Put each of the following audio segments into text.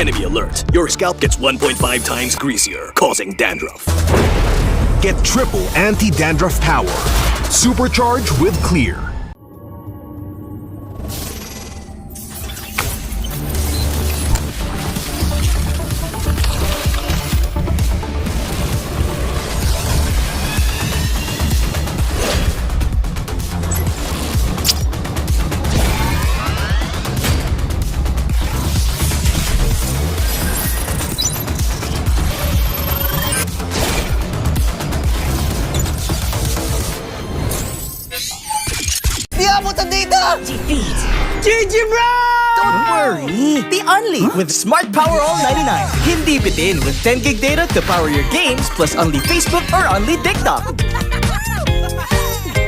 Enemy alert. Your scalp gets 1.5 times greasier, causing dandruff. Get triple anti-dandruff power. Supercharged with Clear. Di abutan dito! Defeat. GG bro! Don't worry. Be only with Smart Power All 99. Hindi bitin with 10 gig data to power your games plus only Facebook or only TikTok.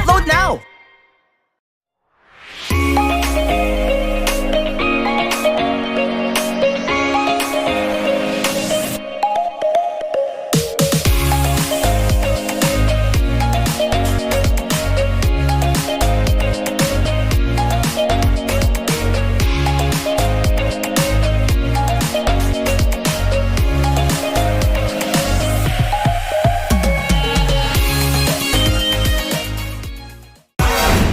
Load now.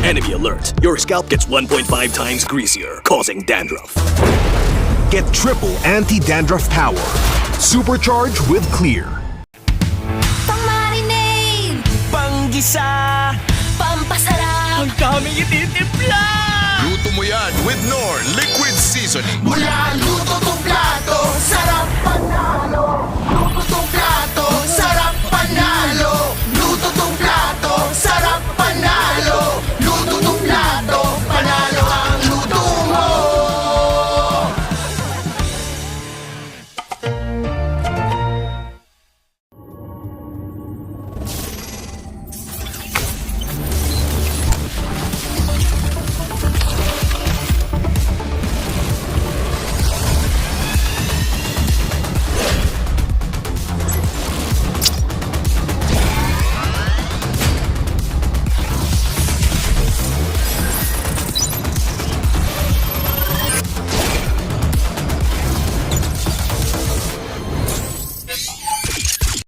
Enemy alert. Your scalp gets 1.5 times greasier, causing dandruff. Get triple anti-dandruff power. Supercharged with Clear. Pang-marinade, Panggisa. pampasarap, Ang daming ititimpla. Luto mo yan with Knorr Liquid Seasoning. Mula luto tong plato, sarap panalo. Luto tong plato, sarap panalo. Luto tong plato, sarap panalo. Luto tong plato, panalo ang luto mo.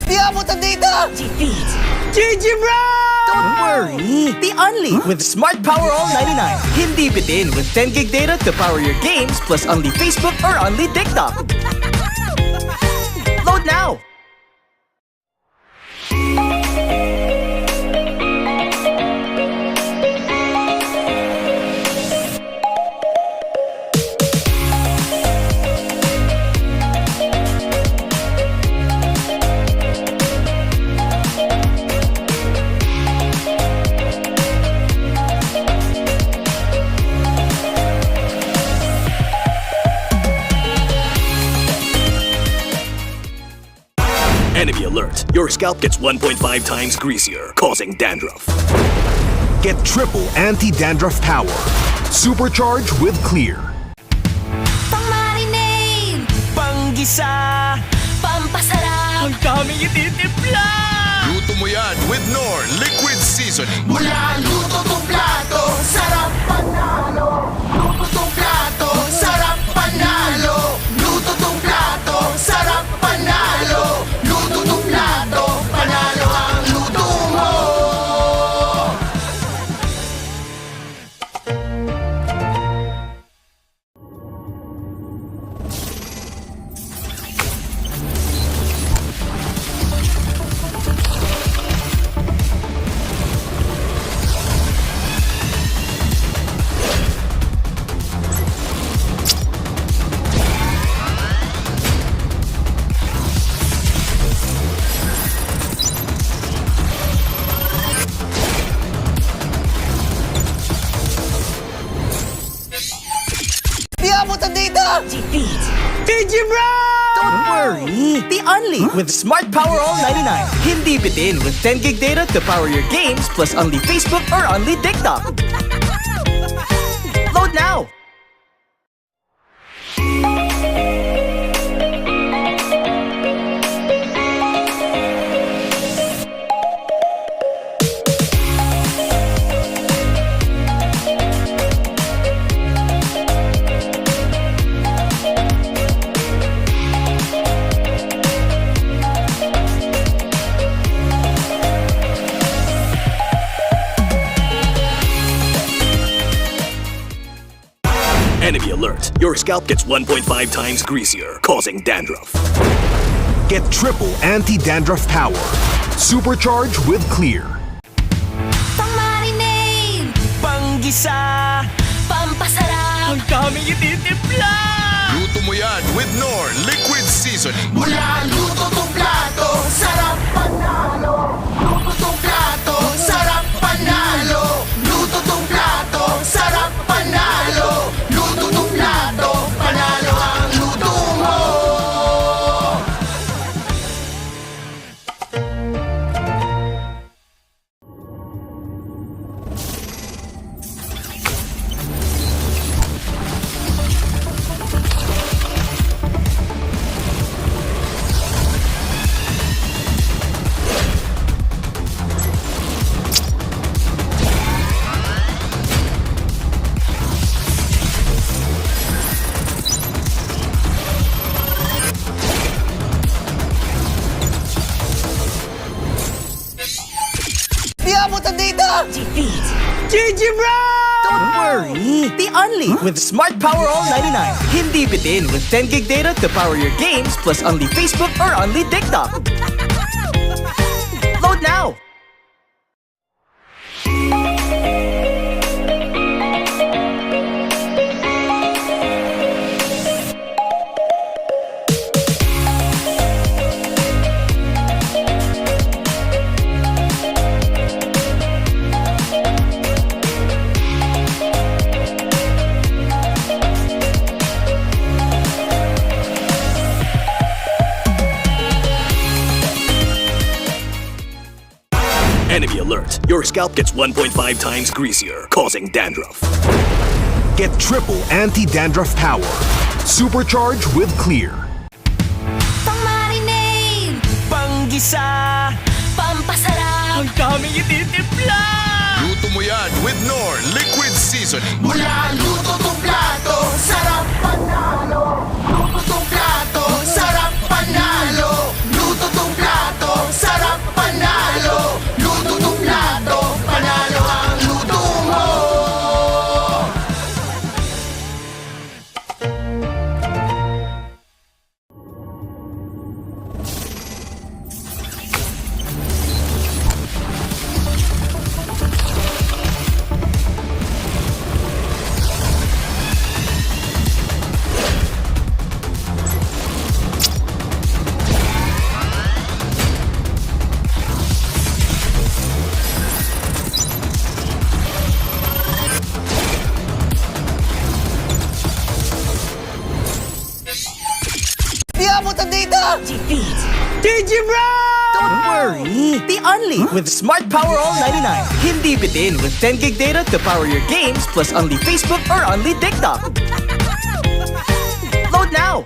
Di abutan dito! Defeat. GG bro! Don't worry. Be only with Smart Power All 99. Hindi bitin with 10 gig data to power your games plus only Facebook or only TikTok. Load now. Enemy alert. Your scalp gets 1.5 times greasier, causing dandruff. Get triple anti-dandruff power. Supercharged with Clear. pang-marinade, Panggisa. pampasarap, Ang daming ititimpla. Luto mo yan with Knorr Liquid Seasoning. Mula luto tong plato, sarap panalo. Luto tong plato, sarap panalo. Luto tong plato, sarap panalo. Luto tong plato, panalo ang luto mo. Di abutan dito! Defeat. GG bro! Don't worry. Be only with Smart Power All 99. Hindi bitin with 10 gig data to power your games plus only Facebook or only TikTok. Load now. Enemy alert. Your scalp gets 1.5 times greasier, causing dandruff. Get triple anti-dandruff power. Supercharged with Clear. Pang-marinade, Panggisa! pampasarap, Ang daming ititimpla! Luto mo yan with Knorr Liquid Seasoning. Mula luto tong plato, sarap panalo. Luto tong plato, sarap panalo. Luto tong plato, sarap panalo. Luto tong plato, panalo ang luto mo. Di abutan dito! defeat, GG bro! Don't worry! The Only with Smart Power All 99. Hindi bitin with 10 gig data to power your games plus only Facebook or only TikTok. Load now! Enemy alert. Your scalp gets 1.5 times greasier, causing dandruff. Get triple anti-dandruff power. Supercharged with Clear. pang-marinade, Panggisa! pampasarap, Ang daming ititimpla! Luto mo yan with Knorr Liquid Seasoning. Mula luto tong plato, sarap panalo. Luto tong plato, sarap panalo. Luto tong plato, sarap panalo. Luto tong plato, panalo ang luto mo. Di abutan dito! defeat, GG bro! Don't worry! The Only with Smart Power All 99. Hindi bitin with 10 gig data to power your games plus only Facebook or only TikTok. Load now!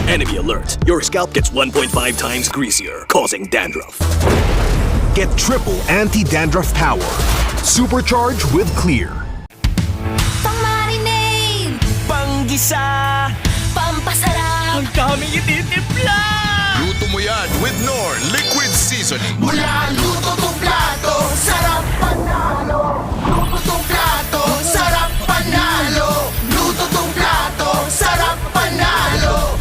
Enemy alert. Your scalp gets 1.5 times greasier, causing dandruff. Get triple anti-dandruff power. Supercharged with Clear. pang-marinade, Panggisa! pampasarap, Ang daming ititimpla! Luto mo yan with Knorr Liquid Seasoning. Mula luto tong plato, sarap panalo. Luto tong plato, sarap panalo. Luto tong plato, sarap panalo.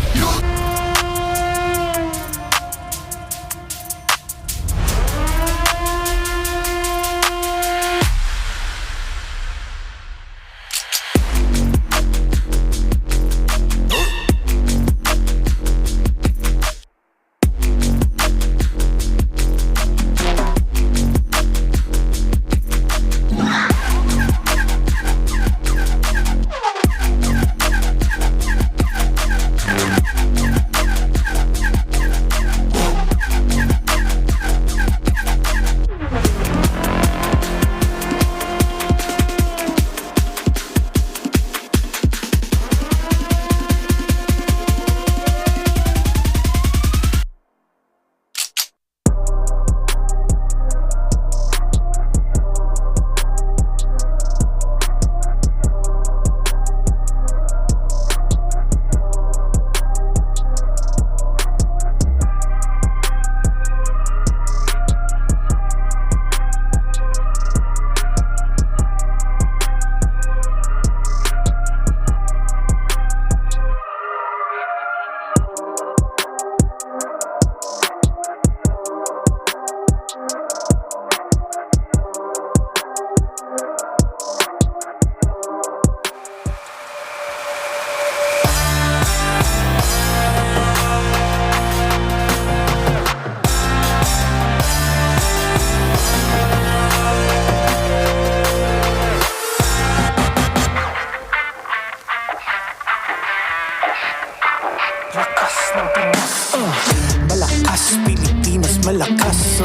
malakas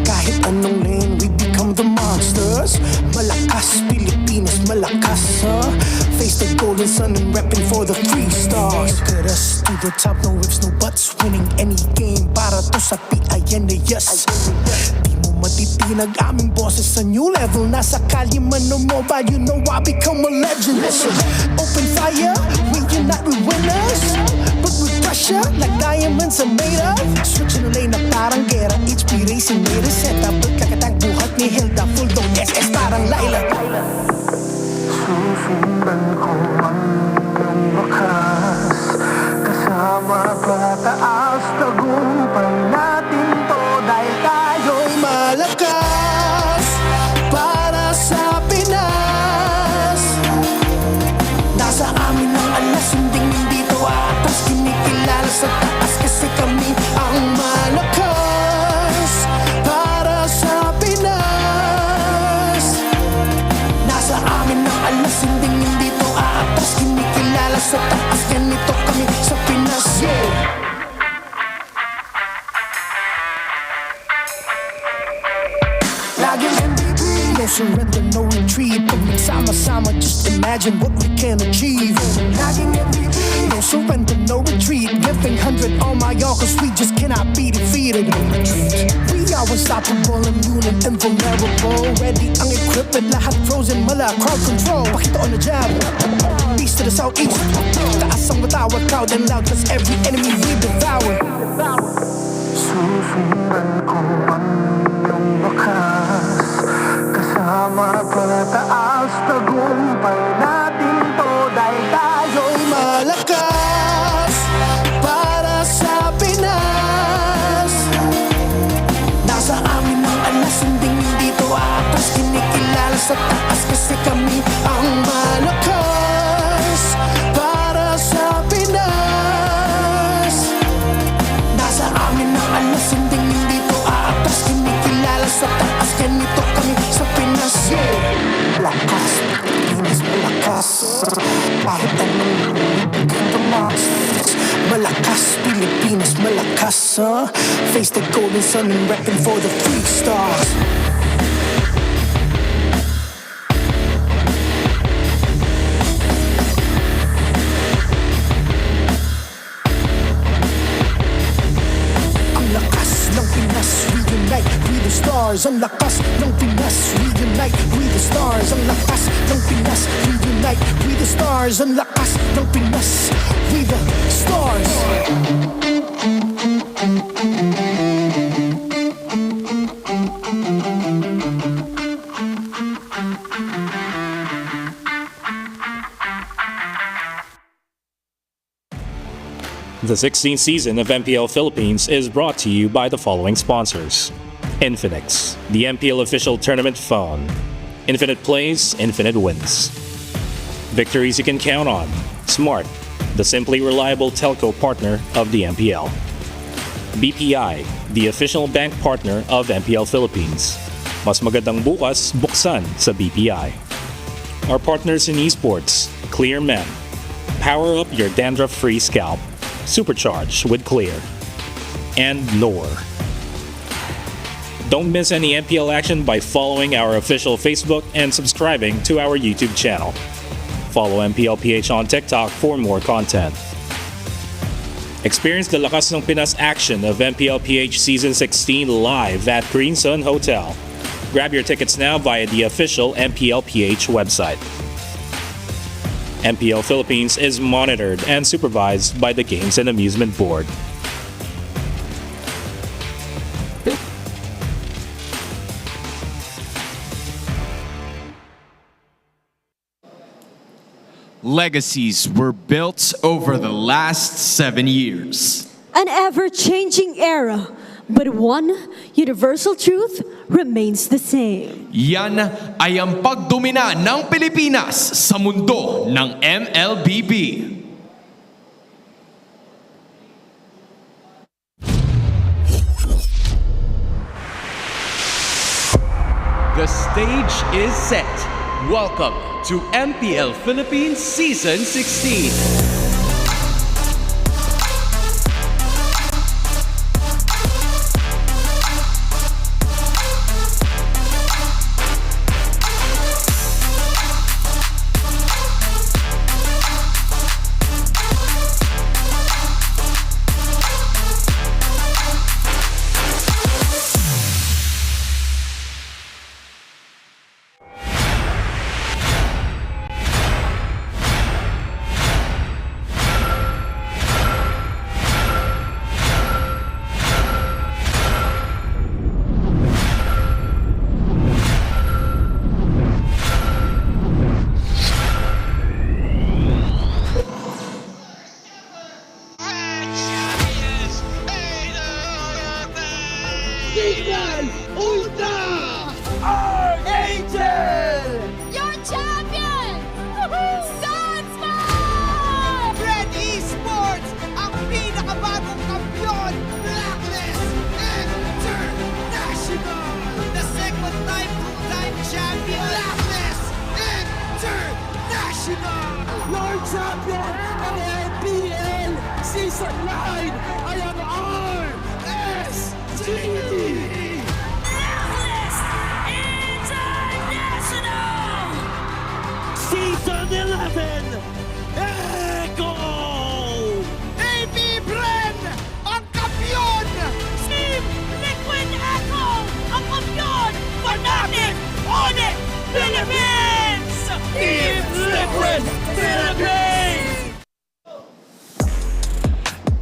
kahit anong lane we become the monsters. Malakas Pilipinas, malakas face the golden sun and repping for the 3 stars. Look at us to the top, no ifs, no buts, winning any game para to sa PIN na yes. Di mo matitinag aming boses sa new level. Nasa kalye man o mobile, you know I become a legend. Listen, open fire, we unite, we winners. But with pressure, like diamonds are made of. Switching the lane na parang gera, HP racing made a setup. Kakatang buhat ni Hilda, full dome SS parang Laila. Susundan ko ang iyong wakas, kasama pataas, tagumpay natin to dahil tayo'y malakas para sa Pinas. Nasa amin ang alas, hindi to atas, kinikilala sa taas kasi kami ang malakas para sa Pinas. Nasa amin ang alas, hindi to atas, kinikilala sa taas, ganito kami sa Pinas. Laging MVP, no surrender, no retreat. Pag nagsama-sama, just imagine what we can achieve. Laging MVP, no surrender, no retreat. Giving 100 on my all, cause we just cannot be defeated. We are unstoppable, immune and invulnerable. Ready ang equipment, lahat frozen, mala, crowd control. Pakita on the jab, east to the southeast. Taas ang matawag, proud and loud, cause every enemy we devour. Susundan ko ang iyong wakas, kasama pataas, tagumpay natin to dahil tayo'y malakas para sa Pinas. Nasa amin ang alas, hindi to atas, kinikilala sa taas kasi kami ang malakas para sa Pinas. Nasa amin ang alas, hindi to atas, kinikilala sa taas, ganito kami sa Pinas. Malakas Pilipinas, malakas kahit anong the monsters. Malakas Pilipinas, malakas face the golden sun and repping for the 3 stars. Ang lakas ng Pinas, we unite with the stars. Ang lakas ng Pinas, we unite with the stars. Ang lakas ng Pinas, with the stars. The 16th season of MPL Philippines is brought to you by the following sponsors. Infinix, the MPL official tournament phone. Infinite plays, infinite wins. Victories you can count on. Smart, the simply reliable telco partner of the MPL. BPI, the official bank partner of MPL Philippines. Mas magandang bukas, buksan sa BPI. Our partners in esports, Clear Men. Power up your dandruff-free scalp. Supercharged with Clear. And RORA. Don't miss any MPL action by following our official Facebook and subscribing to our YouTube channel. Follow MPLPH on TikTok for more content. Experience the lakas ng Pinas action of MPLPH Season 16 live at Green Sun Hotel. Grab your tickets now via the official MPLPH website. MPL Philippines is monitored and supervised by the Games and Amusement Board. Legacies were built over the last 7 years. An ever-changing era, but one universal truth remains the same. Yan ay ang pagdomina ng Pilipinas sa mundo ng MLBB. The stage is set. Welcome to MPL Philippines Season 16. champion ng MPL Season 9 ay ang RSG! Season 11! Echo! AB Brand ang kampiyon! Team Liquid Echo ang kampiyon! Fanatic Onyx Philippines! Team Liquid Philippines!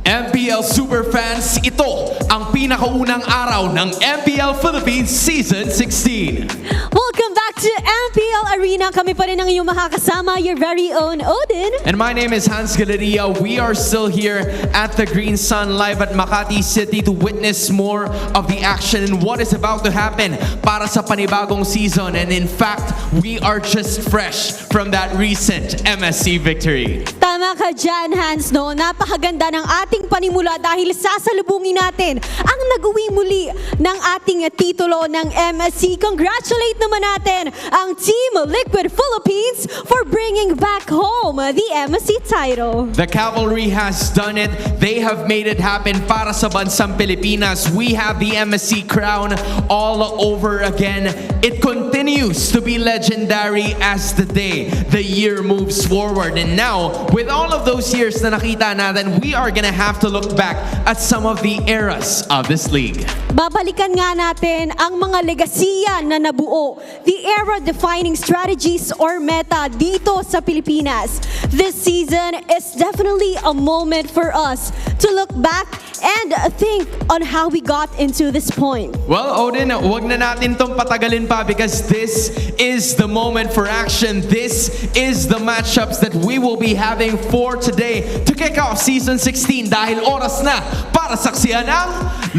MPL Superfans, ito ang pinakaunang araw ng MPL Philippines Season 16. Welcome back to MPL Arena. Kami pa rin ang iyong makakasama, your very own Odin. And my name is Hans Galeria. We are still here at the Green Sun live at Makati City to witness more of the action and what is about to happen para sa panibagong season. And in fact, we are just fresh from that recent MSC victory. Tama ka dyan, Hans, no? Napakaganda ng ating panimula dahil sasalubungin natin ang nag-uwi muli ng ating titulo ng MSC. Congratulate naman natin ang Team Liquid Philippines for bringing back home the MSC title. The Cavalry has done it. They have made it happen para sa bansang Pilipinas. We have the MSC crown all over again. It continues to be legendary as the year moves forward. And now, with all of those years na nakita natin, we are gonna have to look back at some of the eras of this league. Babalikan nga natin ang mga legasiya na nabuo, the era-defining strategies or meta dito sa Pilipinas. This season is definitely a moment for us to look back and think on how we got into this point. Well, Odin, wag na natin tong patagalin pa because this is the moment for action. This is the matchups that we will be having for today to kick off Season 16 dahil oras na para saksihan ang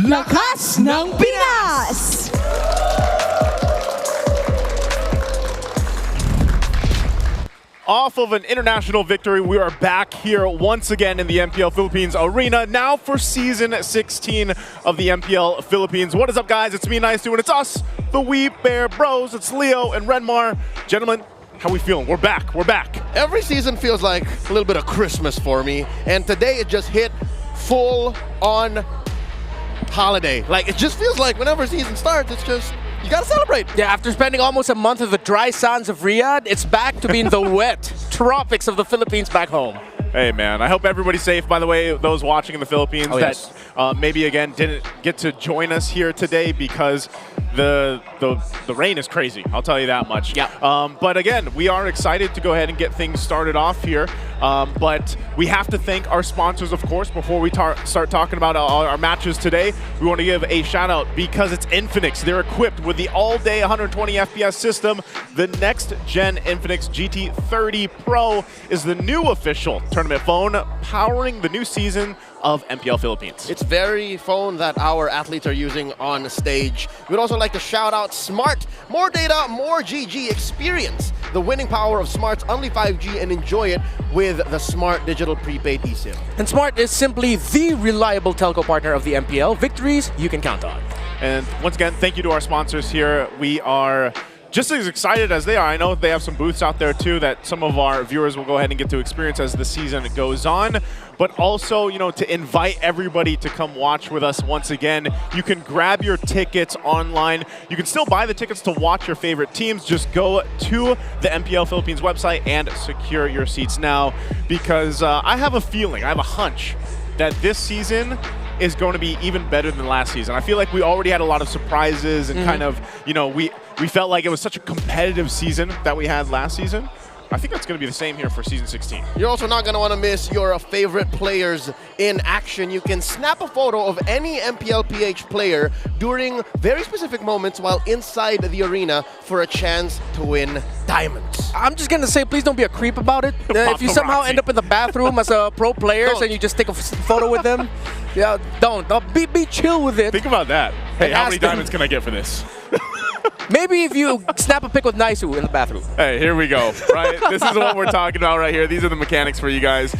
Lakas ng Pinas! Off of an international victory, we are back here once again in the MPL Philippines Arena, now for Season 16 of the MPL Philippines. What is up, guys? It's me, Nice, and it's us, the We Bear Bros. It's Leo and Renmar. Gentlemen, how we feeling? We're back. We're back. Every season feels like a little bit of Christmas for me, and today it just hit full on holiday. Like, it just feels like whenever a season starts, it's just, you gotta celebrate. Yeah, after spending almost a month in the dry sands of Riyadh, it's back to being the wet tropics of the Philippines back home. Hey, man, I hope everybody's safe. By the way, those watching in the Philippines that maybe, again, didn't get to join us here today because the rain is crazy. I'll tell you that much. Yeah. But again, we are excited to go ahead and get things started off here. But we have to thank our sponsors, of course, before we start talking about our matches today. We want to give a shout out because it's Infinix. They're equipped with the all-day 120 FPS system. The next-gen Infinix GT30 Pro is the new official tournament phone powering the new season of MPL Philippines. It's very phone that our athletes are using on stage. We'd also like to shout out Smart. More data, more GG. Experience the winning power of Smart's Only 5G and enjoy it with the Smart Digital Prepaid eSIM. And Smart is simply the reliable telco partner of the MPL. Victories you can count on. And once again, thank you to our sponsors here. We are just as excited as they are. I know they have some booths out there too that some of our viewers will go ahead and get to experience as the season goes on. But also, you know, to invite everybody to come watch with us once again. You can grab your tickets online. You can still buy the tickets to watch your favorite teams. Just go to the MPL Philippines website and secure your seats now, because I have a feeling, I have a hunch that this season is going to be even better than last season. I feel like we already had a lot of surprises and kind of, you know, we felt like it was such a competitive season that we had last season. I think that's going to be the same here for Season 16. You're also not going to want to miss your favorite players in action. You can snap a photo of any MPL PH player during very specific moments while inside the arena for a chance to win diamonds. I'm just going to say, please don't be a creep about it. If you somehow end up in the bathroom as a pro player and you just take a photo with them, yeah, don't. Be chill with it. Think about that. Hey, how many diamonds can I get for this? Maybe if you snap a pic with Naisu in the bathroom. Hey, here we go, right? This is what we're talking about right here. These are the mechanics for you guys.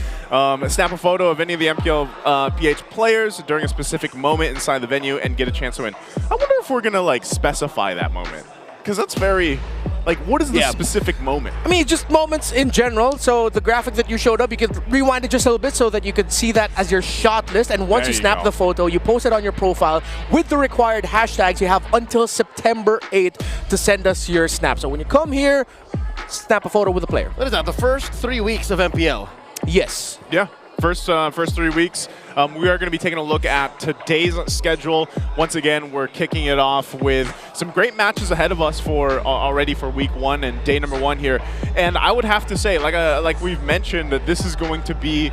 Snap a photo of any of the MPL PH players during a specific moment inside the venue and get a chance to win. I wonder if we're going to, like, specify that moment, because that's very Like, what is the specific moment? I mean, just moments in general. So the graphic that you showed up, you could rewind it just a little bit so that you could see that as your shot list. And once you snap the photo, you post it on your profile with the required hashtags. You have until September 8th to send us your snap. So when you come here, snap a photo with a player. What is that? The first 3 weeks of MPL? Yes. Yeah. First 3 weeks. We are going to be taking a look at today's schedule. Once again, we're kicking it off with some great matches ahead of us for already for week 1 and day number 1 here. And I would have to say, like we've mentioned, that this is going to be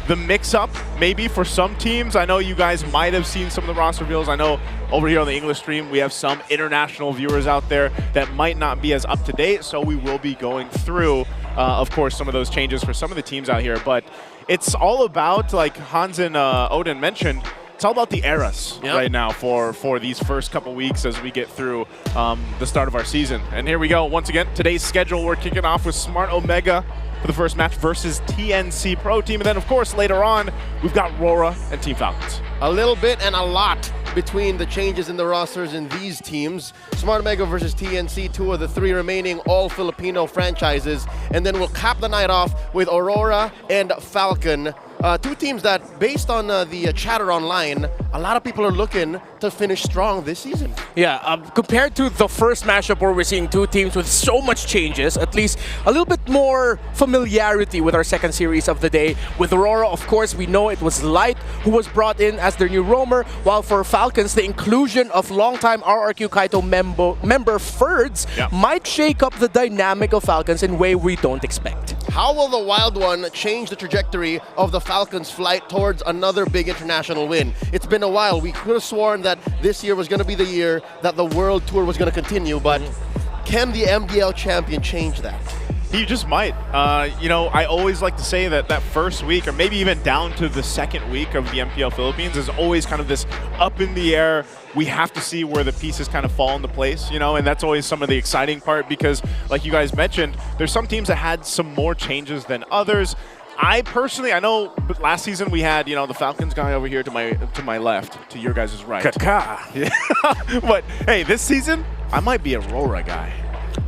the mix-up maybe for some teams. I know you guys might have seen some of the roster reveals. I know over here on the English stream, we have some international viewers out there that might not be as up-to-date, so we will be going through, of course, some of those changes for some of the teams out here. But it's all about, like Hans and Odin mentioned, it's all about the eras right now for these first couple weeks as we get through the start of our season. And here we go. Once again, today's schedule, we're kicking off with Smart Omega for the first match versus TNC Pro Team. And then, of course, later on, we've got RORA and Team Falcons. A little bit and a lot between the changes in the rosters in these teams. Smart Omega versus TNC, 2 of the 3 remaining all-Filipino franchises. And then we'll cap the night off with Aurora and Falcon. 2 teams that, based on the chatter online, a lot of people are looking to finish strong this season. Yeah, compared to the first matchup where we're seeing 2 teams with so much changes, at least a little bit more familiarity with our second series of the day. With Aurora, of course, we know it was Light who was brought in as their new roamer, while for Falcons, the inclusion of longtime RRQ Kaito member Ferds might shake up the dynamic of Falcons in a way we don't expect. How will the Wild One change the trajectory of the Falcons' flight towards another big international win? It's been a while. We could have sworn that this year was going to be the year that the World Tour was going to continue, but can the MPL champion change that? He just might. You know, I always like to say that that first week, or maybe even down to the second week of the MPL Philippines, is always kind of this up in the air. We have to see where the pieces kind of fall into place, you know, and that's always some of the exciting part because, like you guys mentioned, there's some teams that had some more changes than others. I personally, I know last season we had, you know, the Falcons guy over here to my left, to your guys' right. Kaka. But hey, this season, I might be a RORA guy.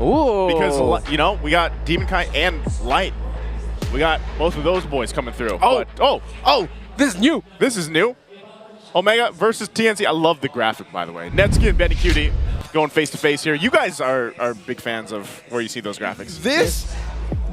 Ooh. Because, you know, we got Demon Kai and Light. We got both of those boys coming through. Oh, this is new. This is new. Omega versus TNC. I love the graphic, by the way. Netsky and Benny Cutie going face-to-face here. You guys are big fans of where you see those graphics. This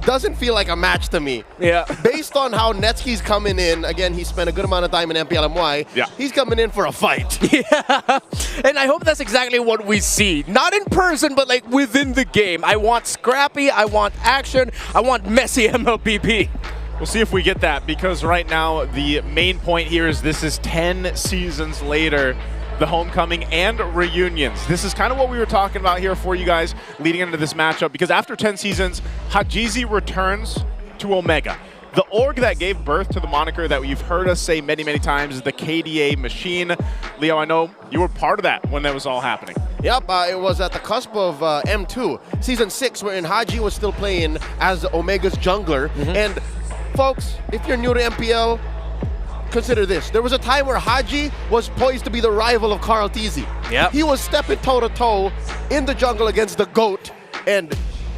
doesn't feel like a match to me. Yeah. Based on how Netsky's coming in, again, he spent a good amount of time in MPLMY. Yeah. He's coming in for a fight. Yeah. And I hope that's exactly what we see. Not in person, but like within the game. I want scrappy, I want action, I want messy MLBB. We'll see if we get that, because right now the main point here is this is 10 seasons later, the homecoming and reunions. This is kind of what we were talking about here for you guys leading into this matchup, because after 10 seasons, Hajizi returns to Omega. The org that gave birth to the moniker that you've heard us say many, many times is the KDA machine. Leo, I know you were part of that when that was all happening. Yep, it was at the cusp of M2, Season 6, wherein Haji was still playing as Omega's jungler. And folks, if you're new to MPL, consider this. There was a time where Haji was poised to be the rival of Carl Tizzy. Yep. He was stepping toe-to-toe in the jungle against the GOAT, and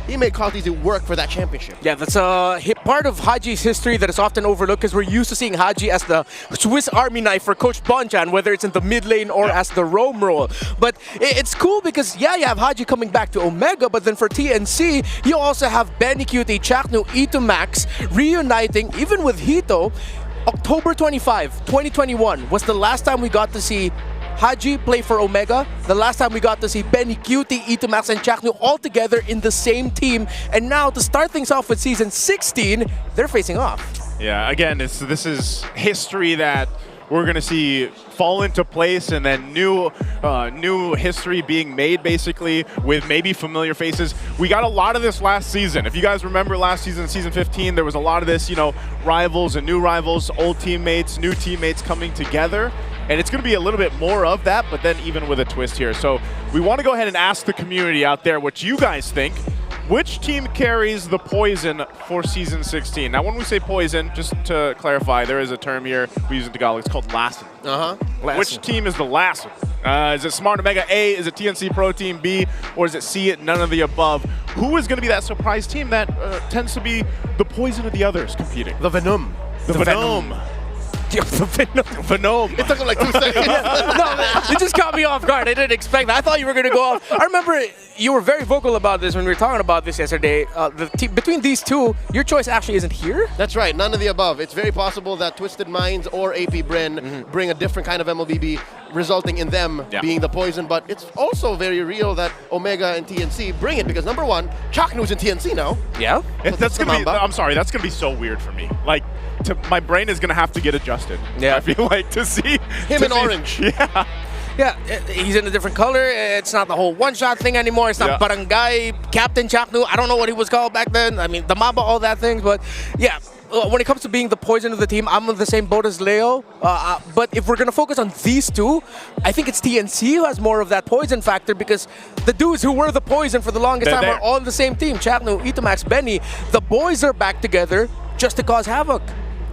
he made Carl Tizzy work for that championship. Yeah, that's a part of Haji's history that is often overlooked, because we're used to seeing Haji as the Swiss Army knife for Coach Bonjan, whether it's in the mid lane or as the roam role. But it's cool because, yeah, you have Haji coming back to Omega, but then for TNC, you also have Benny QT, Chaknu, Itomax reuniting, even with Hito. October 25, 2021 was the last time we got to see Haji play for Omega. The last time we got to see Benny QT, Itomax, and Chaknu all together in the same team. And now, to start things off with Season 16, they're facing off. Yeah, again, this is history that we're going to see fall into place, and then new history being made, basically, with maybe familiar faces. We got a lot of this last season. If you guys remember last season, Season 15, there was a lot of this, you know, rivals and new rivals, old teammates, new teammates coming together. And it's going to be a little bit more of that, but then even with a twist here. So we want to go ahead and ask the community out there what you guys think. Which team carries the poison for Season 16? Now, when we say poison, just to clarify, there is a term here we use in Tagalog. It's called lassen. Which team is the lassen? Is it Smart Omega A? Is it TNC Pro Team B? Or is it C? None of the above. Who is going to be that surprise team that tends to be the poison of the others competing? The Venom. The Venom. Venom. It took him like 2 seconds. No, it just caught me off guard. I didn't expect that. I thought you were going to go off. I remember you were very vocal about this when we were talking about this yesterday. Between these two, your choice actually isn't here? That's right. None of the above. It's very possible that Twisted Minds or AP Bren bring a different kind of MLBB, resulting in them being the poison. But it's also very real that Omega and TNC bring it because, number one, Chaknu's in TNC now. Yeah. That's gonna be, I'm sorry, that's going to be so weird for me. Like, my brain is going to have to get adjusted. Yeah. I feel like to see him in orange. Yeah. Yeah, he's in a different color. It's not the whole one-shot thing anymore. It's not Barangay Captain Chaknu. I don't know what he was called back then. I mean, the Mamba, all that things. But yeah, when it comes to being the poison of the team, I'm in the same boat as Leo. But if we're going to focus on these two, I think it's TNC who has more of that poison factor because the dudes who were the poison for the longest time are all on the same team. Chaknu, Itomax, Benny. The boys are back together just to cause havoc.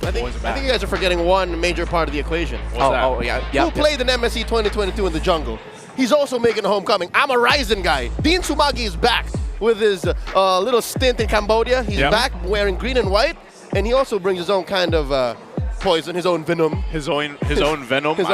I think you guys are forgetting one major part of the equation. Who played in MSC 2022 in the jungle? He's also making a homecoming. I'm a Ryzen guy. Dean Sumagi is back with his little stint in Cambodia. He's back wearing green and white, and he also brings his own kind of poison, his own venom. His own venom. his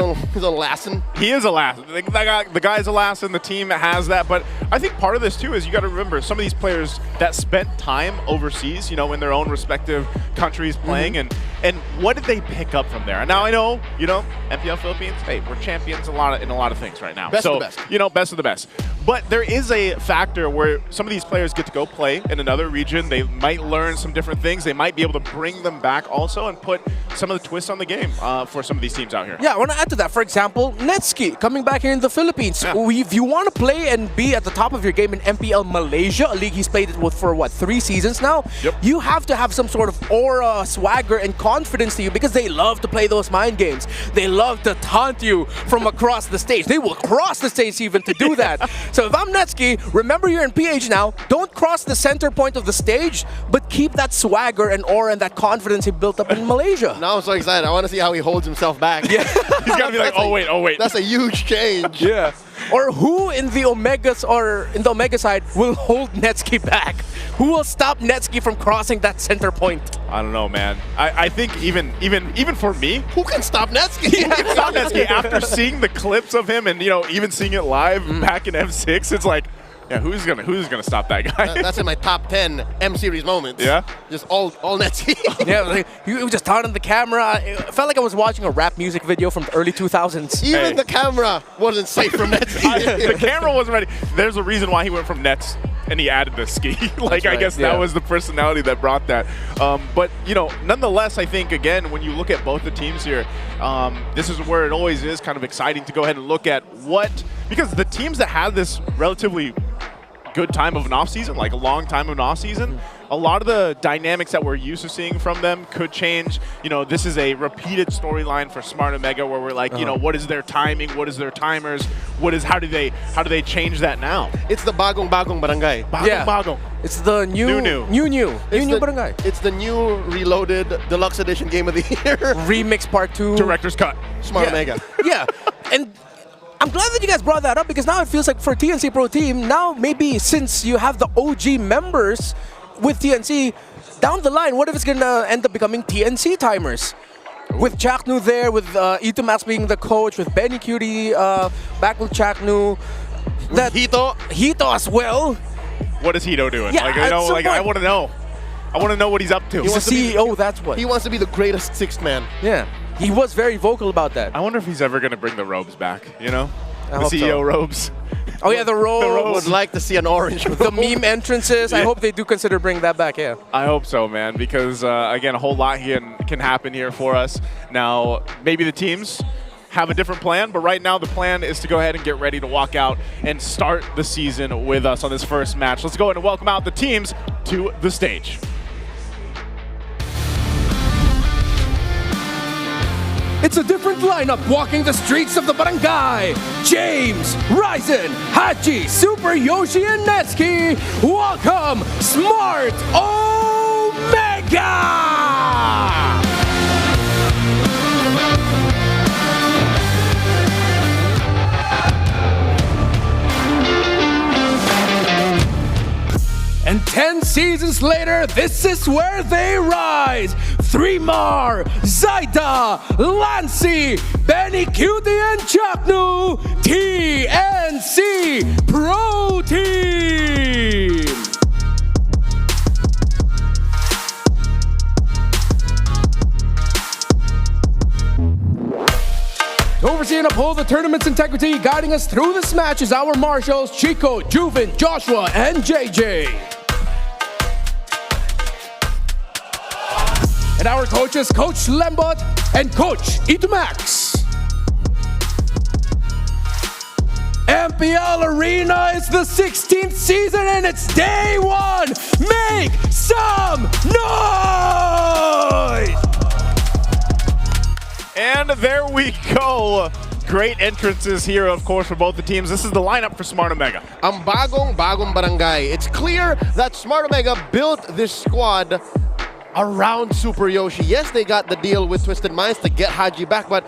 own lassen. He is a lassen. The guy's a lassen. The team has that. But I think part of this, too, is you got to remember some of these players that spent time overseas, in their own respective countries playing. And what did they pick up from there? Now, I know, MPL Philippines, hey, we're champions in a lot of things right now. Best of the best. Best of the best. But there is a factor where some of these players get to go play in another region. They might learn some different things. They might be able to bring them back also and put some of the twists on the game for some of these teams out here. Yeah, I want to add to that. For example, Netski coming back here in the Philippines. If you want to play and be at the top of your game in MPL Malaysia, a league he's played with for 3 seasons now, you have to have some sort of aura, swagger, and confidence to you because they love to play those mind games. They love to taunt you from across the stage. They will cross the stage even to do that. So if I'm Netski, remember you're in PH now. Don't cross the center point of the stage, but keep that swagger and aura and that confidence he built up in Malaysia. Now I'm so excited. I want to see how he holds himself back. Yeah. He's got to be like, oh wait. That's a huge change. Yeah. Or who in the Omegas or in the Omega side will hold Netski back? Who will stop Netski from crossing that center point? I don't know, man. I think even for me, who can stop Netski? Stop Netski after seeing the clips of him and even seeing it live back in M6, it's like, yeah, who's gonna stop that guy? That's in my top 10 M series moments. Yeah, just all Netski. Yeah, he was just taunting the camera. It felt like I was watching a rap music video from the early 2000s. Even the camera wasn't safe from Netski. The camera wasn't ready. There's a reason why he went from Nets and he added the ski. I guess that was the personality that brought that. But nonetheless, I think again when you look at both the teams here, this is where it always is kind of exciting to go ahead and look at because the teams that have this relatively good time of an off season, like a long time of an off season, a lot of the dynamics that we're used to seeing from them could change. This is a repeated storyline for Smart Omega where we're like, what is their timing? What is their timers? How do they change that now? It's the bagong barangay. Bagong. It's the new barangay. It's the new reloaded deluxe edition game of the year. Remix part 2. Director's cut. Smart Omega. Yeah. And I'm glad that you guys brought that up because now it feels like for TNC Pro Team, now maybe since you have the OG members with TNC, down the line, what if it's going to end up becoming TNC timers? With Chaknu there, with Itomax being the coach, with Benny Cutie back with Chaknu. That Hito as well. What is Hito doing? Yeah, I want to know. I want to know what he's up to. He's the CEO, that's what. He wants to be the greatest sixth man. Yeah. He was very vocal about that. I wonder if he's ever going to bring the robes back, the hope CEO so. Robes. Oh yeah, the robes. Would like to see an orange with the meme entrances. I hope they do consider bringing that back, yeah. I hope so, man, because again, a whole lot can happen here for us. Now, maybe the teams have a different plan, but right now the plan is to go ahead and get ready to walk out and start the season with us on this first match. Let's go ahead and welcome out the teams to the stage. it's a different lineup walking the streets of the barangay. James, Ryzen, Haji, Super Yoshi, and Netsuki. Welcome, Smart Omega! And 10 seasons later, this is where they rise. 3mar, Zaida, Lancy, Benny Cutie, and Chaknu, TNC Pro Team. To oversee and uphold the tournament's integrity, guiding us through this match is our marshals, Chico, Juvin, Joshua, and JJ. And our coaches, Coach Lembot and Coach Itumax. MPL Arena is the 16th season and it's day one. Make some noise! And there we go. Great entrances here, of course, for both the teams. This is the lineup for Smart Omega. Ang bagong barangay. It's clear that Smart Omega built this squad around Super Yoshi. Yes, they got the deal with Twisted Minds to get Haji back, but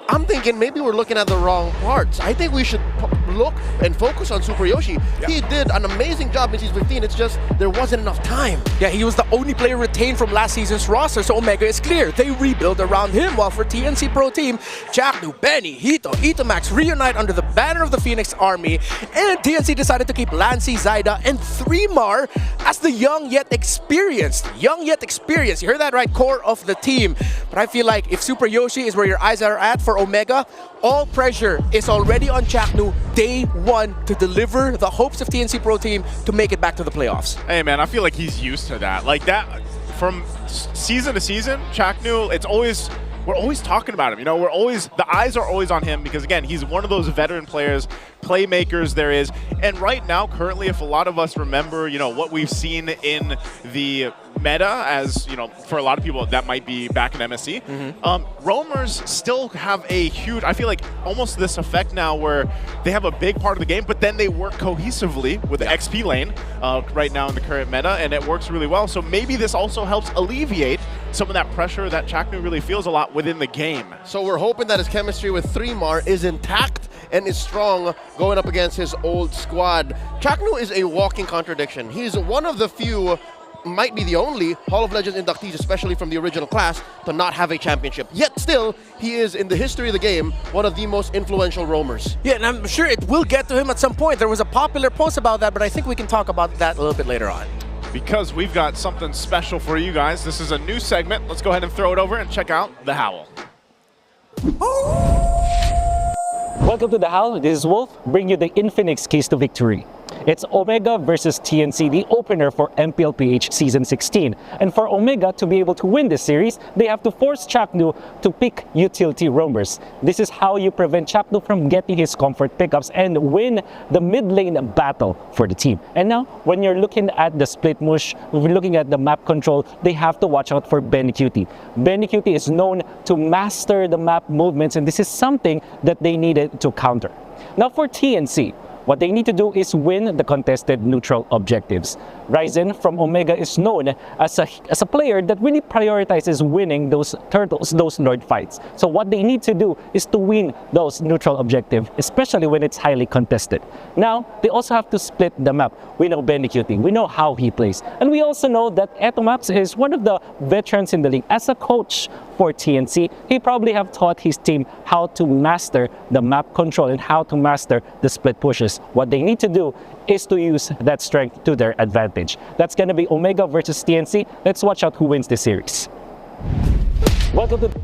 I'm thinking maybe we're looking at the wrong parts. I think we should look and focus on Super Yoshi. Yeah. He did an amazing job in Season 15. It's just there wasn't enough time. Yeah, he was the only player retained from last season's roster, so Omega is clear. They rebuild around him, while for TNC Pro Team, Chaknu, Benny, Hito, Itomax reunite under the banner of the Phoenix Army, and TNC decided to keep Lancy, Zaida, and 3mar as the young yet experienced. You heard that right, core of the team. But I feel like if Super Yoshi is where your eyes are at for Omega, all pressure is already on Chaknu day one to deliver the hopes of TNC Pro Team to make it back to the playoffs. Hey man, I feel like he's used to that. Like that, from season to season, Chaknu, we're always talking about him. You know, the eyes are always on him because, again, he's one of those veteran players, playmakers there is. And right now, currently, if a lot of us remember, you know, what we've seen in the meta, as, you know, for a lot of people, that might be back in MSC, roamers still have a huge, I feel like almost this effect now where they have a big part of the game, but then they work cohesively with the XP lane right now in the current meta, and it works really well. So maybe this also helps alleviate some of that pressure that Chaknu really feels a lot within the game. So we're hoping that his chemistry with 3mar is intact and is strong going up against his old squad. Chaknu is a walking contradiction. He's one of the few, might be the only, Hall of Legends inductees, especially from the original class, to not have a championship. Yet still, he is, in the history of the game, one of the most influential roamers. Yeah, and I'm sure it will get to him at some point. There was a popular post about that, but I think we can talk about that a little bit later on. Because we've got something special for you guys. This is a new segment. Let's go ahead and throw it over and check out The Howl. Welcome to The Howl. This is Wolf, bring you the Infinix keys to victory. It's Omega versus TNC, the opener for MPLPH Season 16. And for Omega to be able to win this series, they have to force Chaknu to pick utility roamers. This is how you prevent Chaknu from getting his comfort pickups and win the mid lane battle for the team. And now, when you're looking at the split mush, when we're looking at the map control, they have to watch out for Benny Cutie. Benny Cutie is known to master the map movements, and this is something that they needed to counter. Now for TNC, what they need to do is win the contested neutral objectives. Ryzen from Omega is known as a player that really prioritizes winning those turtles, those Lord fights. So what they need to do is to win those neutral objectives, especially when it's highly contested. Now, they also have to split the map. We know Benny Cutie, we know how he plays. And we also know that Etomax is one of the veterans in the league. As a coach for TNC, he probably have taught his team how to master the map control and how to master the split pushes. What they need to do is to use that strength to their advantage. That's going to be Omega versus TNC. Let's watch out who wins this series. Welcome to...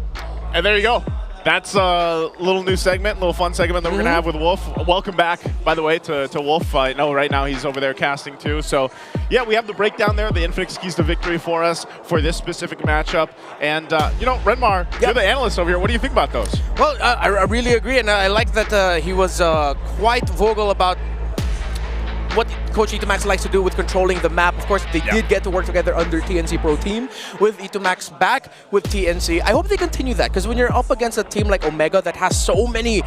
And there you go. That's a little new segment, a little fun segment that we're going to have with Wolf. Welcome back, by the way, to Wolf. I know right now he's over there casting too. So, yeah, we have the breakdown there, the Infinix keys to victory for us for this specific matchup. And, you know, Renmar, you're the analyst over here. What do you think about those? Well, I really agree, and I like that he was quite vocal about what Coach Itomax likes to do with controlling the map. Of course, they did get to work together under TNC Pro Team with Itomax back with TNC. I hope they continue that because when you're up against a team like Omega that has so many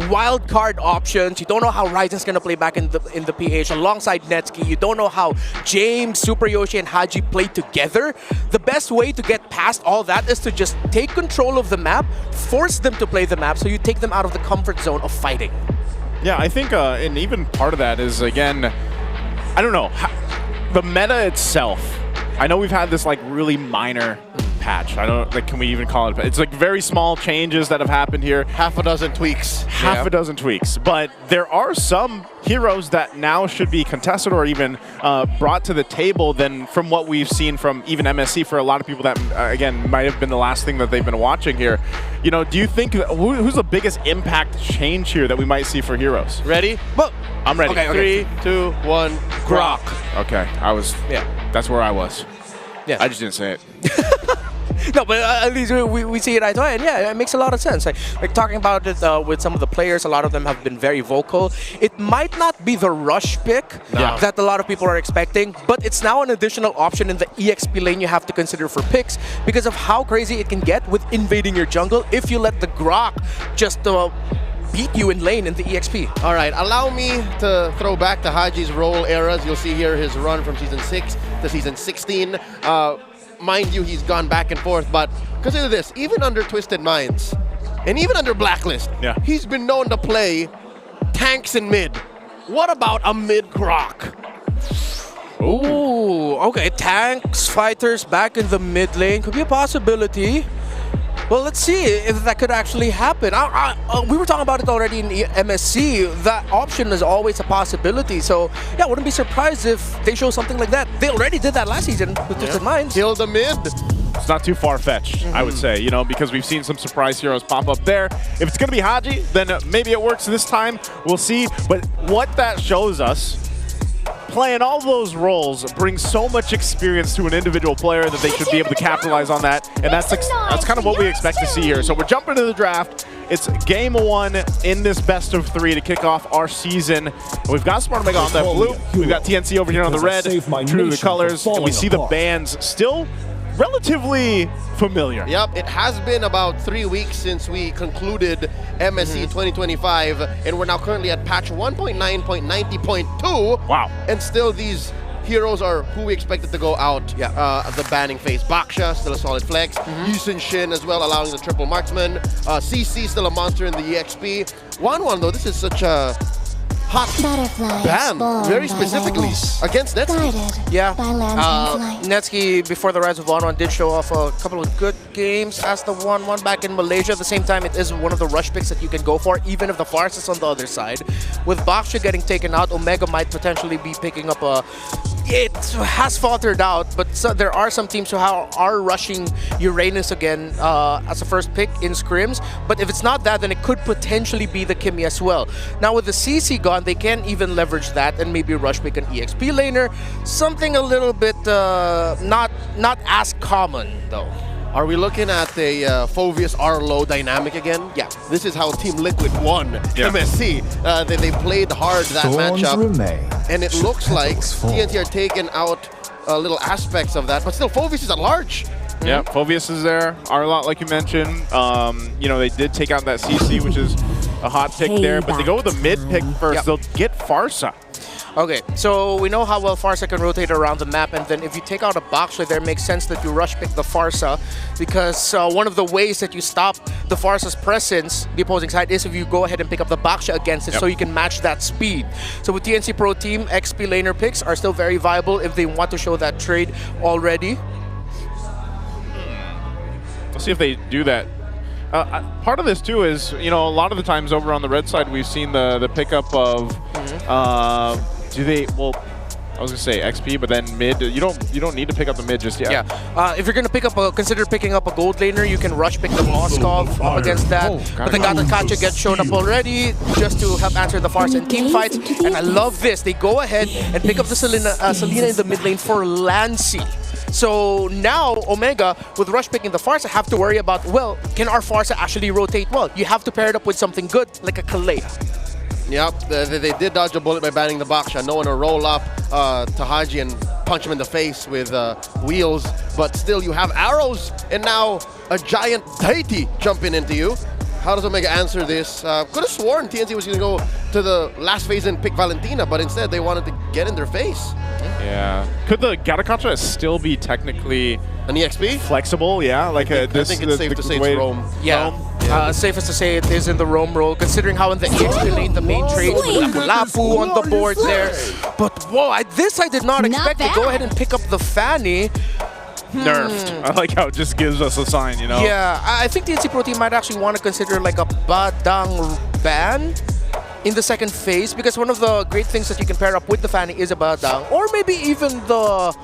wild card options, you don't know how Ryzen's going to play back in the PH alongside Netsky. You don't know how James, Super Yoshi, and Haji play together. The best way to get past all that is to just take control of the map, force them to play the map so you take them out of the comfort zone of fighting. Yeah, I think, and even part of that is, again, I don't know, the meta itself. I know we've had this like really minor patch. I don't like, can we even call it? It's like very small changes that have happened here. Half a dozen tweaks. Half a dozen tweaks. But there are some heroes that now should be contested or even brought to the table than from what we've seen from even MSC for a lot of people that, again, might have been the last thing that they've been watching here. You know, do you think, who's the biggest impact change here that we might see for heroes? Ready? Well, I'm ready. Okay. 3, 2, 1, Grok. Okay, that's where I was. Yeah. I just didn't say it. No, but at least we see it eye to eye, and yeah, it makes a lot of sense. Like talking about it with some of the players, a lot of them have been very vocal. It might not be the rush pick that a lot of people are expecting, but it's now an additional option in the EXP lane you have to consider for picks because of how crazy it can get with invading your jungle if you let the Grok just beat you in lane in the EXP. All right, allow me to throw back to Haji's role eras. You'll see here his run from Season 6 to Season 16. Mind you, he's gone back and forth, but consider this, even under Twisted Minds, and even under Blacklist, he's been known to play tanks in mid. What about a mid Grok? Ooh, okay, tanks, fighters back in the mid lane could be a possibility. Well, let's see if that could actually happen. We were talking about it already in MSC. That option is always a possibility. So, yeah, wouldn't be surprised if they show something like that. They already did that last season with Twisted Minds. Kill the mid. It's not too far-fetched, I would say, you know, because we've seen some surprise heroes pop up there. If it's going to be Haji, then maybe it works this time. We'll see. But what that shows us, playing all those roles brings so much experience to an individual player that they should be able to capitalize on that, and that's kind of what we expect to see here. So we're jumping into the draft. It's game 1 in this best of 3 to kick off our season. We've got Smart Omega on that blue. We've got TNC over here on the red, true to the colors, and we see the bands still relatively familiar. Yep, it has been about 3 weeks since we concluded MSC 2025, and we're now currently at patch 1.9.90.2. Wow. And still these heroes are who we expected to go out of the banning phase. Baksha, still a solid flex. Yusin Shin as well, allowing the triple marksman. CC, still a monster in the EXP. 1-1 though, this is such a hot ban, very specifically against Netsky. Yeah, Netsky before the rise of 1-1 did show off a couple of good games as the 1-1 back in Malaysia. At the same time, it is one of the rush picks that you can go for, even if the Farce is on the other side. With Baksha getting taken out, Omega might potentially be picking up a... It has faltered out, but there are some teams who are rushing Uranus again as a first pick in scrims. But if it's not that, then it could potentially be the Kimi as well. Now with the CC gone, they can even leverage that and maybe rush pick an EXP laner. Something a little bit not as common though. Are we looking at a Phoveus Arlo dynamic again? Yeah. This is how Team Liquid won MSC. They played hard that matchup. And it looks like TNT are taking out little aspects of that, but still Phoveus is at large. Yeah, Phoveus is there. Arlot, like you mentioned. You know, they did take out that CC, which is a hot pick there, but they go with the mid pick first. They'll get Farsa. Okay, so we know how well Farsa can rotate around the map, and then if you take out a Baksha, there makes sense that you rush pick the Farsa, because one of the ways that you stop the Farsa's presence, the opposing side, is if you go ahead and pick up the Baksha against it, so you can match that speed. So with TNC Pro Team, XP laner picks are still very viable if they want to show that trade already. Let's see if they do that. Part of this too is, you know, a lot of the times over on the red side, we've seen the pickup of, well, I was gonna say XP, but then mid. You don't need to pick up the mid just yet. Yeah. If you're gonna pick up consider picking up a gold laner, you can rush pick the Moskov up against that. But the Gatakacha gets shown up already just to help answer the Farce and team fights. And I love this. They go ahead and pick up the Selena in the mid lane for Lancy. So now Omega, with rush picking the Farsa, have to worry about, well, can our Farsa actually rotate well? You have to pair it up with something good, like a Kalea. Yep, they did dodge a bullet by banning the Baksha. No one to roll up to Haji and punch him in the face with wheels. But still, you have arrows, and now a giant deity jumping into you. How does Omega answer this? Could have sworn TNC was going to go to the last phase and pick Valentina, but instead they wanted to get in their face. Yeah. Could the Gatakacha still be technically an EXP? Flexible, yeah. Like I think it's safe to say it's Rome. Yeah, safest to say it is in the Rome role, considering how in the EXP lane the main trade with Lapu on the board there. But whoa, this I did not expect to go ahead and pick up the Fanny. Nerfed. I like how it just gives us a sign, you know? Yeah, I think the NC Pro team might actually want to consider like a Badang ban in the second phase, because one of the great things that you can pair up with the Fanny is a Badang, or maybe even the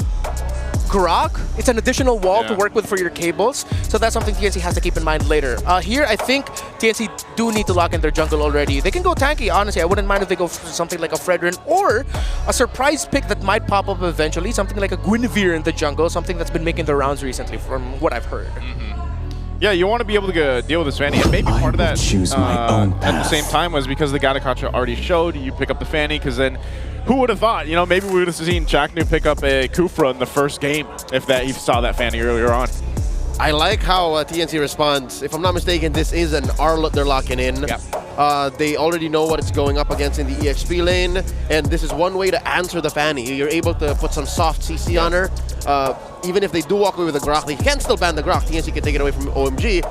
Grok. It's an additional wall to work with for your cables, so that's something TNC has to keep in mind later. Here, I think TNC do need to lock in their jungle already. They can go tanky, honestly. I wouldn't mind if they go for something like a Fredrin or a surprise pick that might pop up eventually, something like a Guinevere in the jungle, something that's been making the rounds recently from what I've heard. Yeah, you want to be able to deal with this Fanny, and maybe part of that at the same time was because the Gatakacha already showed you pick up the Fanny, because then who would have thought? You know, maybe we would have seen Chaknu pick up a Kufra in the first game if he saw that Fanny earlier on. I like how TNC responds. If I'm not mistaken, this is an Arlott they're locking in. Yep. They already know what it's going up against in the EXP lane, and this is one way to answer the Fanny. You're able to put some soft CC on her. Even if they do walk away with the Grok, they can still ban the Grok. TNC can take it away from OMG.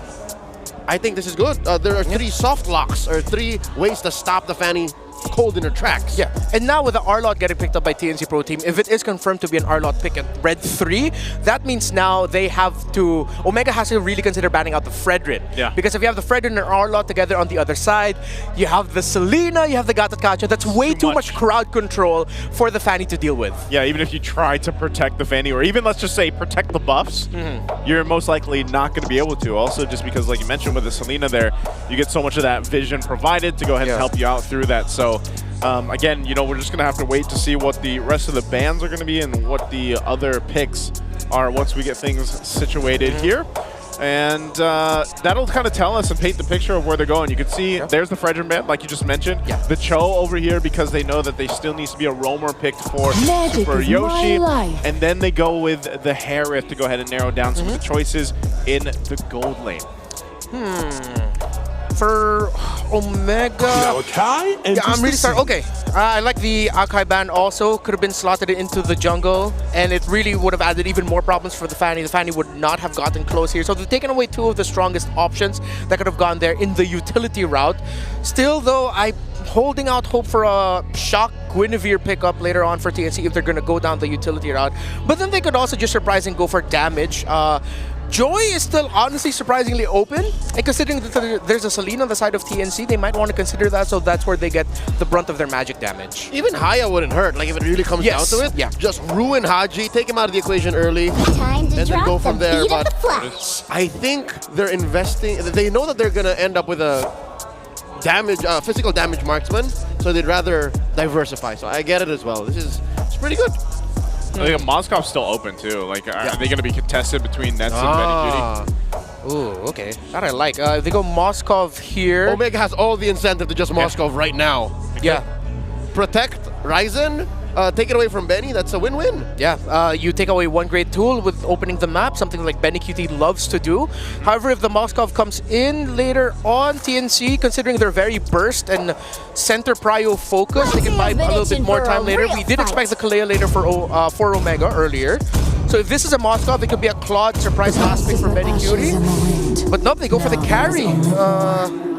I think this is good. There are 3 soft locks, or 3 ways to stop the Fanny cold in her tracks. Yeah, and now with the Arlott getting picked up by TNC Pro Team, if it is confirmed to be an Arlott pick at Red 3, that means now they have to, Omega has to really consider banning out the Fredrin. Yeah. Because if you have the Fredrin and Arlott together on the other side, you have the Selena, you have the Gatakacha, that's way too much crowd control for the Fanny to deal with. Yeah, even if you try to protect the Fanny, or even, let's just say, protect the buffs, you're most likely not going to be able to. Also, just because, like you mentioned with the Selena there, you get so much of that vision provided to go ahead and help you out through that. So, again, you know, we're just going to have to wait to see what the rest of the bans are going to be and what the other picks are once we get things situated here. And that'll kind of tell us and paint the picture of where they're going. You can see there's the Fredrin ban, like you just mentioned. The Cho over here, because they know that they still needs to be a roamer picked for Super Yoshi. And then they go with the Harith to go ahead and narrow down some of the choices in the gold lane. For Omega, I'm really sorry. Okay, I like the Akai ban also. Could have been slotted into the jungle, and it really would have added even more problems for the Fanny. The Fanny would not have gotten close here. So they've taken away 2 of the strongest options that could have gone there in the utility route. Still, though, I'm holding out hope for a shock Guinevere pickup later on for TNC if they're going to go down the utility route. But then they could also just surprise and go for damage. Joy is still honestly surprisingly open, and considering that there's a Selena on the side of TNC, they might want to consider that, so that's where they get the brunt of their magic damage. Even Haya wouldn't hurt, like if it really comes down to it. Just ruin Haji, take him out of the equation early, and then go from there. But I think they're investing, they know that they're going to end up with a physical damage marksman, so they'd rather diversify. So I get it as well. It's pretty good. I think Moscow's still open too. Like, are they going to be contested between Nets and Benny Cutie? Ooh, okay. That I like. They go Moskov here. Omega has all the incentive to just Moskov right now. Yeah. Protect Ryzen, take it away from Benny. That's a win-win. Yeah, you take away one great tool with opening the map, something like Benny QT loves to do. However, if the Moskov comes in later on, TNC, considering they're very burst and center prio focus, they can buy a little bit more time later. We did expect the Kalea later for Omega earlier. So if this is a Moskov, it could be a Claude surprise last pick for Benny QT. But nope, they go for the carry.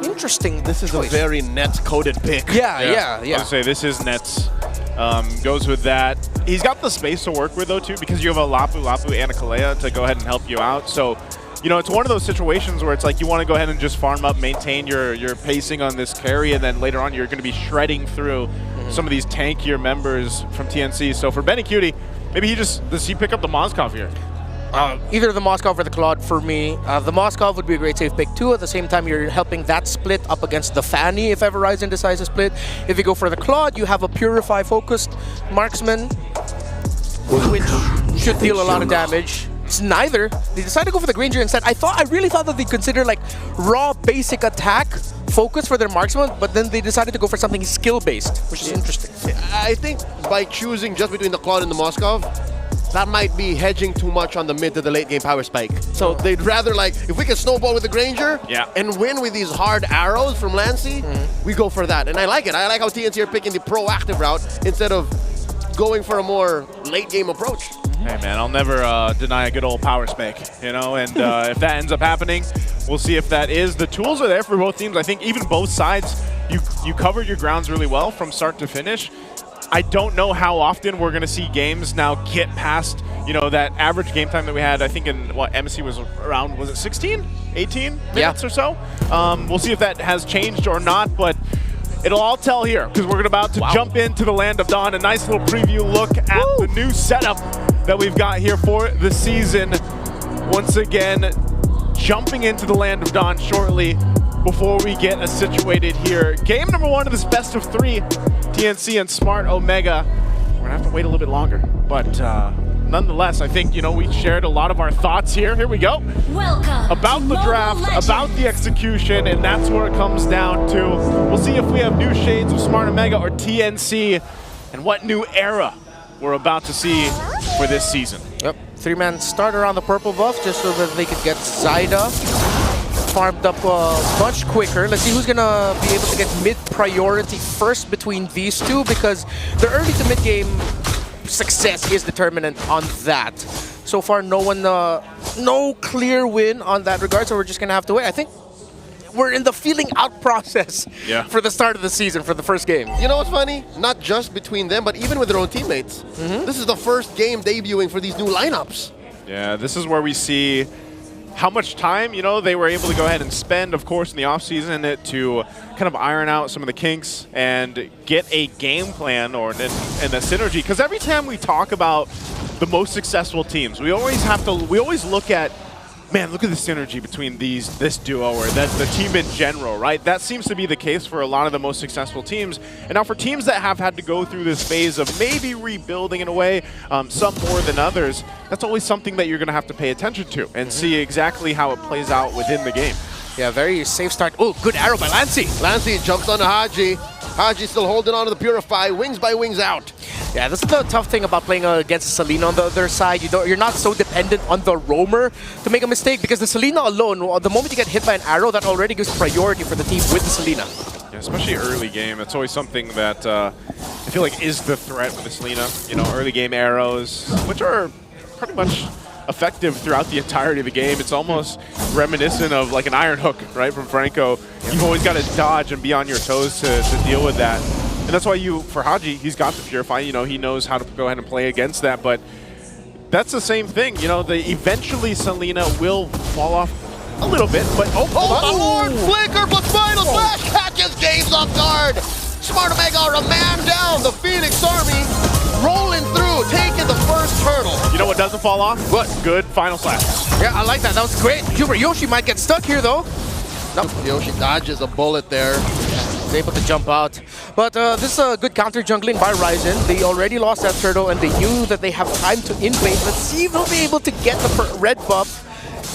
Interesting. This is a very Nets-coded pick. I was going to say, this is Nets. Goes with that. He's got the space to work with, though, too, because you have a Lapu and a Kalea to go ahead and help you out. So, you know, it's one of those situations where it's like you want to go ahead and just farm up, maintain your pacing on this carry, and then later on you're going to be shredding through some of these tankier members from TNC. So for Benny Cutie, maybe does he pick up the Moskov here? Either the Moskov or the Claude for me. The Moskov would be a great safe pick too. At the same time, you're helping that split up against the Fanny if ever Ryzen decides to split. If you go for the Claude, you have a Purify focused marksman, which should deal a lot of damage. it's neither. They decided to go for the Granger instead. I really thought that they'd consider like raw basic attack focus for their marksman, but then they decided to go for something skill-based, which is interesting. I think by choosing just between the Claude and the Moskov, that might be hedging too much on the mid to the late game power spike. So they'd rather like, if we can snowball with the Granger and win with these hard arrows from Lancy, we go for that. And I like it. I like how TNC are picking the proactive route instead of going for a more late game approach. Hey man, I'll never deny a good old power spike, you know, and if that ends up happening, we'll see if that is. The tools are there for both teams. I think even both sides, you covered your grounds really well from start to finish. I don't know how often we're going to see games now get past, you know, that average game time that we had. I think in what MSC was around, was it 16, 18 minutes or so? We'll see if that has changed or not, but it'll all tell here because we're about to jump into the Land of Dawn. A nice little preview look at the new setup that we've got here for the season. Once again, jumping into the Land of Dawn shortly before we get us situated here. Game number 1 of this best of 3, TNC and Smart Omega. We're gonna have to wait a little bit longer, but nonetheless, I think, you know, we shared a lot of our thoughts here. Here we go. Welcome about the draft, about the execution, and that's where it comes down to. We'll see if we have new shades of Smart Omega or TNC, and what new era we're about to see for this season. Yep, 3-man starter on the purple buff just so that they could get Zyda farmed up much quicker. Let's see who's gonna be able to get mid priority first between these two, because the early to mid game success is determinant on that. So far, no clear win on that regard, so we're just gonna have to wait. I think we're in the feeling out process for the start of the season for the first game. You know what's funny? Not just between them, but even with their own teammates. This is the first game debuting for these new lineups. Yeah, this is where we see how much time, you know, they were able to go ahead and spend, of course, in the offseason to kind of iron out some of the kinks and get a game plan and a synergy. Because every time we talk about the most successful teams, we always look at, man, look at the synergy between this duo or the team in general, right? That seems to be the case for a lot of the most successful teams. And now for teams that have had to go through this phase of maybe rebuilding in a way, some more than others, that's always something that you're going to have to pay attention to and see exactly how it plays out within the game. Yeah, very safe start. Oh, good arrow by Lancy. Lancy jumps onto Haji. Haji still holding on to the Purify, wings by wings out. Yeah, this is the tough thing about playing against Selena on the other side. You're not so dependent on the roamer to make a mistake, because the Selena alone, the moment you get hit by an arrow, that already gives priority for the team with the Selena. Yeah, especially early game. That's always something that I feel like is the threat with the Selena. You know, early game arrows, which are pretty much effective throughout the entirety of the game. It's almost reminiscent of like an iron hook, right, from Franco. You've always got to dodge and be on your toes to deal with that. And that's why for Haji, he's got the Purify. You know, he knows how to go ahead and play against that. But that's the same thing. You know, eventually Selena will fall off a little bit. But Lord Flicker plus Final Flash catches James off guard. Smart Omega are a man down. The Phoenix Army rolling through, taking the first hurdle. You know what doesn't fall off? What? Good Final Slash. Yeah, I like that. That was great. Yoshi might get stuck here, though. Nope. Yoshi dodges a bullet there. He's able to jump out. But this is a good counter jungling by Ryzen. They already lost that turtle, and they knew that they have time to invade. Let's see if they'll be able to get the red buff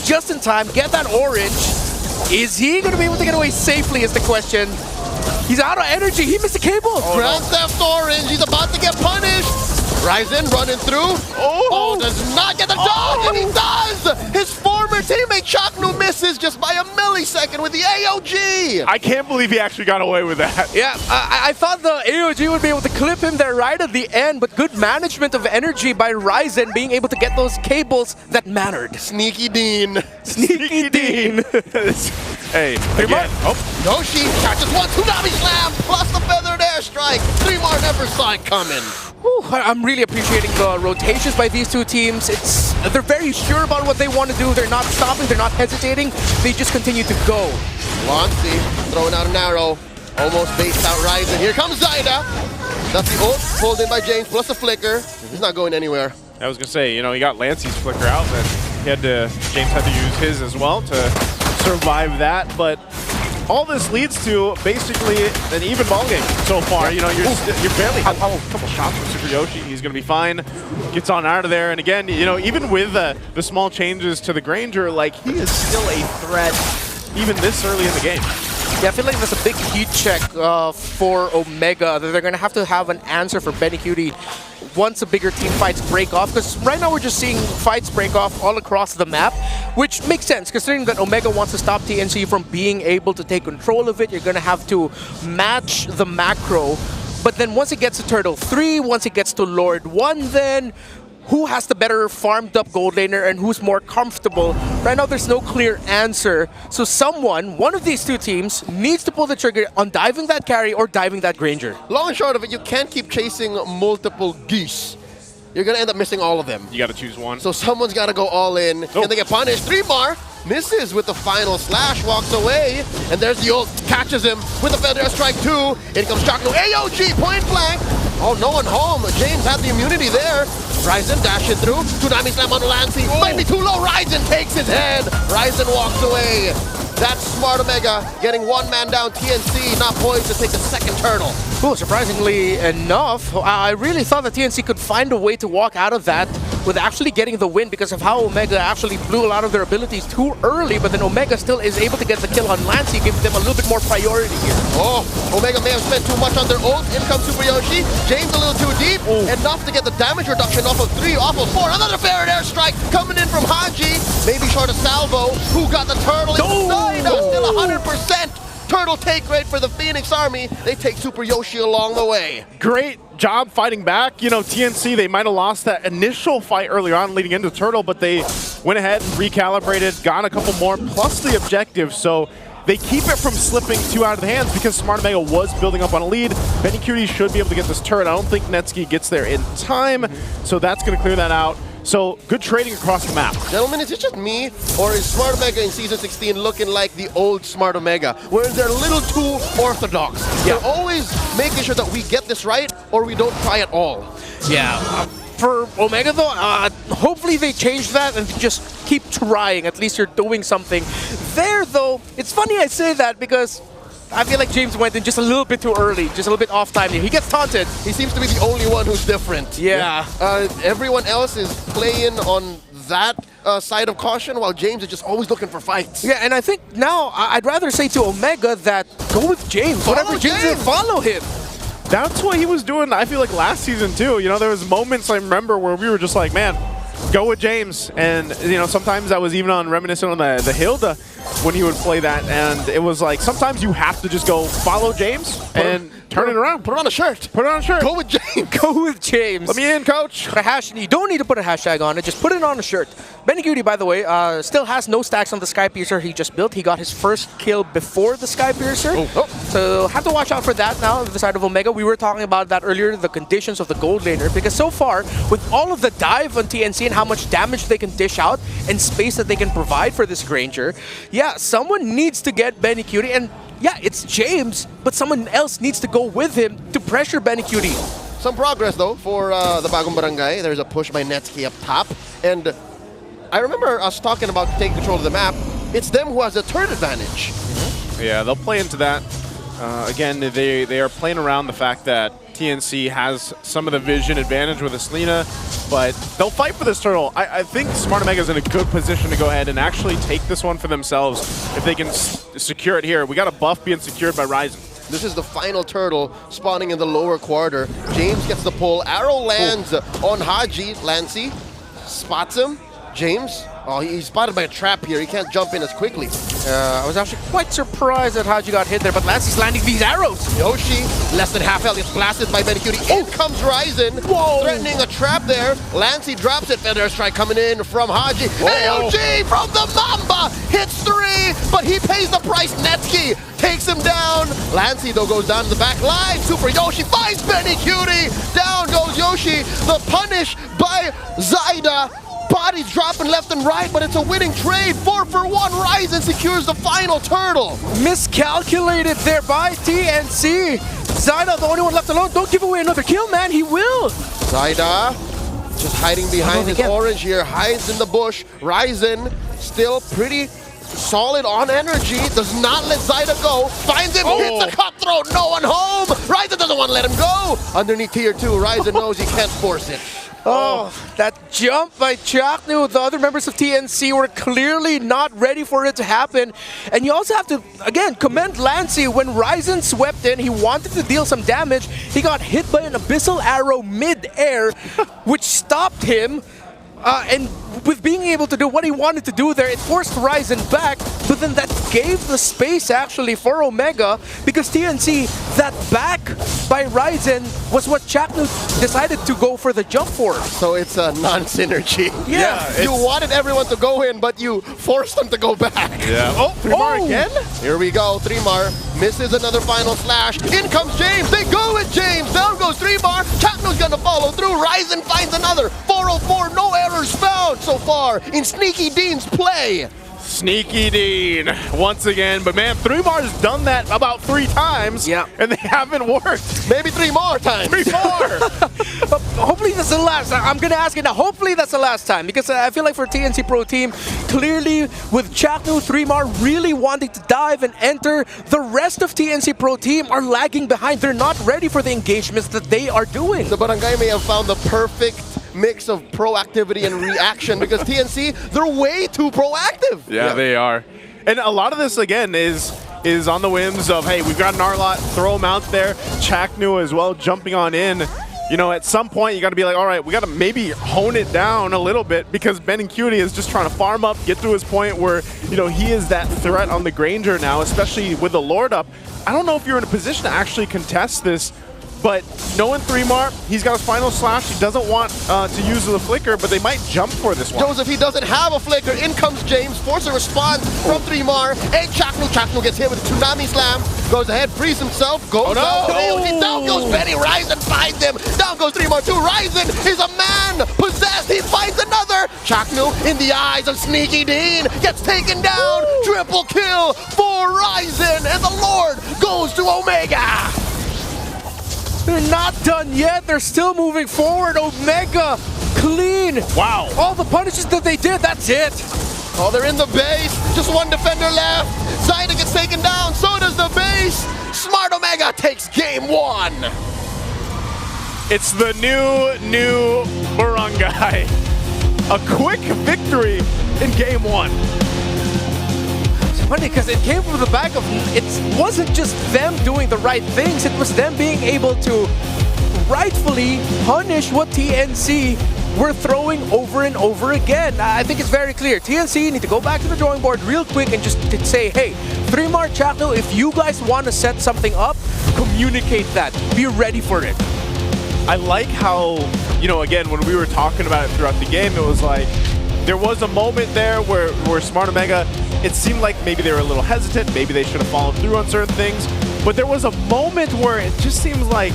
just in time, get that orange. Is he going to be able to get away safely is the question. He's out of energy. He missed the cable. Grand Theft Orange. He's about to get punished. Ryzen running through. Oh, does not get the dodge, and he does! His former teammate Chaknu misses just by a millisecond with the AOG. I can't believe he actually got away with that. Yeah, I thought the AOG would be able to clip him there right at the end, but good management of energy by Ryzen, being able to get those cables that mattered. Sneaky Dean. Sneaky Dean. Hey, again. Yoshi catches one Tsunami Slam plus the Feathered Airstrike. 3 more never saw it coming. Whew, I'm really appreciating the rotations by these two teams. They're very sure about what they want to do. They're not stopping, they're not hesitating. They just continue to go. Lancy throwing out an arrow. Almost based out Ryzen. Here comes Zyda. That's the ult pulled in by James plus a flicker. He's not going anywhere. I was going to say, you know, he got Lancy's flicker out, but James had to use his as well to survive that. But all this leads to basically an even ball game so far. You know, you're barely a couple shots from Super Yoshi. He's going to be fine. Gets on out of there. And again, you know, even with the small changes to the Granger, like, he is still a threat even this early in the game. Yeah, I feel like that's a big heat check for Omega. That they're going to have an answer for Benicute once the bigger team fights break off. Because right now we're just seeing fights break off all across the map, which makes sense considering that Omega wants to stop TNC from being able to take control of it. You're going to have to match the macro. But then once it gets to Turtle 3, once it gets to Lord 1, then who has the better farmed up gold laner and who's more comfortable? Right now, there's no clear answer. So one of these two teams, needs to pull the trigger on diving that carry or diving that Granger. Long and short of it, you can't keep chasing multiple geese. You're going to end up missing all of them. You got to choose one. So someone's got to go all in. Can they get punished? 3-bar. Misses with the final slash, walks away, and there's the ult, catches him with the Feather Strike 2. In comes Chakno, AOG, point blank. Oh, no one home. James had the immunity there. Ryzen dashing through. Tsunami slam on Lancey. Might be too low. Ryzen takes his head. Ryzen walks away. That's smart Omega getting one man down. TNC not poised to take the second turtle. Oh, surprisingly enough, I really thought that TNC could find a way to walk out of that with actually getting the win because of how Omega actually blew a lot of their abilities too early, but then Omega still is able to get the kill on Lancey, giving them a little bit more priority here. Oh, Omega may have spent too much on their ult. In comes Super Yoshi. James a little too deep. Enough to get the damage reduction off of 3, off of 4. Another fair air strike coming in from Haji. Maybe short of Salvo, who got the turtle inside. Still 100%. Turtle take rate for the Phoenix Army. They take Super Yoshi along the way. Great job fighting back. You know, TNC, they might have lost that initial fight earlier on leading into Turtle, but they went ahead and recalibrated, got a couple more, plus the objective. So they keep it from slipping too out of the hands because Smart Omega was building up on a lead. Benicute should be able to get this turret. I don't think Netsky gets there in time, so that's going to clear that out. So, good trading across the map. Gentlemen, is it just me, or is Smart Omega in Season 16 looking like the old Smart Omega, where they're a little too orthodox? Yeah. They're always making sure that we get this right, or we don't try at all. Yeah. For Omega, though, hopefully they change that and just keep trying. At least you're doing something. There, though, it's funny I say that because I feel like James went in just a little bit too early, just a little bit off time. He gets taunted. He seems to be the only one who's different. Yeah. Everyone else is playing on that side of caution, while James is just always looking for fights. Yeah, and I think now I'd rather say to Omega that go with James. Whatever James did, follow him. That's what he was doing, I feel like, last season, too. You know, there was moments I remember where we were just like, man, go with James. And, you know, sometimes I was even on reminiscent on the Hilda when he would play that. And it was like, sometimes you have to just go follow James and turn it around. Put on a shirt. Put on a shirt. Go with James. Go with James. Let me in, coach. You don't need to put a hashtag on it. Just put it on a shirt. Benicute, by the way, still has no stacks on the Sky Piercer he just built. He got his first kill before the Sky Piercer. So have to watch out for that now on the side of Omega. We were talking about that earlier, the conditions of the gold laner. Because so far, with all of the dive on TNC and how much damage they can dish out and space that they can provide for this Granger, yeah, someone needs to get Benicute. And yeah, it's James, but someone else needs to go with him to pressure Benicute. Some progress, though, for the Bagong Barangay. There's a push by Netsky up top. And I remember us talking about taking control of the map. It's them who has the turret advantage. Yeah, they'll play into that. Again, they are playing around the fact that TNC has some of the vision advantage with Aslina, but they'll fight for this turtle. I think Smart Omega is in a good position to go ahead and actually take this one for themselves if they can secure it here. We got a buff being secured by Ryzen. This is the final turtle spawning in the lower quarter. James gets the pull. Arrow lands on Haji. Lancey spots him. James, oh, he's spotted by a trap here. He can't jump in as quickly. I was actually quite surprised that Haji got hit there, but Lancey's landing these arrows. Yoshi, less than half health, gets blasted by Benicute. In comes Ryzen, threatening a trap there. Lancey drops it. Feather Strike coming in from Haji. AOG from the Mamba! Hits 3, but he pays the price. Netsky takes him down. Lancey, though, goes down to the back line. Super Yoshi finds Benicute. Down goes Yoshi. The punish by Zaida. Bodies dropping left and right, but it's a winning trade. 4-for-1. Ryzen secures the final turtle. Miscalculated there by TNC. Zaida, the only one left alone. Don't give away another kill, man. He will. Zaida just hiding behind his orange here. Hides in the bush. Ryzen still pretty solid on energy, does not let Zyda go, finds him, hits a cutthroat, no one home! Ryzen doesn't want to let him go! Underneath tier 2, Ryzen knows he can't force it. Oh, that jump by Chaknu. The other members of TNC were clearly not ready for it to happen. And you also have to, again, commend Lancey. When Ryzen swept in, he wanted to deal some damage. He got hit by an abyssal arrow mid-air, which stopped him. And with being able to do what he wanted to do there, it forced Ryzen back, but then that gave the space actually for Omega, because TNC, that back by Ryzen was what Chaknu decided to go for the jump for. So it's a non-synergy. Yeah. You wanted everyone to go in, but you forced them to go back. Yeah. Oh, 3mar again? Here we go, 3mar misses another final slash. In comes James, they go with James. Down goes 3mar, Chaknu's gonna follow through. Ryzen finds another, 404, no errors found so far in Sneaky Dean's play. Sneaky Dean once again, but man, 3mar's done that about 3 times, and they haven't worked. Maybe 3 more times. 3 more. Hopefully that's the last. I'm gonna ask it now. Hopefully that's the last time, because I feel like for TNC Pro Team, clearly with Chaknu, 3mar really wanting to dive and enter, the rest of TNC Pro Team are lagging behind. They're not ready for the engagements that they are doing. The Barangay may have found the perfect mix of proactivity and reaction, because TNC, they're way too proactive. Yeah, they are. And a lot of this, again, is on the whims of, hey, we've got an Arlot, throw him out there. Chaknu as well, jumping on in. You know, at some point, you got to be like, all right, we got to maybe hone it down a little bit, because Benincuity is just trying to farm up, get to his point where, you know, he is that threat on the Granger now, especially with the Lord up. I don't know if you're in a position to actually contest this, but knowing 3mar, he's got his final slash. He doesn't want to use the flicker, but they might jump for this one. Joseph, he doesn't have a flicker. In comes James, force a response from 3mar. And Chaknu. Chaknu gets hit with a Tsunami Slam. Goes ahead, frees himself, goes out. AOG, down goes Benny. Ryzen finds him. Down goes 3mar too. Ryzen is a man possessed. He finds another. Chaknu, in the eyes of Sneaky Dean, gets taken down. Triple kill for Ryzen. And the Lord goes to Omega. They're not done yet. They're still moving forward. Omega, clean. Wow. All the punishes that they did, that's it. Oh, they're in the base. Just one defender left. Zyda gets taken down. So does the base. Smart Omega takes game 1. It's the new Barangay. A quick victory in game 1. Funny, because it came from the back of, it wasn't just them doing the right things, it was them being able to rightfully punish what TNC were throwing over and over again. I think it's very clear. TNC need to go back to the drawing board real quick and just say, hey, 3mar, Chaknu, if you guys want to set something up, communicate that. Be ready for it. I like how, you know, again, when we were talking about it throughout the game, it was like, there was a moment there where Smart Omega, it seemed like maybe they were a little hesitant, maybe they should have followed through on certain things, but there was a moment where it just seems like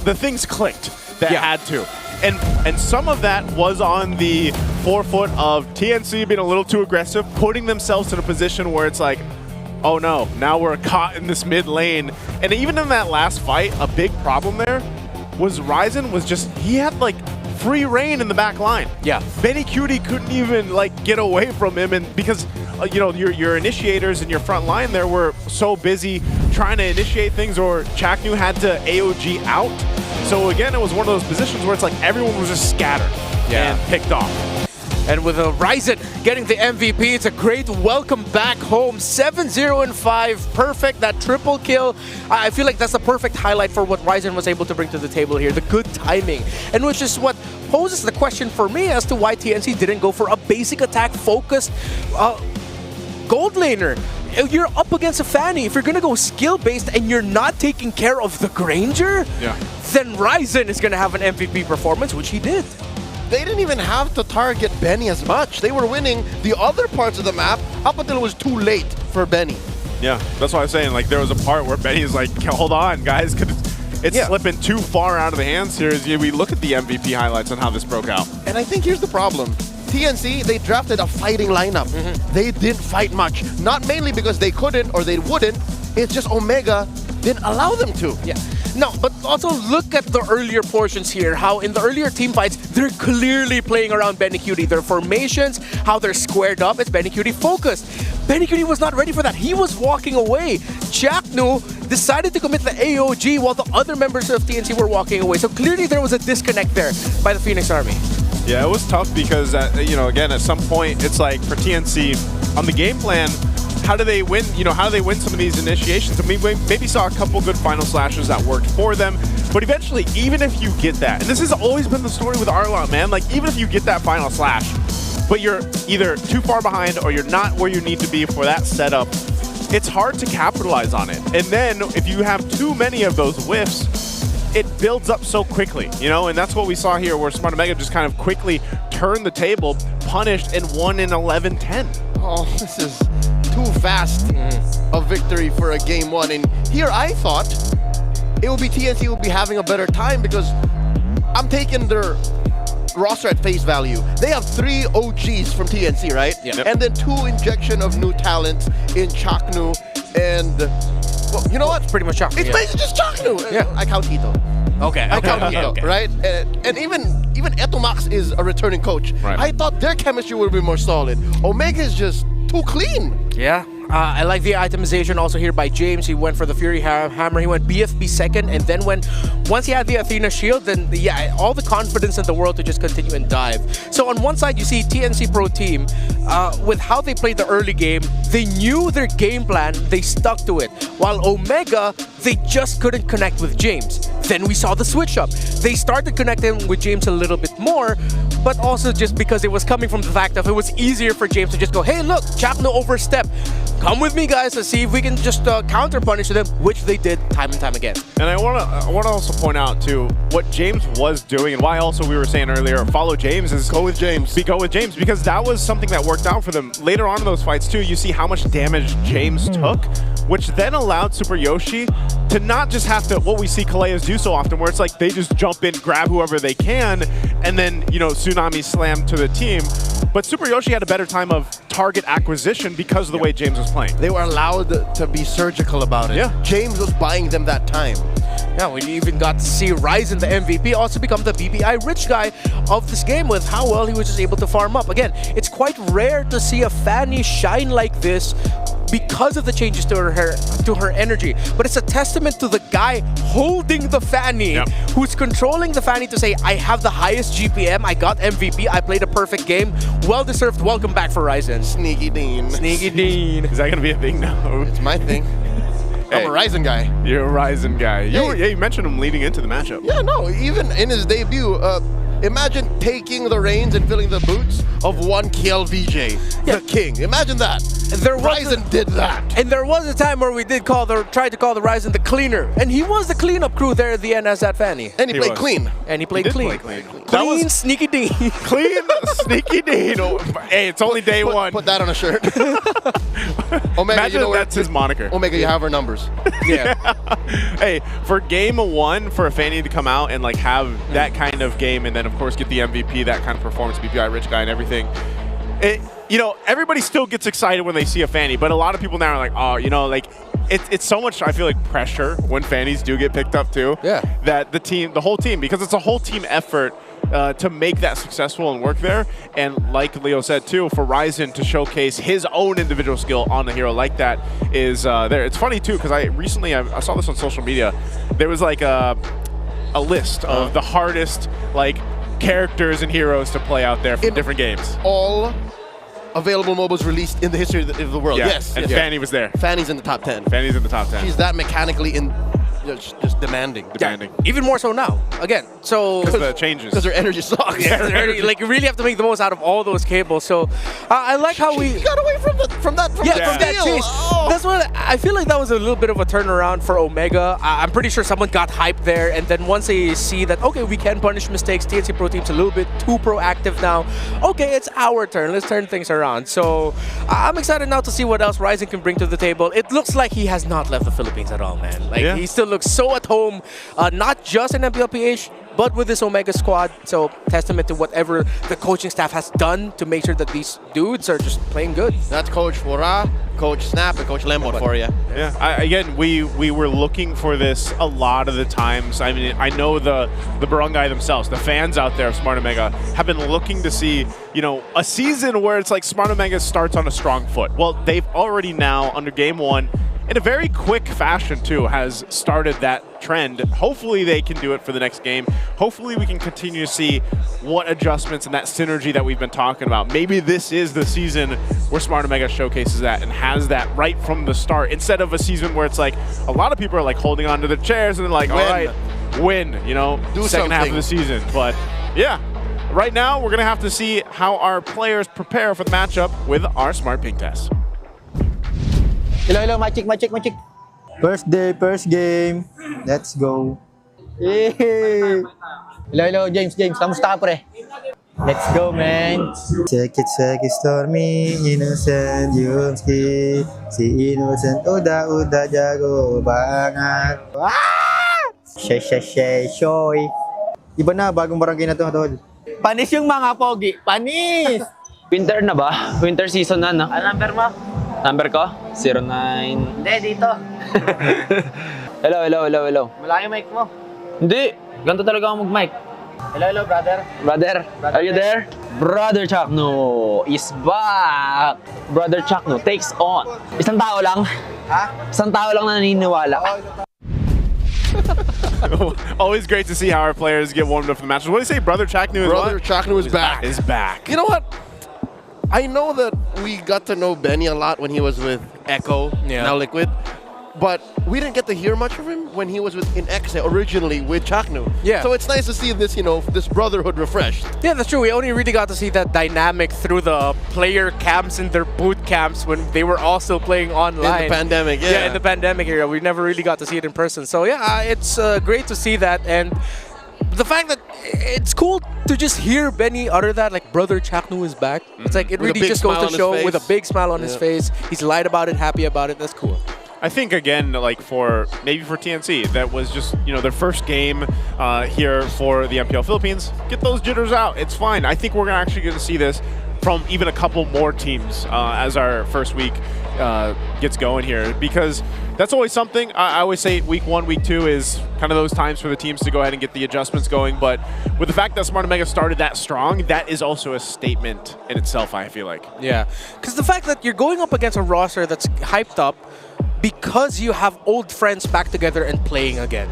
the things clicked that had to. And some of that was on the forefoot of TNC being a little too aggressive, putting themselves in a position where it's like, oh no, now we're caught in this mid lane. And even in that last fight, a big problem there was Ryzen was just, he had like free reign in the back line. Yeah. Benincuity couldn't even like get away from him, and because you know, your initiators and your front line there were so busy trying to initiate things, or Chaknu had to AOG out. So again, it was one of those positions where it's like everyone was just scattered and picked off. And with Ryzen getting the MVP, it's a great welcome back home. 7-0-5, perfect, that triple kill. I feel like that's the perfect highlight for what Ryzen was able to bring to the table here, the good timing. And which is what poses the question for me as to why TNC didn't go for a basic attack focused gold laner. You're up against a Fanny. If you're gonna go skill-based and you're not taking care of the Granger, then Ryzen is gonna have an MVP performance, which he did. They didn't even have to target Benny as much. They were winning the other parts of the map up until it was too late for Benny. Yeah, that's what I was saying. Like, there was a part where Benny's like, hold on, guys. It's slipping too far out of the hands here as we look at the MVP highlights on how this broke out. And I think here's the problem. TNC, they drafted a fighting lineup. They didn't fight much. Not mainly because they couldn't or they wouldn't. It's just Omega didn't allow them to. Yeah. No, but also look at the earlier portions here, how in the earlier team fights, they're clearly playing around Benincuity. Their formations, how they're squared up, it's Benincuity focused. Benny Cutie was not ready for that. He was walking away. Chaknu decided to commit the AOG while the other members of TNC were walking away. So clearly there was a disconnect there by the Phoenix Army. Yeah, it was tough because, you know, again, at some point, it's like for TNC, on the game plan, how do they win? You know, how do they win some of these initiations? And we maybe saw a couple good final slashes that worked for them. But eventually, even if you get that, and this has always been the story with Arlon, man, like even if you get that final slash, but you're either too far behind or you're not where you need to be for that setup, it's hard to capitalize on it. And then if you have too many of those whiffs, it builds up so quickly, you know, and that's what we saw here where Smart Omega just kind of quickly turned the table, punished, and won in 11-10. Oh, this is too fast a victory for a game one. And here I thought it would be TNC would be having a better time because I'm taking their roster at face value. They have 3 OGs from TNC, right? Yep. And then 2 injection of new talents in Chaknu and, well, you know what? It's pretty much Chaknu. It's basically just Chaknu. Yeah. I count Hito. Okay. I count Hito, Okay. right? And even Etomax is a returning coach. Right. I thought their chemistry would be more solid. Omega is just too clean. Yeah. I like the itemization also here by James. He went for the Fury Hammer. He went BFB second, and then once he had the Athena Shield, then yeah, all the confidence in the world to just continue and dive. So on one side, you see TNC Pro Team, with how they played the early game, they knew their game plan, they stuck to it. While Omega, they just couldn't connect with James. Then we saw the switch up. They started connecting with James a little bit more, but also just because it was coming from the fact of it was easier for James to just go, hey, look, Chakno overstep. Come with me, guys, to see if we can just counter-punish them, which they did time and time again. And I want to also point out, too, what James was doing and why also we were saying earlier, follow James is... Go with James. Go with James, because that was something that worked out for them. Later on in those fights, too, you see how much damage James took, which then allowed Super Yoshi to not just have to, what we see Kaleas do so often, where it's like they just jump in, grab whoever they can, and then, you know, Tsunami slam to the team. But Super Yoshi had a better time of target acquisition because of the way James was playing. They were allowed to be surgical about it. Yeah. James was buying them that time. Yeah, we even got to see Ryzen, the MVP, also become the BBI rich guy of this game with how well he was just able to farm up. Again, it's quite rare to see a Fanny shine like this because of the changes to her energy. But it's a testament to the guy holding the Fanny, who's controlling the Fanny to say, I have the highest GPM, I got MVP, I played a perfect game. Well-deserved welcome back for Ryzen. Sneaky Dean. Sneaky Dean. Is that going to be a thing now? It's my thing. Hey, I'm a Ryzen guy. You're a Ryzen guy. You mentioned him leading into the matchup. Yeah, no, even in his debut, imagine taking the reins and filling the boots of one KLVJ, the king. Imagine that. Ryzen did that. And there was a time where we did tried to call the Ryzen the cleaner. And he was the cleanup crew there at the end as that Fanny. And he played clean. And he played clean. That was Sneaky Dean. Clean, Sneaky Dean. Oh, hey, it's only day one. Put that on a shirt. Omega, Imagine you know that's his moniker. Omega, you have our numbers. Yeah. Hey, for game one, for a Fanny to come out and like have that kind of game, and then of course get the MVP, that kind of performance, BPI rich guy and everything. You know, everybody still gets excited when they see a Fanny, but a lot of people now are like, oh, you know, like it's so much, I feel like, pressure when Fannies do get picked up too. Yeah. That the whole team, because it's a whole team effort to make that successful and work there. And like Leo said too, for Ryzen to showcase his own individual skill on a hero like that is there. It's funny too, because I saw this on social media. There was like a list of the hardest like characters and heroes to play out there from different games. All available MOBAs released in the history of the world. Yeah. Yes. And Fanny was there. Fanny's in the top 10. Fanny's in the top 10. She's that mechanically just demanding. Demanding. Yeah, even more so now. Again, so because the changes. Because her energy sucks. Yeah, like you really have to make the most out of all those cables. So I like how we got away from that chase. Oh. That's what I feel like. That was a little bit of a turnaround for Omega. I'm pretty sure someone got hyped there, and then once they see that, okay, we can punish mistakes. TNC Pro Team's a little bit too proactive now. Okay, it's our turn. Let's turn things around. So I'm excited now to see what else Ryzen can bring to the table. It looks like he has not left the Philippines at all, man. Like he still looks so at home, not just in MPLPH, but with this Omega squad, so testament to whatever the coaching staff has done to make sure that these dudes are just playing good. That's Coach RORA, Coach Snap, and Coach Lemon for you. Yeah, again, we were looking for this a lot of the times. I mean, I know the barangay themselves, the fans out there of Smart Omega, have been looking to see, you know, a season where it's like Smart Omega starts on a strong foot. Well, they've already now, under Game 1, in a very quick fashion, too, has started that trend. Hopefully they can do it for the next game. Hopefully we can continue to see what adjustments and that synergy that we've been talking about. Maybe this is the season where Smart Omega showcases that and has that right from the start, instead of a season where it's like a lot of people are like holding on to their chairs and they're like, all right, win, you know, Do second half of something. the season. But yeah, right now we're going to have to see how our players prepare for the matchup with our Smart Pink Test. Hello, my chick. First day, first game. Let's go. Hey. Hello, James. Kamusta ka, pre? Let's go, man. Check it, Stormy, Innocent, Yunski, si Innocent, uda, jago, bangat. Ah! Shoy. Iba na, bagong barangay na to, tol. Panis yung mga pogi. Panis! Winter na ba? Winter season na, no? Ano number mo? Number ko? 09. Hindi, dito. Hello. Malaki mic mo. Hindi. Ganito talaga ako mag-mic. Hello, brother. Brother, are you there? Brother Chakno is back. Brother Chakno takes on. Isang tao lang. Ha? Isang tao lang naniniwala. Always great to see how our players get warmed up for the matches. What do you say, Brother Chaknu is Brother Chaknu is back. Is back. You know what? I know that we got to know Benny a lot when he was with Echo, now Liquid, but we didn't get to hear much of him when he was in X originally with Chaknu. Yeah. So it's nice to see this, you know, this brotherhood refreshed. Yeah, that's true. We only really got to see that dynamic through the player camps and their boot camps when they were also playing online. In the pandemic, yeah. Yeah, in the pandemic era. We never really got to see it in person. So yeah, it's great to see that. And the fact that it's cool to just hear Benny utter that, like, Brother Chaknu is back. It's like, it With a really big just goes smile to on show his with a face. big smile on his face. He's light about it, happy about it. That's cool. I think, again, like maybe for TNC, that was just, you know, their first game here for the MPL Philippines. Get those jitters out. It's fine. I think we're actually going to see this from even a couple more teams as our first week gets going here, because that's always something. I always say week 1, week 2 is kind of those times for the teams to go ahead and get the adjustments going. But with the fact that Smart Omega started that strong, that is also a statement in itself, I feel like. Yeah, because the fact that you're going up against a roster that's hyped up because you have old friends back together and playing again.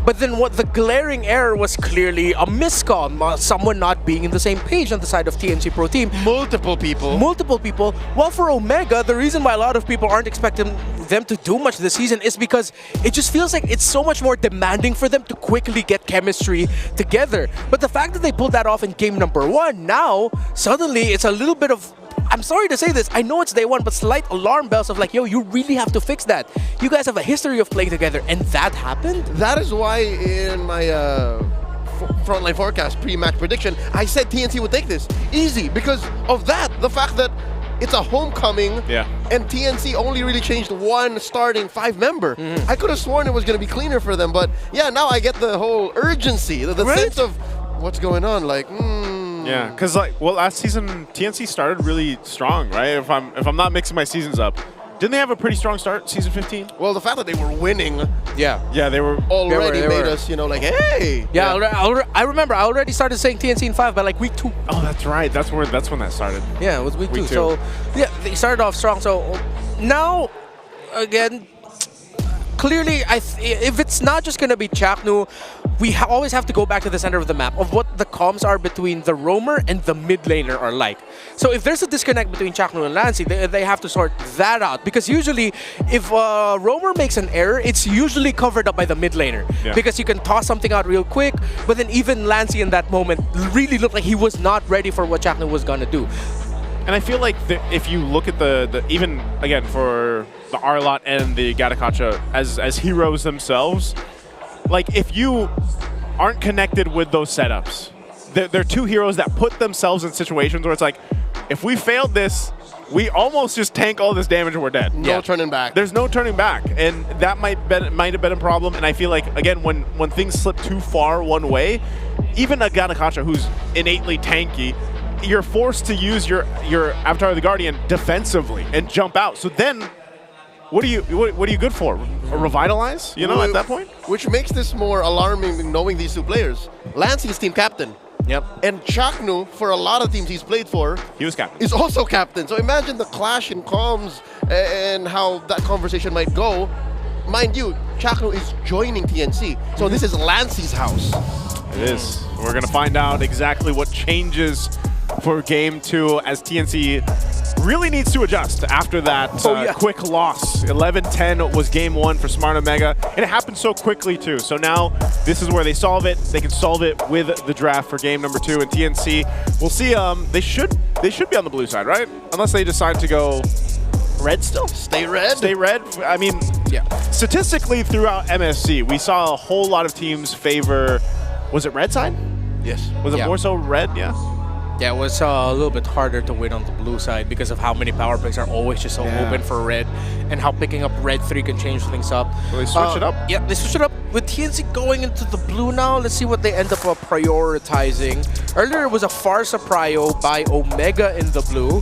But then what the glaring error was clearly a miscom, someone not being in the same page on the side of TNC Pro Team. Multiple people. While for Omega, the reason why a lot of people aren't expecting them to do much this season is because it just feels like it's so much more demanding for them to quickly get chemistry together. But the fact that they pulled that off in game number 1, now suddenly it's a little bit of, I'm sorry to say this, I know it's day 1, but slight alarm bells of like, yo, you really have to fix that. You guys have a history of playing together, and that happened? That is why in my frontline forecast pre-match prediction, I said TNC would take this easy because of that. The fact that it's a homecoming, and TNC only really changed one starting 5-member. I could have sworn it was going to be cleaner for them, but yeah, now I get the whole urgency, the sense of what's going on. Like, Yeah, because last season TNC started really strong, right? If I'm not mixing my seasons up, didn't they have a pretty strong start, season 15? Well, the fact that they were winning, yeah, they were already made us, you know, like, hey. Yeah, I remember I already started saying TNC in 5 by like week 2. Oh, that's right. That's when that started. Yeah, it was week 2. So yeah, they started off strong. So now, again, clearly, if it's not just going to be Chaknu, we always have to go back to the center of the map of what the comms are between the roamer and the mid laner are like. So if there's a disconnect between Chaknu and Lancy, they have to sort that out. Because usually, if a roamer makes an error, it's usually covered up by the mid laner. Yeah. Because you can toss something out real quick, but then even Lancy in that moment really looked like he was not ready for what Chaknu was going to do. And I feel like if you look at the even, again, for the Arlot and the Gatakacha as heroes themselves, like, if you aren't connected with those setups, they're two heroes that put themselves in situations where it's like, if we failed this, we almost just tank all this damage and we're dead. No turning back. There's no turning back, and that might have been a problem. And I feel like, again, when things slip too far one way, even a Ganakacha who's innately tanky, you're forced to use your Avatar of the Guardian defensively and jump out. So then, what are you good for? Revitalize? You know, at that point? Which makes this more alarming knowing these two players. Lancey is team captain. Yep. And Chaknu, for a lot of teams he's played for, he was captain. Is also captain. So imagine the clash in comms and how that conversation might go. Mind you, Chaknu is joining TNC. So this is Lancey's house. It is. We're going to find out exactly what changes for Game 2 as TNC really needs to adjust after that quick loss. 11-10 was Game 1 for Smart Omega, and it happened so quickly too. So now this is where they solve it. They can solve it with the draft for Game number 2, and TNC, we'll see. They should be on the blue side, right? Unless they decide to go red still. Stay red. Stay red. I mean, yeah. Statistically throughout MSC, we saw a whole lot of teams favor. Was it red side? Yes. Was it more so red? Yeah. Yeah, it was a little bit harder to win on the blue side because of how many power plays are always just so open for red, and how picking up red 3 can change things up. So they switch it up? Yeah, they switch it up. With TNC going into the blue now, let's see what they end up prioritizing. Earlier it was a Farsa prio by Omega in the blue.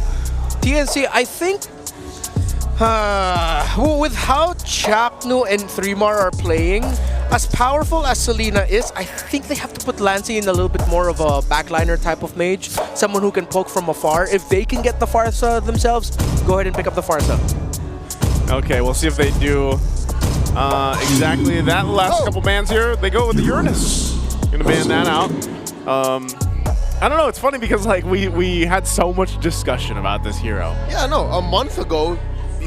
TNC, I think, with how Chaknu and 3mar are playing, as powerful as Selena is, I think they have to put Lancey in a little bit more of a backliner type of mage. Someone who can poke from afar. If they can get the Farsa themselves, go ahead and pick up the Farsa. Okay, we'll see if they do exactly that. Last couple bans here, they go with the Uranus. Gonna ban that out. I don't know, it's funny because like we had so much discussion about this hero. Yeah, no, a month ago,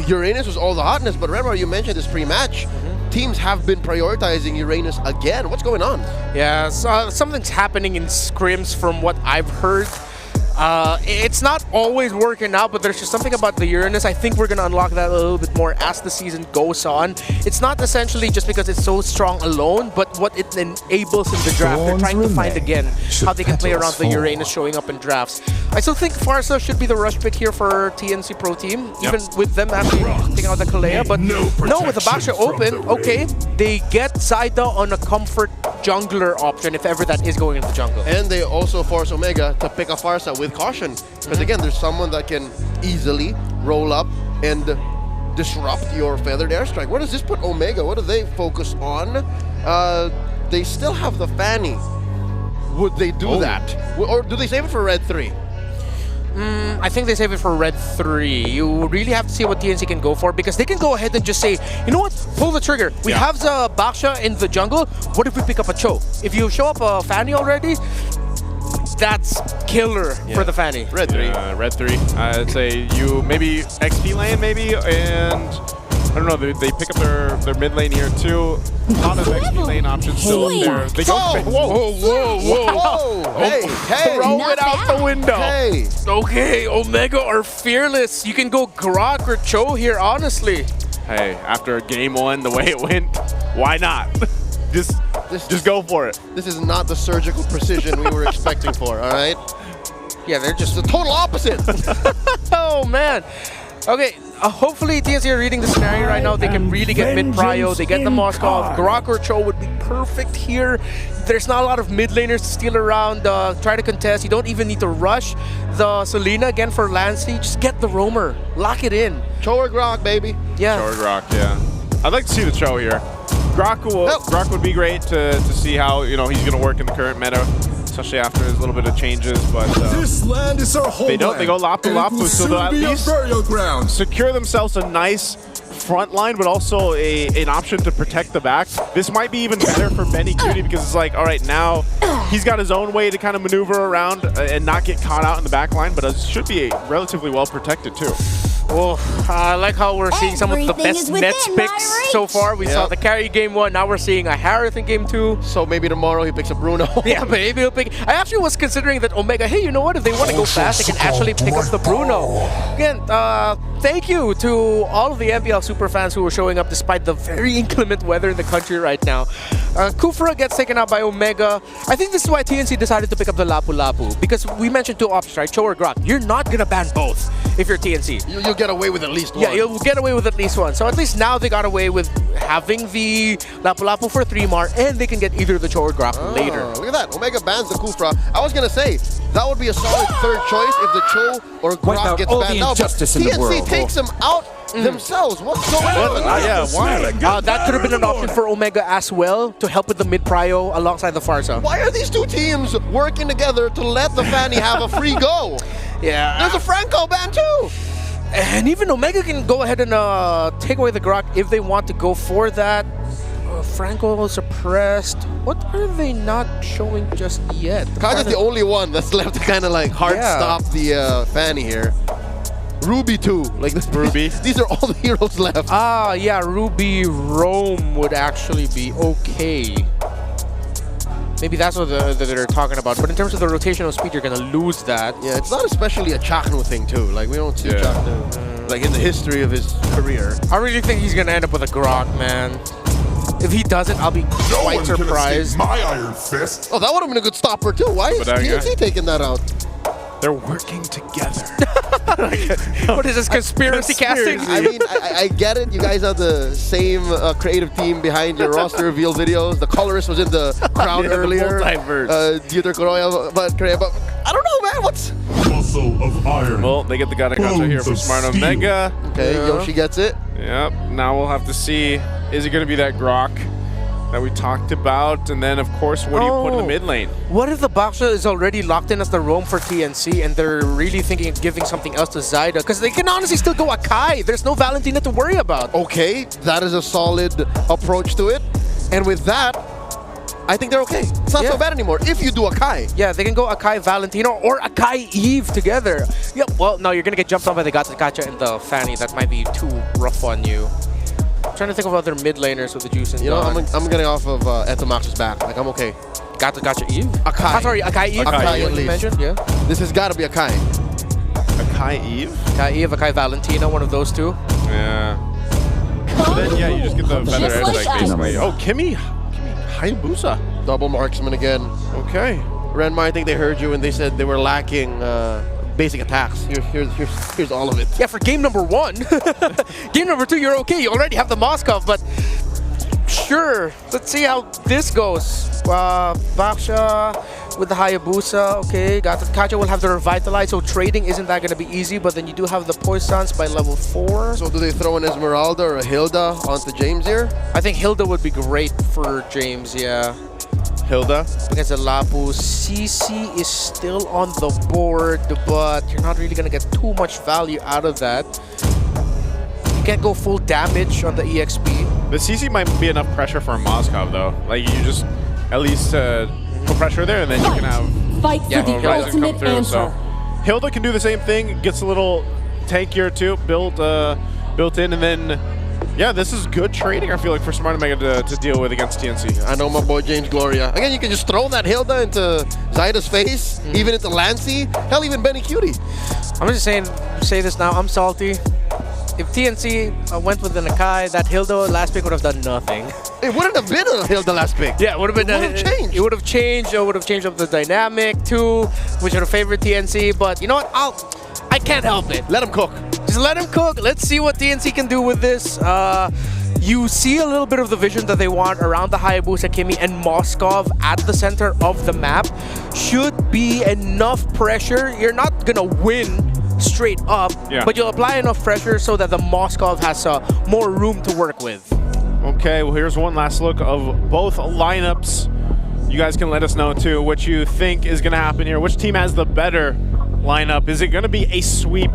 Uranus was all the hotness, but remember you mentioned this pre-match. Teams have been prioritizing Uranus again. What's going on? Yeah, so something's happening in scrims from what I've heard. It's not always working out, but there's just something about the Uranus. I think we're going to unlock that a little bit more as the season goes on. It's not essentially just because it's so strong alone, but what it enables in the draft. They're trying to find again how they can play around the Uranus showing up in drafts. I still think Farsa should be the rush pick here for TNC Pro Team, even with them actually taking out the Kalea. But no, with the Basha open, okay, they get Zaida on a comfort jungler option if ever that is going into jungle. And they also force Omega to pick a Farsa with caution. Because again, there's someone that can easily roll up and disrupt your feathered airstrike. Where does this put Omega? What do they focus on? They still have the Fanny. Would they do that? Or do they save it for Red 3? I think they save it for Red 3. You really have to see what TNC can go for, because they can go ahead and just say, you know what, pull the trigger. We have the Baksha in the jungle. What if we pick up a Cho? If you show up a Fanny already, that's killer for the Fanny. Red 3. Red 3. I'd say you maybe XP lane maybe, and I don't know, they pick up their mid lane here too. A lot of XP lane options still up there. They go, whoa. Hey, throw it out the window. Hey. Okay, Omega are fearless. You can go Grok or Cho here, honestly. Hey, after Game 1, the way it went, why not? Just go for it. This is not the surgical precision we were expecting for, all right? Yeah, they're just the total opposite. Oh, man. Okay, hopefully TNC are reading the scenario right now. They can really get mid-prio. They get the Moskov. Grok or Cho would be perfect here. There's not a lot of mid laners to steal around, try to contest. You don't even need to rush the Selena again for Lancey. Just get the roamer. Lock it in. Cho or Grok, baby. Yeah. Cho or Grok, yeah. I'd like to see the Cho here. Grok would be great to see how he's going to work in the current meta, especially after his little bit of changes. But this land is our homeland. They don't. They go Lapu Lapu, so they'll at least ground. secure themselves a nice front line, but also an option to protect the back. This might be even better for Benny Cutie because it's like, all right, now he's got his own way to kind of maneuver around and not get caught out in the back line, but it should be relatively well protected too. Well, I like how we're seeing some of the best Nets picks so far. We saw the carry Game 1, now we're seeing a Harith in Game 2. So maybe tomorrow he picks a Bruno. Yeah, maybe he'll pick. I actually was considering that Omega, hey, you know what? If they want to go fast, they can actually pick up the Bruno. Again, thank you to all of the MPL super fans who are showing up despite the very inclement weather in the country right now. Kufra gets taken out by Omega. I think this is why TNC decided to pick up the Lapu Lapu, because we mentioned two options, right? Cho or Grok. You're not going to ban both. if you're TNC. You'll get away with at least one. Yeah, you'll get away with at least one. So at least now they got away with having the Lapu-Lapu for 3-mar, and they can get either the Cho or Grok later. Look at that. Omega bans the Kufra. I was going to say, that would be a solid third choice if the Cho or Grok gets banned now. But TNC takes them out themselves. What's going on? Why? That could have been an option for Omega as well to help with the mid-prio alongside the Farsa. Why are these two teams working together to let the Fanny have a free go? Yeah. There's a Franco ban too. And even Omega can go ahead and take away the Grok if they want to go for that. Franco suppressed. What are they not showing just yet? Kaja's the only one that's left to kind of like hard stop the Fanny here. Ruby too. Like this, Ruby. These are all the heroes left. Yeah, Ruby Rome would actually be okay. Maybe that's what they're talking about. But in terms of the rotational speed, you're gonna lose that. Yeah, it's not especially a Chaknu thing too. Like we don't see Chaknu like in the history of his career. I really think he's gonna end up with a Grok, man. If he doesn't, I'll be quite surprised. My Iron Fist. Oh, that would have been a good stopper too. Why is TNC taking that out? They're working together. What is this, conspiracy casting? I mean, I get it. You guys have the same creative team behind your roster reveal videos. The colorist was in the crowd earlier. Dieter Koroya, but I don't know, man. What's Muscle of Iron. Well, they get the Gadakacha here from Smart Omega. Okay, Yoshi gets it. Yep. Now we'll have to see, is it going to be that Grok that we talked about? And then, of course, what do you put in the mid lane? What if the Baksha is already locked in as the roam for TNC and they're really thinking of giving something else to Zyda? Because they can honestly still go Akai. There's no Valentina to worry about. Okay, that is a solid approach to it. And with that, I think they're okay. It's not so bad anymore if you do Akai. Yeah, they can go Akai Valentino or Akai Eve together. Yep. Well, no, you're going to get jumped on by the Gacha and the Fanny. That might be too rough on you. I'm trying to think of other mid laners with the juice and I'm getting off of Etomax's back. Like, I'm okay. Gacha Eve? Akai. Sorry, Akai Eve. Akai at least. Mentioned? Yeah. This has got to be Akai. Akai Eve? Akai Eve, Akai Valentino, one of those two. Yeah. Then, yeah, you just get the feather edge, like, basically. Oh, Kimi Hayabusa. Double marksman again. Okay. Renmar, I think they heard you and they said they were lacking basic attacks. Here's all of it. Yeah, for game number 1. Game number 2, you're okay. You already have the Moskov, but sure. Let's see how this goes. Baksha with the Hayabusa. Okay, Kacha will have the Revitalize, so trading isn't that going to be easy, but then you do have the Poisons by level 4. So do they throw an Esmeralda or a Hilda onto James here? I think Hilda would be great for James, yeah. Hilda? Against the Lapu. CC is still on the board, but you're not really going to get too much value out of that. You can't go full damage on the EXP. The CC might be enough pressure for Moskov, though. Like, you just at least put pressure there, and then you can have Fight for the ultimate through. answer. So Hilda can do the same thing. Gets a little tankier, too, built in, and then... Yeah, this is good trading, I feel like, for Smart Omega to deal with against TNC. I know my boy James Gloria. Again, you can just throw that Hilda into Zyda's face, even into Lancy, hell, even Benny Cutie. I'm just say this now, I'm salty. If TNC went with an Akai, that Hilda last pick would have done nothing. It wouldn't have been a Hilda last pick. Yeah, it would have been. It would have changed. It would have changed. It would have changed up the dynamic too, which would have favored TNC. But you know what? I can't help it. Let him cook. Just let him cook. Let's see what TNC can do with this. You see a little bit of the vision that they want around the Hayabusa, Kimi, and Moskov at the center of the map. Should be enough pressure. You're not gonna win straight up, but you'll apply enough pressure so that the Moskov has more room to work with. Okay, well, here's one last look of both lineups. You guys can let us know, too, what you think is going to happen here. Which team has the better lineup? Is it going to be a sweep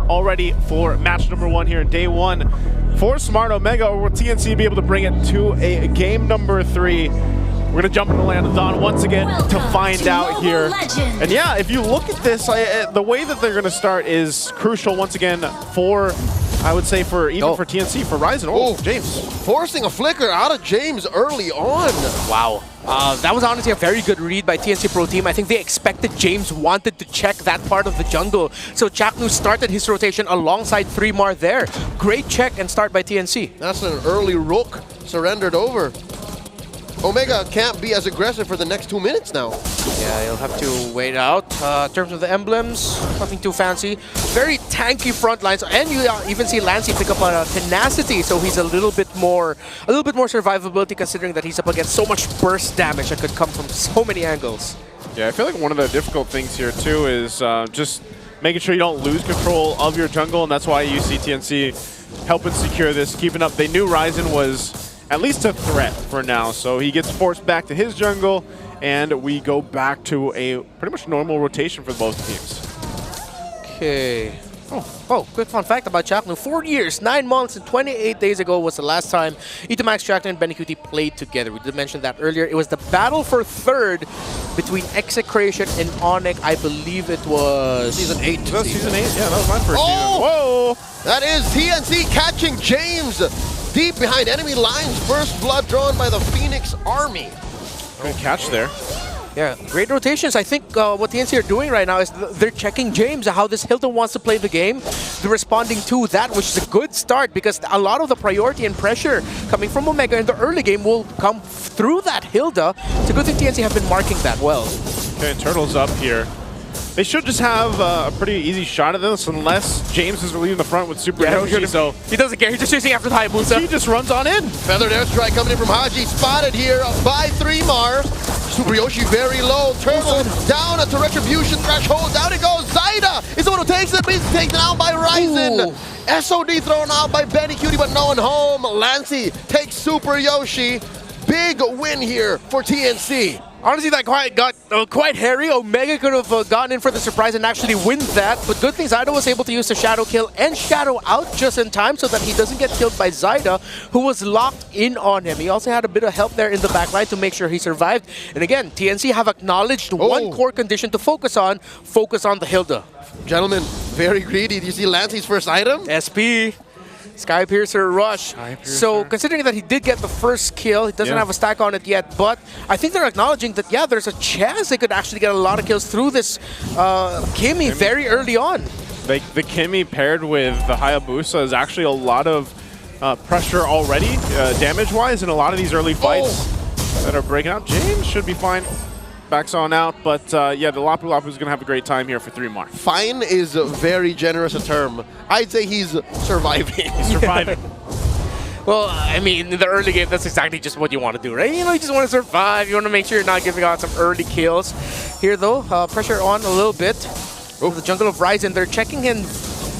already for match number 1 here in day 1 for Smart Omega, or will TNC be able to bring it to a game number 3? We're going to jump into the land of Dawn once again to find out here. And yeah, if you look at this, the way that they're going to start is crucial once again for, I would say, for even for TNC, for Ryzen. Oh, James. Forcing a flicker out of James early on. Wow. That was honestly a very good read by TNC Pro Team. I think they expected James wanted to check that part of the jungle. So Chaknu started his rotation alongside 3-mar there. Great check and start by TNC. That's an early rook surrendered over. Omega can't be as aggressive for the next 2 minutes now. Yeah, you'll have to wait out. In terms of the emblems, nothing too fancy. Very tanky front lines, and you even see Lancey pick up on a tenacity, so he's a little bit more survivability, considering that he's up against so much burst damage that could come from so many angles. Yeah, I feel like one of the difficult things here too is just making sure you don't lose control of your jungle, and that's why you see TNC helping secure this, keeping up. They knew Ryzen was at least a threat for now, so he gets forced back to his jungle, and we go back to a pretty much normal rotation for both teams. Okay. Oh, quick fun fact about Chaknu. 4 years, 9 months, and 28 days ago was the last time Itamax, Chaknu, and Benikute played together. We did mention that earlier. It was the battle for third between Execration and Onyx. I believe it was... Season 8. Season 8? Yeah, that was my first season. Whoa! That is TNC catching James deep behind enemy lines. First blood drawn by the Phoenix Army. Good catch there. Yeah, great rotations. I think what TNC are doing right now is they're checking James, how this Hilton wants to play the game. They're responding to that, which is a good start because a lot of the priority and pressure coming from Omega in the early game will come through that Hilda. It's a good thing TNC have been marking that well. Okay, Turtle's up here. They should just have a pretty easy shot at this unless James is leading the front with Super Yoshi, so... He doesn't care, he's just chasing after the Hayabusa. He just runs on in. Feathered airstrike coming in from Haji, spotted here by 3mar. Super Yoshi very low, Turtle down to Retribution threshold, down it goes, Zaida is the one who takes it, but he's taken out by Ryzen. SOD thrown out by Benikute, but no one home. Lancey takes Super Yoshi. Big win here for TNC. Honestly, that got quite hairy. Omega could have gotten in for the surprise and actually win that. But good thing Zaida was able to use the Shadow kill and Shadow out just in time so that he doesn't get killed by Zaida, who was locked in on him. He also had a bit of help there in the backline to make sure he survived. And again, TNC have acknowledged one core condition to focus on the Hilda. Gentlemen, very greedy. Do you see Lancey's first item? SP. Sky Piercer Rush. So considering that he did get the first kill, he doesn't have a stack on it yet, but I think they're acknowledging that, yeah, there's a chance they could actually get a lot of kills through this Kimmy very early on. The Kimmy paired with the Hayabusa is actually a lot of pressure already, damage-wise, in a lot of these early fights that are breaking out. James should be fine. Backs on out, but yeah, the Lapu Lapu is going to have a great time here for 3mar. Fine is a very generous a term. I'd say he's surviving. He's surviving. Well, I mean, in the early game, that's exactly just what you want to do, right? You know, you just want to survive. You want to make sure you're not giving out some early kills. Here, though, pressure on a little bit. The Jungle of Ryzen, they're checking him,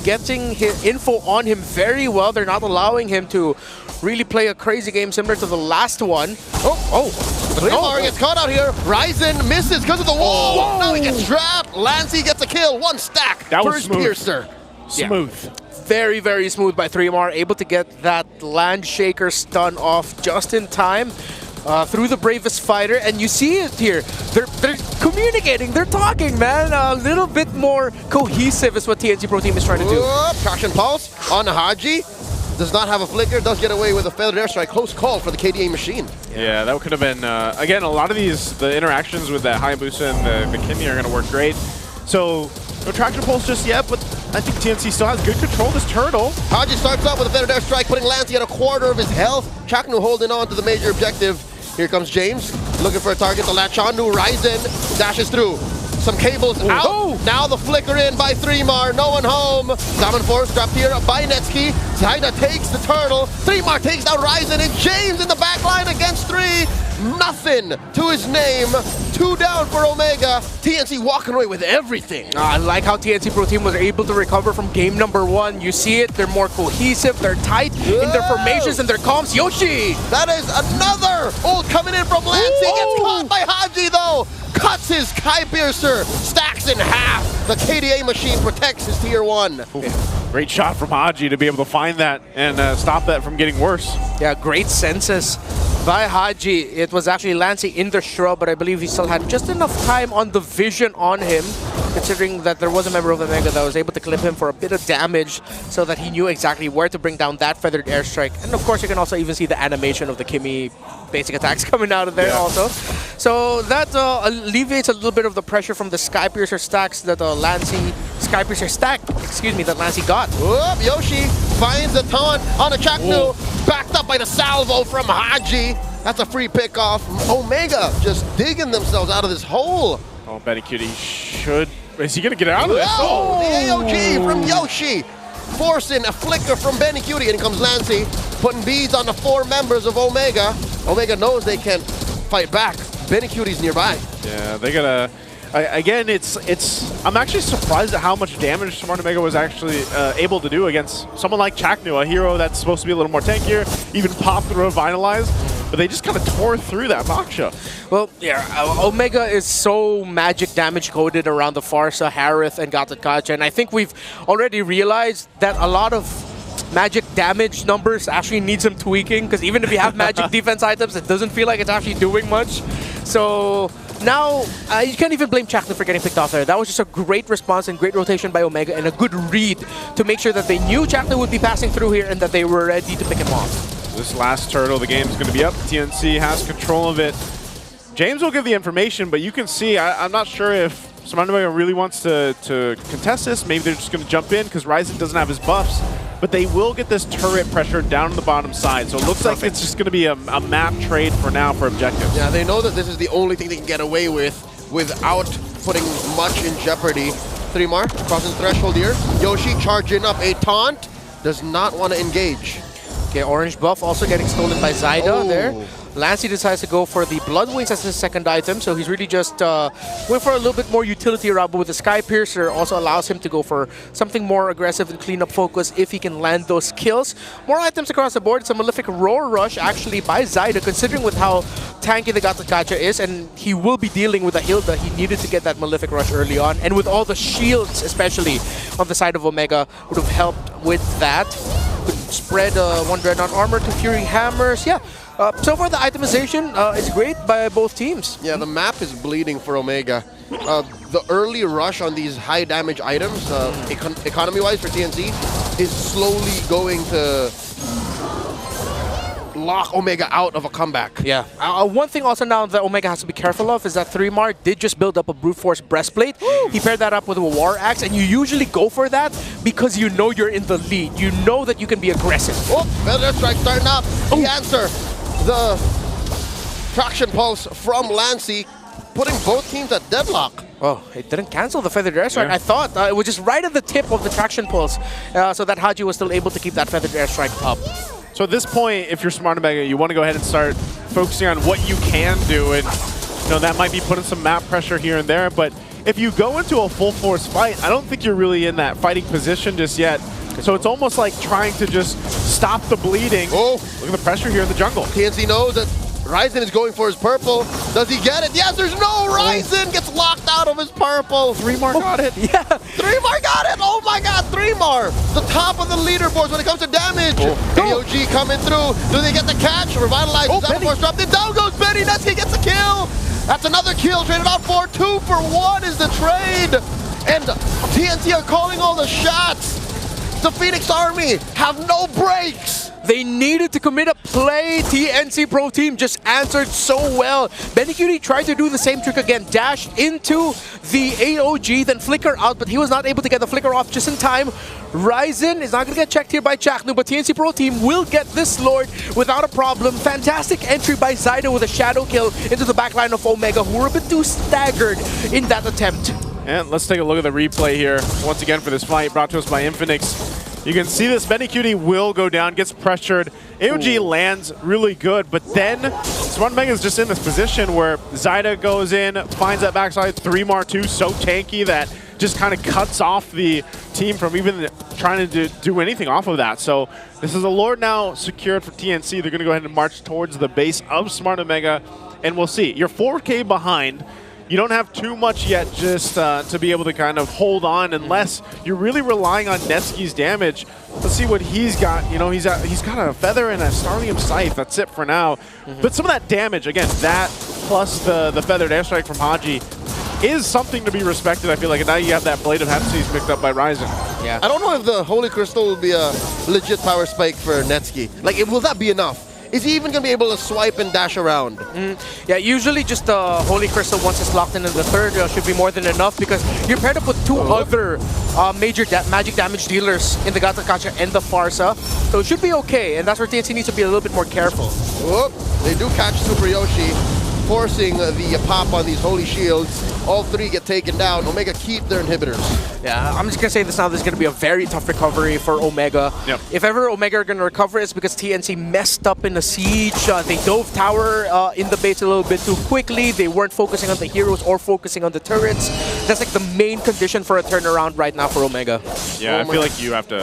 getting his info on him very well. They're not allowing him to really play a crazy game similar to the last one. Limar gets caught out here. Ryzen misses because of the wall. Whoa. Now he gets trapped. Lancey gets a kill. One stack. That was First smooth. Piercer. Smooth. Very, very smooth by 3mar. Able to get that Land Shaker stun off just in time through the Bravest Fighter. And you see it here. They're communicating. They're talking, man. A little bit more cohesive is what TNC Pro Team is trying to do. Caution Pulse on Haji. Does not have a flicker, does get away with a feathered airstrike. Close call for the KDA machine. Yeah, that could have been, again, a lot of the interactions with that Hayabusa and the Kimmy are going to work great. So, no traction pulse just yet, but I think TNC still has good control of this Turtle. Haji starts off with a feathered airstrike, putting Lancey at a quarter of his health. Chaknu holding on to the major objective. Here comes James, looking for a target to latch on to. Ryzen dashes through. Some cables out. Now the flicker in by 3mar. No one home. Salmon Force trapped here by Netsky. Zaida takes the Turtle. 3mar takes down Ryzen, and James in the back line against 3. Nothing to his name. 2 down for Omega. TNC walking away with everything. I like how TNC Pro Team was able to recover from game number 1. You see it. They're more cohesive. They're tight in their formations and their comms. Yoshi! That is another ult coming in from Lancey. Gets caught by Haji, though. Cuts his Sky Piercer, stacks in half. The KDA machine protects his tier 1. Great shot from Haji to be able to find that and stop that from getting worse. Yeah, great senses by Haji. It was actually Lancey in the shrub, but I believe he still had just enough time on the vision on him, considering that there was a member of the Omega that was able to clip him for a bit of damage so that he knew exactly where to bring down that feathered airstrike. And of course, you can also even see the animation of the Kimmy basic attacks coming out of there also. So that alleviates a little bit of the pressure from the Sky Piercer stacks that Sky Piercer stack, that Lancey got. Whoop, Yoshi finds the taunt on a Chaknu, backed up by the salvo from Haji. That's a free pick off. Omega just digging themselves out of this hole. Oh, Benny Cutie should... Is he going to get out of this? Oh, the AOG from Yoshi. Forcing a flicker from Benny Cutie. And comes Lancy, putting beads on the 4 members of Omega. Omega knows they can't fight back. Benny Cutie's nearby. Yeah, they gotta... Again, I'm actually surprised at how much damage Smart Omega was actually able to do against someone like Chaknu, a hero that's supposed to be a little more tankier, even pop the Revitalize, but they just kind of tore through that Moksha. Well, yeah, Omega is so magic damage coded around the Farsa, Harith, and Gatatkacha, and I think we've already realized that a lot of magic damage numbers actually need some tweaking, because even if you have magic defense items, it doesn't feel like it's actually doing much. So now, you can't even blame Chaknu for getting picked off there. That was just a great response and great rotation by Omega and a good read to make sure that they knew Chaknu would be passing through here and that they were ready to pick him off. This last turtle, the game's going to be up. TNC has control of it. James will give the information, but you can see, I'm not sure if Smart Omega really wants to contest this. Maybe they're just going to jump in because Ryzen doesn't have his buffs. But they will get this turret pressure down on the bottom side. So it looks like it's just going to be a map trade for now for objectives. Yeah, they know that this is the only thing they can get away with without putting much in jeopardy. 3 Mar crossing the threshold here. Yoshi charging up a taunt. Does not want to engage. Okay, orange buff also getting stolen by Zyda there. Lancy decides to go for the Blood Wings as his second item, so he's really just went for a little bit more utility route, but with the Sky Piercer also allows him to go for something more aggressive and clean up focus if he can land those kills. More items across the board. It's a Malefic Roar Rush actually by Zyda, considering with how tanky the Gatatkacha is, and he will be dealing with a Hilda. He needed to get that Malefic Rush early on, and with all the shields, especially on the side of Omega, would have helped with that. Could spread one Dreadnought Armor to Fury Hammers. Yeah. So far, the itemization is great by both teams. Yeah, the map is bleeding for Omega. The early rush on these high damage items, economy-wise for TNC, is slowly going to lock Omega out of a comeback. Yeah. One thing also now that Omega has to be careful of is that 3 Mar did just build up a Brute Force Breastplate. He paired that up with a War Axe, and you usually go for that because you know you're in the lead. You know that you can be aggressive. Oh, Feather Strike starting up. The answer. The Traction Pulse from Lancy, putting both teams at deadlock. Oh, it didn't cancel the Feathered Airstrike. Yeah. I thought it was just right at the tip of the Traction Pulse, so that Haji was still able to keep that Feathered Airstrike up. So at this point, if you're Smart Omega, you want to go ahead and start focusing on what you can do, and that might be putting some map pressure here and there, but if you go into a full force fight, I don't think you're really in that fighting position just yet. So it's almost like trying to just stop the bleeding. Oh, look at the pressure here in the jungle. TNC knows that Ryzen is going for his purple. Does he get it? Yes, there's no Ryzen. Gets locked out of his purple. 3 Mar got it. Yeah. 3 Mar got it. Oh my God, 3 Mar. The top of the leaderboards when it comes to damage. AOG coming through. Do they get the catch? Revitalize. Force dropped it. Down goes Benny. Netsky gets a kill. That's another kill. Traded out for 2 for 1 is the trade. And TNC are calling all the shots. The Phoenix Army have no breaks. They needed to commit a play. TNC Pro Team just answered so well. Benny Cutie tried to do the same trick again. Dashed into the AOG, then flicker out, but he was not able to get the flicker off just in time. Ryzen is not going to get checked here by Chaknu, but TNC Pro Team will get this Lord without a problem. Fantastic entry by Zyda with a shadow kill into the backline of Omega, who were a bit too staggered in that attempt. And let's take a look at the replay here once again for this fight brought to us by Infinix. You can see this, Benny Cutie will go down, gets pressured. AOG lands really good, but then Smart Omega is just in this position where Zyda goes in, finds that backside, 3 Mar 2 so tanky that just kind of cuts off the team from even trying to do anything off of that. So this is a Lord now secured for TNC. They're going to go ahead and march towards the base of Smart Omega, and we'll see. You're 4K behind. You don't have too much yet just to be able to kind of hold on unless you're really relying on Netsky's damage. Let's see what he's got. He's got a Feather and a Starlium Scythe. That's it for now. But some of that damage, again, that plus the Feathered Airstrike from Haji is something to be respected, I feel like. And now you have that Blade of Hepsies picked up by Ryzen. Yeah. I don't know if the Holy Crystal will be a legit power spike for Netsky. Like, will that be enough? Is he even going to be able to swipe and dash around? Yeah, usually just the Holy Crystal, once it's locked in the third, should be more than enough because you're paired up with two other major magic damage dealers in the Gatakacha and the Farsa. So it should be okay, and that's where TNC needs to be a little bit more careful. Whoop, they do catch Super Yoshi, forcing the pop on these Holy Shields. All three get taken down. Omega keep their inhibitors. Yeah, I'm just going to say this now. This is going to be a very tough recovery for Omega. Yep. If ever Omega are going to recover, it's because TNC messed up in the siege. They dove tower in the base a little bit too quickly. They weren't focusing on the heroes or focusing on the turrets. That's like the main condition for a turnaround right now for Omega. Yeah, I feel like you have to...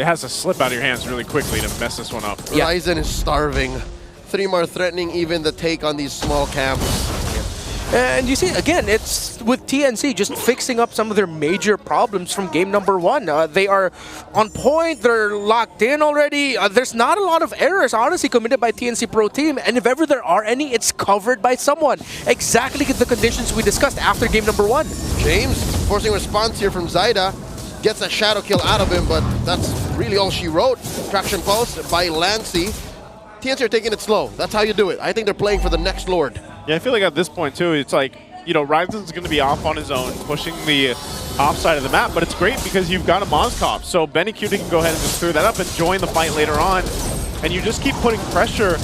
It has to slip out of your hands really quickly to mess this one up. Yeah. Ryzen is starving. 3mar threatening even the take on these small camps. And you see, again, it's with TNC just fixing up some of their major problems from game number 1. They are on point, they're locked in already. There's not a lot of errors, honestly, committed by TNC Pro Team. And if ever there are any, it's covered by someone. Exactly the conditions we discussed after game number 1. James forcing a response here from Zyda. Gets a shadow kill out of him, but that's really all she wrote. Traction Pulse by Lancy. TNC are taking it slow. That's how you do it. I think they're playing for the next Lord. Yeah, I feel like at this point, too, it's like, you know, Ryzen's going to be off on his own, pushing the offside of the map, but it's great because you've got a Mozcop. So Benny Cutie can go ahead and just clear that up and join the fight later on. And you just keep putting pressure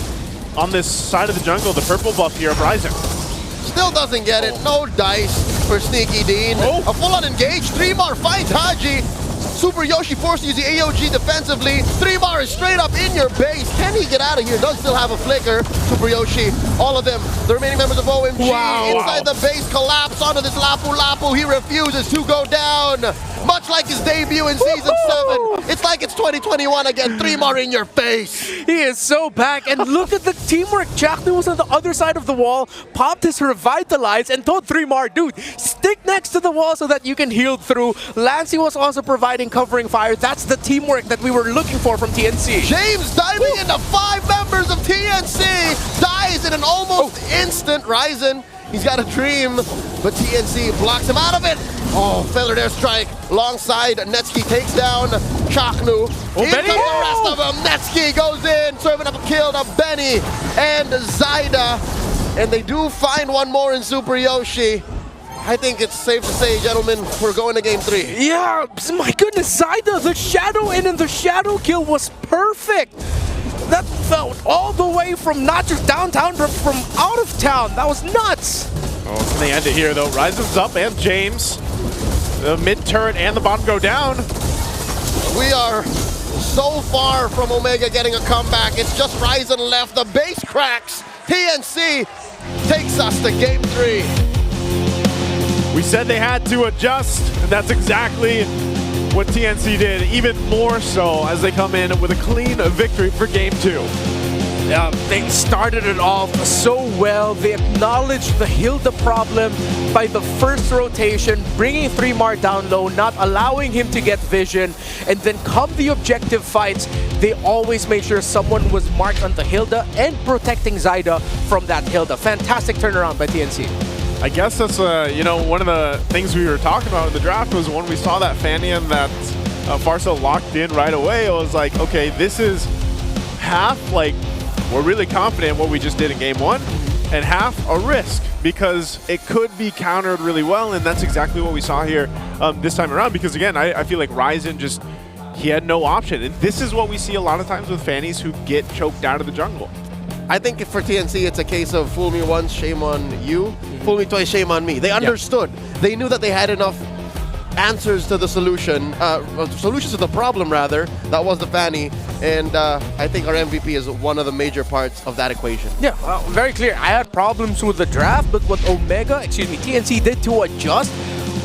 on this side of the jungle, the purple buff here of Ryzen. Still doesn't get it. No dice for Sneaky Dean. A full-on engage. 3mar finds Haji. Super Yoshi forced to use the AOG defensively. 3mar is straight up in your base. Can he get out of here? Does still have a flicker. Super Yoshi, all of them, the remaining members of OMG inside the base collapse onto this Lapu Lapu. He refuses to go down. Much like his debut in Season 7. It's like it's 2021 again. 3mar in your face. He is so back. And look at the teamwork. Jackson was on the other side of the wall, popped his Revitalize, and told 3mar, dude, stick next to the wall so that you can heal through. Lancy was also providing covering fire. That's the teamwork that we were looking for from TNC. James diving into 5 members of TNC. Dies in an almost instant. Ryzen, he's got a dream, but TNC blocks him out of it. Oh, feathered airstrike alongside Netsky takes down Chaknu. Here comes the rest of them. Netsky goes in, serving up a kill to Benny and Zyda. And they do find one more in Super Yoshi. I think it's safe to say, gentlemen, we're going to game 3. Yeah, my goodness, Zyda, the shadow in and the shadow kill was perfect. That felt all the way from not just downtown, but from out of town. That was nuts. Oh, can they end it here, though? Ryzen's up and James. The mid turret and the bottom go down. We are so far from Omega getting a comeback. It's just Ryzen left. The base cracks. TNC takes us to game 3. We said they had to adjust, and that's exactly what TNC did, even more so as they come in with a clean victory for game 2. They started it off so well. They acknowledged the Hilda problem by the first rotation, bringing 3mar down low, not allowing him to get vision. And then come the objective fights, they always made sure someone was marked on the Hilda and protecting Zyda from that Hilda. Fantastic turnaround by TNC. I guess that's, you know, one of the things we were talking about in the draft was when we saw that Fanny and that Farsa locked in right away, it was like, okay, this is half, like, we're really confident in what we just did in game 1, and half a risk, because it could be countered really well, and that's exactly what we saw here this time around, because again, I feel like Ryzen just, he had no option, and this is what we see a lot of times with Fannies who get choked out of the jungle. I think for TNC, it's a case of fool me once, shame on you. Fool me twice, shame on me. They understood. They knew that they had enough answers to the solution, solutions to the problem, rather. That was the Fanny. And I think our MVP is one of the major parts of that equation. Yeah, very clear. I had problems with the draft, but what TNC did to adjust,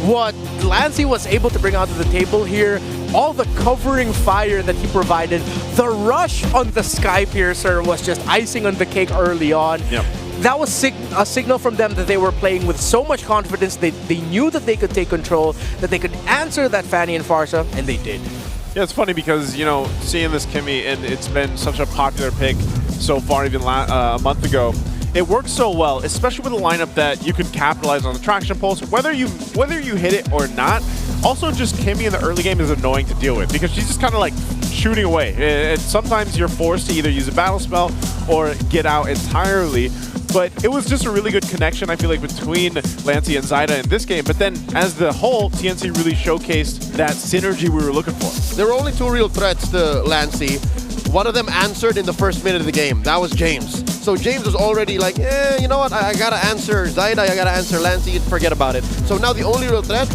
what Lancy was able to bring out to the table here, all the covering fire that he provided, the rush on the Sky Piercer was just icing on the cake early on. Yep. That was a signal from them that they were playing with so much confidence. They knew that they could take control, that they could answer that Fanny and Farsa, and they did. Yeah, it's funny because, you know, seeing this Kimmy, and it's been such a popular pick so far, even a month ago. It works so well, especially with a lineup that you can capitalize on the traction pulse, whether you hit it or not. Also, just Kimmy in the early game is annoying to deal with because she's just kind of like shooting away. And sometimes you're forced to either use a battle spell or get out entirely. But it was just a really good connection, I feel like, between Lancey and Zyda in this game. But then, as the whole, TNC really showcased that synergy we were looking for. There were only 2 real threats to Lancey. One of them answered in the first minute of the game. That was James. So James was already like, you know what? I gotta answer Zyda, I gotta answer Lancey, forget about it. So now the only real threat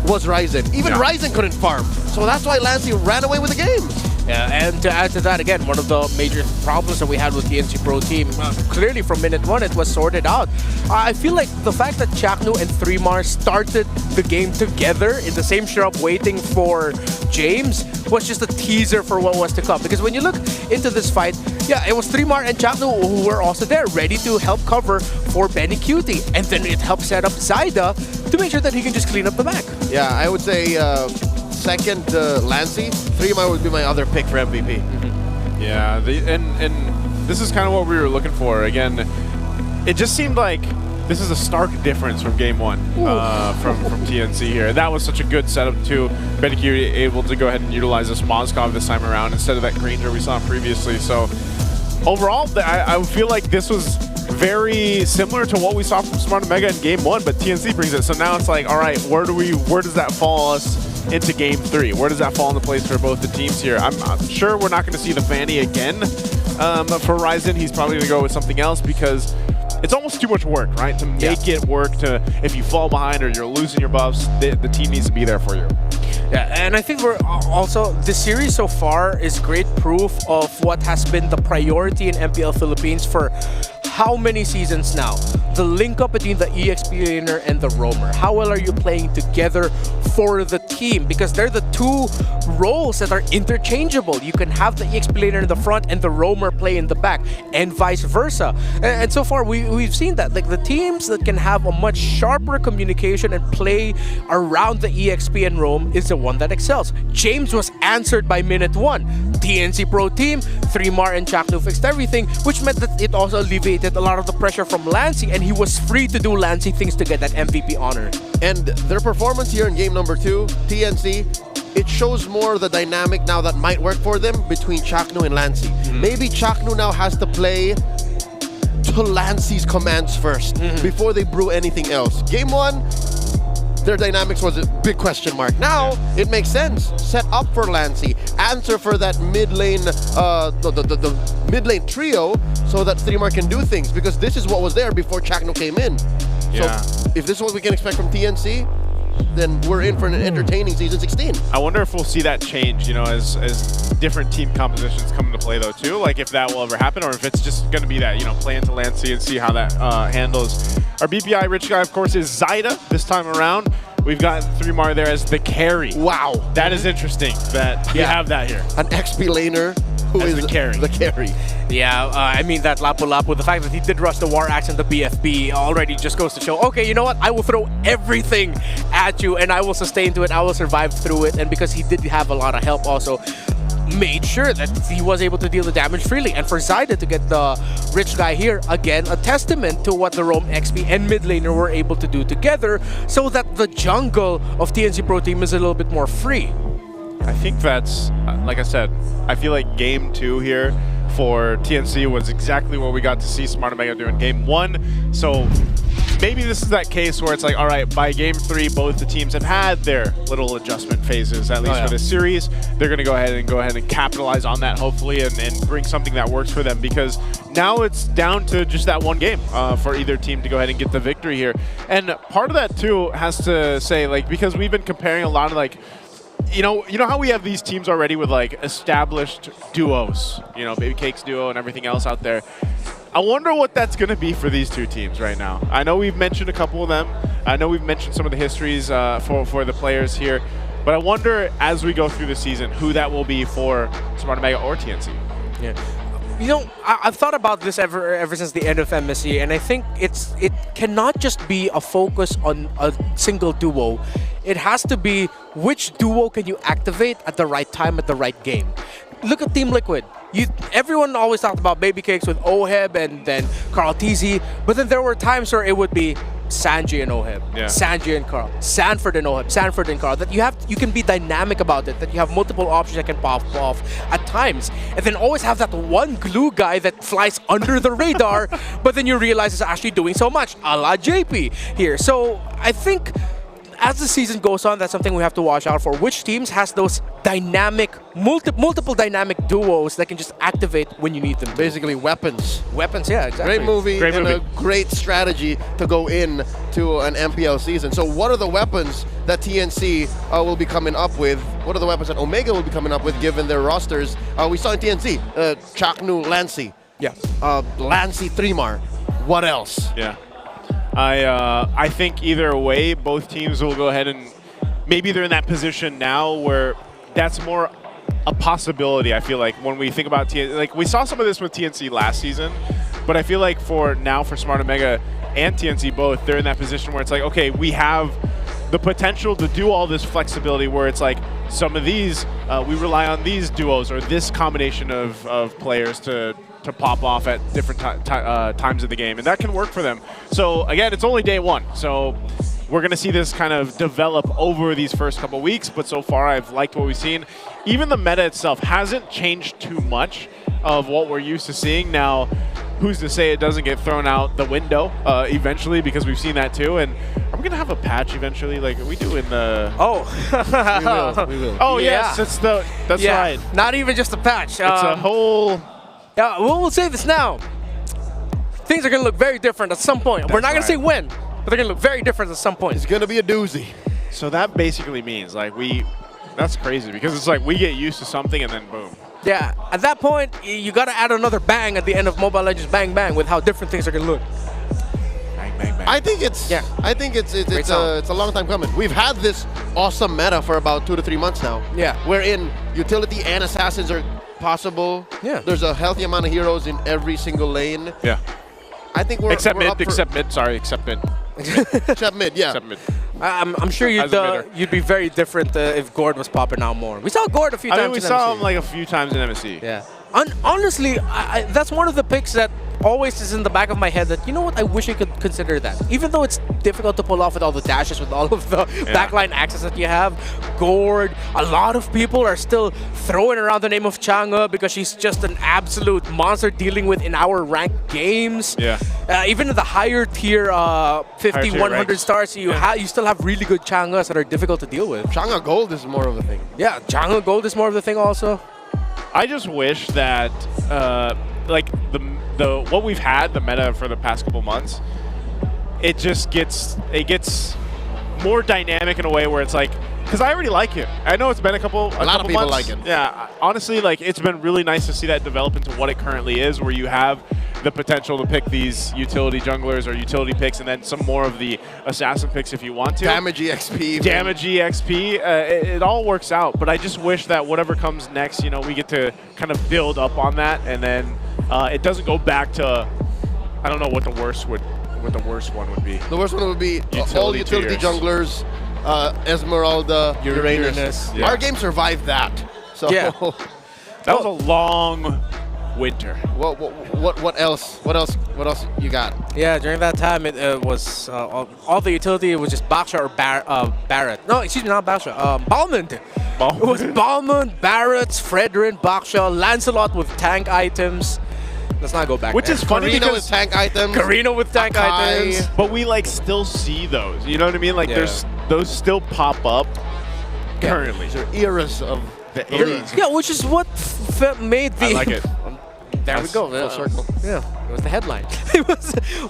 was Ryzen. Even Ryzen couldn't farm. So that's why Lancey ran away with the game. Yeah, and to add to that, again, one of the major problems that we had with TNC Pro Team, clearly from minute 1, it was sorted out. I feel like the fact that Chaknu and 3mar started the game together in the same shrub waiting for James was just a teaser for what was to come. Because when you look into this fight, yeah, it was 3mar and Chaknu who were also there, ready to help cover for Benny Cutie. And then it helped set up Zyda to make sure that he can just clean up the back. Yeah, I would say second Lancey, 3mar would be my other pick for MVP. Yeah, and this is kind of what we were looking for. Again, it just seemed like this is a stark difference from game 1 from TNC here. That was such a good setup too. Benny Cutie able to go ahead and utilize this Moskov this time around instead of that Granger we saw previously. So overall, I feel like this was very similar to what we saw from Smart Omega in game 1, but TNC brings it. So now it's like, all right, where does that fall us into game 3? Where does that fall into place for both the teams here? I'm sure we're not going to see the Fanny again for Ryzen. He's probably going to go with something else because it's almost too much work, right? To make it work, if you fall behind or you're losing your buffs, the team needs to be there for you. Yeah, and I think we're also, this series so far is great proof of what has been the priority in MPL Philippines for how many seasons now? The link up between the explainer and the roamer. How well are you playing together for the team? Because they're the 2 roles that are interchangeable. You can have the explainer in the front and the roamer play in the back, and vice versa. And so far we've seen that, like the teams that can have a much sharper communication and play around the EXP and roam is the one that excels. James was answered by minute 1. TNC Pro Team, 3mar and Chaknu fixed everything, which meant that it also alleviated a lot of the pressure from Lancey, and he was free to do Lancey things to get that MVP honor. And their performance here in game number 2, TNC, it shows more the dynamic now that might work for them between Chaknu and Lancey. Maybe Chaknu now has to play to Lancey's commands first before they brew anything else. Game 1, their dynamics was a big question mark. Now, it makes sense. Set up for Lancey. Answer for that mid lane, the mid lane trio, so that 3mar can do things. Because this is what was there before Chaknu came in. Yeah. So, if this is what we can expect from TNC, then we're in for an entertaining Season 16. I wonder if we'll see that change, you know, as different team compositions come into play, though, too. Like, if that will ever happen, or if it's just going to be that, you know, play into Lancey and see how that handles. Our BPI rich guy, of course, is Zyda this time around. We've got 3mar there as the carry. Wow. That is interesting that we have that here. An XP laner who is the carry. The carry. Yeah, I mean that Lapu-Lapu, the fact that he did rush the War Axe and the BFB already just goes to show, okay, you know what? I will throw everything at you and I will sustain to it, I will survive through it. And because he did have a lot of help also, made sure that he was able to deal the damage freely. And for Zyda to get the rich guy here, again, a testament to what the Roam XP and mid laner were able to do together so that the jungle of TNC Pro Team is a little bit more free. I think that's, like I said, I feel like game 2 here for TNC was exactly what we got to see Smart Omega do in game 1. So maybe this is that case where it's like, all right, by game 3, both the teams have had their little adjustment phases, at least for this series. They're going to go ahead and capitalize on that, hopefully, and bring something that works for them, because now it's down to just that one game for either team to go ahead and get the victory here. And part of that, too, has to say, like, because we've been comparing a lot of, like, you know how we have these teams already with like established duos, you know, Baby Cakes duo and everything else out there. I wonder what that's going to be for these 2 teams right now. I know we've mentioned a couple of them. I know we've mentioned some of the histories for the players here, but I wonder as we go through the season who that will be for Smart Omega or TNC. Yeah. You know, I've thought about this ever since the end of MSC, and I think it cannot just be a focus on a single duo. It has to be which duo can you activate at the right time at the right game. Look at Team Liquid. Everyone always talked about Baby Cakes with Oheb and then Carl TZ, but then there were times where it would be Sanji and Oheb, Sanji and Carl, Sanford and Oheb, Sanford and Carl. That you can be dynamic about it. That you have multiple options that can pop off at times, and then always have that one glue guy that flies under the radar, but then you realize it's actually doing so much, a la JP here. So I think as the season goes on, that's something we have to watch out for. Which teams has those dynamic, multiple dynamic duos that can just activate when you need them to. Basically weapons. Weapons, yeah, exactly. Great movie and a great strategy to go in to an MPL season. So what are the weapons that TNC will be coming up with? What are the weapons that Omega will be coming up with given their rosters? We saw in TNC, Chaknu, Lancy. Yeah. Lancy, Trimar. What else? Yeah. I think either way, both teams will go ahead and maybe they're in that position now where that's more a possibility. I feel like when we think about TNC, like we saw some of this with TNC last season, but I feel like for Smart Omega and TNC both, they're in that position where it's like, okay, we have the potential to do all this flexibility where it's like some of these, we rely on these duos or this combination of players to pop off at different times of the game, and that can work for them. So again, it's only day one, so we're going to see this kind of develop over these first couple weeks, but so far I've liked what we've seen. Even the meta itself hasn't changed too much of what we're used to seeing. Now, who's to say it doesn't get thrown out the window eventually, because we've seen that too. And are we going to have a patch eventually like we do in the... Oh. we will. Oh, yes, that's right. Not even just a patch. It's a whole... Yeah, we'll say this now. Things are going to look very different at some point. We're not going to say when, but they're going to look very different at some point. It's going to be a doozy. So that basically means like that's crazy, because it's like we get used to something and then boom. Yeah, at that point, you got to add another bang at the end of Mobile Legends Bang Bang with how different things are going to look. Bang, bang, bang. I think it's a long time coming. We've had this awesome meta for about 2 to 3 months now. Yeah. Wherein utility and assassins are possible. Yeah. There's a healthy amount of heroes in every single lane. Yeah. I think we're except mid. Except mid. Except mid, yeah. Except mid. I'm sure you'd be very different if Gord was popping out more. We saw Gord a few times. I mean, we saw him like a few times in MSC. Yeah. Honestly, that's one of the picks that always is in the back of my head that, you know what, I wish I could consider that. Even though it's difficult to pull off with all the dashes, with all of the backline access that you have, Gord, a lot of people are still throwing around the name of Chang'e because she's just an absolute monster dealing with in our ranked games. Yeah. Even in the higher tier 50, 100 stars, you still have really good Chang'es that are difficult to deal with. Chang'e Gold is more of a thing. Yeah, Chang'e Gold is more of the thing also. I just wish that like the what we've had, the meta for the past couple months, it gets more dynamic in a way where it's like, because I already like it. I know it's been a lot of people months. like it. Yeah, honestly, like it's been really nice to see that develop into what it currently is, where you have the potential to pick these utility junglers or utility picks, and then some more of the assassin picks if you want to. Damage EXP. Damage EXP. It all works out, but I just wish that whatever comes next, you know, we get to kind of build up on that, and then it doesn't go back to, I don't know what the worst one would be. The worst one would be all utility junglers, Esmeralda, Uranus. Yeah. Our game survived that. So yeah. That was a long winter. What else? What else you got? Yeah, during that time it was all the utility. It was just Baksha or Barrett. No, excuse me, not Baksha. Balmond. It was Balmond, Barrett, Fredrin, Baksha, Lancelot with tank items. Let's not go back. Which there. is funny Karina because with tank items. Karina with tank items. But we like still see those. You know what I mean? Like those still pop up currently. These are eras of the eras. Yeah, which is what made the. I like it. There we go. Full circle. Yeah, it was the headline.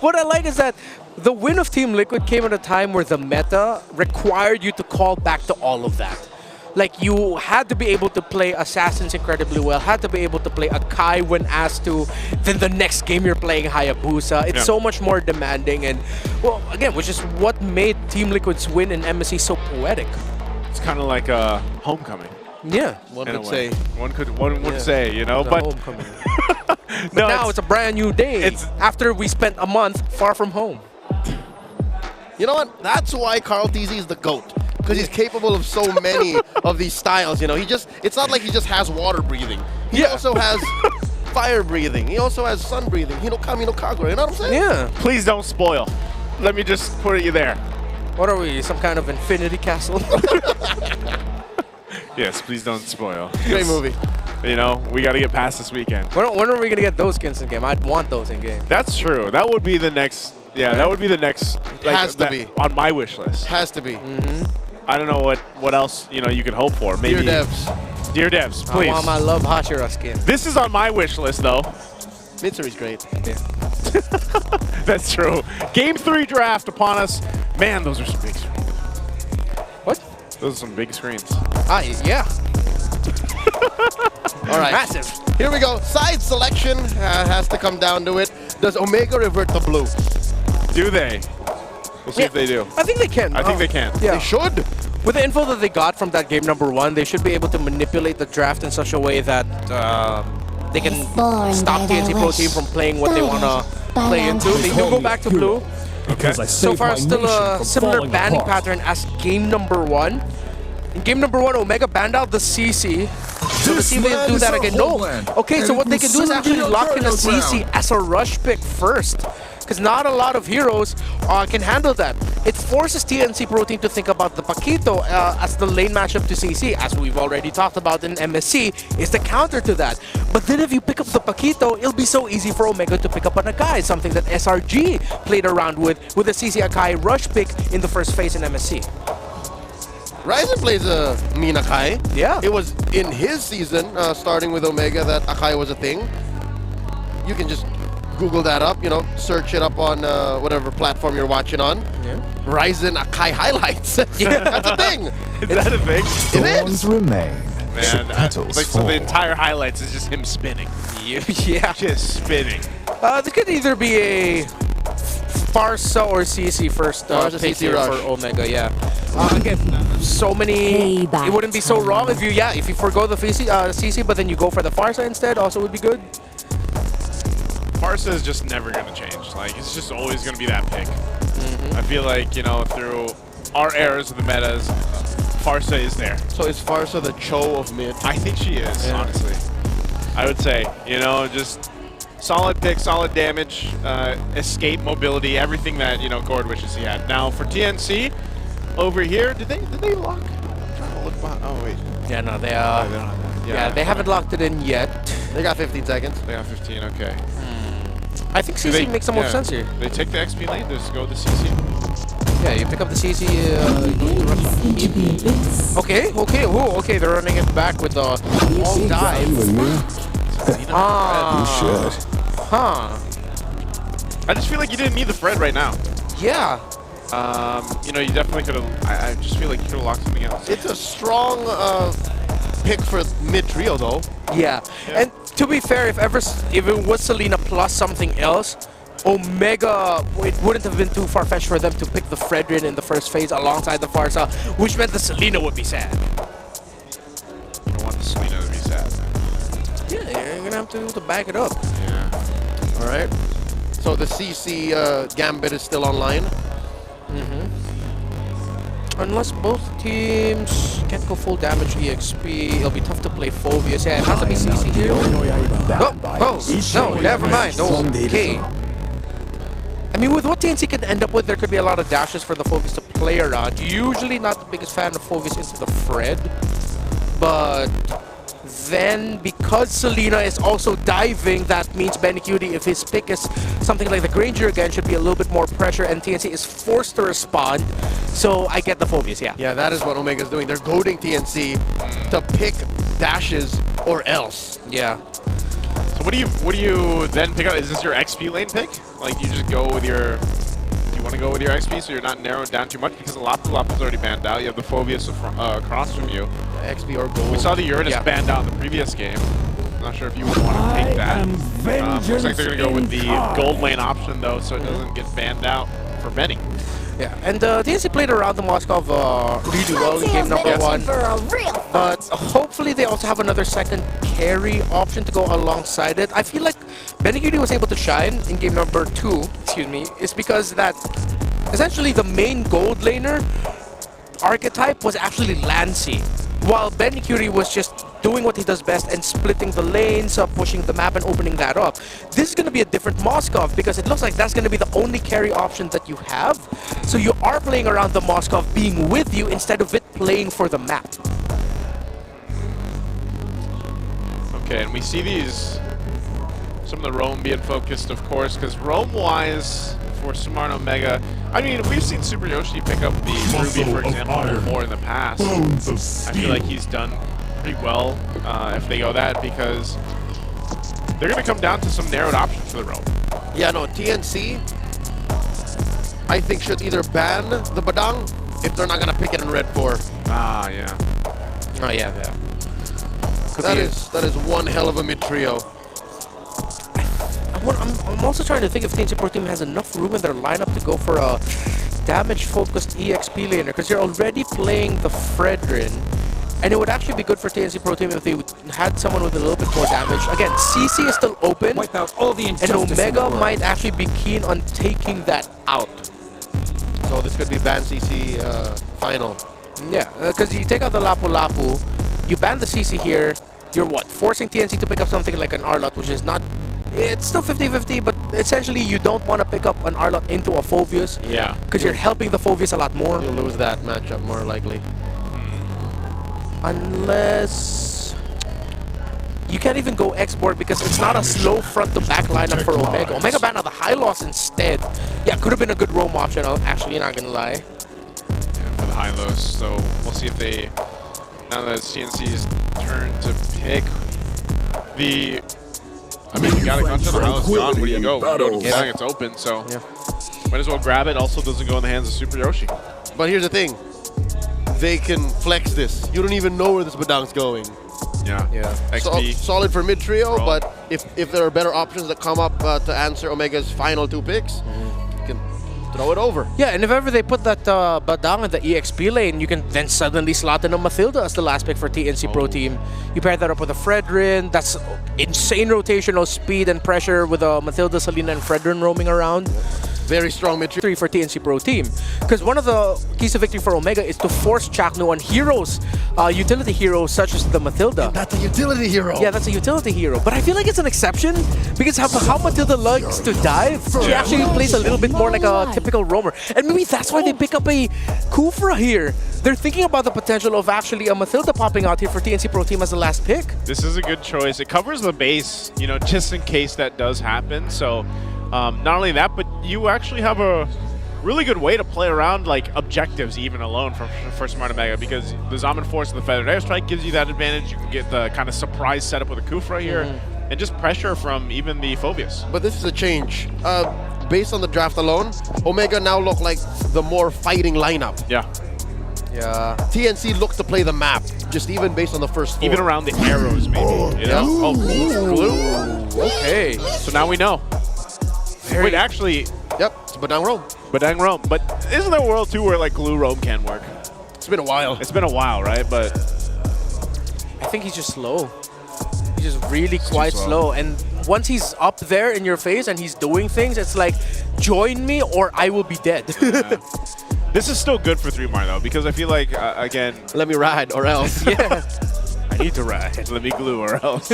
What I like is that the win of Team Liquid came at a time where the meta required you to call back to all of that. Like, you had to be able to play Assassins incredibly well, had to be able to play Akai when asked to, then the next game you're playing Hayabusa. It's so much more demanding, and, well, again, which is what made Team Liquid's win in MSC so poetic. It's kind of like a homecoming. Yeah. One could say. One would say, you know, but homecoming. But now it's a brand new day after we spent a month far from home. You know what? That's why Carl TZ is the GOAT. Because he's capable of so many of these styles, you know. It's not like he just has water breathing. He also has fire breathing. He also has sun breathing. Hinokami no Kagura, you know what I'm saying? Yeah. Please don't spoil. Let me just put you there. What are we, some kind of infinity castle? Yes, please don't spoil. Great movie. You know, we got to get past this weekend. When are we going to get those skins in game? I'd want those in game. That's true. That would be the next. Yeah, that would be the next. Has to be on my wish list. Has to be. I don't know what else you could hope for. Maybe Dear devs. Dear devs, please. I want my Love Hashira skin. This is on my wish list though. Mitsuri's great. Yeah. That's true. Game 3 draft upon us. Man, those are some big screens. What? Those are some big screens. Yeah. All right. Massive. Here we go. Side selection has to come down to it. Does Omega revert to blue? Do they? We'll see if they do. I think they can. I think they can. Yeah. They should. With the info that they got from that game number 1, they should be able to manipulate the draft in such a way that they can stop TNC Pro Team from playing what they want to play into. They do go back to blue. So far, still a similar banning pattern as game number 1. In game number 1, Omega banned out the CC. So let's see if they do that again. No. Okay, so what they can do is actually lock in a CC as a rush pick first. Because not a lot of heroes can handle that. It forces TNC Pro Team to think about the Paquito as the lane matchup to CC, as we've already talked about in MSC, is the counter to that. But then if you pick up the Paquito, it'll be so easy for Omega to pick up an Akai, something that SRG played around with the CC Akai rush pick in the first phase in MSC. Ryzen plays a mean Akai. Yeah. It was in his season, starting with Omega, that Akai was a thing. You can just Google that up, search it up on whatever platform you're watching on. Yeah. Ryzen Akai highlights. Yeah, that's a thing. Is that a thing? It is. Remain. Man, so the entire highlights is just him spinning. Yeah. Just spinning. This could either be a Farsa or CC first pick here for Omega, yeah. Again, so many. It wouldn't be so wrong if you forgo the CC, but then you go for the Farsa instead. Also would be good. Farsa is just never going to change. Like, it's just always going to be that pick. I feel like, through our eras of the metas, Farsa is there. So is Farsa the Cho of mid? I think she is, honestly. I would say, just solid pick, solid damage, escape, mobility, everything that, Gord wishes he had. Now, for TNC, over here, did they lock? I'm trying to look behind. Oh, wait. Yeah, no, they they don't have that. they haven't locked it in yet. They got 15 seconds. They got 15, okay. I think CC makes some more sense here. They take the XP lane, just go the CC. Yeah, you pick up the CC, okay, they're running it back with the long dive. I just feel like you didn't need the Fred right now. Yeah. You definitely could have. I just feel like you could have locked something else. It's a strong pick for mid trio, though. Yeah. And to be fair, if it was Selena plus something else, Omega, it wouldn't have been too far-fetched for them to pick the Fredrin in the first phase alongside the Farsa, which meant the Selena would be sad. I don't want the Selena to be sad. Yeah, you're gonna have to back it up. Yeah. All right. So the CC Gambit is still online. Unless both teams can't go full damage EXP, it'll be tough to play Phobius. Yeah, it has to be CC here. No, never mind. Okay. I mean, with what TNC can end up with, there could be a lot of dashes for the Phobius to play around. Usually not the biggest fan of Phobius into the Fred, but then because Selena is also diving, that means Benny Cutie, if his pick is something like the Granger again, should be a little bit more pressure, and TNC is forced to respond. So I get the Phobius, yeah. Yeah, that is what Omega's doing. They're goading TNC to pick dashes or else. Yeah. So what do you then pick up? Is this your XP lane pick? Like you just go with your. Do you want to go with your XP so you're not narrowed down too much because the Lapu's already banned out. You have the Phobius across from you. Yeah, XP or gold. We saw the Uranus banned out in the previous game. Not sure if you would want to take that. Looks like they're going to go with the gold lane option though, so it doesn't get banned out for many. Yeah, and TNC played around the Moskov really well in game number 1. But hopefully they also have another second carry option to go alongside it. I feel like Benigudi was able to shine in game number 2, is because that essentially the main gold laner archetype was actually Lancy, while Benny Curie was just doing what he does best and splitting the lanes, pushing the map and opening that up. This is going to be a different Moskov because it looks like that's going to be the only carry option that you have. So you are playing around the Moskov being with you instead of it playing for the map. Okay, and we see these, some of the roam being focused, of course, because roam-wise for Smart Omega, I mean, we've seen Super Yoshi pick up the Ruby, for example, before in the past. I feel like he's done pretty well if they go that, because they're going to come down to some narrowed options for the roam. Yeah, no, TNC, I think, should either ban the Badang if they're not going to pick it in Red 4. Ah, yeah. Oh, yeah, yeah. That is one hell of a mid trio. I'm also trying to think if TNC Pro Team has enough room in their lineup to go for a damage-focused EXP laner, because you're already playing the Fredrin, and it would actually be good for TNC Pro Team if they had someone with a little bit more damage. Again, CC is still open, and Omega might actually be keen on taking that out. So this could be ban CC final. Yeah, because you take out the Lapu Lapu, you ban the CC here, you're what? Forcing TNC to pick up something like an Arlot, which is not... It's still 50-50, but essentially you don't want to pick up an Arlot into a Phoveus. Yeah. Because you're helping the Phoveus a lot more. You'll lose that matchup more likely. Unless... You can't even go export because it's not a slow front to back lineup for Omega. Omega ban out the high loss instead. Yeah, could have been a good roam option, I'm actually not gonna lie. Yeah, for the high lows, so we'll see if they... Now that it's CNC's turn to pick the... I mean, you got a gunshot, the high low's gone, where do you go? You go to the flag, it's open, so... Might as well grab it, also doesn't go in the hands of Super Yoshi. But here's the thing. They can flex this. You don't even know where this Badang's going. Yeah. XP. Solid for mid trio, but if there are better options that come up to answer Omega's final 2 picks, you can throw it over. Yeah, and if ever they put that Badang in the EXP lane, you can then suddenly slot in a Mathilda as the last pick for TNC Pro Team. You pair that up with a Fredrin, that's insane rotational speed and pressure with a Mathilda, Selena, and Fredrin roaming around. Very strong mid trio for TNC Pro Team. Because one of the keys to victory for Omega is to force Chaknu on heroes, utility heroes such as the Mathilda. And that's a utility hero. Yeah, that's a utility hero. But I feel like it's an exception because how Mathilda likes to dive, she actually plays a little bit more like a typical roamer. And maybe that's why they pick up a Kufra here. They're thinking about the potential of actually a Mathilda popping out here for TNC Pro Team as the last pick. This is a good choice. It covers the base, you know, just in case that does happen. So not only that, but you actually have a really good way to play around like objectives even alone for Smart Omega, because the Zaman Force and the Feathered Airstrike gives you that advantage. You can get the kind of surprise setup with a Kufra here and just pressure from even the Phoveus. But this is a change. Based on the draft alone, Omega now look like the more fighting lineup. Yeah. Yeah. TNC looked to play the map, just even based on the first 4. Even around the arrows, maybe. You know? Oh, glue. Okay. So now we know. Wait, actually... Yep, it's Badang Roam. Badang Roam. But isn't there a world, too, where, like, glue roam can work? It's been a while. It's been a while, right? But... I think he's just slow. He's just really quite slow. And once he's up there in your face and he's doing things, it's like, join me or I will be dead. Yeah. This is still good for 3-Mar, though, because I feel like, again... Let me ride or else. Yeah. I need to ride. Let me glue or else.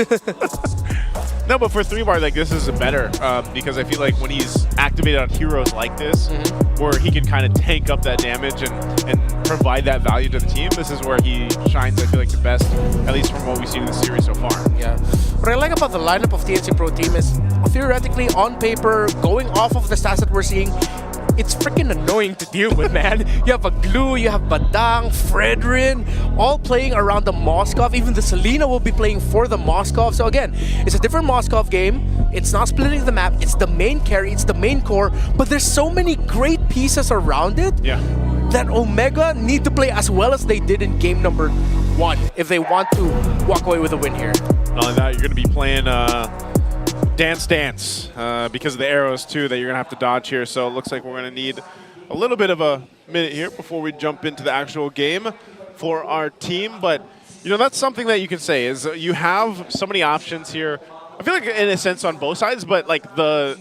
No, but for 3-Mar, like, this is better because I feel like when he's activated on heroes like this, where he can kind of tank up that damage and provide that value to the team, this is where he shines, I feel like, the best, at least from what we've seen in the series so far. Yeah. What I like about the lineup of TNC Pro Team is, theoretically, on paper, going off of the stats that we're seeing, it's freaking annoying to deal with, man. You have a Glue, you have Badang, Fredrin, all playing around the Moskov. Even the Selena will be playing for the Moskov. So again, it's a different Moskov game. It's not splitting the map. It's the main carry. It's the main core. But there's so many great pieces around it that Omega need to play as well as they did in game number 1 if they want to walk away with a win here. Not only that, you're going to be playing Dance Dance because of the arrows too that you're gonna have to dodge here. So it looks like we're gonna need a little bit of a minute here before we jump into the actual game for our team. But you know, that's something that you can say is you have so many options here. I feel like in a sense on both sides, but like the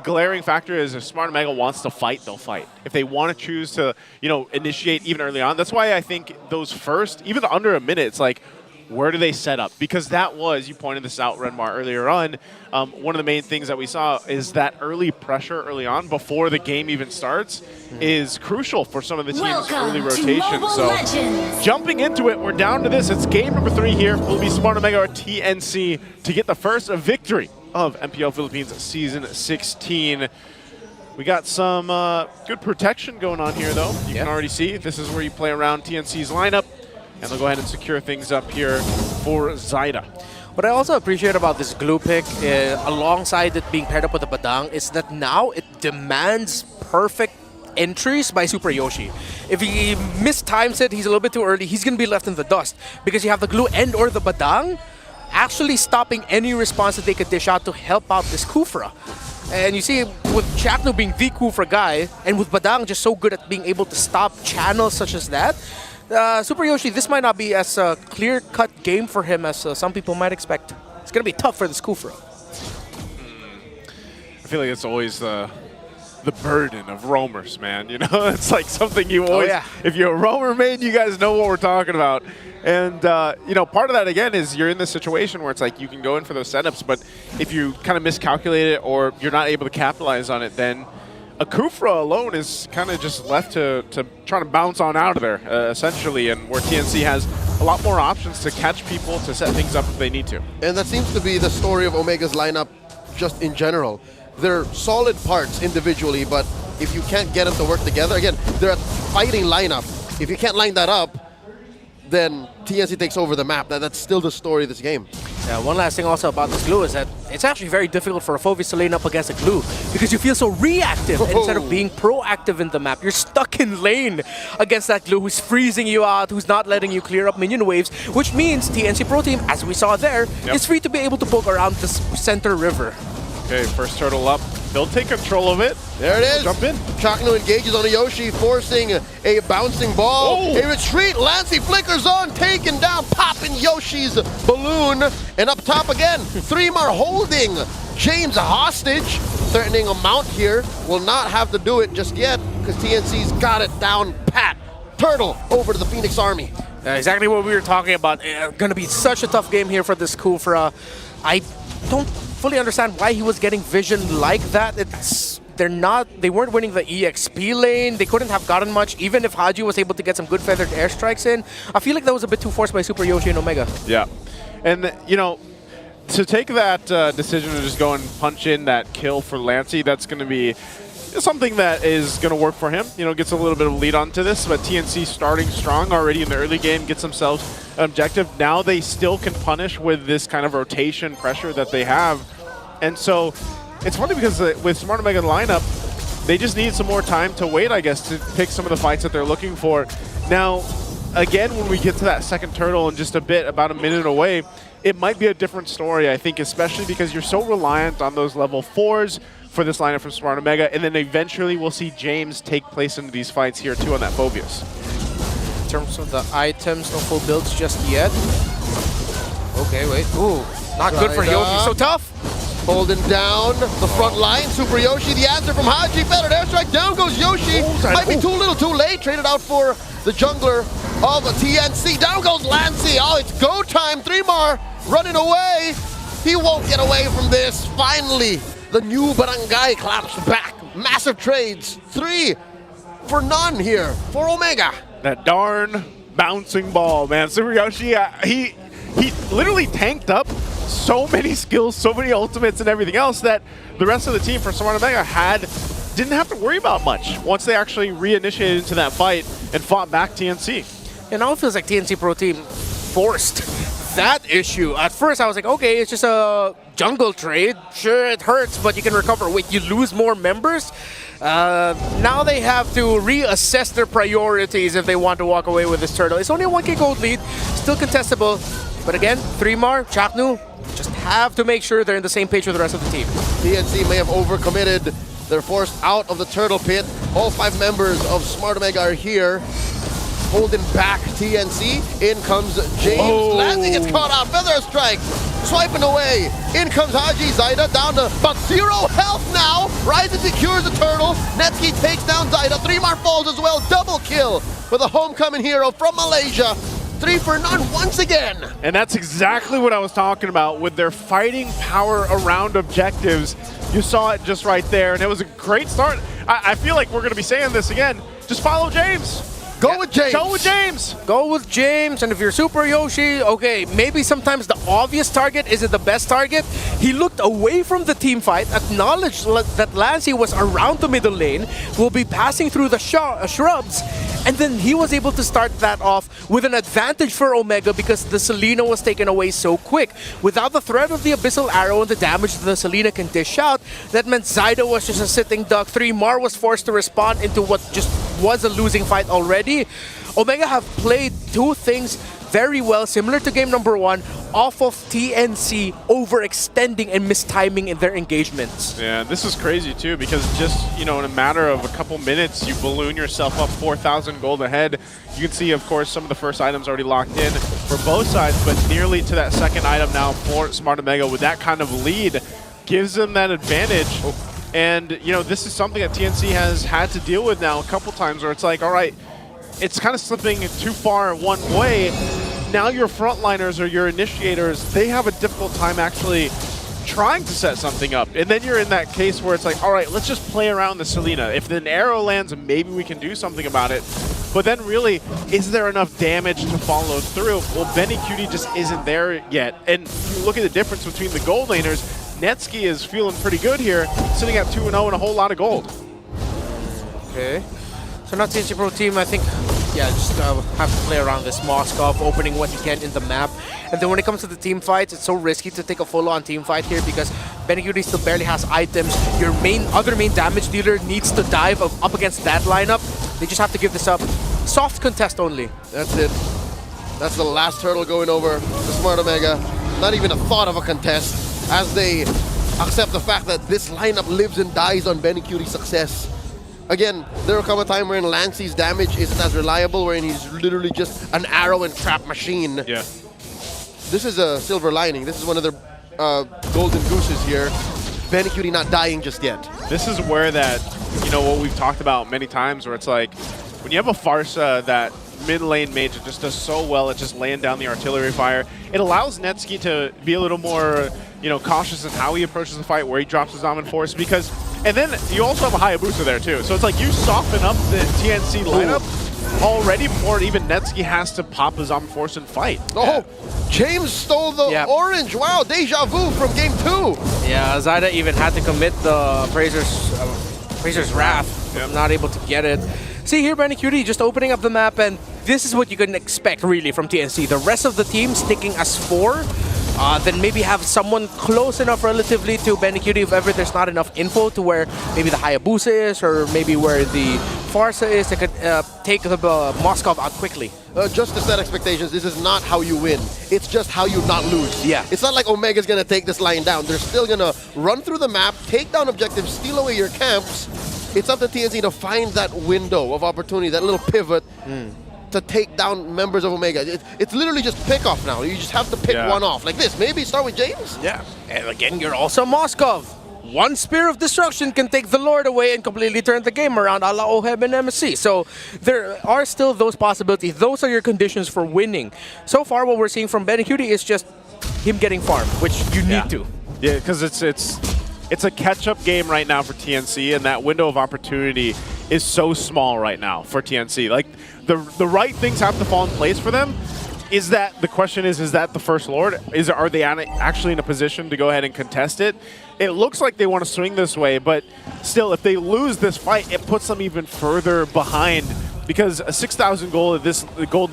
glaring factor is if Smart Omega wants to fight, they'll fight. If they want to choose to, you know, initiate even early on, that's why I think those first, even under a minute, it's like, where do they set up? Because that was, you pointed this out, Renmar, earlier on, one of the main things that we saw is that early pressure early on before the game even starts is crucial for some of the team's early rotation. So jumping into it, we're down to this. It's game number 3 here. Will be Smart Omega or TNC to get the first victory of MPL Philippines Season 16. We got some good protection going on here, though. You can already see this is where you play around TNC's lineup, and they'll go ahead and secure things up here for Zaida. What I also appreciate about this glue pick, alongside it being paired up with the Badang, is that now it demands perfect entries by Super Yoshi. If he mistimes it, he's a little bit too early, he's going to be left in the dust because you have the glue and or the Badang actually stopping any response that they could dish out to help out this Kufra. And you see, with Chakno being the Kufra guy, and with Badang just so good at being able to stop channels such as that, Super Yoshi, this might not be as a clear-cut game for him as some people might expect. It's going to be tough for this Kufra. I feel like it's always the burden of roamers, man. You know, it's like something you always, if you're a roamer main, you guys know what we're talking about. And, you know, part of that, again, is you're in this situation where it's like you can go in for those setups, but if you kind of miscalculate it or you're not able to capitalize on it, then a Kufra alone is kind of just left to try to bounce on out of there, essentially, and where TNC has a lot more options to catch people, to set things up if they need to. And that seems to be the story of Omega's lineup just in general. They're solid parts individually, but if you can't get them to work together, again, they're a fighting lineup. If you can't line that up, then TNC takes over the map. That's still the story of this game. Yeah, one last thing also about this glue is that it's actually very difficult for a Phoveus to lane up against a glue because you feel so reactive instead of being proactive in the map. You're stuck in lane against that glue who's freezing you out, who's not letting you clear up minion waves, which means TNC Pro Team, as we saw there, is free to be able to poke around the center river. Okay, first turtle up. They'll take control of it. There it is. Jump in. Chakno engages on a Yoshi, forcing a bouncing ball. Oh. A retreat. Lancey flickers on, taken down, popping Yoshi's balloon. And up top again, Threemar holding James hostage. Threatening a mount here. Will not have to do it just yet because TNC's got it down pat. Turtle over to the Phoenix Army. Exactly what we were talking about. Going to be such a tough game here for this Kufra. I don't fully understand why he was getting vision like that. They weren't winning the EXP lane. They couldn't have gotten much, even if Haji was able to get some good feathered airstrikes in. I feel like that was a bit too forced by Super Yoshi and Omega. Yeah, and you know, to take that decision to just go and punch in that kill for Lancey, that's going to be something that is going to work for him. You know, gets a little bit of lead onto this, but TNC starting strong already in the early game, gets themselves an objective. Now they still can punish with this kind of rotation pressure that they have. And so it's funny because with Smart Omega lineup, they just need some more time to wait, I guess, to pick some of the fights that they're looking for. Now, again, when we get to that second turtle in just a bit, about a minute away, it might be a different story, I think, especially because you're so reliant on those level 4s for this lineup from Smart Omega, and then eventually we'll see James take place into these fights here too on that Phoveus. In terms of the items, no full builds just yet. Okay, wait. Ooh, not good for Yoshi. So tough. Holding down the front line. Super Yoshi, the answer from Haji. Feathered airstrike. Down goes Yoshi. Might be too little too late. Traded out for the jungler of TNC. Down goes Lancey. Oh, it's go time. Threemar running away. He won't get away from this. Finally, the new barangay claps back. Massive trades. 3 for none here for Omega. That darn bouncing ball, man. Super Yoshi, he literally tanked up so many skills, so many ultimates and everything else that the rest of the team for Smart Omega didn't have to worry about much once they actually reinitiated into that fight and fought back TNC. It now feels like TNC Pro Team forced that issue. At first I was like, okay, it's just a jungle trade. Sure, it hurts, but you can recover. Wait, you lose more members? Now they have to reassess their priorities if they want to walk away with this turtle. It's only a 1k gold lead, still contestable. But again, Threemar, Chaknu, just have to make sure they're in the same page with the rest of the team. TNC may have overcommitted. They're forced out of the turtle pit. All 5 members of Smart Omega are here, holding back TNC. In comes James. Lancey gets caught out. Feather strike. Swiping away. In comes Haji. Zaida down to about 0 health now. Ryzen secures the turtle. Netsky takes down Zaida. Threemar falls as well. Double kill for the homecoming hero from Malaysia. 3 for none once again. And that's exactly what I was talking about with their fighting power around objectives. You saw it just right there, and it was a great start. I feel like we're going to be saying this again. Just follow James. Go with James. Go with James. Go with James, and if you're Super Yoshi, okay, maybe sometimes the obvious target isn't the best target. He looked away from the team fight, acknowledged that Lancey was around the middle lane, will be passing through the shrubs, and then he was able to start that off with an advantage for Omega because the Selena was taken away so quick. Without the threat of the Abyssal Arrow and the damage the Selena can dish out, that meant Zyda was just a sitting duck. 3mar was forced to respond into what just was a losing fight already. Omega have played two things very well, similar to game number 1, off of TNC overextending and mistiming in their engagements. Yeah, this is crazy too because just, in a matter of a couple minutes, you balloon yourself up 4,000 gold ahead. You can see, of course, some of the first items already locked in for both sides, but nearly to that second item now for Smart Omega with that kind of lead gives them that advantage. And, this is something that TNC has had to deal with now a couple times where it's like, all right, it's kind of slipping too far one way. Now your frontliners or your initiators, they have a difficult time actually trying to set something up. And then you're in that case where it's like, all right, let's just play around the Selena. If an arrow lands, maybe we can do something about it. But then really, is there enough damage to follow through? Well, Benny Cutie just isn't there yet. And you look at the difference between the gold laners, Netsky is feeling pretty good here, sitting at 2-0 and a whole lot of gold. Okay. So now TNC Pro Team, I think, just have to play around this Moskov, opening what you can in the map. And then when it comes to the team fights, it's so risky to take a full-on team fight here because Benecutie still barely has items. Your other main damage dealer needs to dive up against that lineup. They just have to give this up. Soft contest only. That's it. That's the last hurdle going over the Smart Omega. Not even a thought of a contest as they accept the fact that this lineup lives and dies on Benecutie's success. Again, there will come a time wherein Lancey's damage isn't as reliable, wherein he's literally just an arrow and trap machine. Yeah. This is a silver lining. This is one of their golden gooses here. Benecutie not dying just yet. This is where that, what we've talked about many times, where it's like, when you have a Farsa that mid lane mage that just does so well at just laying down the artillery fire, it allows Netsky to be a little more, cautious in how he approaches the fight, where he drops his Dominant Force, because, and then you also have a Hayabusa there too. So it's like you soften up the TNC lineup already before even Netsky has to pop his Dominant Force and fight. Oh, James stole the orange. Wow, deja vu from game 2. Yeah, Zyda even had to commit the Fraser's Wrath. Yep. Not able to get it. See here, Benecutie just opening up the map, and this is what you can expect really from TNC. The rest of the team sticking as 4. Then maybe have someone close enough relatively to Benecutie if ever there's not enough info to where maybe the Hayabusa is or maybe where the Farsa is. They could take the Moskov out quickly. Just to set expectations, this is not how you win. It's just how you not lose. Yeah. It's not like Omega's going to take this line down. They're still going to run through the map, take down objectives, steal away your camps. It's up to TNC to find that window of opportunity, that little pivot to take down members of Omega. It's literally just pick off now. You just have to pick one off. Like this. Maybe start with James? Yeah. And again, you're also Moskov. One Spear of Destruction can take the Lord away and completely turn the game around a la Oheb and MSC. So there are still those possibilities. Those are your conditions for winning. So far, what we're seeing from Benecutie is just him getting farmed, which you need to. Yeah, because it's a catch-up game right now for TNC, and that window of opportunity is so small right now for TNC. Like, the right things have to fall in place for them. The question is that the First Lord? Are they actually in a position to go ahead and contest it? It looks like they want to swing this way, but still, if they lose this fight, it puts them even further behind, because a 6,000 gold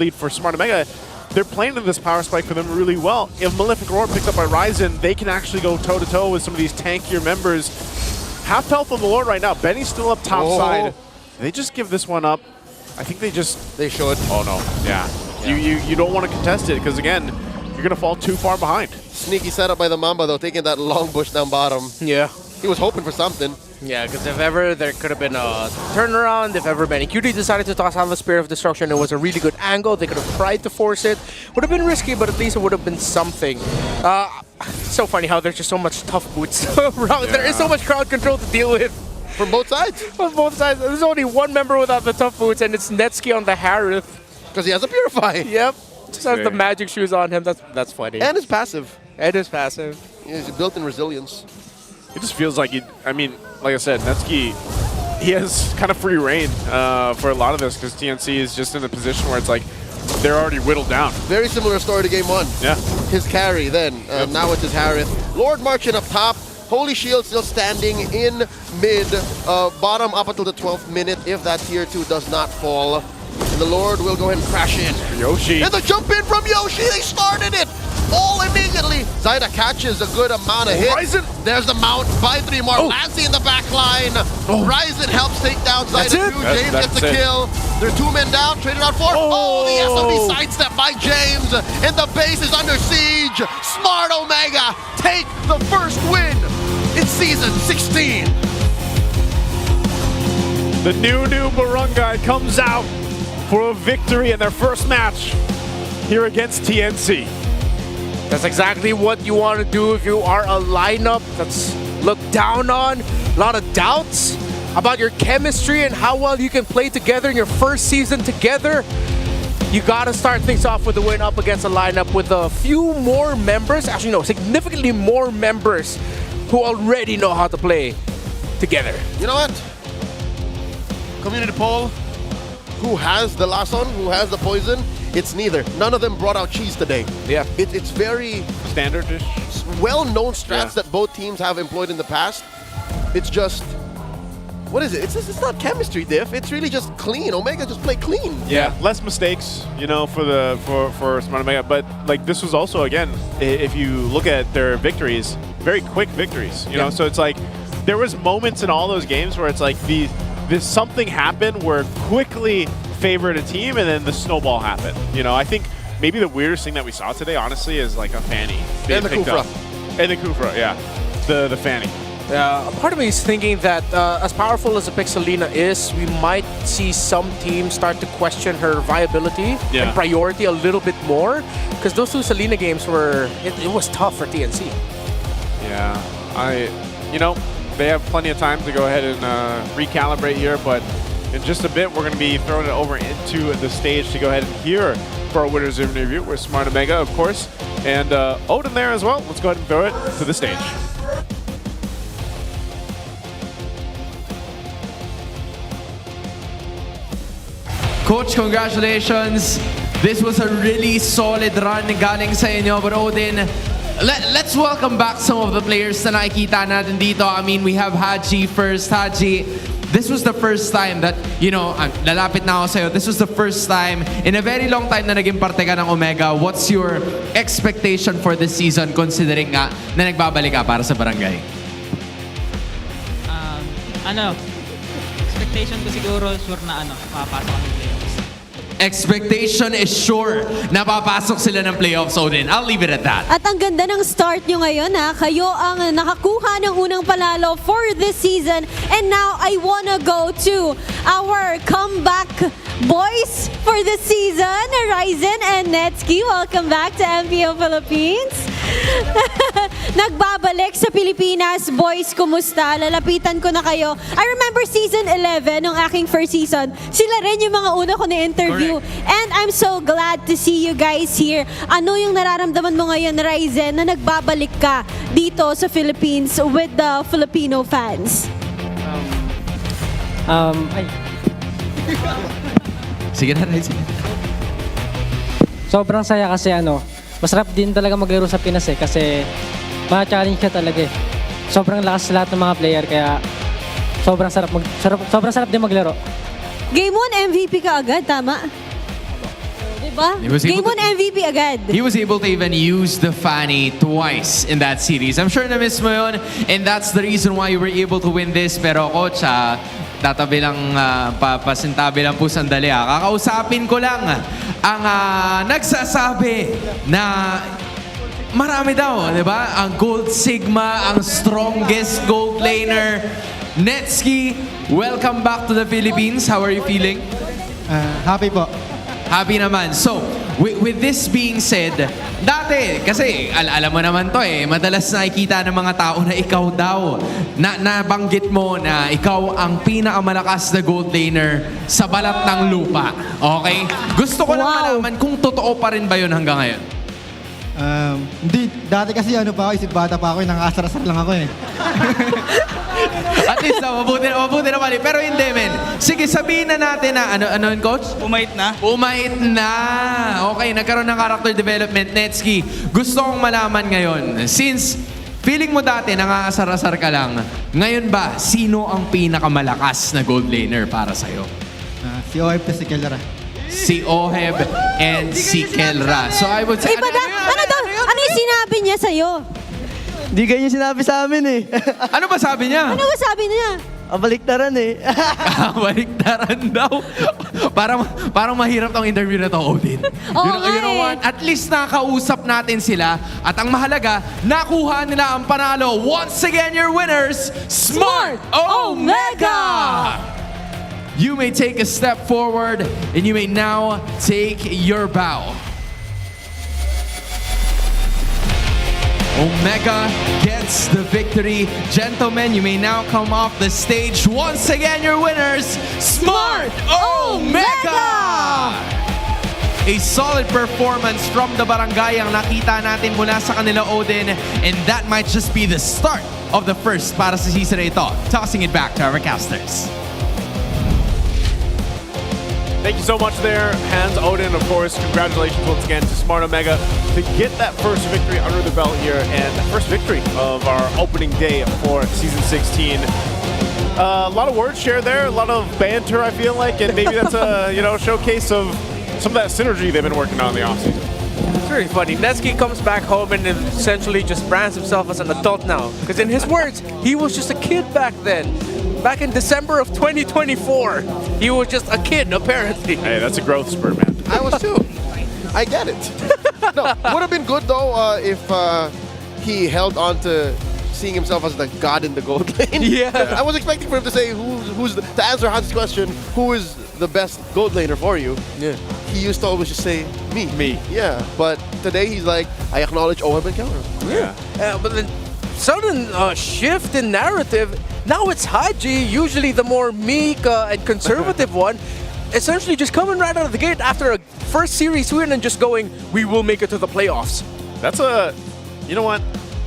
lead for Smart Omega, they're playing in this power spike for them really well. If Malefic Roar picked up by Ryzen, they can actually go toe-to-toe with some of these tankier members. Half health on the Lord right now. Benny's still up top side. They just give this one up. I think they should. Oh no, yeah. You don't want to contest it, because again, you're going to fall too far behind. Sneaky setup by the Mamba though, taking that long bush down bottom. Yeah. He was hoping for something. Yeah, because if ever there could have been a turnaround, if ever Benecutie decided to toss out the Spear of Destruction, it was a really good angle. They could have tried to force it. Would have been risky, but at least it would have been something. So funny how there's just so much tough boots around. There is so much crowd control to deal with. From both sides? From both sides. There's only one member without the tough boots, and it's Netsky on the Harith. Because he has a Purify. Yep. Just has the magic shoes on him. That's funny. And his passive. And his passive. He's built-in resilience. It just feels like I mean, like I said, Netsky, he has kind of free reign for a lot of this because TNC is just in a position where it's like they're already whittled down. Very similar story to game 1. Yeah. His carry then. Now it's his Harith. Lord marching up top. Holy Shield still standing in mid. Bottom up until the 12th minute if that tier 2 does not fall. And the Lord will go ahead and crash in. Yoshi. And the jump in from Yoshi. They started it all immediately. Zaida catches a good amount of hits. Ryzen. There's the mount by 3 more. Lancy in the back line. Ryzen helps take down Zaida. James gets the kill. There are 2 men down. Traded out 4. Oh, the SMB sidestep by James. And the base is under siege. Smart Omega take the first win in Season 16. The new Barangay comes out for a victory in their first match here against TNC. That's exactly what you want to do if you are a lineup that's looked down on. A lot of doubts about your chemistry and how well you can play together in your first season together. You got to start things off with a win up against a lineup with a few more members. Actually, no, significantly more members who already know how to play together. You know what? Community poll. Who has the Lason? Who has the poison? It's neither. None of them brought out cheese today. Yeah. It's very standard-ish. Well-known strats that both teams have employed in the past. It's just, what is it? It's not chemistry diff. It's really just clean. Omega just play clean. Yeah, less mistakes, you know, for Smart Omega. But like this was also again, if you look at their victories, very quick victories. You know, so it's like there was moments in all those games where it's like this something happened where quickly favored a team and then the snowball happened. You know, I think maybe the weirdest thing that we saw today, honestly, is like a Fanny. And the Kufra. And the Kufra, yeah. The Fanny. Part of me is thinking that as powerful as the Pixelina is, we might see some teams start to question her viability and priority a little bit more. Because those 2 Selena games were, it was tough for TNC. Yeah, you know, they have plenty of time to go ahead and recalibrate here, but in just a bit, we're going to be throwing it over into the stage to go ahead and hear for our winners of interview with Smart Omega, of course, and Odin there as well. Let's go ahead and throw it to the stage. Coach, congratulations. This was a really solid run galing sa inyo. But Odin, let's welcome back some of the players na nakikita natin dito. I mean, we have Haji first. Haji, this was the first time that, you know, lalapit na ako sa'yo. This was the first time in a very long time na naging parte ka ng Omega. What's your expectation for this season considering nga na nagbabalik ka para sa Barangay? Expectation ko siguro sure na makapasok ang playoffs. Expectation is sure na papasok sila ng playoffs, Odin. I'll leave it at that. At ang ganda ng start nyo ngayon ha. Kayo ang nakakuha ng unang panalo for this season. And now I wanna go to our comeback boys for this season. Ryzen and Netsky, welcome back to MPL Philippines. Nagbabalik sa Pilipinas. Boys, kumusta? Lalapitan ko na kayo. I remember season 11, nung aking first season. Sila rin yung mga una ko na-interview. And I'm so glad to see you guys here. Ano yung nararamdaman mo ngayon, Ryzen, na nagbabalik ka dito sa Philippines with the Filipino fans? Sige na, Ryzen. Sobrang saya kasi masarap din talaga maglaro sa Pinas kasi ma-challenge ka talaga Sobrang lakas lahat ng mga player kaya sobrang sarap din maglaro. Game 1 MVP ka agad, tama? Diba? Game 1 MVP agad. He was able to even use the Fanny twice in that series. I'm sure na-miss mo yun, and that's the reason why you were able to win this. Pero coach, tatabi lang, papasintabi lang po sandali. Kakausapin ko lang ang nagsasabi na marami daw, di ba? Ang Gold Sigma, ang strongest gold laner. Netsky, welcome back to the Philippines. How are you feeling? Happy po. Happy naman. So, with this being said, dati, kasi alam mo naman to madalas nakikita ng mga tao na ikaw daw, nabanggit mo na ikaw ang pinakamalakas na gold laner sa balat ng lupa. Okay? Gusto ko lang malaman kung totoo pa rin ba yun hanggang ngayon? Hindi, dati kasi ano pa ako, isip bata pa ako, nangasar-asar lang ako At least mabuti na mali. Pero hindi, men. Sige, sabihin na natin na, ano yun, coach? Pumait na. Pumait na. Okay, nagkaroon ng character development. Netski, gusto kong malaman ngayon, since feeling mo dati nangasar-asar ka lang, ngayon ba, sino ang pinakamalakas na gold laner para sa'yo? Si Oheb at si Kelra. Si Oheb and si Kelra. So I would say... Ano yung sinabi niya sa'yo? Hindi ganyan sinabi sa amin Ano ba sabi niya? Ano ba sabi niya? Baliktaran Baliktaran daw. Parang mahirap tong interview na to, Odin. You know what? At least nakausap natin sila. At ang mahalaga, nakuha nila ang panalo. Once again, your winners, Smart Omega! You may take a step forward and you may now take your bow. Omega gets the victory. Gentlemen, you may now come off the stage. Once again, your winners, Smart Omega! A solid performance from the barangay ang nakita natin mula sa kanila, Odin. And that might just be the start of the first para sa season na ito. Tossing it back to our casters. Thank you so much there, Hans, Odin, of course. Congratulations once again to Smart Omega to get that first victory under the belt here and the first victory of our opening day for Season 16. A lot of words shared there, a lot of banter, I feel like, and maybe that's a showcase of some of that synergy they've been working on in the offseason. It's very funny. Netski comes back home and essentially just brands himself as an adult now. Because in his words, he was just a kid back then. Back in December of 2024, he was just a kid, apparently. Hey, that's a growth spurt, man. I was too. I get it. No, would have been good though if he held on to seeing himself as the god in the gold lane. Yeah. I was expecting for him to say to answer Hans' question, who is the best gold laner for you? Yeah. He used to always just say me. Me. Yeah. But today he's like, I acknowledge Oheb and Kelra. Yeah. But then sudden shift in narrative. Now it's Haji, usually the more meek and conservative one, essentially just coming right out of the gate after a first series win and just going, we will make it to the playoffs. That's you know what?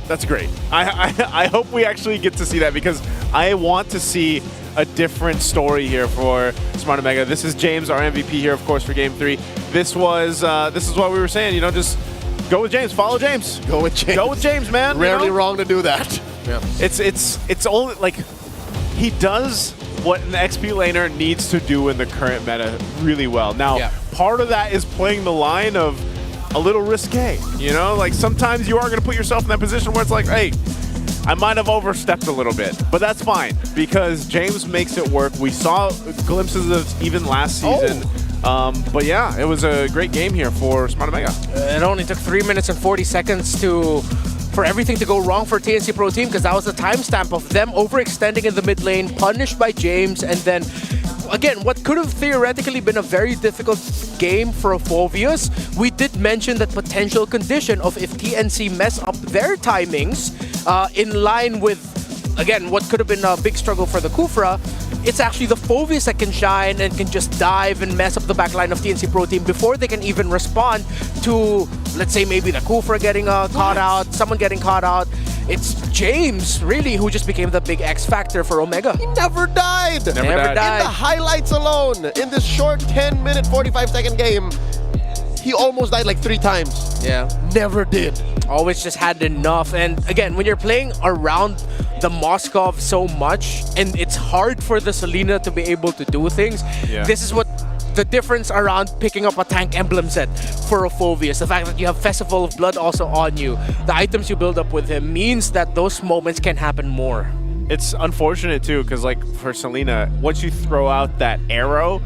That's great. I hope we actually get to see that because I want to see a different story here for Smart Omega. This is James, our MVP here, of course, for Game 3. This is what we were saying, just go with James, follow James. Go with James. Go with James, man. Rarely wrong to do that. Yeah. It's only like he does what an XP laner needs to do in the current meta really well. Now, part of that is playing the line of a little risque, like sometimes you are going to put yourself in that position where it's like, hey, I might have overstepped a little bit, but that's fine because James makes it work. We saw glimpses of even last season. But yeah, it was a great game here for Smart Omega. It only took 3 minutes and 40 seconds for everything to go wrong for TNC Pro Team because that was the timestamp of them overextending in the mid lane, punished by James, and then again, what could have theoretically been a very difficult game for Phoveus, we did mention that potential condition of if TNC mess up their timings in line with, again, what could have been a big struggle for the Kufra, it's actually the Phoveus that can shine and can just dive and mess up the backline of TNC Pro Team before they can even respond to, let's say, maybe the Kufra getting caught out, someone getting caught out. It's James, really, who just became the big X factor for Omega. He never died. Never In died. the highlights alone, in this short 10-minute, 45-second game, he almost died like 3 times. Yeah. Never did. Always just had enough. And again, when you're playing around the Moskov so much, and it's hard for the Selena to be able to do things, this is what the difference around picking up a tank emblem set for a Phoveus. The fact that you have Festival of Blood also on you, the items you build up with him means that those moments can happen more. It's unfortunate too, because like for Selena, once you throw out that arrow,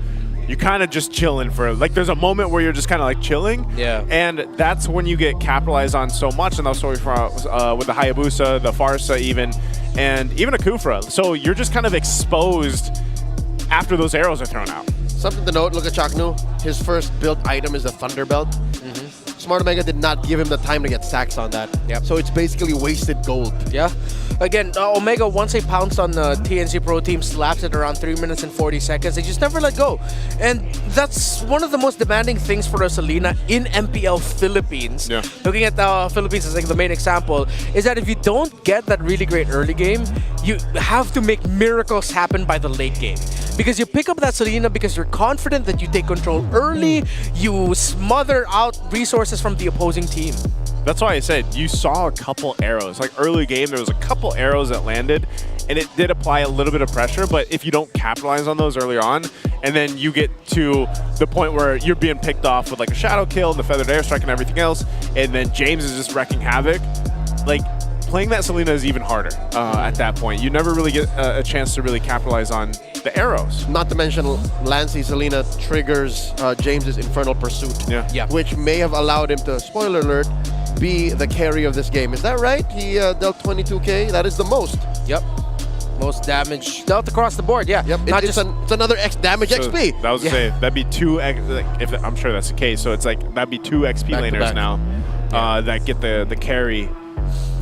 you're kind of just chilling for, like, there's a moment where you're just kind of like chilling. Yeah. And that's when you get capitalized on so much. And that's what we found with the Hayabusa, the Farsa even, and even a Kufra. So you're just kind of exposed after those arrows are thrown out. Something to note, look at Chaknu. His first built item is a Thunder Belt. Smart Omega did not give him the time to get stacks on that. Yep. So it's basically wasted gold. Yeah. Again, Omega, once they pounced on the TNC Pro team, slapped it around 3 minutes and 40 seconds. They just never let go. And that's one of the most demanding things for Rosalina in MPL Philippines. Yeah. Looking at the Philippines as like the main example, is that if you don't get that really great early game, you have to make miracles happen by the late game. Because you pick up that Selena because you're confident that you take control early, you smother out resources from the opposing team. That's why I said you saw a couple arrows. Like early game, there was a couple arrows that landed, and it did apply a little bit of pressure, but if you don't capitalize on those early on, and then you get to the point where you're being picked off with like a shadow kill and the feathered airstrike and everything else, and then James is just wrecking havoc, like playing that Selena is even harder at that point. You never really get a chance to really capitalize on the arrows. Not to mention Lancy Selena triggers James's Infernal Pursuit, yeah. which may have allowed him to, spoiler alert, be the carry of this game. Is that right? He dealt 22k. That is the most. Yep. Most damage dealt across the board. Yeah. Yep. It's another X damage XP. That was to say that'd be two. If I'm sure that's the case, so it's like that'd be two XP laners now that get the carry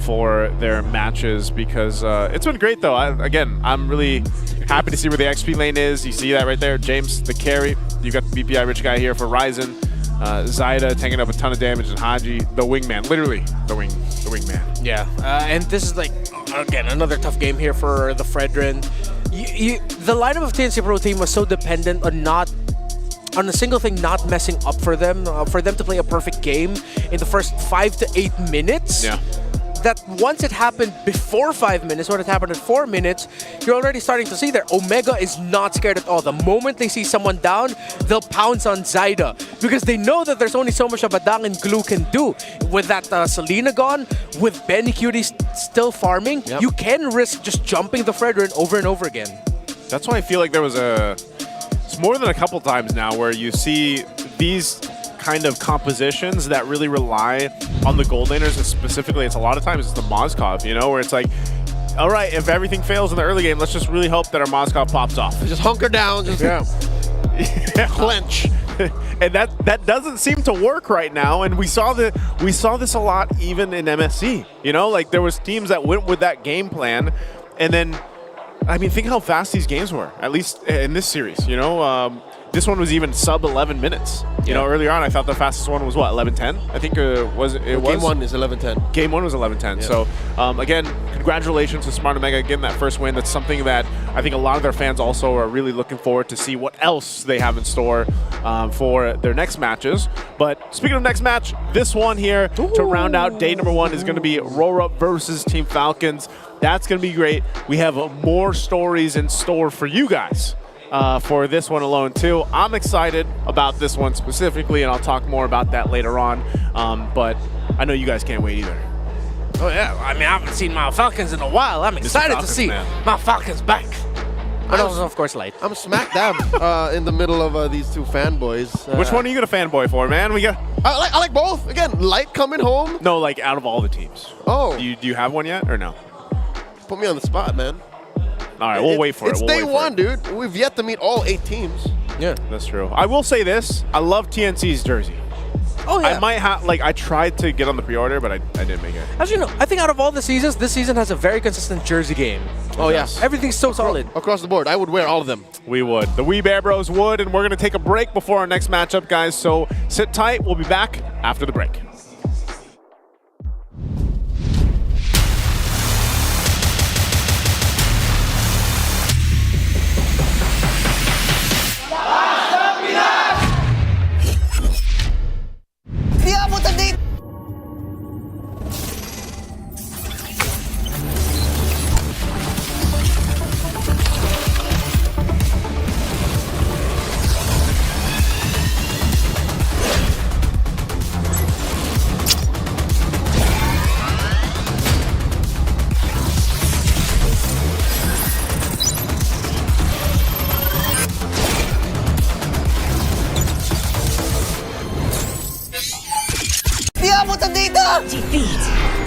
for their matches, because it's been great though. I'm really happy to see where the XP lane is. You see that right there, James, the carry. You got the BPI rich guy here for Ryzen. Zyda taking up a ton of damage, and Haji, the wingman, literally the wingman. Yeah, and this is like, again, another tough game here for the Fredrin. The lineup of TNC Pro team was so dependent on a single thing not messing up for them to play a perfect game in the first 5 to 8 minutes. Yeah. That once it happened before 5 minutes, when it happened at 4 minutes, you're already starting to see there. Omega is not scared at all. The moment they see someone down, they'll pounce on Zyda because they know that there's only so much of Badang and Glue can do. With that Selena gone, with Benny Cutie still farming, you can risk just jumping the Fredrin over and over again. That's why I feel like there was it's more than a couple times now where you see these kind of compositions that really rely on the gold laners, and specifically it's a lot of times it's the Moskov, you know, where it's like, all right, if everything fails in the early game, let's just really hope that our Moskov pops off. Just hunker down, just clench. And that doesn't seem to work right now, and we saw this a lot even in MSC. You know, like there was teams that went with that game plan, and then I mean, think how fast these games were, at least in this series, you know. This one was even sub 11 minutes. You know, earlier on, I thought the fastest one was what, 11:10? I think it was. Game one is 11:10. Game one was 11:10. Yeah. So again, congratulations to Smart Omega getting that first win. That's something that I think a lot of their fans also are really looking forward to see what else they have in store for their next matches. But speaking of next match, this one here to round out day number 1 is going to be RORA versus Team Falcons. That's going to be great. We have more stories in store for you guys. For this one alone too. I'm excited about this one specifically, and I'll talk more about that later on. But I know you guys can't wait either. Oh yeah, I mean, I haven't seen my Falcons in a while. I'm excited to see my Falcons back. But also, of course, Light. I'm smack dab in the middle of these two fanboys. Which one are you gonna fanboy for, man? I like both. Again, Light coming home. No, like out of all the teams. Oh. Do you have one yet or no? Put me on the spot, man. All right, we'll wait for it. It's day one, dude. We've yet to meet all 8 teams. Yeah, that's true. I will say this. I love TNC's jersey. Oh, yeah. I might have, I tried to get on the pre-order, but I didn't make it. As you know, I think out of all the seasons, this season has a very consistent jersey game. Oh, yes. Everything's so solid. Across the board. I would wear all of them. We would. The Wee Bear Bros would, and we're going to take a break before our next matchup, guys. So sit tight. We'll be back after the break.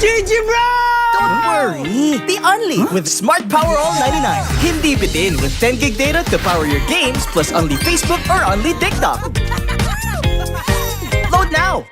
GG, bro! Don't worry. worry! The Only with Smart Power All 99. Hindi bitin with 10 gig data to power your games plus only Facebook or only TikTok. Load now!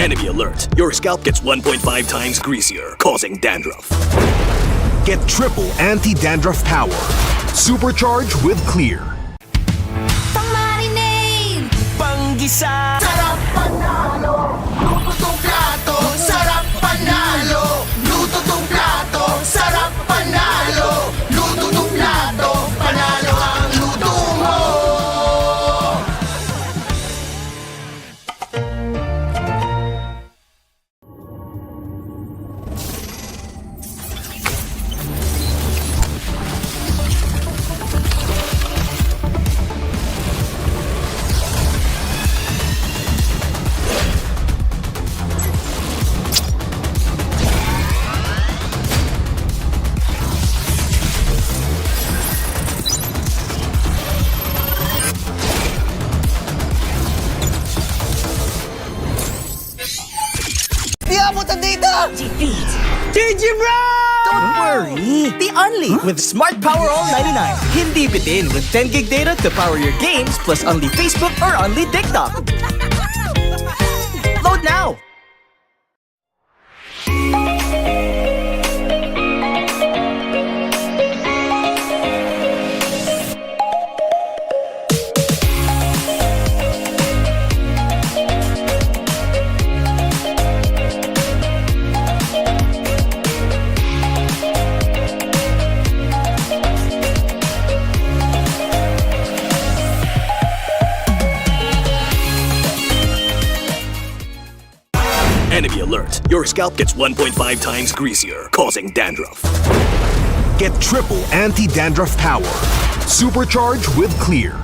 Enemy alert. Your scalp gets 1.5 times greasier, causing dandruff. Get triple anti-dandruff power. Supercharged with Clear. Pang-marinade, pang-gisa, sarap panalo. Luto tong plato, sarap panalo. Luto tong plato, sarap panalo. Luto tong plato, panalo ang luto mo. Di abot ang data! Defeat! GG bro! Don't worry! The Only with Smart Power All 99. Hindi bitin with 10 gig data to power your games plus only Facebook or only TikTok. Load now! Enemy alert. Your scalp gets 1.5 times greasier, causing dandruff. Get triple anti-dandruff power. Supercharged with Clear.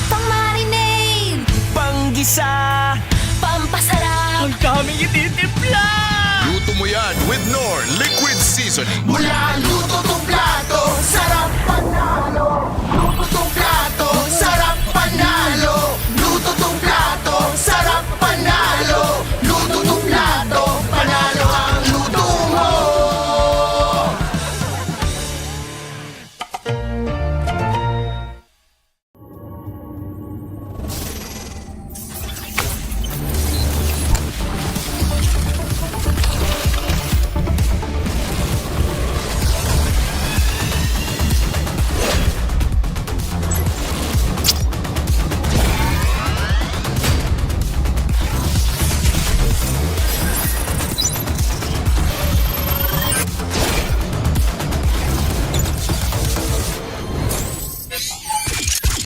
Pang-marinade, pang-gisa, pampasarap. Ang daming ititimpla! Luto mo yan with Knorr Liquid Seasoning. Mula luto tong plato, sarap panalo. Luto tong plato, sarap panalo. Luto tong plato, sarap panalo. Luto tong plato, panalo ang luto mo.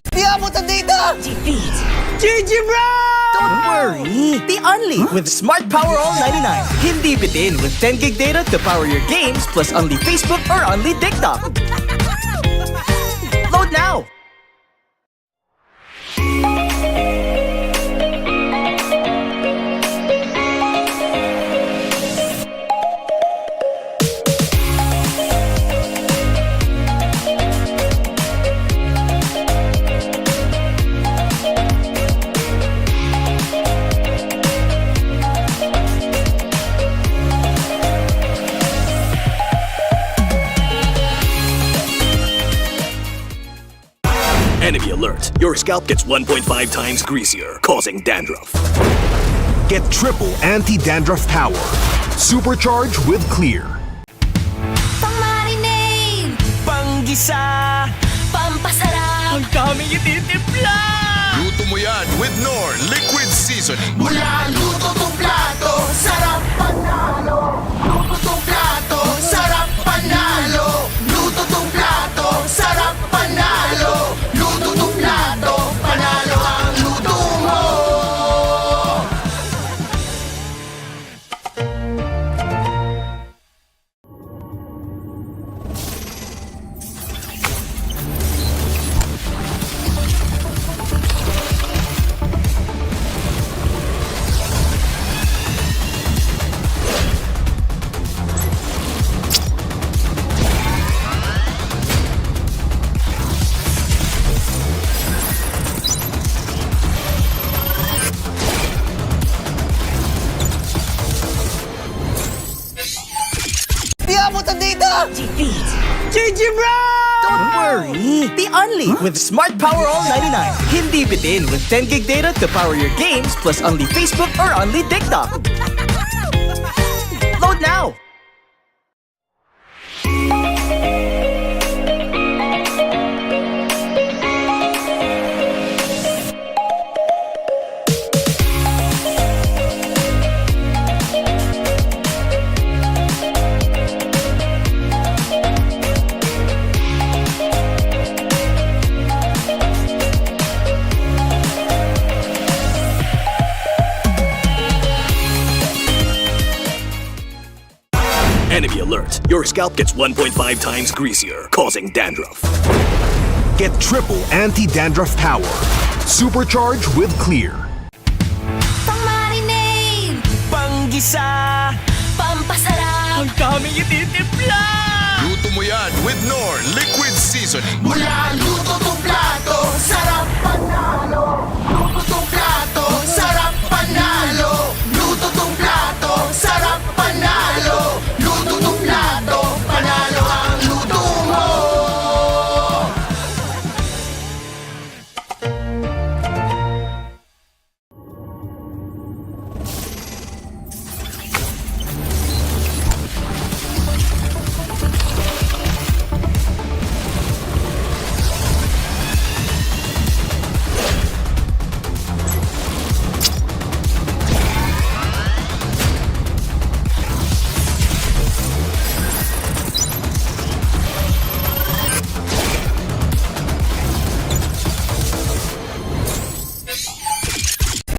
Di abot ang data! Defeat! GG bro! Don't worry! The Only with Smart Power All 99. Hindi bitin with 10 gig data to power your games plus only Facebook or only TikTok. Load now! Enemy alert. Your scalp gets 1.5 times greasier, causing dandruff. Get triple anti-dandruff power. Supercharged with Clear. Pang-marinade, pang-gisa, pampasarap. Ang daming ititimpla! Luto mo yan with Knorr Liquid Seasoning. Mula luto tong plato, sarap panalo. Luto tong plato, sarap panalo. Luto tong plato, sarap panalo. Luto tong plato, panalo ang luto mo. the only with Smart Power All 99. Hindi bitin with 10 gig data to power your games plus only Facebook or only TikTok. Load now! Enemy alert. Your scalp gets 1.5 times greasier, causing dandruff. Get triple anti-dandruff power. Supercharge with Clear. Pang-marinade, Panggisa, pampasarap, ang daming ititimpla. Luto mo yan with Knorr Liquid Seasoning. mula luto tong plato, sarap panalo. Luto tong plato, sarap panalo. Luto tong plato, sarap panalo. Luto tong plato, panalo ang luto mo.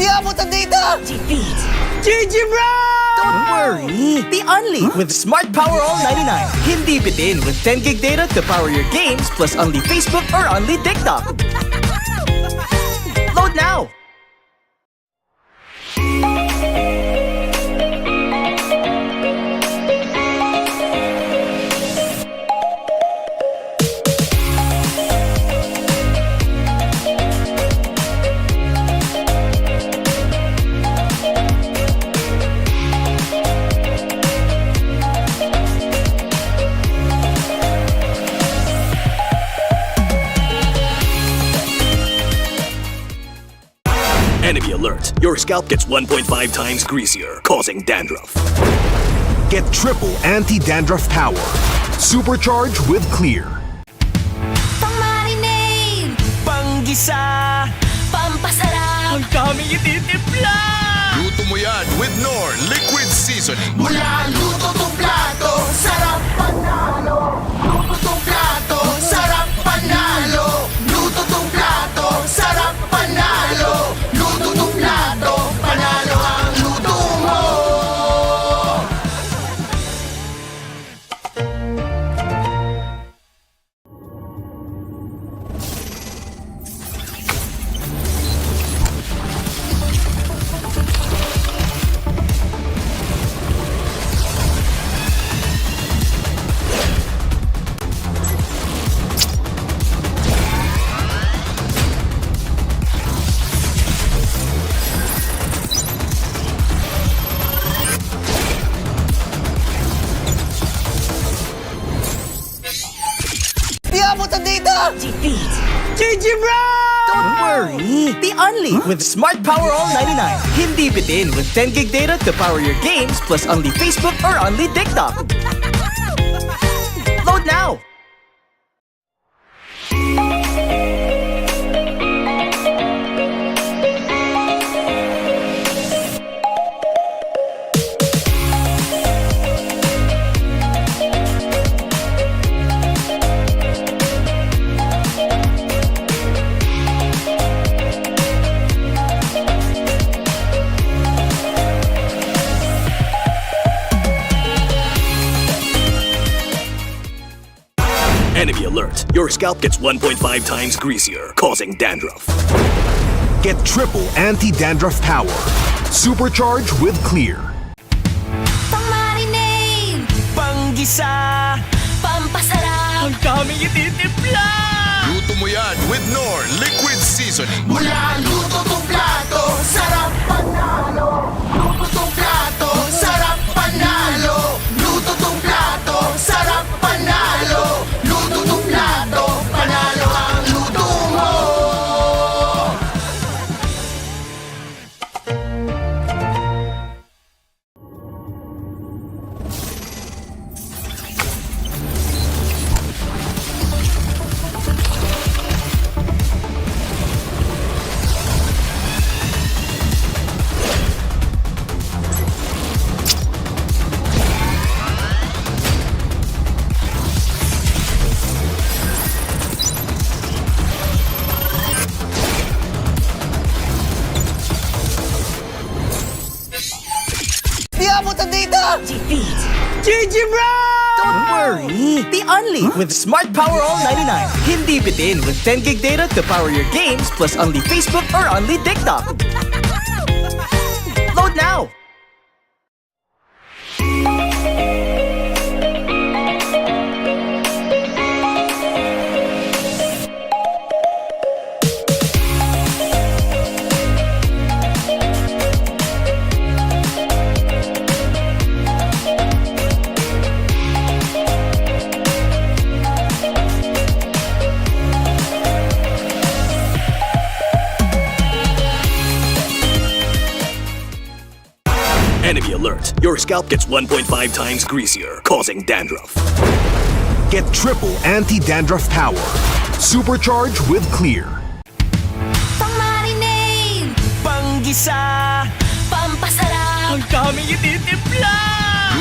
Di abutan dito! GG bro! Don't worry, the only with Smart Power All 99. Hindi bitin with 10 gig data to power your games plus only Facebook or only TikTok. Load now! Enemy alert. Your scalp gets 1.5 times greasier, causing dandruff. Get triple anti-dandruff power. Supercharge with Clear. Pang-marinade, Panggisa, pampasarap, ang daming ititimpla. Luto mo yan with Knorr Liquid Seasoning. mula luto tong plato, sarap panalo. Luto tong plato, sarap panalo. Luto tong plato, sarap panalo. Luto tong plato, panalo ang luto mo. Di abutan dito! GG bro! Don't worry, the only with Smart Power All 99. Hindi bitin with 10 gig data to power your games plus only Facebook or only TikTok. Load now! Enemy alert. Your scalp gets 1.5 times greasier, causing dandruff. Get triple anti-dandruff power. Supercharge with Clear. Pang-marinade, Panggisa, pampasarap, ang daming ititimpla. Luto mo yan with Knorr Liquid Seasoning. mula luto tong plato, sarap panalo. Luto tong plato, sarap panalo. Luto tong plato, sarap panalo. Luto tong plato, panalo ang Defeat! GG bro! Don't worry! The Only with Smart Power All 99. Hindi bitin with 10 gig data to power your games plus only Facebook or only TikTok. Load now! Enemy alert. Your scalp gets 1.5 times greasier, causing dandruff. Get triple anti-dandruff power. Supercharge with Clear. Pang-marinade, panggisa, pampasarap. Ang daming ititimpla.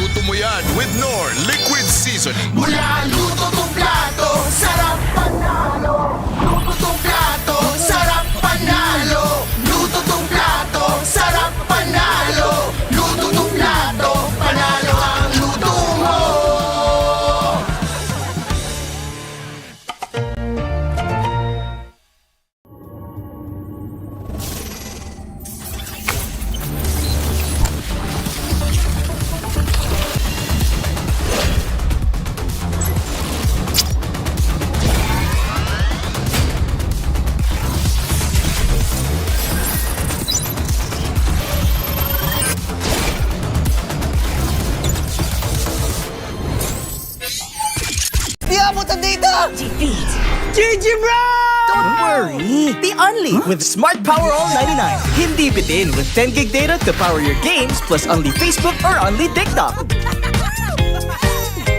Luto mo yan with Knorr Liquid Seasoning. Mula luto tong plato, sarap panalo. Luto tong plato, sarap panalo. Luto tong plato, sarap panalo. Luto tong plato, panalo ang luto mo. Di abutan dito! Defeat! GG bro! Don't worry! The Only with Smart Power All 99. Hindi bitin with 10 gig data to power your games plus only Facebook or only TikTok.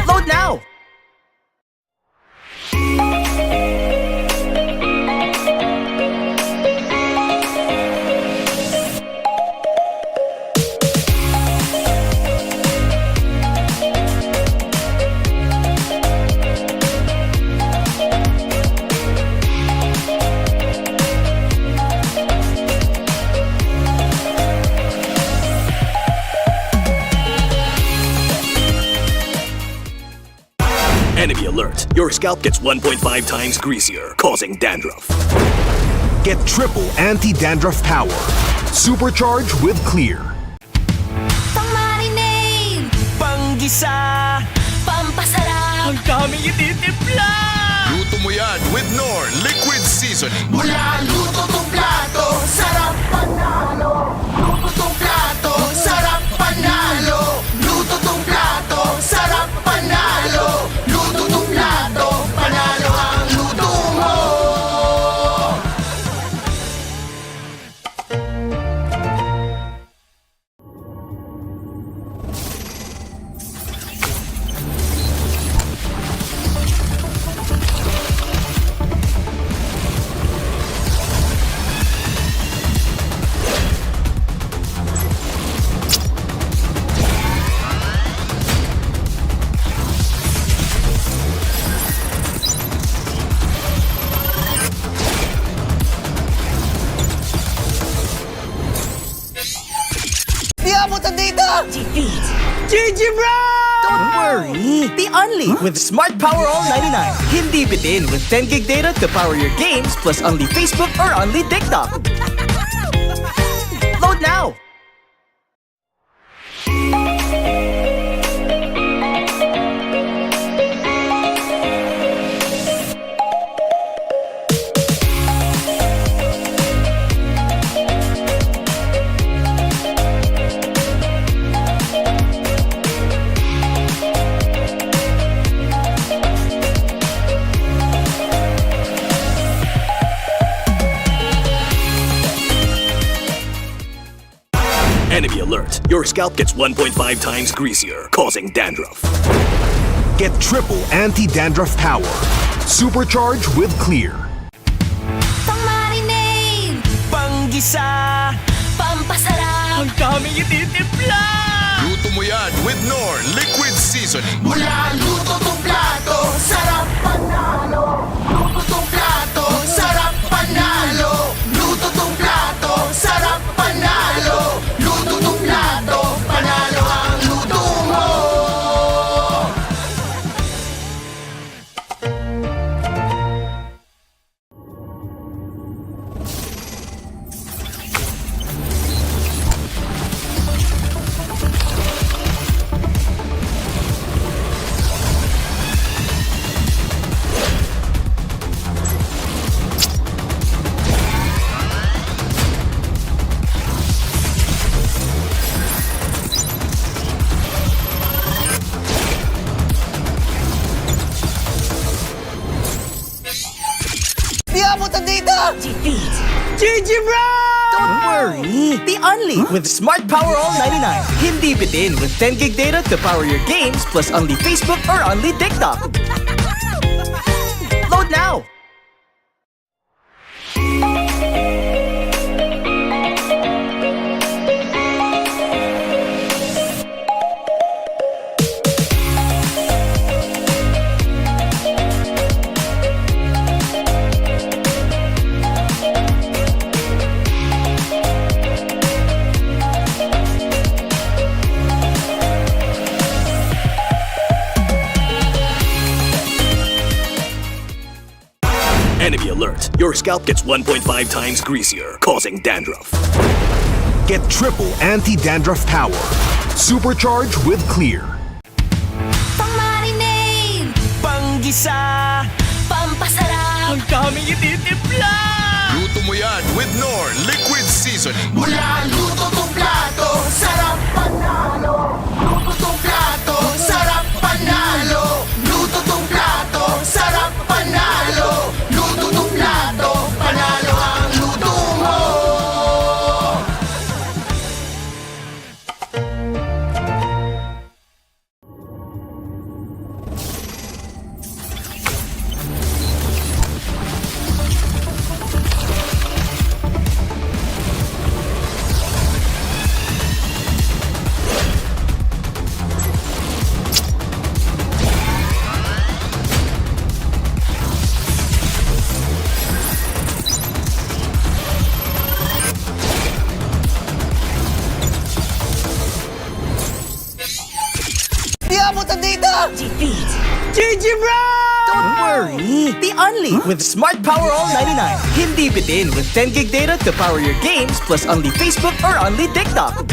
Load now! Enemy alert. Your scalp gets 1.5 times greasier, causing dandruff. Get triple anti-dandruff power. Supercharge with Clear. Pang-marinade, panggisa, pampasarap. Ang daming ititimpla. Luto mo yan with Knorr Liquid Seasoning. Mula luto tong plato, sarap panalo. Luto tong plato, sarap panalo. Luto tong plato, sarap panalo. Luto tong plato, panalo ang luto mo. Di abutan dito! Defeat! GG bro! Don't worry! The Only with Smart Power All 99. Hindi bitin with 10 gig data to power your games plus only Facebook or only TikTok. Load now! Enemy alert. Your scalp gets 1.5 times greasier, causing dandruff. Get triple anti-dandruff power. Supercharge with Clear. Pang-marinade, panggisa, pampasarap. Ang daming ititimpla. Luto mo yan with Knorr Liquid Seasoning. Mula luto tong plato, sarap panalo. Luto tong plato, sarap panalo. Luto tong plato, sarap panalo. Luto tong plato, panalo ang luto mo. punta dito! Defeat. GG bro! Don't worry, the Unli with Smart Power All 99. Hindi bitin with 10 gig data to power your games plus Unli Facebook or Unli TikTok. Load now! Enemy alert. Your scalp gets 1.5 times greasier, causing dandruff. Get triple anti-dandruff power. Supercharge with Clear. Pang-marinade. Panggisa. Pampasarap. Ang daming ititimpla. Luto mo yan with Knorr Liquid Seasoning. Mula luto tong plato, sarap panalo. Luto tong plato, sarap panalo. Luto tong plato, sarap panalo. Luto tong plato, panalo ang luto mo. Di ako punta dito! Defeat. GG bro! Don't worry, the Unli with Smart Power All 99. Hindi bitin with 10 gig data to power your games plus Unli Facebook or Unli TikTok.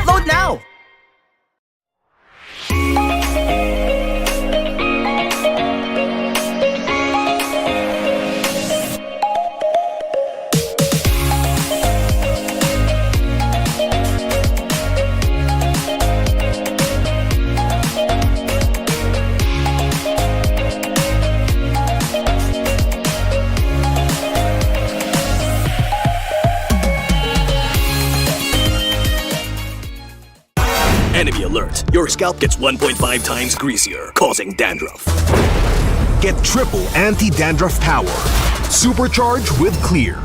Load now! Enemy alert. Your scalp gets 1.5 times greasier, causing dandruff. Get triple anti-dandruff power. Supercharge with Clear.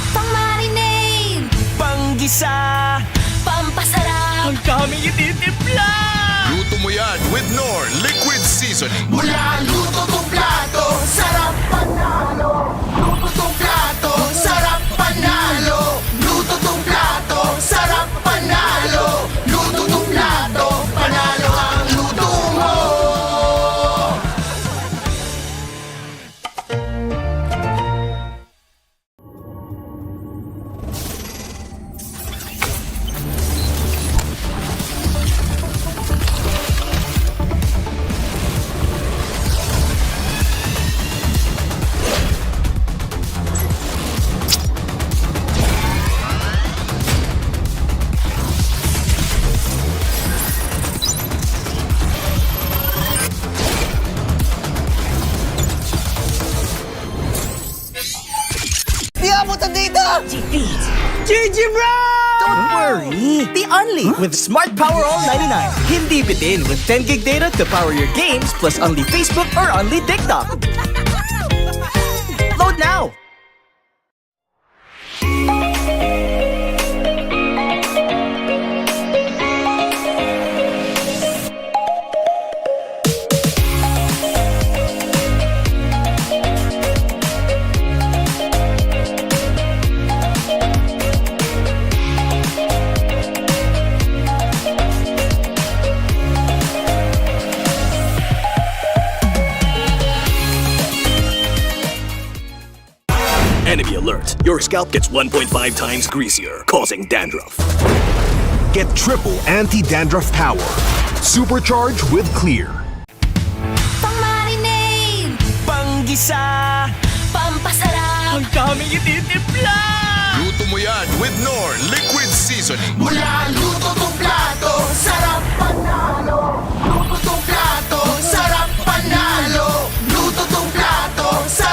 Pang-marinade. Panggisa. Pampasarap. Ang daming ititimpla. Luto mo yan with Knorr Liquid Seasoning. Mula luto tong plato, sarap panalo. Luto tong plato, sarap panalo. Luto tong plato, sarap panalo. Luto tong plato, panalo ang luto mo. Di ako punta dito! Defeat. GG bro! Don't worry, the Unli with Smart Power All 99. Hindi bitin with 10 gig data to power your games plus Unli Facebook or Unli TikTok. Load now! Enemy alert. Your scalp gets 1.5 times greasier, causing dandruff. Get triple anti-dandruff power. Supercharge with Clear. Pang-marinade. Panggisa. Pampasarap. Ang daming ititimpla. Luto mo yan with Knorr Liquid Seasoning. Mula luto tong plato, sarap panalo. Luto tong plato, sarap panalo. Luto tong plato, sarap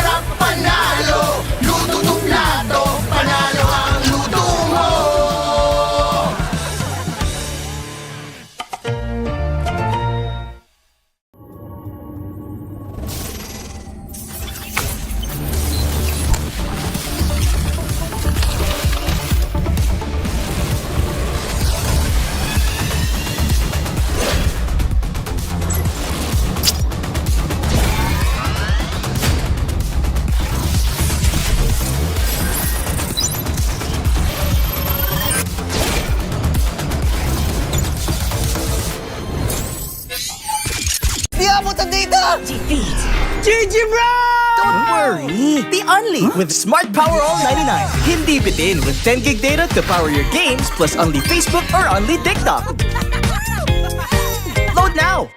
worry! The Only with Smart Power All 99. Hindi bitin with 10 gig data to power your games plus only Facebook or only TikTok. Load now!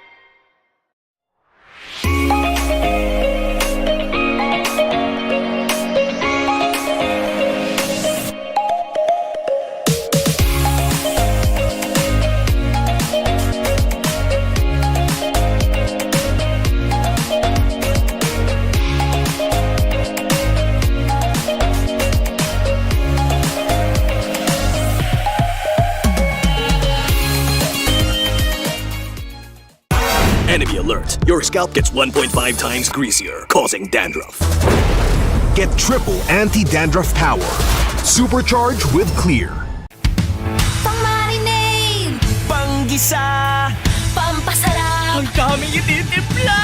Enemy alert. Your scalp gets 1.5 times greasier, causing dandruff. Get triple anti-dandruff power. Supercharged with Clear. Pang-marinade, Panggisa, pampasarap, ang daming ititimpla.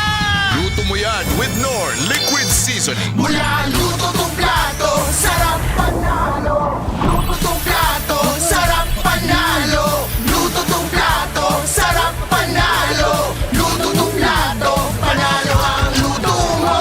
Luto mo yan with Knorr Liquid Seasoning. Mula luto tong plato, sarap panalo. Luto tong plato, sarap panalo. Luto tong plato, sarap panalo. Luto tong plato, panalo ang luto mo.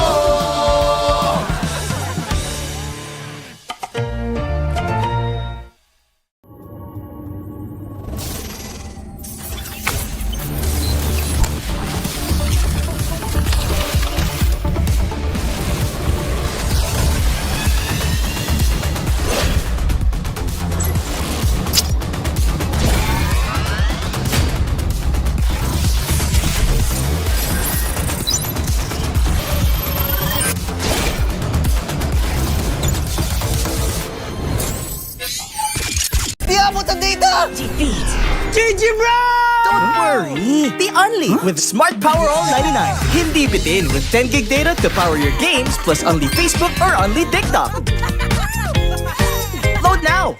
Di abutan dito! defeat, GG bro! Don't worry! The Only with Smart Power All 99. Hindi bitin with 10 gig data to power your games plus only Facebook or only TikTok. Load now!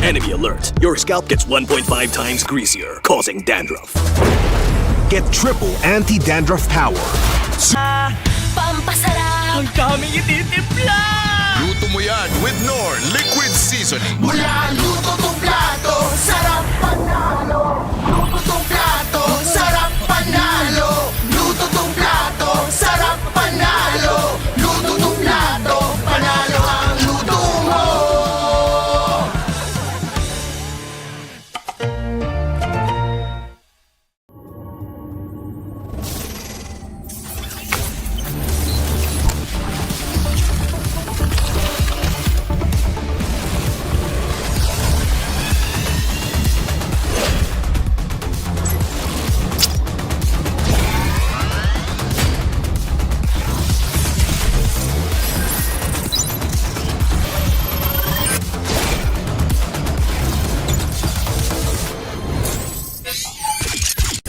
Enemy alert. Your scalp gets 1.5 times greasier, causing dandruff. Get triple anti-dandruff power. pampasarap, Ang daming ititimpla. Luto mo yan with Knorr Liquid Seasoning. Mula luto tong plato, sarap panalo. Luto tong plato, sarap panalo. Luto tong plato, sarap panalo. Luto tong plato, panalo ang luto mo.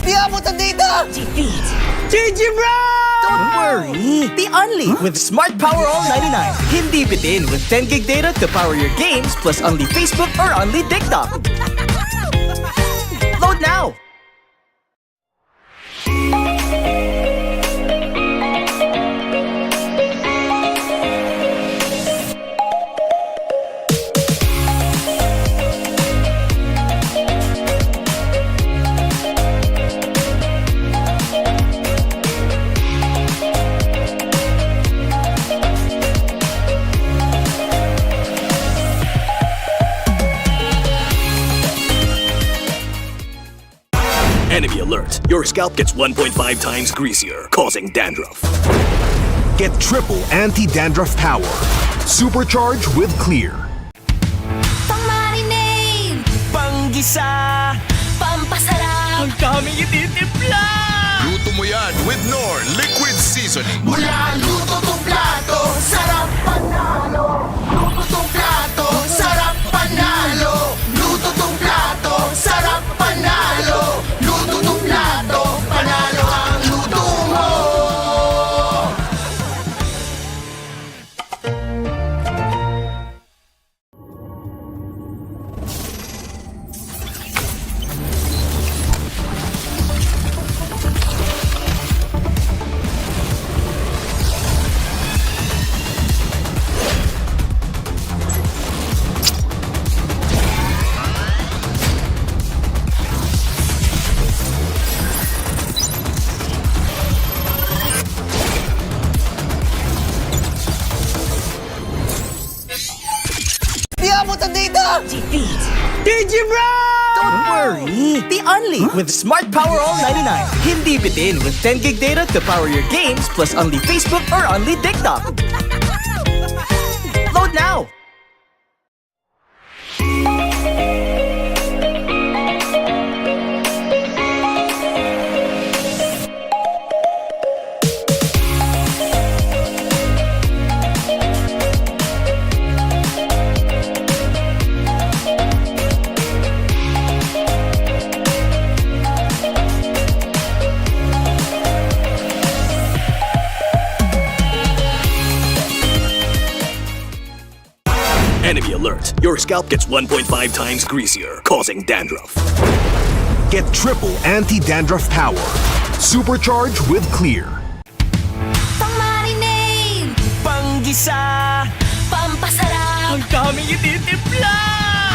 Di abutan dito! defeat, GG bro! Don't worry! The Only with Smart Power All 99. Hindi bitin with 10 gig data to power your games plus only Facebook or only TikTok. Load now! Enemy alert. Your scalp gets 1.5 times greasier, causing dandruff. Get triple anti-dandruff power. Supercharged with Clear. pang-marinade, Panggisa, pampasarap, ang daming ititimpla. Luto mo yan with Knorr Liquid Seasoning. Mula luto tong plato, sarap panalo. Luto tong plato, sarap panalo. Luto tong plato, sarap panalo. Luto tong plato, panalo ang luto mo. Defeat. Digibro! Don't worry! The Unli with Smart Power All 99. Hindi bitin with 10 gig data to power your games plus Unli Facebook or Unli TikTok. Load now! Enemy alert. Your scalp gets 1.5 times greasier, causing dandruff. Get triple anti-dandruff power. Supercharged with Clear. Pang-marinade. Panggisa. Pampasarap. Ang daming ititimpla.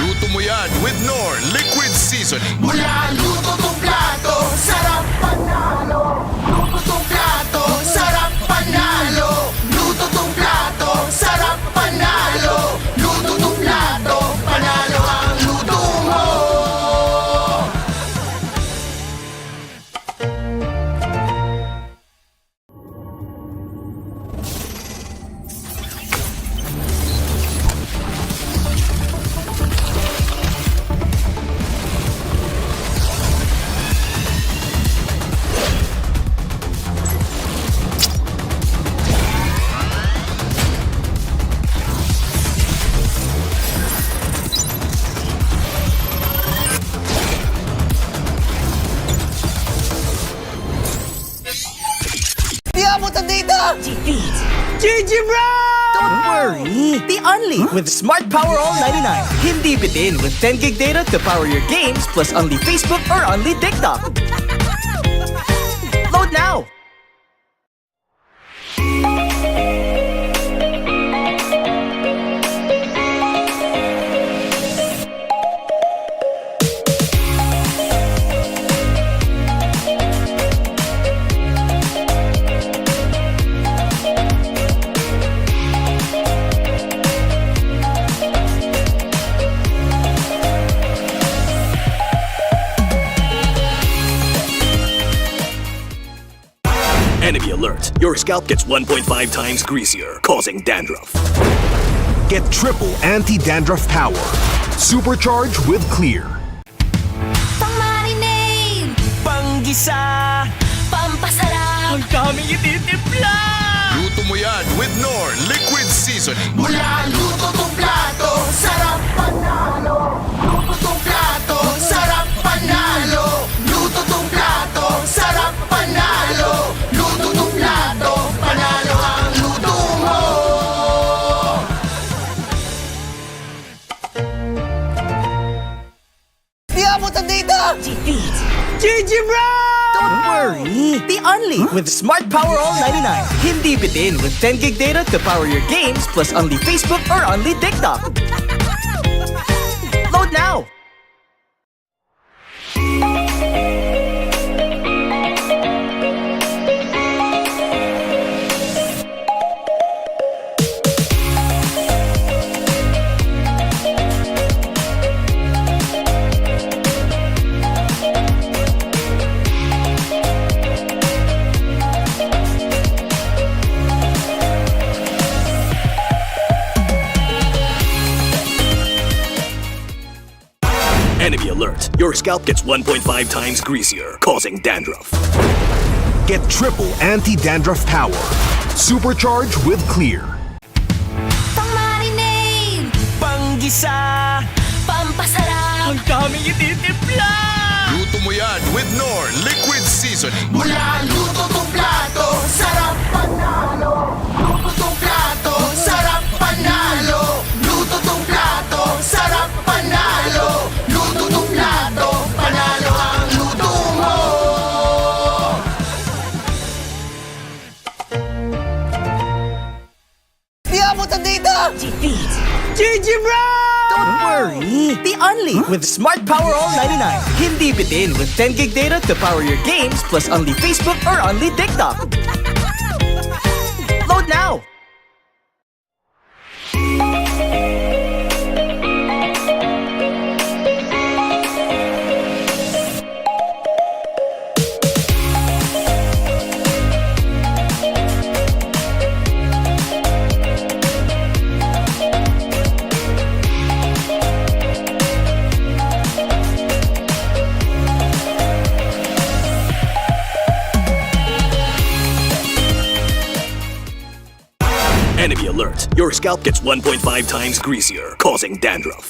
Luto mo yan with Knorr Liquid Seasoning. Mula luto tong plato, sarap panalo. Luto tong plato, sarap panalo. Luto tong plato, sarap panalo. Luto tong plato, panalo ang luto mo. Di abot ang data! Defeat. Digibro! Don't worry! The Unli with Smart Power All 99. Hindi bitin with 10 gig data to power your games plus Unli Facebook or Unli TikTok. Load now! Enemy alert. Your scalp gets 1.5 times greasier, causing dandruff. Get triple anti-dandruff power. Supercharged with Clear. Pang-marinade. Panggisa. Pampasarap. Ang daming ititimpla. Luto mo yan with Knorr Liquid Seasoning. Mula luto tong plato, sarap panalo. Luto tong plato, sarap panalo. Luto tong plato, sarap panalo. Luto tong plato, panalo ang luto mo. Di abot ang data! Defeat. Digibro! Don't worry! The Unli with Smart Power All 99. Hindi bitin with 10 gig data to power your games plus Unli Facebook or Unli TikTok. Load now! Enemy alert. Your scalp gets 1.5 times greasier, causing dandruff. Get triple anti-dandruff power. Supercharged with Clear. Pang-marinade. Panggisa. Pampasarap. Ang daming ititimpla. Luto mo yan with Knorr Liquid Seasoning. Mula luto tong plato, sarap panalo. Luto tong plato, sarap panalo. Luto tong plato, sarap panalo. Luto tong plato, panalo ang luto mo. Di abot ang data! Defeat. Digibro! Don't worry! The Unli with Smart Power All 99. Hindi bitin with 10 gig data to power your games plus Unli Facebook or Unli TikTok. Load now! alert. Your scalp gets 1.5 times greasier, causing dandruff.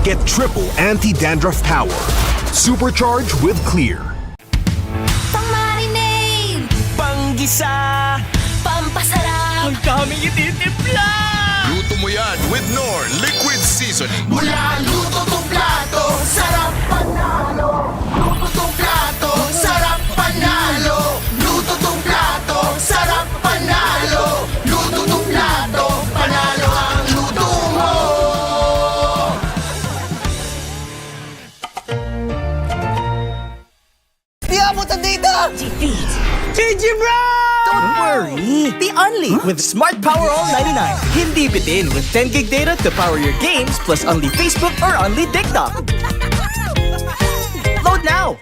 Get triple anti-dandruff power. Supercharge with Clear. Pang-marinade, Panggisa, pampasarap, ang daming ititimpla. Luto mo yan with Knorr Liquid Seasoning. Mula luto tong plato, sarap panalo. Luto tong plato, sarap panalo. Luto tong plato, sarap panalo. Luto tong plato, panalo ang luto mo. Di abutan dito! Defeat, GG bro! Don't worry! The Only with Smart Power All 99. Hindi bitin with 10 gig data to power your games plus only Facebook or only TikTok. Load now!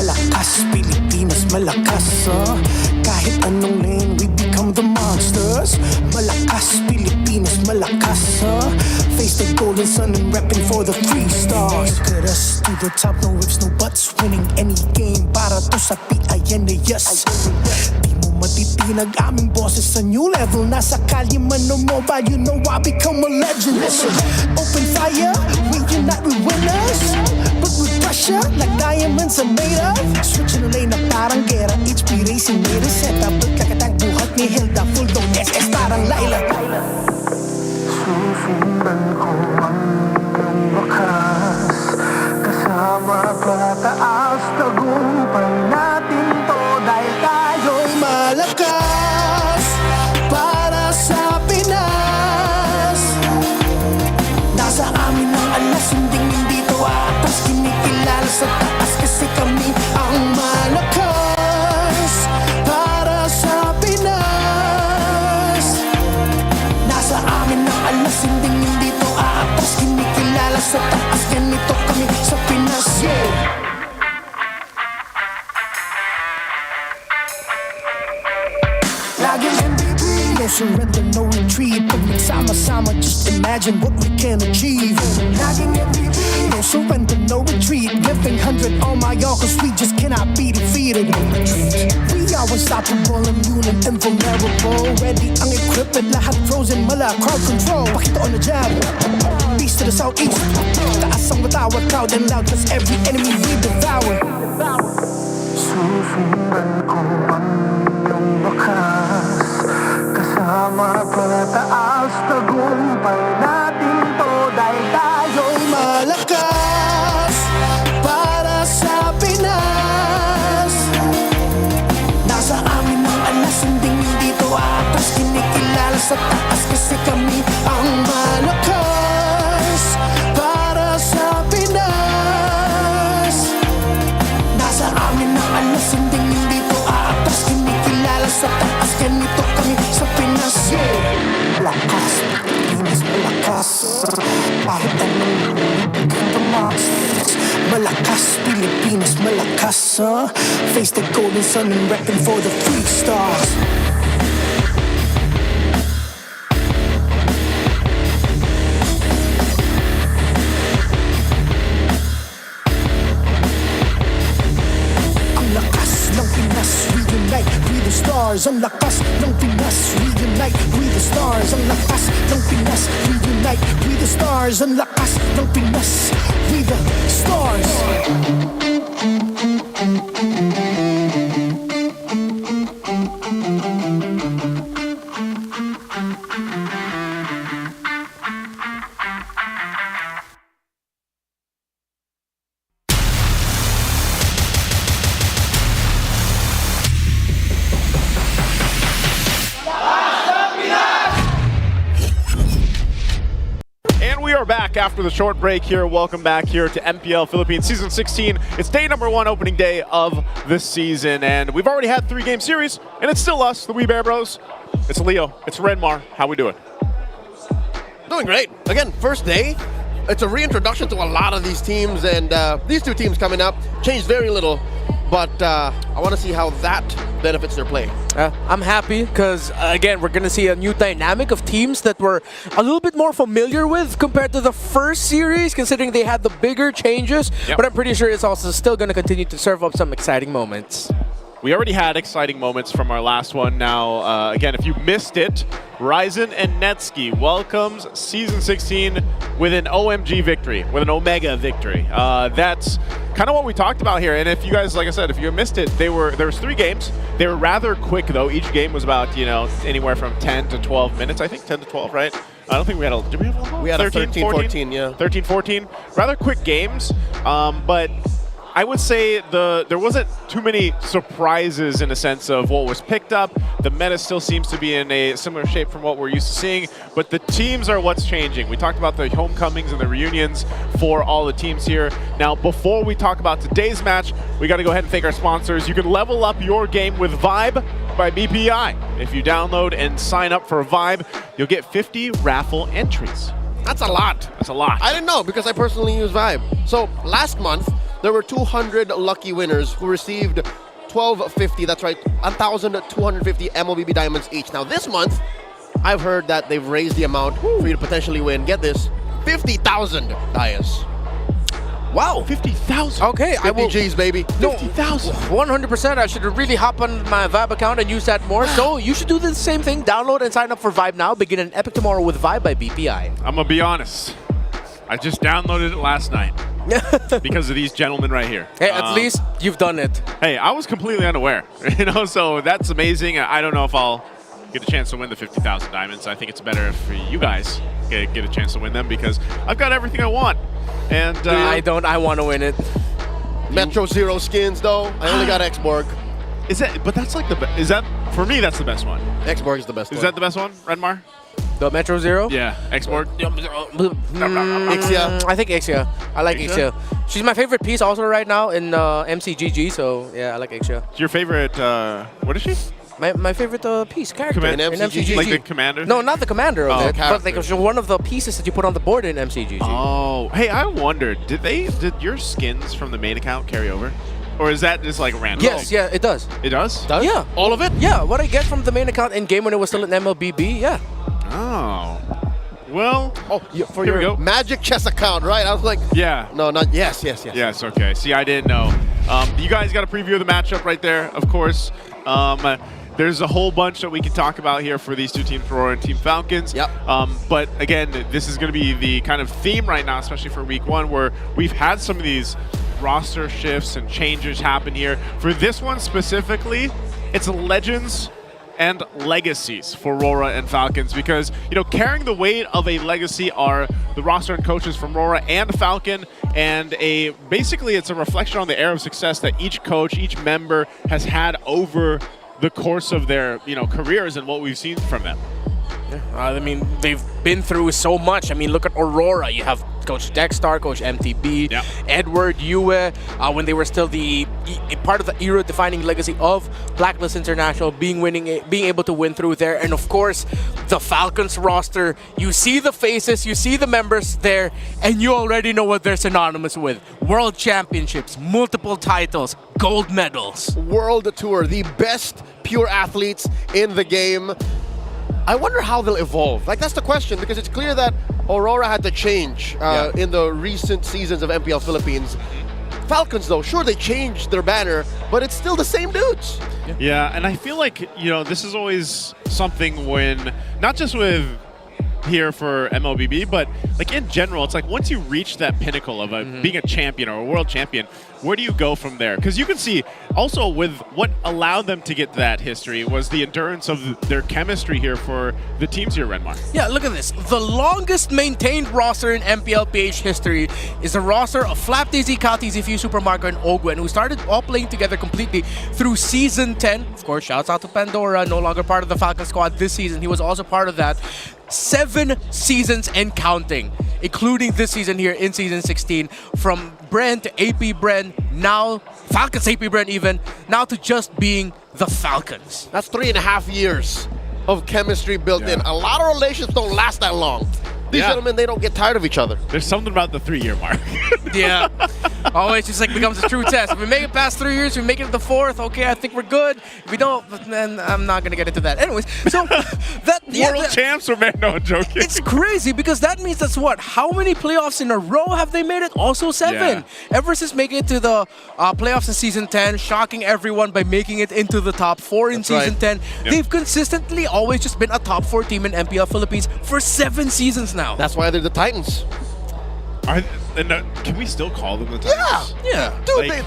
Malakas, Pilipinas, malakas kahit anong lane, we become the monsters. Malakas, Pilipinas, malakas face the golden sun and repping for the 3 stars. Look at us, to the top, no ifs, no buts. Winning any game, para to sa PIN na yes. Di mo matitinag aming boses sa new level. Nasa kalye man o mobile, you know I become a legend. Listen, open fire, we unite, we winners. But with pressure, like diamonds are made of. Switching the lane na parang gera, HP racing made a setup. Pagkakatang buhat ni Hilda, full dome SS parang Laila. Susundan ko ang iyong wakas, kasama pataas, tagumpay natin to dahil tayo'y malakas para sa Pinas. Nasa amin ang alas, hindi to atas, kinikilala sa taas kasi kami ang malakas para sa Pinas. Nasa amin ang alas, hindi to atas, kinikilala sa taas, ganito kami sa Pinas, yeah. Laging MVP, no surrender, no retreat. Pag nagsama-sama, just imagine what we can achieve. Laging MVP, no surrender, no retreat. Giving 100 on my all, cause we just cannot be defeated. We are unstoppable, immune and invulnerable. Ready ang equipment, lahat frozen, mala, crowd control. Pakita on the jab, beast to the southeast. Taas ang matawa, proud and loud, cause every enemy we devour. Susundan ko ang iyong wakas, kasama pataas, tagumpay natin to dahil tayo'y malakas para sa Pinas. Nasa amin ang alas, hindi to atas, kinikilala sa taas kasi kami ang malakas para sa Pinas. Kahit anong the monsters. Malakas, Pilipinas, malakas, face the golden sun and repping for the free stars. Ang lakas ng Pinas, we unite, we the stars. Ang lakas ng Pinas, we unite, we the stars. Ang lakas ng Pinas, we unite, we the stars. Ang lakas ng Pinas, we the stars. Back after the short break here. Welcome back here to MPL Philippines Season 16. It's day number 1, opening day of the season, and we've already had 3-game series, and it's still us, the Wee Bear Bros. It's Leo, it's Renmar. How we doing? Doing great. Again, first day. It's a reintroduction to a lot of these teams, and these two teams coming up changed very little, but I want to see how that benefits their play. I'm happy because, again, we're going to see a new dynamic of teams that we're a little bit more familiar with compared to the first series, considering they had the bigger changes. Yep. But I'm pretty sure it's also still going to continue to serve up some exciting moments. We already had exciting moments from our last one. Now, again, if you missed it, Ryzen and Netsky welcomes Season 16 with an OMG victory, with an Omega victory. That's kind of what we talked about here. And if you guys, like I said, if you missed it, there was 3 games. They were rather quick, though. Each game was about, anywhere from 10 to 12 minutes. I think 10 to 12, right? I don't think we had a... Did we have a long one? We had 13, 14, yeah. 13, 14. Rather quick games, but... I would say there wasn't too many surprises in a sense of what was picked up. The meta still seems to be in a similar shape from what we're used to seeing, but the teams are what's changing. We talked about the homecomings and the reunions for all the teams here. Now, before we talk about today's match, we got to go ahead and thank our sponsors. You can level up your game with Vibe by BPI. If you download and sign up for Vibe, you'll get 50 raffle entries. That's a lot. That's a lot. I didn't know because I personally use Vibe. So last month, there were 200 lucky winners who received 1,250, that's right, 1,250 MLBB diamonds each. Now this month, I've heard that they've raised the amount for you to potentially win, get this, 50,000 dias. Wow, 50,000. Okay, 50 G's, baby. 50,000. 100%. I should really hop on my Vibe account and use that more. So you should do the same thing. Download and sign up for Vibe now. Begin an epic tomorrow with Vibe by BPI. I'm going to be honest. I just downloaded it last night because of these gentlemen right here. Hey, at least you've done it. Hey, I was completely unaware, so that's amazing. I don't know if I'll get a chance to win the 50,000 diamonds. I think it's better if you guys get a chance to win them because I've got everything I want. And I don't. I want to win it. Metro Zero skins, though. I only got Xborg. Is that? But that's like the best. Is that for me? That's the best one. Xborg is the best one. Is that the best one, Renmar? The Metro Zero? Yeah, Xborg. Ixia. I think Ixia. I like Ixia. She's my favorite piece also right now in MCGG, so yeah, I like Ixia. Your favorite, what is she? My favorite piece, character in MCGG. Like the commander? No, not the commander of it, character. but like one of the pieces that you put on the board in MCGG. Oh, hey, I wondered, did your skins from the main account carry over? Or is that just like random? Yes, yeah, it does. It does? Yeah. All of it? Yeah, what I get from the main account in game when it was still in MLBB, yeah. Oh. Well, for your Magic Chess account, right? I was like, yeah. No, not yes. Yes, okay. See, I didn't know. You guys got a preview of the matchup right there, of course. There's a whole bunch that we can talk about here for these two teams, RORA and Team Falcons. Yep. But again, this is going to be the kind of theme right now, especially for week 1, where we've had some of these roster shifts and changes happen here. For this one specifically, it's legends and legacies for RORA and Falcons because, carrying the weight of a legacy are the roster and coaches from RORA and Falcon, and basically it's a reflection on the era of success that each coach, each member has had over the course of their, careers and what we've seen from them. I mean, they've been through so much. I mean, look at Aurora. You have Coach Dexter, Coach MTB, Edward, Yue, when they were still the part of the era-defining legacy of Blacklist International, being able to win through there. And of course, the Falcons roster. You see the faces, you see the members there, and you already know what they're synonymous with. World Championships, multiple titles, gold medals. World Tour, the best pure athletes in the game. I wonder how they'll evolve. Like, that's the question, because it's clear that Aurora had to change in the recent seasons of MPL Philippines. Falcons, though, sure, they changed their banner, but it's still the same dudes. Yeah, and I feel like, this is always something when, not just with here for MLBB, but like in general, it's like once you reach that pinnacle of being a champion or a world champion, where do you go from there? Because you can see also with what allowed them to get that history was the endurance of their chemistry here for the teams here, Renmar. Yeah, look at this. The longest maintained roster in MPLPH history is the roster of Flap DZ, Cal TZ, Few Supermarket, and Ogwen, who started all playing together completely through Season 10. Of course, shouts out to Pandora, no longer part of the Falcon squad this season. He was also part of that. 7 seasons and counting, including this season here in Season 16. From Bren to AP Bren, now Falcons AP Bren even, now to just being the Falcons. That's 3.5 years of chemistry built in. A lot of relations don't last that long. These gentlemen, they don't get tired of each other. There's something about the 3-year mark. Yeah. Always just like becomes a true test. If we make it past 3 years, we make it to the 4th, okay, I think we're good. If we don't, then I'm not going to get into that. Anyways, so that... World champs or man, no, I'm joking. It's crazy because that means that's what? How many playoffs in a row have they made it? Also 7. Yeah. Ever since making it to the playoffs in Season 10, shocking everyone by making it into the top 4 in Season 10. They've consistently always just been a top 4 team in MPL Philippines for 7 seasons now. That's why they're the Titans. Can we still call them the Titans? Yeah. Dude,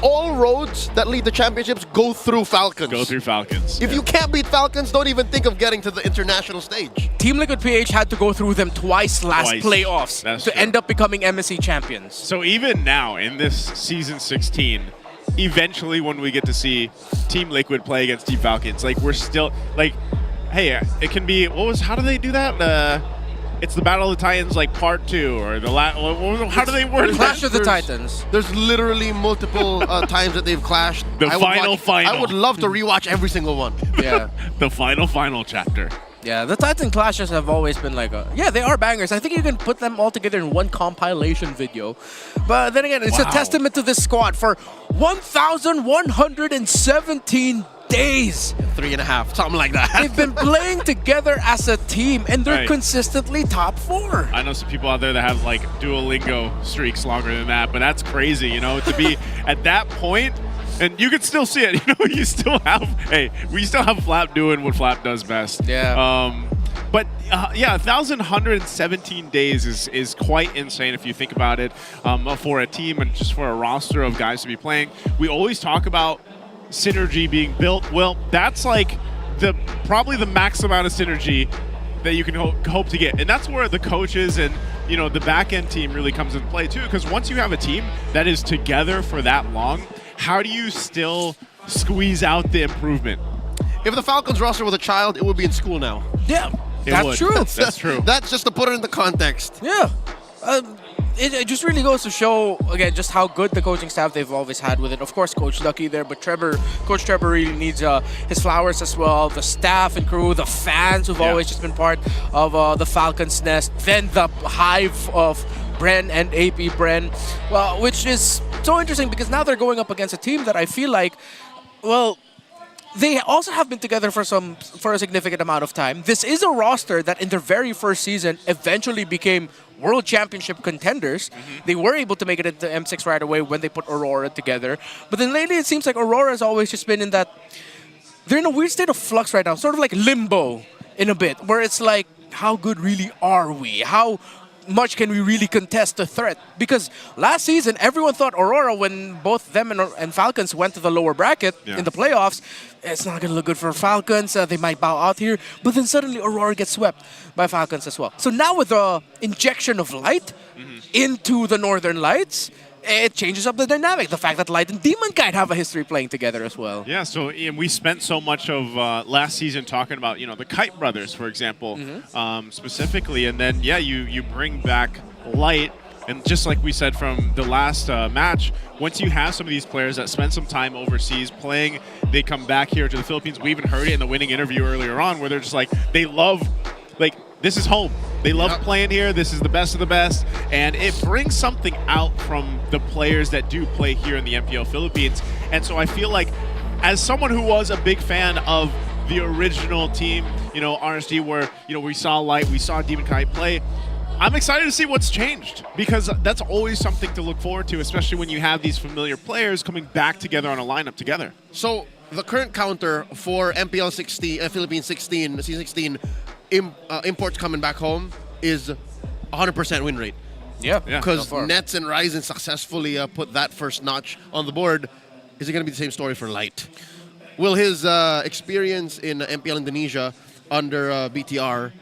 all roads that lead to championships go through Falcons. Go through Falcons. If you can't beat Falcons, don't even think of getting to the international stage. Team Liquid PH had to go through them twice last playoffs to end up becoming MSC champions. So even now in this Season 16, eventually when we get to see Team Liquid play against Team Falcons, like we're still like, hey, it can be, how do they do that? It's the Battle of the Titans, like part 2, or the how do they word that? Clash of the Titans. There's literally multiple times that they've clashed. The final. I would love to rewatch every single one. Yeah. The final chapter. Yeah, the Titan clashes have always been like they are bangers. I think you can put them all together in one compilation video. But then again, it's a testament to this squad for 1,117 days. 3.5, something like that. They've been playing together as a team, and they're consistently top 4. I know some people out there that have like Duolingo streaks longer than that, but that's crazy, to be at that point. And you can still see it, you still have, we still have Flap doing what Flap does best. Yeah. But 1,117 days is quite insane if you think about it for a team and just for a roster of guys to be playing. We always talk about synergy being built. Well, that's like probably the max amount of synergy that you can hope to get. And that's where the coaches and the back end team really comes into play too, because once you have a team that is together for that long, how do you still squeeze out the improvement? If the Falcons roster was a child, it would be in school now. Yeah, that's true. That's true. That's just to put it into context. Yeah. It just really goes to show, again, just how good the coaching staff they've always had with it. Of course, Coach Lucky there, but Coach Trevor really needs his flowers as well. The staff and crew, the fans who've always just been part of the Falcons' nest. Then the hive of Bren and AP Bren, well, which is so interesting because now they're going up against a team that I feel like, well, they also have been together for a significant amount of time. This is a roster that in their very first season eventually became World Championship contenders. They were able to make it into M6 right away when they put Aurora together. But then lately it seems like Aurora has always just been in that... They're in a weird state of flux right now, sort of like limbo in a bit, where it's like, how good really are we? How much can we really contest the threat? Because last season, everyone thought Aurora, when both them and Falcons went to the lower bracket in the playoffs, it's not going to look good for Falcons. They might bow out here. But then suddenly Aurora gets swept by Falcons as well. So now with the injection of light, into the Northern Lights, it changes up the dynamic. The fact that Light and Demon Kite have a history playing together as well. Yeah, so Ian, we spent so much of last season talking about, the Kite brothers, for example, specifically, and then you bring back Light, and just like we said from the last match, once you have some of these players that spend some time overseas playing, they come back here to the Philippines. We even heard it in the winning interview earlier on, where they're just like, they love, this is home. They love playing here. This is the best of the best. And it brings something out from the players that do play here in the MPL Philippines. And so I feel like, as someone who was a big fan of the original team, RSD, where, we saw Light, we saw Demon Kite play, I'm excited to see what's changed, because that's always something to look forward to, especially when you have these familiar players coming back together on a lineup together. So the current counter for MPL 16, Philippines 16, C16 imports coming back home is 100% win rate. Yeah, because Nets and Ryzen successfully put that first notch on the board. Is it going to be the same story for Light? Will his experience in MPL Indonesia under BTR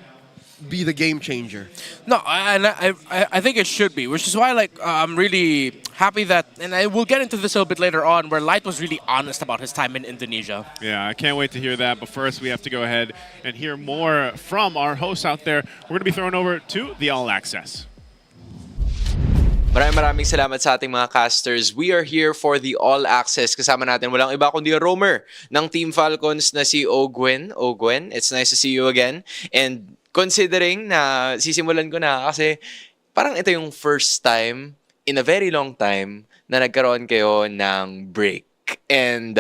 be the game changer? No, I think it should be, which is why I'm really happy that, and I will get into this a little bit later on, where Light was really honest about his time in Indonesia. Yeah, I can't wait to hear that. But first, we have to go ahead and hear more from our hosts out there. We're going to be throwing over to the All Access. Maraming salamat sa ating mga casters. We are here for the All Access. Kasama natin walang iba kundi roamer ng Team Falcons na si Ogwen. Ogwen, it's nice to see you again. And considering na sisimulan ko na kasi parang ito yung first time in a very long time na nagkaroon kayo ng break. And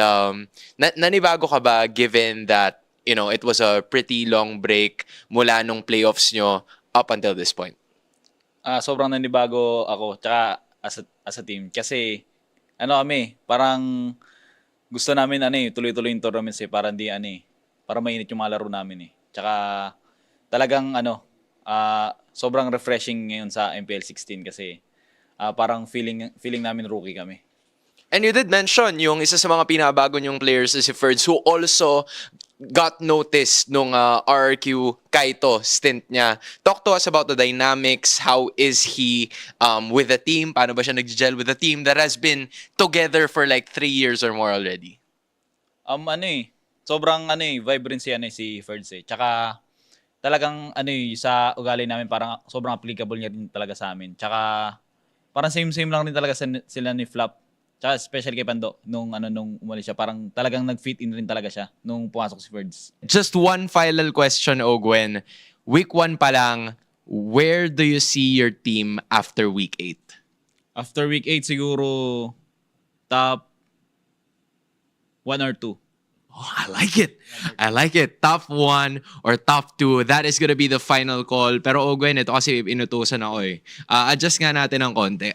nanibago ka ba given that, it was a pretty long break mula nung playoffs nyo up until this point? Sobrang nanibago ako tsaka as a team kasi parang gusto namin tuloy-tuloy yung tournaments para para mainit yung mga laro namin Tsaka talagang sobrang refreshing ngayon sa MPL 16 kasi parang feeling namin rookie kami. And you did mention yung isa sa mga pinabago niyong players si Ferds, who also got noticed nung RRQ Kaito stint niya. Talk to us about the dynamics. How is he with the team? Paano ba siya nag-gel with the team that has been together for 3 years or more already? Sobrang vibrant si Ferds Tsaka talagang sa ugali namin parang sobrang applicable niya rin talaga sa amin. Tsaka parang same lang rin talaga sila ni Flap. Tsaka especially kay Pando nung umalis siya, parang talagang nag-fit in rin talaga siya nung pumasok si Ferds. Just one final question, Ogwen. Week 1 pa lang, where do you see your team after week 8? After week 8 siguro top 1 or 2. Oh, I like it. Top 1 or top 2. That is gonna be the final call. Pero Ogwen, ito kasi inutusan ako Adjust natin ng konti.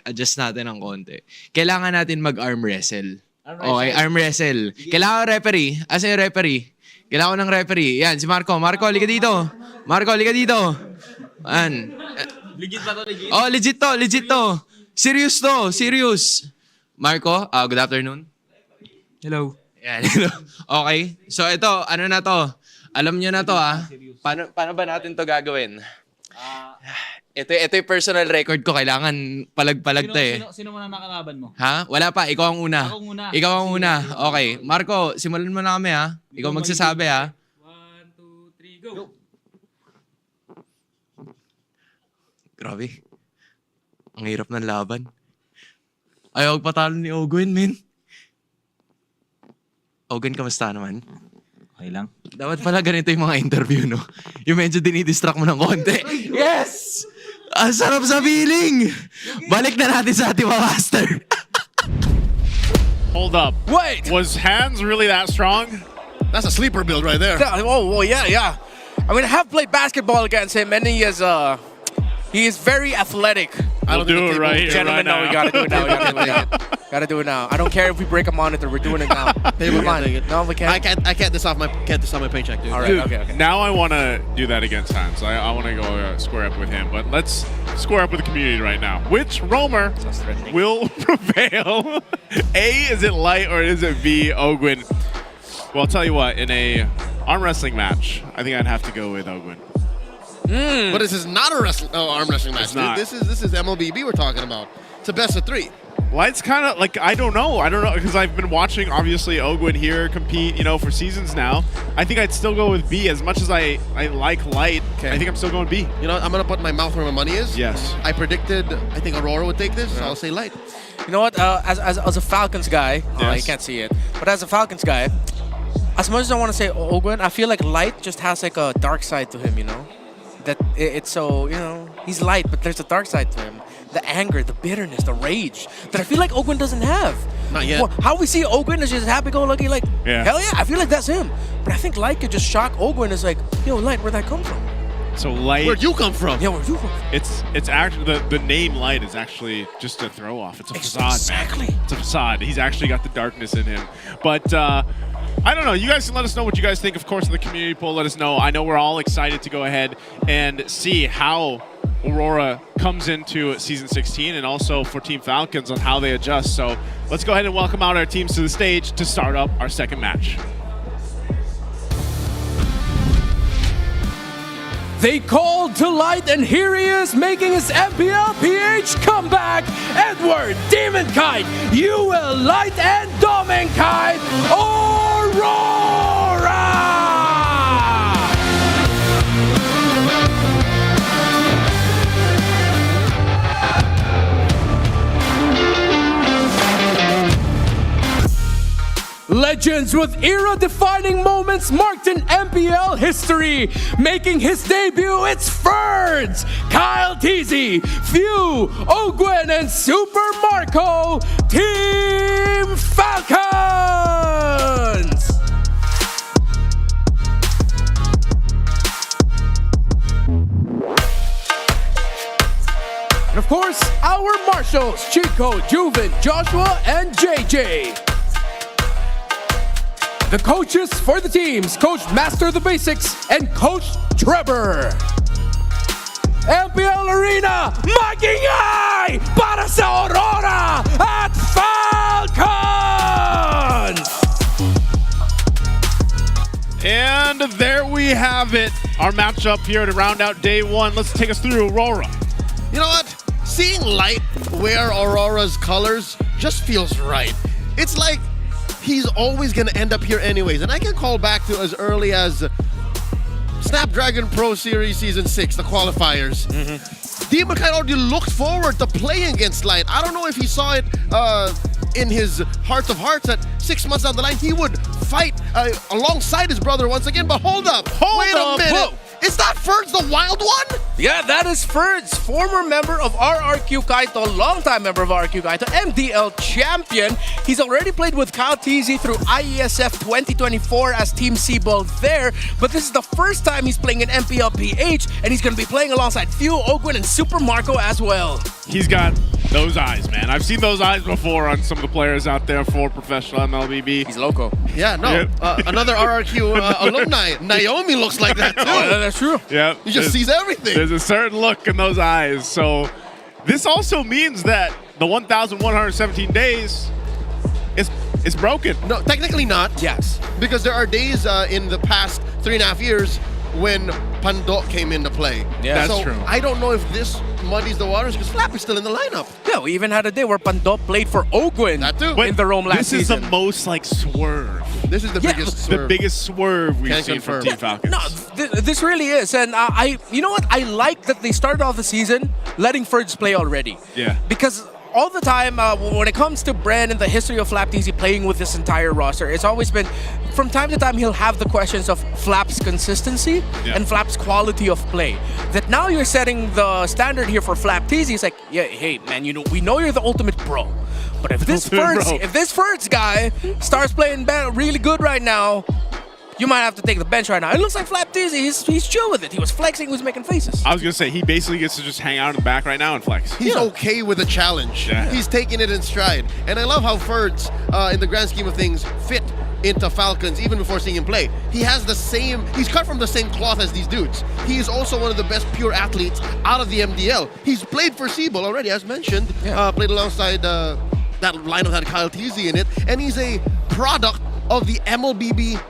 Kailangan natin mag-arm wrestle. Okay, arm wrestle. Kailangan referee. Asa yung referee? Kailangan ng referee. Yan, si Marco. Marco, halika dito. Yan. Legit ba to? Legit? Oh, legit to. Serious. Marco, good afternoon. Hello. Yan. Okay. So ito, na to? Alam nyo na to Paano ba natin to gagawin? Ito yung personal record ko. Kailangan palag-palag to Sino muna nakalaban mo? Ha? Wala pa. Ikaw ang una. Ikaw ang una. Okay. Marco, simulan mo na kami Ikaw magsasabi 1, 2, 3, go! Grabe. Ang hirap ng laban. Ayaw patalo ni Ogwen, men. Ogwen, kamusta naman? Okay lang. Dapat pala ganito yung mga interview, no? Yung medyo dinidistract mo ng konti. Yes! Ang sarap sa feeling! Balik na natin sa ating mga master. Hold up. Wait! Was Hans really that strong? That's a sleeper build right there. Oh, yeah. I mean, I have played basketball against him, and he is very athletic. We'll do it right here, Gentlemen, right now. we gotta do it now. Gotta do it now. I don't care if we break a monitor. We're doing it now. No, we can't. I can't disoff my paycheck, dude. All right, Dude, okay. Now I want to do that against Hans. I want to go square up with him. But let's square up with the community right now. Which roamer will prevail? A, is it Light, or is it B, Ogwen? Well, I'll tell you what. In a arm wrestling match, I think I'd have to go with Ogwen. But this is not a arm wrestling match. not. This is MLBB we're talking about. It's a best of 3. Light's kind of like, I don't know, because I've been watching, obviously, Ogwin here compete, for seasons now. I think I'd still go with B. As much as I like Light, I think I'm still going B. You know, I'm going to put my mouth where my money is. Yes. I predicted, I think Aurora would take this, so I'll say Light. You know what? As a Falcons guy, you can't see it, but as a Falcons guy, as much as I want to say Ogwin, I feel like Light just has like a dark side to him, That it's so, he's light, but there's a dark side to him. The anger, the bitterness, the rage that I feel like Ogwin doesn't have. Not yet. Well, how we see Ogwin is just happy-go-lucky, like, hell yeah, I feel like that's him. But I think Light could just shock Ogwin as like, yo, Light, where'd that come from? So Light... Where'd you come from? Yeah, where'd you come from? It's actually, the name Light is actually just a throw-off. It's a facade, Exactly. man. It's a facade. He's actually got the darkness in him. But, I don't know. You guys can let us know what you guys think, of course, in the community poll. Let us know. I know we're all excited to go ahead and see how Aurora comes into Season 16 and also for Team Falcons on how they adjust. So let's go ahead and welcome out our teams to the stage to start up our second match. They called to Light, and here he is making his MPL PH comeback. Edward, Demon Kite, UL Light, and Domin Kite, Aurora! Legends with era-defining moments marked in MPL history. Making his debut, it's Ferds, Kyle Teasy, Few, Ogwin, and Super Marco, Team Falcons! And of course, our marshals, Chico, Juven, Joshua, and JJ. The coaches for the teams, Coach Master of the Basics and Coach Trevor. MPL Arena, magingay para sa Aurora at Falcons! And there we have it. Our matchup here to round out day 1. Let's take us through Aurora. You know what? Seeing Light wear Aurora's colors just feels right. It's like he's always going to end up here anyways. And I can call back to as early as Snapdragon Pro Series Season 6, the qualifiers. Demon Kite already looked forward to playing against Light. I don't know if he saw it in his heart of hearts that 6 months down the line, he would fight alongside his brother once again. But hold up. Wait a minute. Whoa. Is that Ferds the wild one? Yeah, that is Ferds, former member of RRQ Kaito, longtime member of RRQ Kaito, MDL champion. He's already played with Kyle Teasy through IESF 2024 as Team Seaball there, but this is the first time he's playing in MPL PH, and he's going to be playing alongside Few, Ogwin, and Super Marco as well. He's got those eyes, man. I've seen those eyes before on some of the players out there for professional MLBB. He's loco. Yeah, no. Another RRQ alumni, Naomi, looks like that too. That's true. Yeah. He just sees everything. There's a certain look in those eyes. So this also means that the 1,117 days is broken. No, technically not. Yes. Because there are days in the past 3.5 years when Pandok came into play. Yeah, so that's true. I don't know if this muddies the waters because Flap is still in the lineup. Yeah, we even had a day where Pandok played for Ogwin in the Rome last season. This is the most like swerve. This is the biggest swerve. The biggest swerve we've Can seen confirm. from Team Falcons. No, this really is. And you know what? I like that they started off the season letting Ferds play already. Yeah. Because all the time, when it comes to Bren and the history of Flap Teasy playing with this entire roster, it's always been, from time to time, he'll have the questions of Flap's consistency and Flap's quality of play. That now you're setting the standard here for Flap Teasy. It's like, yeah, hey, man, we know you're the ultimate pro. But if this Ferds guy starts playing really good right now, you might have to take the bench right now. It looks like Flap Teasy, he's chill with it. He was flexing, he was making faces. I was going to say, he basically gets to just hang out in the back right now and flex. He's okay with a challenge. Yeah. He's taking it in stride. And I love how Ferds, in the grand scheme of things, fit into Falcons even before seeing him play. He has the same, he's cut from the same cloth as these dudes. He is also one of the best pure athletes out of the MDL. He's played for Seaball already, as mentioned. Played alongside that lineup that had Kyle Teasy in it. And he's a product of the MLBB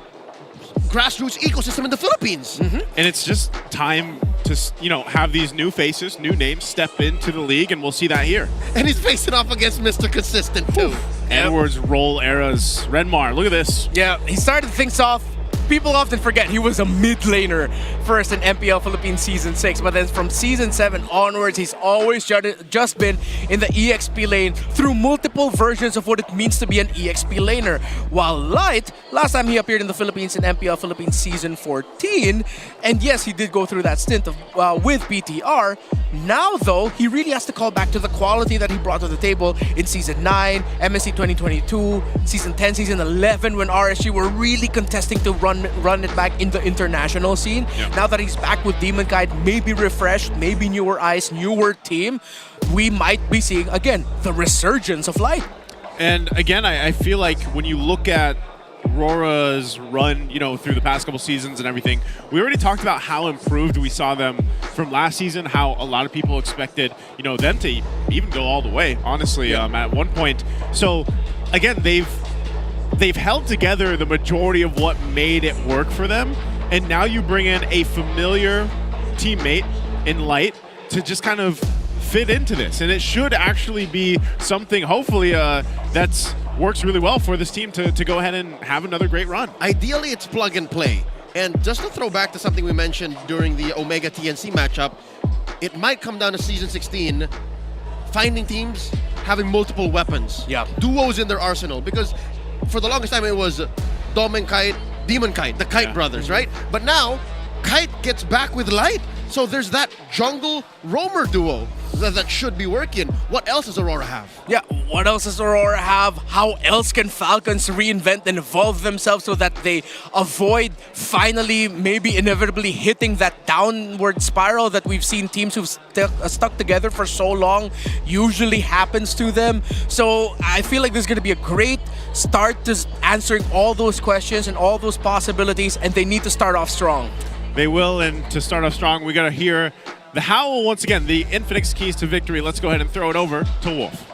grassroots ecosystem in the Philippines. And it's just time to have these new faces, new names step into the league, and we'll see that here. And he's facing off against Mr. Consistent too. Edwards roll eras. Renmar, look at this. Yeah, he started things off. People often forget he was a mid laner first in MPL Philippines Season 6, but then from Season 7 onwards, he's always just been in the EXP lane through multiple versions of what it means to be an EXP laner. While Light, last time he appeared in the Philippines in MPL Philippines Season 14, and yes, he did go through that stint with PTR. Now, though, he really has to call back to the quality that he brought to the table in Season 9, MSC 2022, Season 10, Season 11, when RSG were really contesting to run it back in the international scene. Yep. Now that he's back with Demon Kite, maybe refreshed, maybe newer eyes, newer team, we might be seeing, again, the resurgence of Light. And again, I feel like when you look at RORA's run, through the past couple seasons and everything, we already talked about how improved we saw them from last season, how a lot of people expected, them to even go all the way, honestly, at one point. So, again, they've held together the majority of what made it work for them, and now you bring in a familiar teammate in Light to just kind of fit into this, and it should actually be something, hopefully, that's works really well for this team to go ahead and have another great run. Ideally, it's plug and play. And just to throw back to something we mentioned during the Omega TNC matchup, it might come down to Season 16, finding teams having multiple weapons, duos in their arsenal, because for the longest time it was Demon Kite, the Kite brothers, right? But now, Kite gets back with Light, so there's that jungle roamer duo that should be working. What else does Aurora have? Yeah, what else does Aurora have? How else can Falcons reinvent and evolve themselves so that they avoid finally, maybe inevitably hitting that downward spiral that we've seen teams who've stuck together for so long usually happens to them? So I feel like there's going to be a great start to answering all those questions and all those possibilities, and they need to start off strong. They will, and to start off strong, we got to hear the Howl once again, the Infinix keys to victory. Let's go ahead and throw it over to Wolf.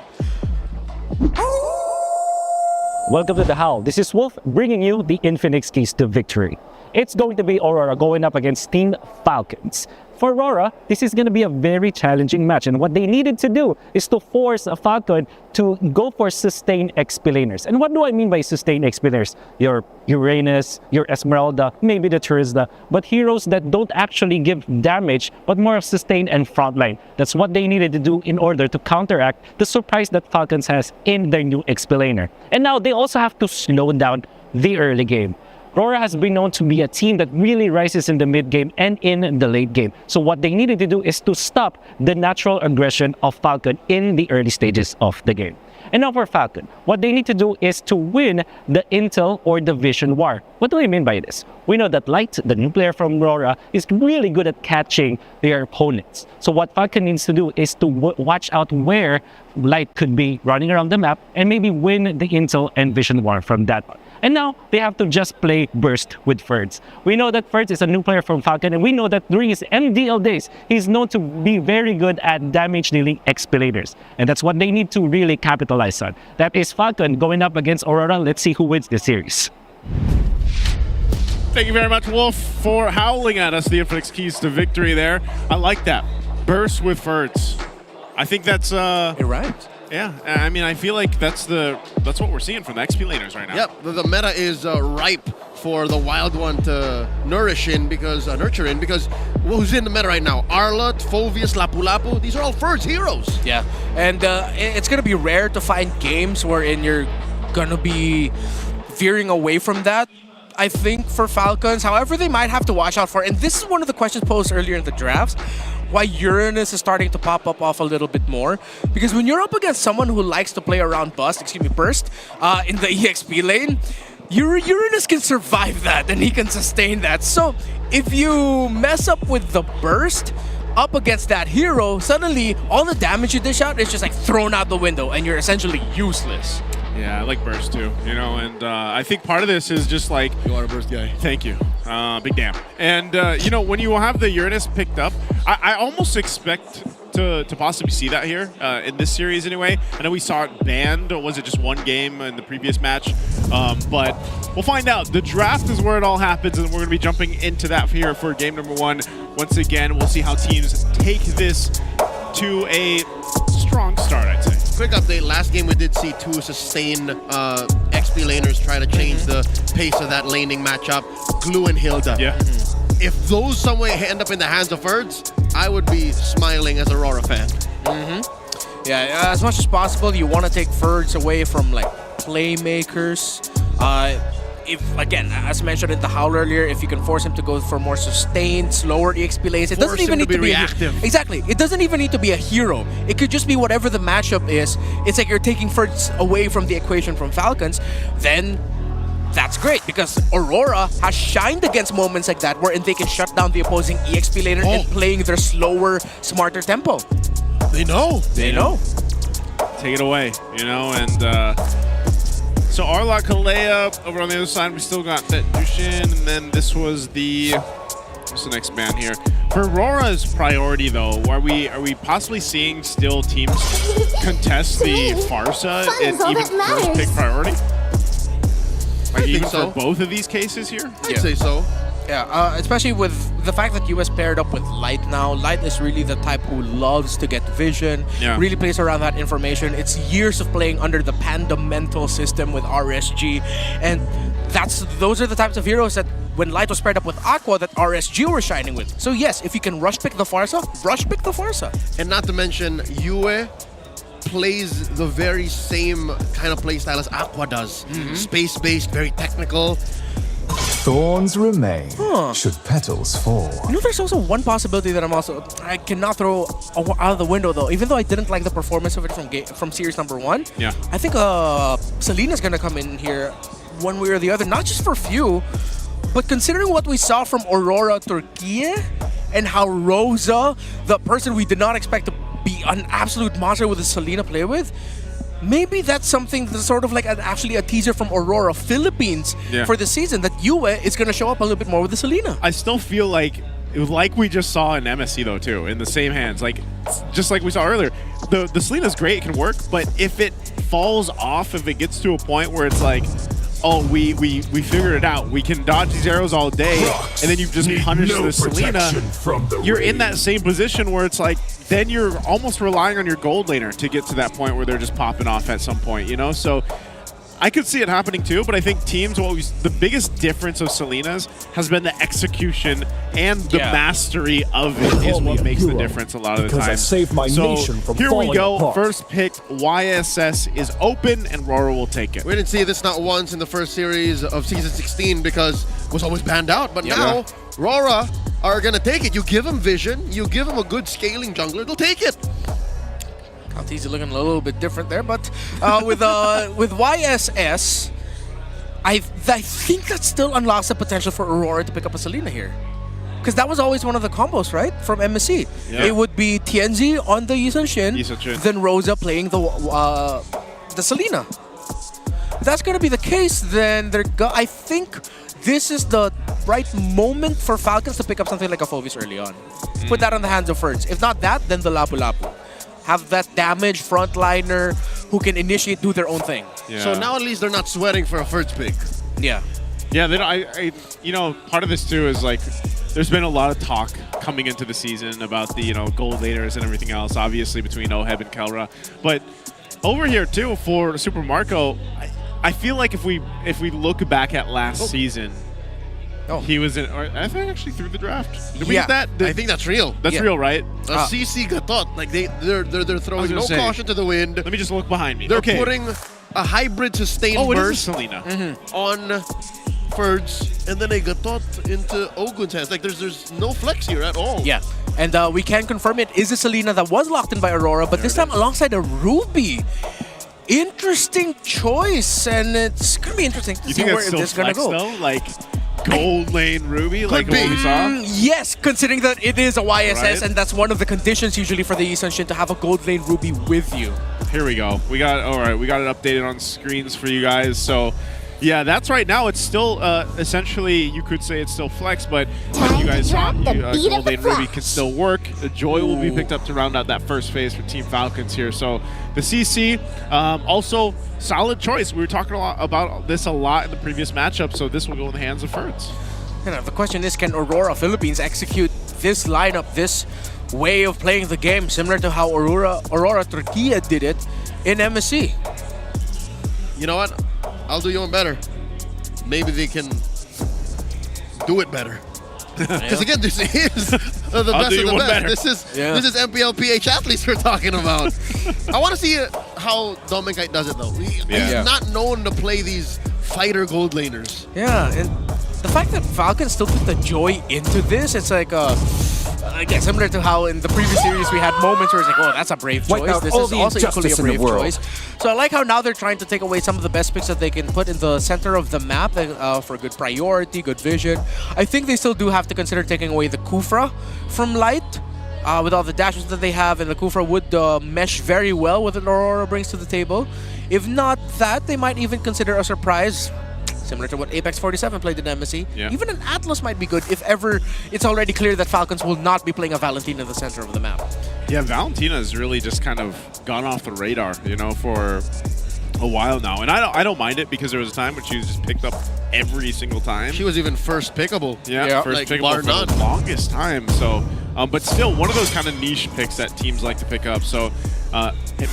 Welcome to the Howl. This is Wolf bringing you the Infinix keys to victory. It's going to be Aurora going up against Team Falcons. For Aurora, this is going to be a very challenging match, and what they needed to do is to force a Falcon to go for sustained XP laners. And what do I mean by sustained XP laners? Your Uranus, your Esmeralda, maybe the Turisda, but heroes that don't actually give damage, but more of sustained and frontline. That's what they needed to do in order to counteract the surprise that Falcons has in their new XP laner. And now they also have to slow down the early game. RORA has been known to be a team that really rises in the mid game and in the late game. So what they needed to do is to stop the natural aggression of Falcon in the early stages of the game. And now for Falcon, what they need to do is to win the Intel or the Vision War. What do I mean by this? We know that Light, the new player from RORA, is really good at catching their opponents. So what Falcon needs to do is to watch out where Light could be running around the map and maybe win the Intel and Vision War from that one. And now, they have to just play Burst with Ferds. We know that Ferds is a new player from Falcon, and we know that during his MDL days, he's known to be very good at damage-dealing XP laners. And that's what they need to really capitalize on. That is Falcon going up against Aurora. Let's see who wins the series. Thank you very much, Wolf, for howling at us the Infinix keys to victory there. I like that. Burst with Ferds. I think that's... You're right. Yeah, I mean, I feel like that's what we're seeing from the XP laners right now. Yep, the meta is ripe for the Wild One to nurture in because who's in the meta right now? Arla, Fovius, Lapu-Lapu, these are all Ferds heroes. Yeah, and it's going to be rare to find games wherein you're going to be veering away from that, I think, for Falcons. However, they might have to watch out for, and this is one of the questions posed earlier in the drafts, why Uranus is starting to pop up off a little bit more. Because when you're up against someone who likes to play around Burst in the EXP lane, Uranus can survive that and he can sustain that. So if you mess up with the Burst up against that hero, suddenly all the damage you dish out is just like thrown out the window and you're essentially useless. Yeah, I like Burst too, and I think part of this is just like... You are a Burst guy. Thank you. Big damn. And, when you have the Uranus picked up, I almost expect to possibly see that here in this series anyway. I know we saw it banned. Or was it just one game in the previous match? But we'll find out. The draft is where it all happens, and we're going to be jumping into that here for game number 1. Once again, we'll see how teams take this to a strong start, I'd say. Quick update, last game we did see 2 sustained XP laners try to change the pace of that laning matchup. Glue and Hilda. Yeah. If those some way end up in the hands of Ferds, I would be smiling as a RORA fan. Yeah, as much as possible, you want to take Ferds away from like playmakers. If again, as mentioned in the Howl earlier, if you can force him to go for more sustained, slower EXP lanes, it doesn't even need to be reactive. Exactly, it doesn't even need to be a hero. It could just be whatever the matchup is. It's like you're taking Ferds away from the equation from Falcons, then that's great because Aurora has shined against moments like that wherein they can shut down the opposing EXP laner and playing their slower, smarter tempo. They know. They know. Take it away, you know, and so Arlok Kalea over on the other side, we still got that Dushin, and then this was what's the next ban here? For Aurora's priority though, are we possibly seeing still teams contest the Farsa and even first pick priority? Like even for both of these cases here? I'd say so. Yeah, especially with the fact that US paired up with Light now. Light is really the type who loves to get vision, really plays around that information. It's years of playing under the Panda mental system with RSG, and those are the types of heroes that when Light was paired up with Aqua that RSG were shining with. So yes, if you can rush pick the Farsa, rush pick the Farsa. And not to mention, Yue plays the very same kind of playstyle as Aqua does. Space-based, very technical. Thorns remain should petals fall. You know, there's also one possibility that I cannot throw out of the window though. Even though I didn't like the performance of it from series number 1, I think Selena's gonna come in here one way or the other, not just for few, but considering what we saw from Aurora Turquie and how Rosa, the person we did not expect to be an absolute monster with a Selena play with, maybe that's something that's sort of like actually a teaser from Aurora Philippines for the season, that Yue is going to show up a little bit more with the Selena. I still feel like we just saw in MSC though too, in the same hands, like just like we saw earlier, the Selena's great, it can work, but if it falls off, if it gets to a point where it's like, oh, we figured it out, we can dodge these arrows all day, and then you just punish the Selena, you're in that same position where it's like, then you're almost relying on your gold laner to get to that point where they're just popping off at some point, you know? So I could see it happening too, but I think teams, the biggest difference of Selena's has been the execution and the mastery of it is what makes the difference a lot of the time. So here we go, first pick, YSS is open and RORA will take it. We didn't see this not once in the first series of Season 16 because it was always banned out, but now RORA are gonna take it. You give them vision, you give them a good scaling jungler, they'll take it. Kaltizi looking a little bit different there, but with YSS, I think that still unlocks the potential for Aurora to pick up a Selena here. Because that was always one of the combos, right? From MSC. It would be TNZ on the Yisun Shin, then Rosa playing the Selena. If that's going to be the case, then I think this is the right moment for Falcons to pick up something like a Phoebus early on. Put that on the hands of Ferds. If not that, then the Lapu Lapu. Have that damage frontliner who can initiate, do their own thing. So now at least they're not sweating for a first pick. Yeah. Yeah, you know, part of this too is like, there's been a lot of talk coming into the season about the, you know, gold laners and everything else, obviously between Oheb and Kelra. But over here too, for Super Marco, I feel like if we look back at last season, he was in, or I think actually through the draft. Did we get that? I think that's real. That's real, right? CC Gatot, like they're throwing no caution to the wind. Let me just look behind me. They're putting a hybrid sustained burst Selena. On Ferds, and then a Gatot into Ogun's hands. Like there's no flex here at all. Yeah, and we can confirm it is a Selena that was locked in by Aurora, but this time alongside a Ruby. Interesting choice, and it's gonna be interesting to see where this is gonna go. Though? Like gold lane Ruby, like what we saw? Yes, considering that it is a YSS, and that's one of the conditions usually for the Yisun Shin to have a gold lane Ruby with you. Here we go. We got it updated on screens for you guys. So Yeah, that's right now. It's still essentially, you could say it's still flex, but as you guys saw, Gold Lane Ruby can still work. The Joy will be picked up to round out that first phase for Team Falcons here. So the CC, also solid choice. We were talking a lot about this a lot in the previous matchup, so this will go in the hands of Ferds. The question is, can Aurora Philippines execute this lineup, this way of playing the game, similar to how Aurora Turquia did it in MSC? You know what? I'll do you one better. Maybe they can do it better. Because again, this is the best of the best. This is MPL PH athletes we're talking about. I want to see how Dominic does it though. He's not known to play these fighter gold laners. Yeah, and the fact that Falcons still put the Joy into this, it's like again, similar to how in the previous series we had moments where it's like, oh, that's a brave choice. This is also equally a brave choice. So I like how now they're trying to take away some of the best picks that they can put in the center of the map for good priority, good vision. I think they still do have to consider taking away the Kufra from Light. With all the dashes that they have, and the Kufra would mesh very well with what Aurora brings to the table. If not that, they might even consider a surprise, similar to what Apex 47 played in MSC. Yeah. Even an Atlas might be good if ever it's already clear that Falcons will not be playing a Valentina in the center of the map. Yeah, Valentina has really just kind of gone off the radar, you know, for a while now. And I don't mind it because there was a time when she was just picked up every single time. She was even first pickable. Yeah, first like, pickable for the longest time. So, but still, one of those kind of niche picks that teams like to pick up. So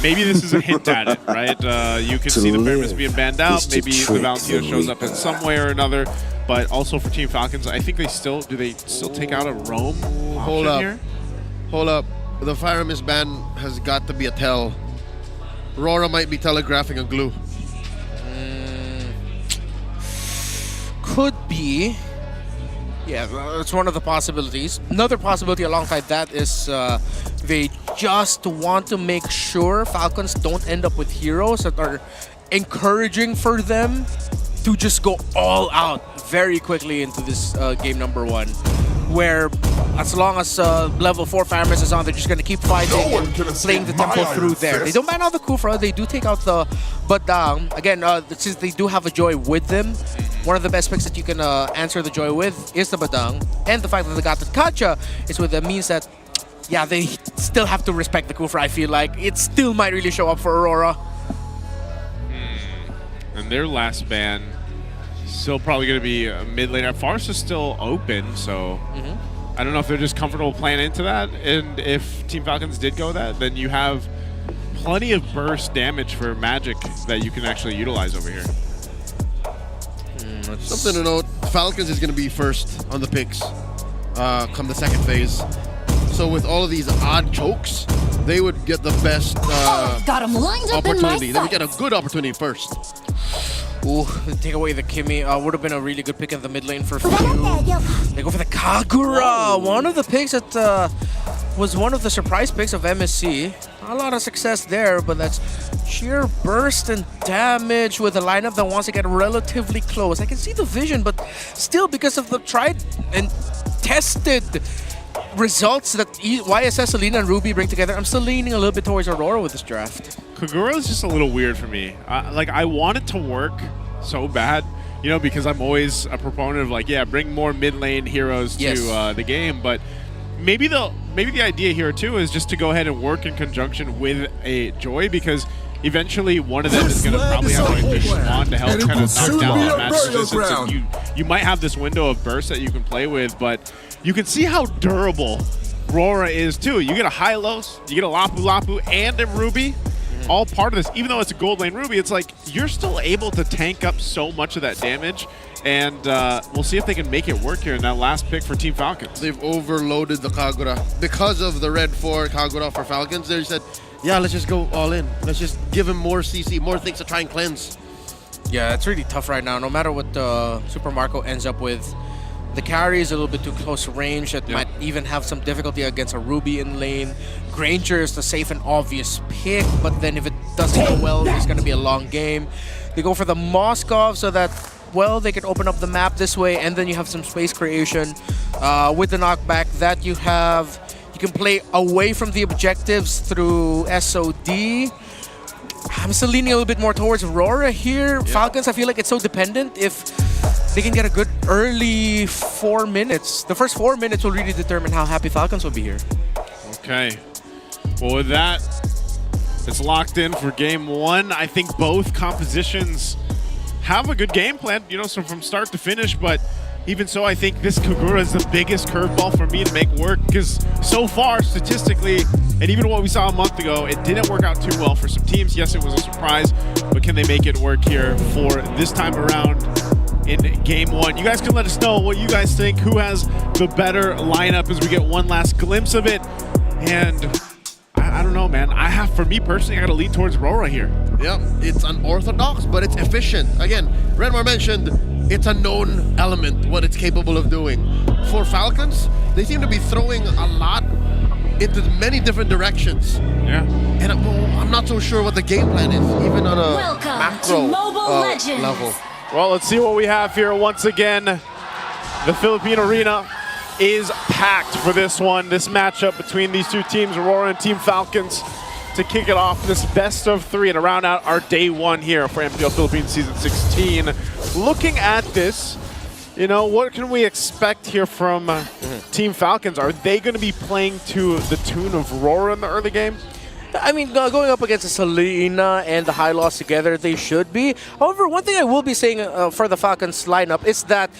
maybe this is a hint at it, right? You can see the Pyramus being banned out. Maybe the Valentina shows up in some way or another. But also for Team Falcons, I think they still take out a Roam Hold up. here? Hold up. The Pyramus ban has got to be a tell. RORA might be telegraphing a glue. Could be. Yeah, it's one of the possibilities. Another possibility alongside that is they just want to make sure Falcons don't end up with heroes that are encouraging for them to just go all out very quickly into this game number 1. Where as long as level 4 Pyramus is on, they're just going to keep fighting and playing the tempo through there. They don't ban out the Kufra, they do take out the Badang. Again, since they do have a Joy with them, one of the best picks that you can answer the Joy with is the Badang. And the fact that they got the Kacha is with them means that, yeah, they still have to respect the Kufra, I feel like. It still might really show up for Aurora. And their last ban, still probably going to be a mid laner. Farce is still open, so I don't know if they're just comfortable playing into that. And if Team Falcons did go that, then you have plenty of burst damage for Magic that you can actually utilize over here. Something to note, Falcons is going to be first on the picks come the second phase. So with all of these odd chokes, they would get the best got him lined up opportunity. in They my would get a good opportunity first. Ooh, take away the Kimi. Would have been a really good pick in the mid lane for Few. They go for the Kagura. One of the picks that was one of the surprise picks of MSC. Not a lot of success there, but that's sheer burst and damage with a lineup that wants to get relatively close. I can see the vision, but still, because of the tried and tested results that YSS, Selena, and Ruby bring together, I'm still leaning a little bit towards Aurora with this draft. Kagura is just a little weird for me. Like, I want it to work so bad, you know, because I'm always a proponent of, like, yeah, bring more mid lane heroes to the game, but maybe the idea here too is just to go ahead and work in conjunction with a Joy, because eventually one of them is going to probably have like their Swan to help kind of knock down that match resistance, and you might have this window of burst that you can play with, but you can see how durable RORA is too. You get a Hylos, you get a Lapu Lapu, and a Ruby, all part of this. Even though it's a gold lane Ruby, it's like you're still able to tank up so much of that damage, and we'll see if they can make it work here in that last pick for Team Falcons. They've overloaded the Kagura. Because of the red 4 Kagura for Falcons, they said, yeah, let's just go all in. Let's just give him more CC, more things to try and cleanse. Yeah, it's really tough right now. No matter what Super Marco ends up with, the carry is a little bit too close range. That might even have some difficulty against a Ruby in lane. Granger is the safe and obvious pick, but then if it doesn't go well, it's going to be a long game. They go for the Moskov so that, well, they can open up the map this way, and then you have some space creation with the knockback that you have. You can play away from the objectives through SOD. I'm still leaning a little bit more towards RORA here. Yeah. Falcons, I feel like it's so dependent if they can get a good early 4 minutes. The first 4 minutes will really determine how happy Falcons will be here. Okay. Well, with that, it's locked in for game one. I think both compositions have a good game plan, you know, so from start to finish, but even so, I think this Kagura is the biggest curveball for me to make work, because so far, statistically, and even what we saw a month ago, it didn't work out too well for some teams. Yes, it was a surprise, but can they make it work here for this time around in game one? You guys can let us know what you guys think, who has the better lineup as we get one last glimpse of it. And I don't know, man. For me personally, I got to lean towards RORA here. Yeah, it's unorthodox, but it's efficient. Again, Renmar mentioned it's a known element, what it's capable of doing. For Falcons, they seem to be throwing a lot into many different directions. Yeah. And I'm not so sure what the game plan is, even on a macro level. Well, let's see what we have here. Once again, the Philippine Arena is packed for this one, this matchup between these two teams, RORA and Team Falcons, to kick it off this best of three and to round out our day one here for MPL Philippines Season 16. Looking at this, you know, what can we expect here from Team Falcons? Are they going to be playing to the tune of RORA in the early game? I mean, going up against the Selena and the High Loss together, they should be. However, one thing I will be saying for the Falcons lineup is that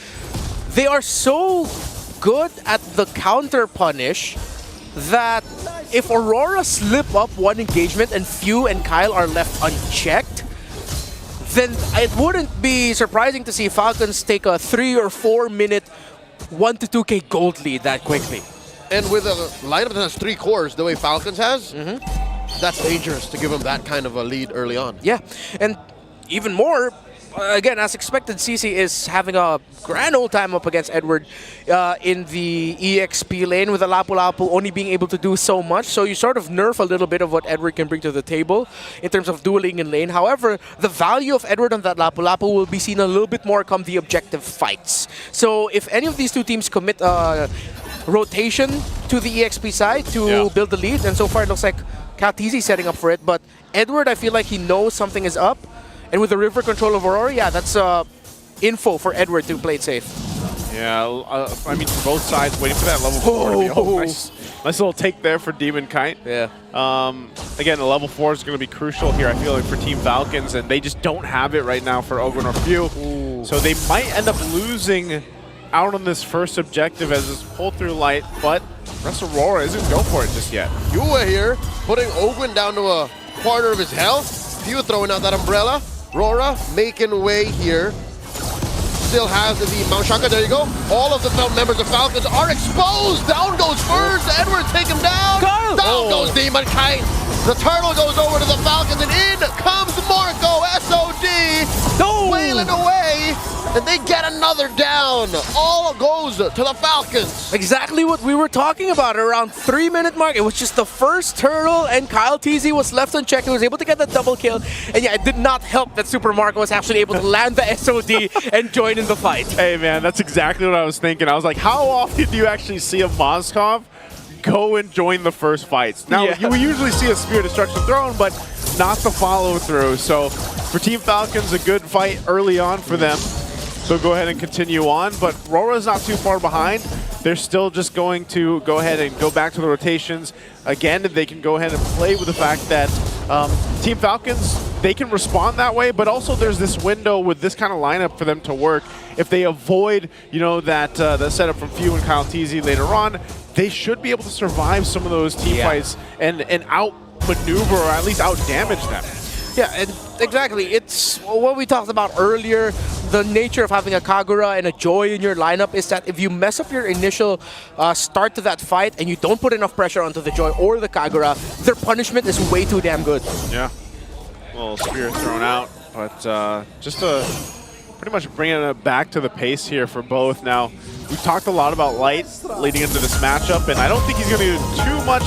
they are so good at the counter punish that if Aurora slip up one engagement and Few and Kyle are left unchecked, then it wouldn't be surprising to see Falcons take a 3 or 4 minute 1 to 2K gold lead that quickly. And with a lineup that has 3 cores the way Falcons has, that's dangerous to give them that kind of a lead early on. Yeah, and even more, again, as expected, CC is having a grand old time up against Edward in the EXP lane, with the Lapu-Lapu only being able to do so much. So you sort of nerf a little bit of what Edward can bring to the table in terms of dueling in lane. However, the value of Edward on that Lapu-Lapu will be seen a little bit more come the objective fights. So if any of these two teams commit rotation to the EXP side to build the lead, and so far it looks like Kaltizi setting up for it, but Edward, I feel like he knows something is up. And with the river control of Aurora, yeah, that's info for Edward to play it safe. Yeah, I mean, for both sides, waiting for that level 4 to be. Oh, nice little take there for Demon Kite. Yeah. Again, the level 4 is going to be crucial here, I feel like, for Team Falcons, and they just don't have it right now for Ogwen or Few. So they might end up losing out on this first objective as this pull-through light, but rest of Aurora isn't go for it just yet. Yua here, putting Ogwen down to a quarter of his health. Few throwing out that umbrella. RORA making way here. Still has the Mount Shaka, there you go. All of the members of Falcons are exposed. Down goes Furs. Edward take him down. Carl. Down goes Demon Kite. The turtle goes over to the Falcons, and in comes Marco. SOD. No. Wailing away. And they get another down. All goes to the Falcons. Exactly what we were talking about around 3 minute mark. It was just the first turtle, and Kyle TZ was left unchecked. He was able to get the double kill. And yeah, it did not help that Super Marco was actually able to land the SOD and join in the fight. Hey man, that's exactly what I was thinking. I was like, how often do you actually see a Moskov go and join the first fights? Now, we usually see a Spear Destruction thrown, but not the follow through. So for Team Falcons, a good fight early on for them. So go ahead and continue on, but RORA's not too far behind. They're still just going to go ahead and go back to the rotations. Again, they can go ahead and play with the fact that Team Falcons, they can respond that way, but also there's this window with this kind of lineup for them to work. If they avoid, you know, that setup from Few and Kyle TZ later on, they should be able to survive some of those team fights and out-maneuver or at least out-damage them. Yeah, and exactly. It's what we talked about earlier. The nature of having a Kagura and a Joy in your lineup is that if you mess up your initial start to that fight and you don't put enough pressure onto the Joy or the Kagura, their punishment is way too damn good. Yeah. A little spear thrown out, but just to pretty much bringing it back to the pace here for both. Now, we've talked a lot about Light leading into this matchup, and I don't think he's going to do too much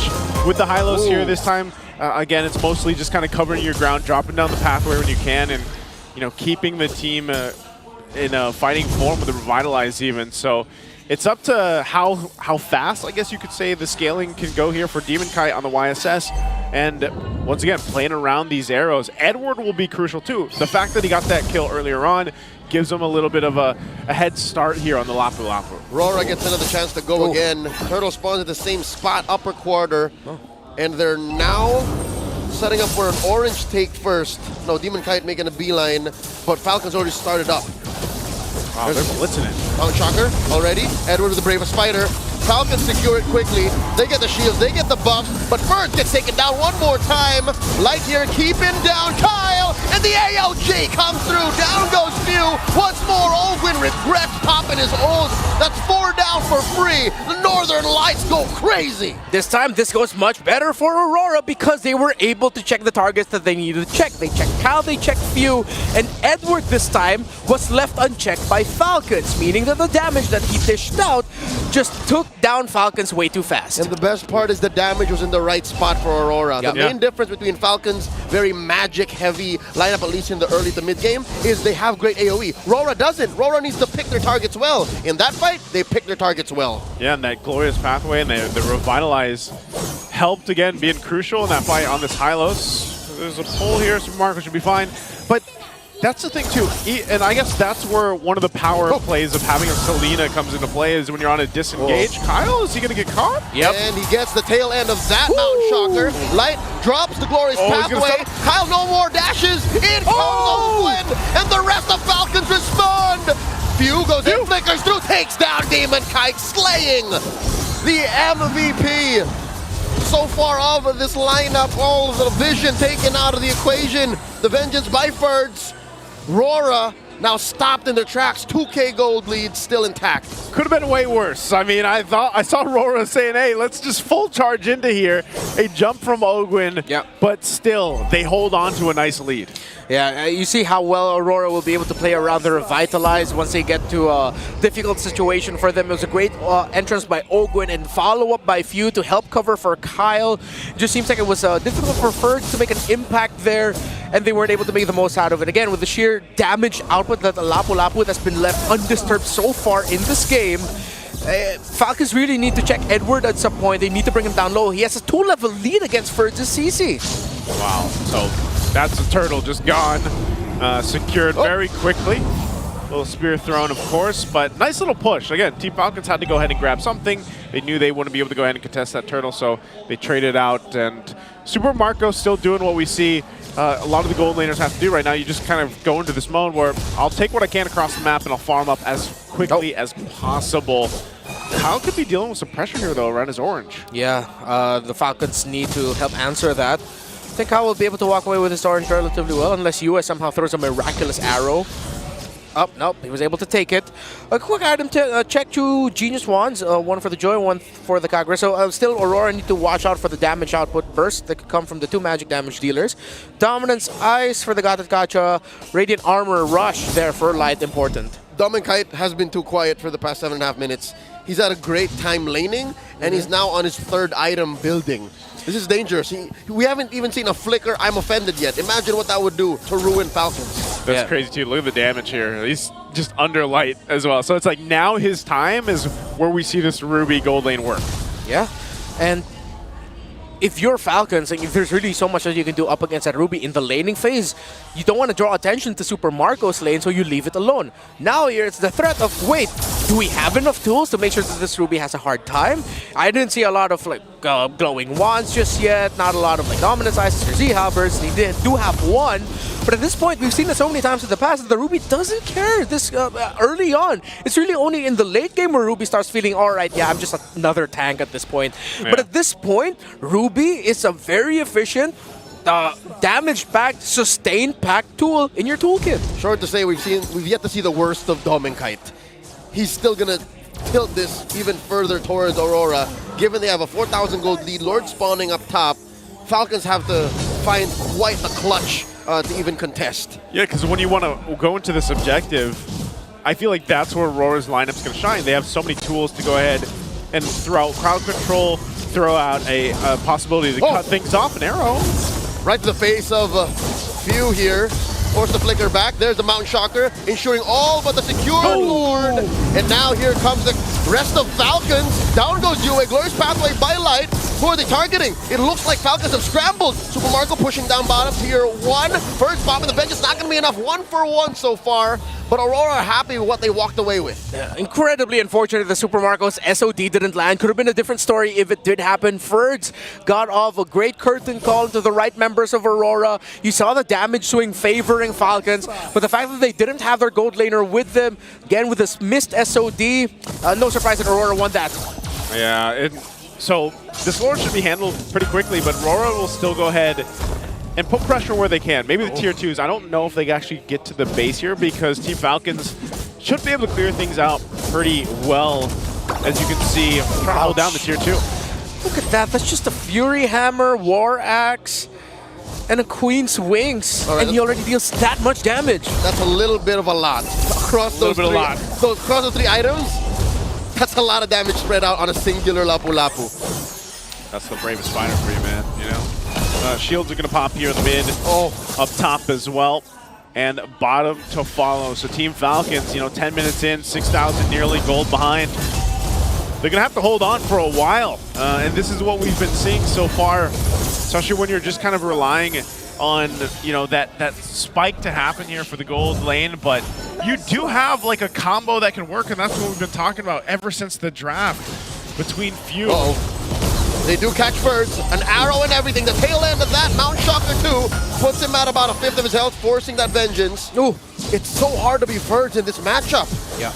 with the Hylos here this time. Again, it's mostly just kind of covering your ground, dropping down the pathway when you can, and keeping the team in a fighting form with the Revitalize even. So it's up to how fast, I guess you could say, the scaling can go here for Demon Kite on the YSS. And once again, playing around these arrows, Edward will be crucial too. The fact that he got that kill earlier on gives him a little bit of a head start here on the Lapu Lapu. RORA gets another chance to go again. Turtle spawns at the same spot, upper quarter. And they're now setting up for an orange take first. No, Demon Kite making a beeline, but Falcon's already started up. Wow, they're blitzing it. Oh, shocker already. Edward with the bravest fighter. Falcons secure it quickly. They get the shields, they get the buffs, but Ferds gets taken down one more time. Light here keeping down Kyle, and the AOG comes through. Down goes Few. Once more, Ogwin regrets popping his ult. That's 4 down for free. The Northern Lights go crazy. This time, this goes much better for Aurora because they were able to check the targets that they needed to check. They checked Kyle, they checked Few, and Edward this time was left unchecked by Falcons, meaning that the damage that he dished out just took down Falcons way too fast. And the best part is the damage was in the right spot for Aurora. The main difference between Falcons' very magic-heavy lineup, at least in the early to mid-game, is they have great AoE. RORA doesn't. RORA needs to pick their targets well. In that fight, they picked their targets well. Yeah, and that glorious pathway and the Revitalize helped, again, being crucial in that fight on this Hylos. There's a pull here, Super Marco should be fine. But that's the thing too, and I guess that's where one of the power plays of having a Selena comes into play is when you're on a disengage. Kyle, is he going to get caught? Yep. And he gets the tail end of that Mount Shocker. Light drops the glorious pathway. Kyle, no more dashes. In comes Ogwin, and the rest of Falcons respond. Few goes in, flickers through, takes down Demon Kite, slaying the MVP. So far of this lineup, all of the vision taken out of the equation. The vengeance by Ferds. RORA now stopped in their tracks. 2K gold lead still intact. Could have been way worse. I mean, I saw RORA saying, hey, let's just full charge into here. A jump from Ogwin, but still, they hold on to a nice lead. Yeah, you see how well Aurora will be able to play around the Revitalize once they get to a difficult situation for them. It was a great entrance by Ogwin and follow-up by Few to help cover for Kyle. It just seems like it was difficult for Ferds to make an impact there, and they weren't able to make the most out of it. Again, with the sheer damage output that the Lapu Lapu has been left undisturbed so far in this game, Falcons really need to check Edward at some point. They need to bring him down low. He has a 2-level lead against Ferds' CC. Wow, so that's the turtle just gone. Secured very quickly. Little spear thrown, of course, but nice little push. Again, Team Falcons had to go ahead and grab something. They knew they wouldn't be able to go ahead and contest that turtle, so they traded out. And Super Marco still doing what we see a lot of the gold laners have to do right now. You just kind of go into this mode where I'll take what I can across the map and I'll farm up as quickly as possible. Kyle could be dealing with some pressure here, though, around his orange. Yeah, the Falcons need to help answer that. I think Kyle will be able to walk away with his orange relatively well, unless US somehow throws a miraculous arrow. Oh, nope, he was able to take it. A quick item to check 2 Genius Wands, one for the Joy, one for the Kagura. So still, Aurora need to watch out for the damage output burst that could come from the 2 magic damage dealers. Dominance Ice for the Gatot Kacha. Radiant Armor Rush there for Light, important. Demon Kite has been too quiet for the past 7.5 minutes. He's had a great time laning, and he's now on his 3rd item building. This is dangerous. We haven't even seen a flicker I'm offended yet. Imagine what that would do to ruin Falcons. That's crazy too. Look at the damage here. He's just under light as well. So it's like now his time is where we see this Ruby gold lane work. Yeah, and if you're Falcons, and if there's really so much that you can do up against that Ruby in the laning phase, you don't want to draw attention to Super Marco's lane, so you leave it alone. Now here it's the threat of, wait, do we have enough tools to make sure that this Ruby has a hard time? I didn't see a lot of like glowing wands just yet, not a lot of like dominance ices or Z-halberds. They do have one, but at this point, we've seen it so many times in the past that the Ruby doesn't care this early on. It's really only in the late game where Ruby starts feeling, all right, yeah, I'm just another tank at this point. Yeah. But at this point, Ruby is a very efficient, damage-packed, sustain-packed tool in your toolkit. Short to say, we've yet to see the worst of Demon Kite. He's still gonna tilt this even further towards Aurora. Given they have a 4,000 gold lead, Lord spawning up top, Falcons have to find quite a clutch to even contest. Yeah, because when you want to go into this objective, I feel like that's where Aurora's lineup's going to shine. They have so many tools to go ahead and throw out crowd control, throw out a possibility to cut things off, an arrow. Right to the face of Few here. Force the flicker back. There's the Mountain Shocker, ensuring all but the secured Lord. And now here comes the rest of Falcons. Down goes Yue. Glorious Pathway by Light. Who are they targeting? It looks like Falcons have scrambled. Super Marco pushing down bottom. Tier 1. First bomb in the bench is not going to be enough. 1 for 1 so far. But Aurora are happy with what they walked away with. Yeah, incredibly unfortunate the Super Marcos SOD didn't land. Could have been a different story if it did happen. Ferds got off a great curtain call to the right members of Aurora. You saw the damage swing favoring Falcons. But the fact that they didn't have their gold laner with them, again with this missed SOD, no surprise that Aurora won that. Yeah, so this Lord should be handled pretty quickly, but Aurora will still go ahead and put pressure where they can. Maybe the tier 2s. I don't know if they actually get to the base here because Team Falcons should be able to clear things out pretty well. As you can see, trying to hold down the tier 2. Look at that. That's just a Fury Hammer, War Axe, and a Queen's Wings. Right, and he already deals that much damage. That's a little bit of a lot. Across those across those 3 items, that's a lot of damage spread out on a singular Lapu Lapu. That's the bravest fighter for you, man, you know? Shields are going to pop here in the mid, up top as well, and bottom to follow. So Team Falcons, 10 minutes in, 6,000 nearly, gold behind. They're going to have to hold on for a while, and this is what we've been seeing so far, especially when you're just kind of relying on, that spike to happen here for the gold lane, but you do have like a combo that can work, and that's what we've been talking about ever since the draft between few. They do catch Ferds, an arrow and everything. The tail end of that, Mount Shocker too, puts him at about 1/5 of his health, forcing that vengeance. Ooh, it's so hard to be Ferds in this matchup. Yeah.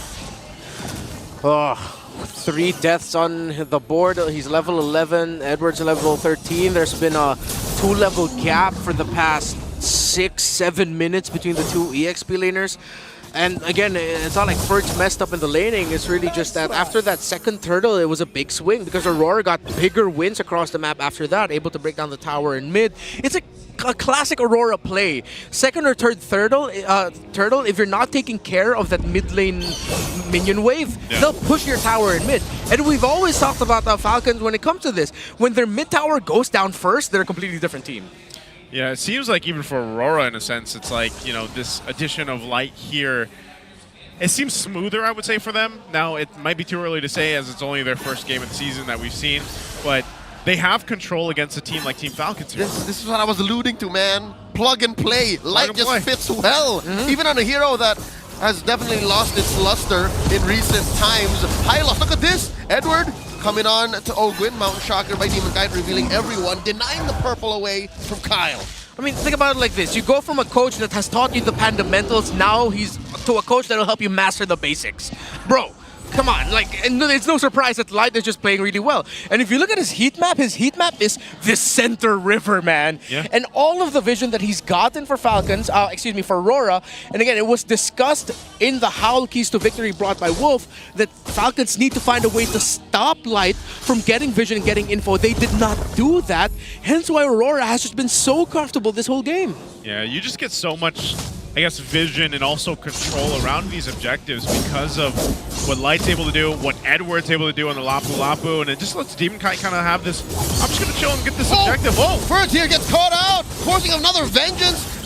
3 deaths on the board. He's level 11, Edward's level 13. There's been a 2-level gap for the past 6-7 minutes between the 2 EXP laners. And again, it's not like Ferds messed up in the laning. It's really just that after that second turtle, it was a big swing because Aurora got bigger wins across the map after that, able to break down the tower in mid. It's a classic Aurora play. Second or third turtle, if you're not taking care of that mid lane minion wave, they'll push your tower in mid. And we've always talked about the Falcons when it comes to this. When their mid tower goes down first, they're a completely different team. Yeah, it seems like even for Aurora, in a sense, it's like, this addition of light here, it seems smoother, I would say, for them. Now, it might be too early to say as it's only their first game of the season that we've seen, but they have control against a team like Team Falcons here. This is what I was alluding to, man. Plug and play. Light just fits well. Even on a hero that has definitely lost its luster in recent times. High loss. Look at this. Edward coming on to Ogwin. Mountain Shocker by Demon Kite, revealing everyone, denying the purple away from Kyle. I mean, think about it like this. You go from a coach that has taught you the fundamentals, now he's to a coach that'll help you master the basics. Bro, come on, and it's no surprise that Light is just playing really well. And if you look at his heat map is this center river, man. Yeah. And all of the vision that he's gotten for Falcons, for Aurora, and again, it was discussed in the Howl Keys to Victory brought by Wolf that Falcons need to find a way to stop Light from getting vision and getting info. They did not do that, hence why Aurora has just been so comfortable this whole game. Yeah, you just get so much, I guess, vision and also control around these objectives because of what Light's able to do, what Edward's able to do on the Lapu Lapu, and it just lets Demon Kite kind of have this, I'm just going to chill and get this objective. Whoa! Ferds here gets caught out, forcing another vengeance.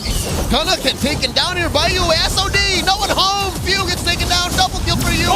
Gonna get taken down here by Yue. SOD, no one home. Few gets taken down, double kill for Yue.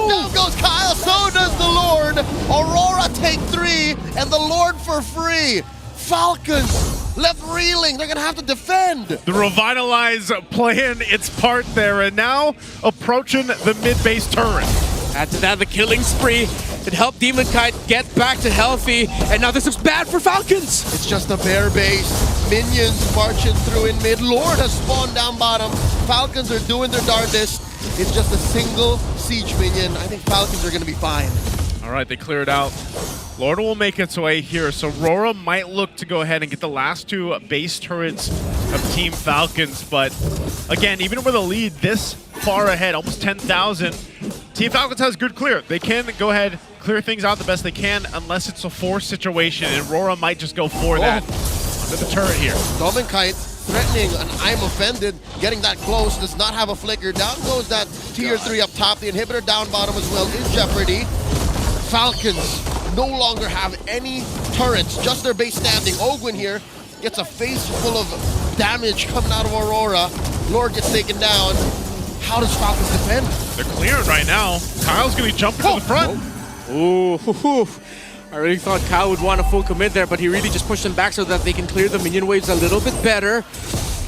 Down goes Kyle, so does the Lord. Aurora take 3, and the Lord for free. Falcons left reeling. They're going to have to defend. The Revitalize playing its part there, and now approaching the mid-base turret. Add to that the killing spree. It helped Demon Kite get back to healthy, and now this looks bad for Falcons. It's just a bare base. Minions marching through in mid. Lord has spawned down bottom. Falcons are doing their darndest. It's just a single siege minion. I think Falcons are going to be fine. All right, they cleared out. Lord will make its way here, so RORA might look to go ahead and get the last 2 base turrets of Team Falcons, but again, even with a lead this far ahead, almost 10,000, Team Falcons has good clear. They can go ahead, clear things out the best they can, unless it's a forced situation, and RORA might just go for that under the turret here. Demon Kite threatening an I'm offended, getting that close, does not have a flicker. Down goes that tier 3 up top. The inhibitor down bottom as well in jeopardy. Falcons no longer have any turrets, just their base standing. Ogwin here gets a face full of damage coming out of Aurora. Lord gets taken down. How does Falcons defend? They're clearing right now. Kyle's going to jump into the front. Ooh. I really thought Kyle would want a full commit there, but he really just pushed them back so that they can clear the minion waves a little bit better.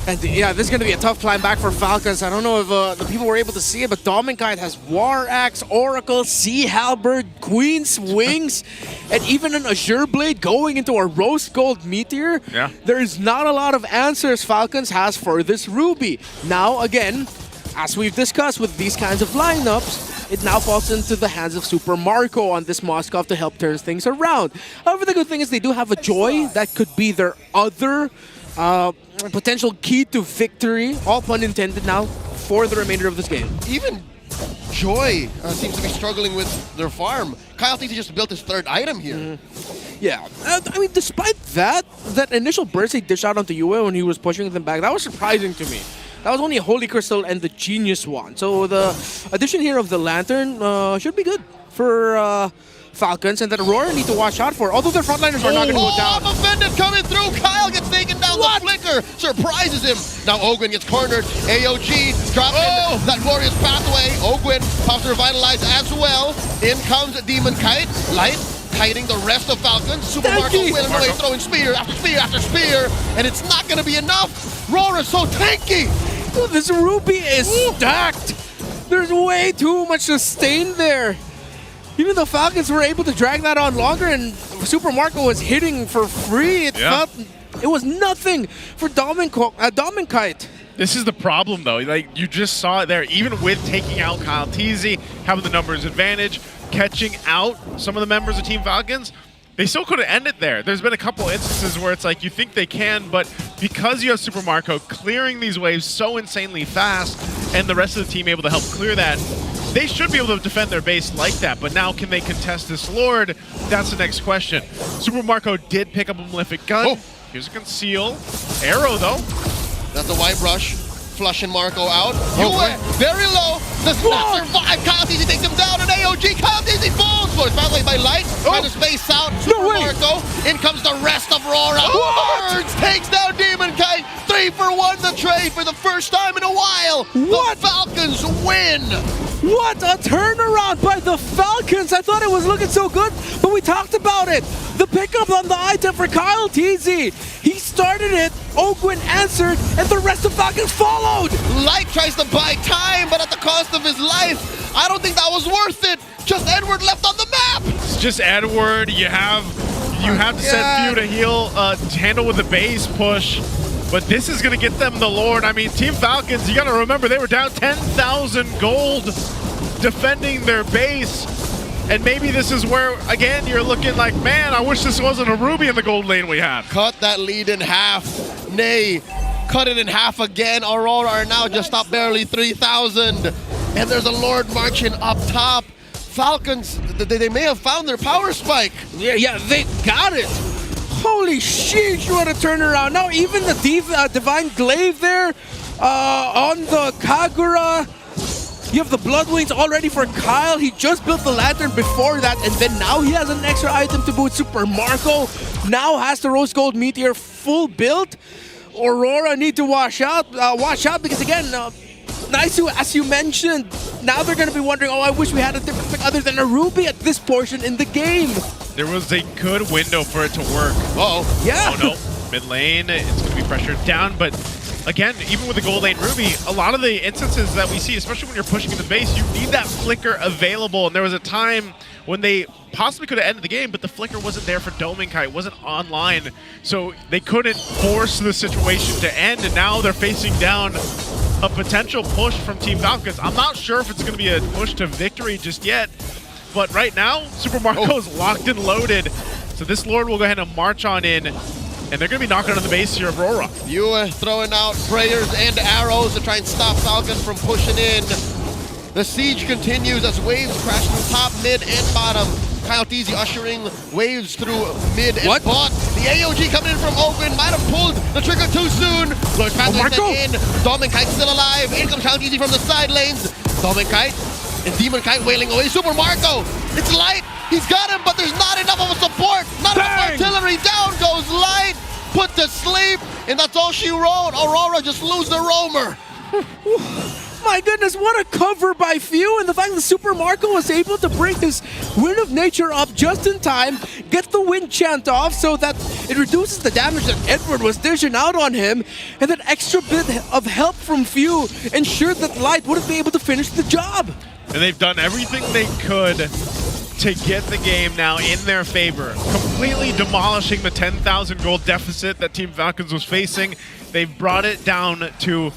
And yeah, this is going to be a tough climb back for Falcons. I don't know if the people were able to see it, but Dominkite has War Axe, Oracle, Sea Halberd, Queen's Wings, and even an Azure Blade going into a Rose Gold Meteor. Yeah. There is not a lot of answers Falcons has for this Ruby. Now, again, as we've discussed with these kinds of lineups, it now falls into the hands of Super Marco on this Moskov to help turn things around. However, the good thing is they do have a Joy that could be their other potential key to victory, all pun intended now, for the remainder of this game. Even Joy seems to be struggling with their farm. Kyle thinks he just built his third item here. Yeah, I mean, despite that initial burst he dished out onto Yue when he was pushing them back, that was surprising to me. That was only a Holy Crystal and the Genius Wand. So the addition here of the Lantern should be good for Falcons, and that Aurora need to watch out for, although their frontliners are not going to go down. I'm offended coming through. Kyle gets taken down. The flicker surprises him. Now Ogwin gets cornered. AOG drops in that glorious pathway. Ogwin pops to revitalize as well. In comes Demon Kite. Light kiting the rest of Falcons. Super Marco winning away, throwing spear after spear after spear, and it's not going to be enough. RORA's so tanky. Ooh, this Ruby is stacked. There's way too much sustain there. Even though Falcons were able to drag that on longer and Super Marco was hitting for free, it felt it was nothing for Dominkite. This is the problem, though. Like, you just saw it there. Even with taking out Kyle Teasy, having the numbers advantage, catching out some of the members of Team Falcons, they still could have ended there. There's been a couple instances where it's like you think they can, but because you have Super Marco clearing these waves so insanely fast and the rest of the team able to help clear that, they should be able to defend their base like that. But now can they contest this Lord? That's the next question. Super Marco did pick up a Malefic Gun. Here's a Conceal. Arrow, though. That's a White Rush. Flushing Marco out. Very low. Does not survive. Kyle Teasy takes him down, and AOG. Kyle Teasy falls. But it's found by Light. Trying to space out Super Marco. In comes the rest of RORA. Birds takes down Demon Kite. 3 for 1 the trade for the first time in a while. The Falcons win. What a turnaround by the Falcons! I thought it was looking so good, but we talked about it. The pickup on the item for Kyle Teasy. He started it, Ogwin answered, and the rest of Falcons followed. Light tries to buy time, but at the cost of his life. I don't think that was worth it. Just Edward left on the map. It's just Edward. You have to send Few to heal, handle with the base push. But this is going to get them the Lord. I mean, Team Falcons, you got to remember, they were down 10,000 gold defending their base. And maybe this is where, again, you're looking like, man, I wish this wasn't a Ruby in the gold lane we have. Cut that lead in half. Nay, cut it in half again. Aurora are now just up barely 3,000. And there's a Lord marching up top. Falcons, they may have found their power spike. Yeah, they got it. Holy shit, what a turnaround. Now even the Divine Glaive there on the Kagura. You have the Blood Wings already for Kyle. He just built the Lantern before that, and then now he has an extra item to boot. Super Marco now has the Rose Gold Meteor full build. Aurora need to watch out because again, Naisu, as you mentioned, now they're going to be wondering, I wish we had a different pick other than a Ruby at this portion in the game. There was a good window for it to work. Yeah. Oh, no. Mid lane, it's going to be pressured down, but again, even with the gold lane Ruby, a lot of the instances that we see, especially when you're pushing in the base, you need that flicker available. And there was a time when they possibly could have ended the game, but the flicker wasn't there for Dominkite, wasn't online. So they couldn't force the situation to end, and now they're facing down a potential push from Team Falcons. I'm not sure if it's going to be a push to victory just yet, but right now, Super Marco's locked and loaded. So this Lord will go ahead and march on in, and they're going to be knocking on the base here of RORA. You are throwing out prayers and arrows to try and stop Falcons from pushing in. The siege continues as waves crash through top, mid, and bottom. Kyle Teasy ushering waves through mid and bot. The AOG coming in from open, might have pulled the trigger too soon. Lord Panther in. Dominkite still alive. In comes Kyle Teasy from the side lanes. Dominkite and Demon Kite wailing away. Super Marco. It's Light. He's got him, but there's not enough of a support. Not enough artillery. Down goes Light. Put to sleep, and that's all she wrote. Aurora just lose the roamer. My goodness, what a cover by Few, and the fact that Super Marco was able to bring his Wind of Nature up just in time, get the wind chant off so that it reduces the damage that Edward was dishing out on him, and that extra bit of help from Few ensured that Light wouldn't be able to finish the job. And they've done everything they could to get the game now in their favor, completely demolishing the 10,000 gold deficit that Team Falcons was facing. They've brought it down to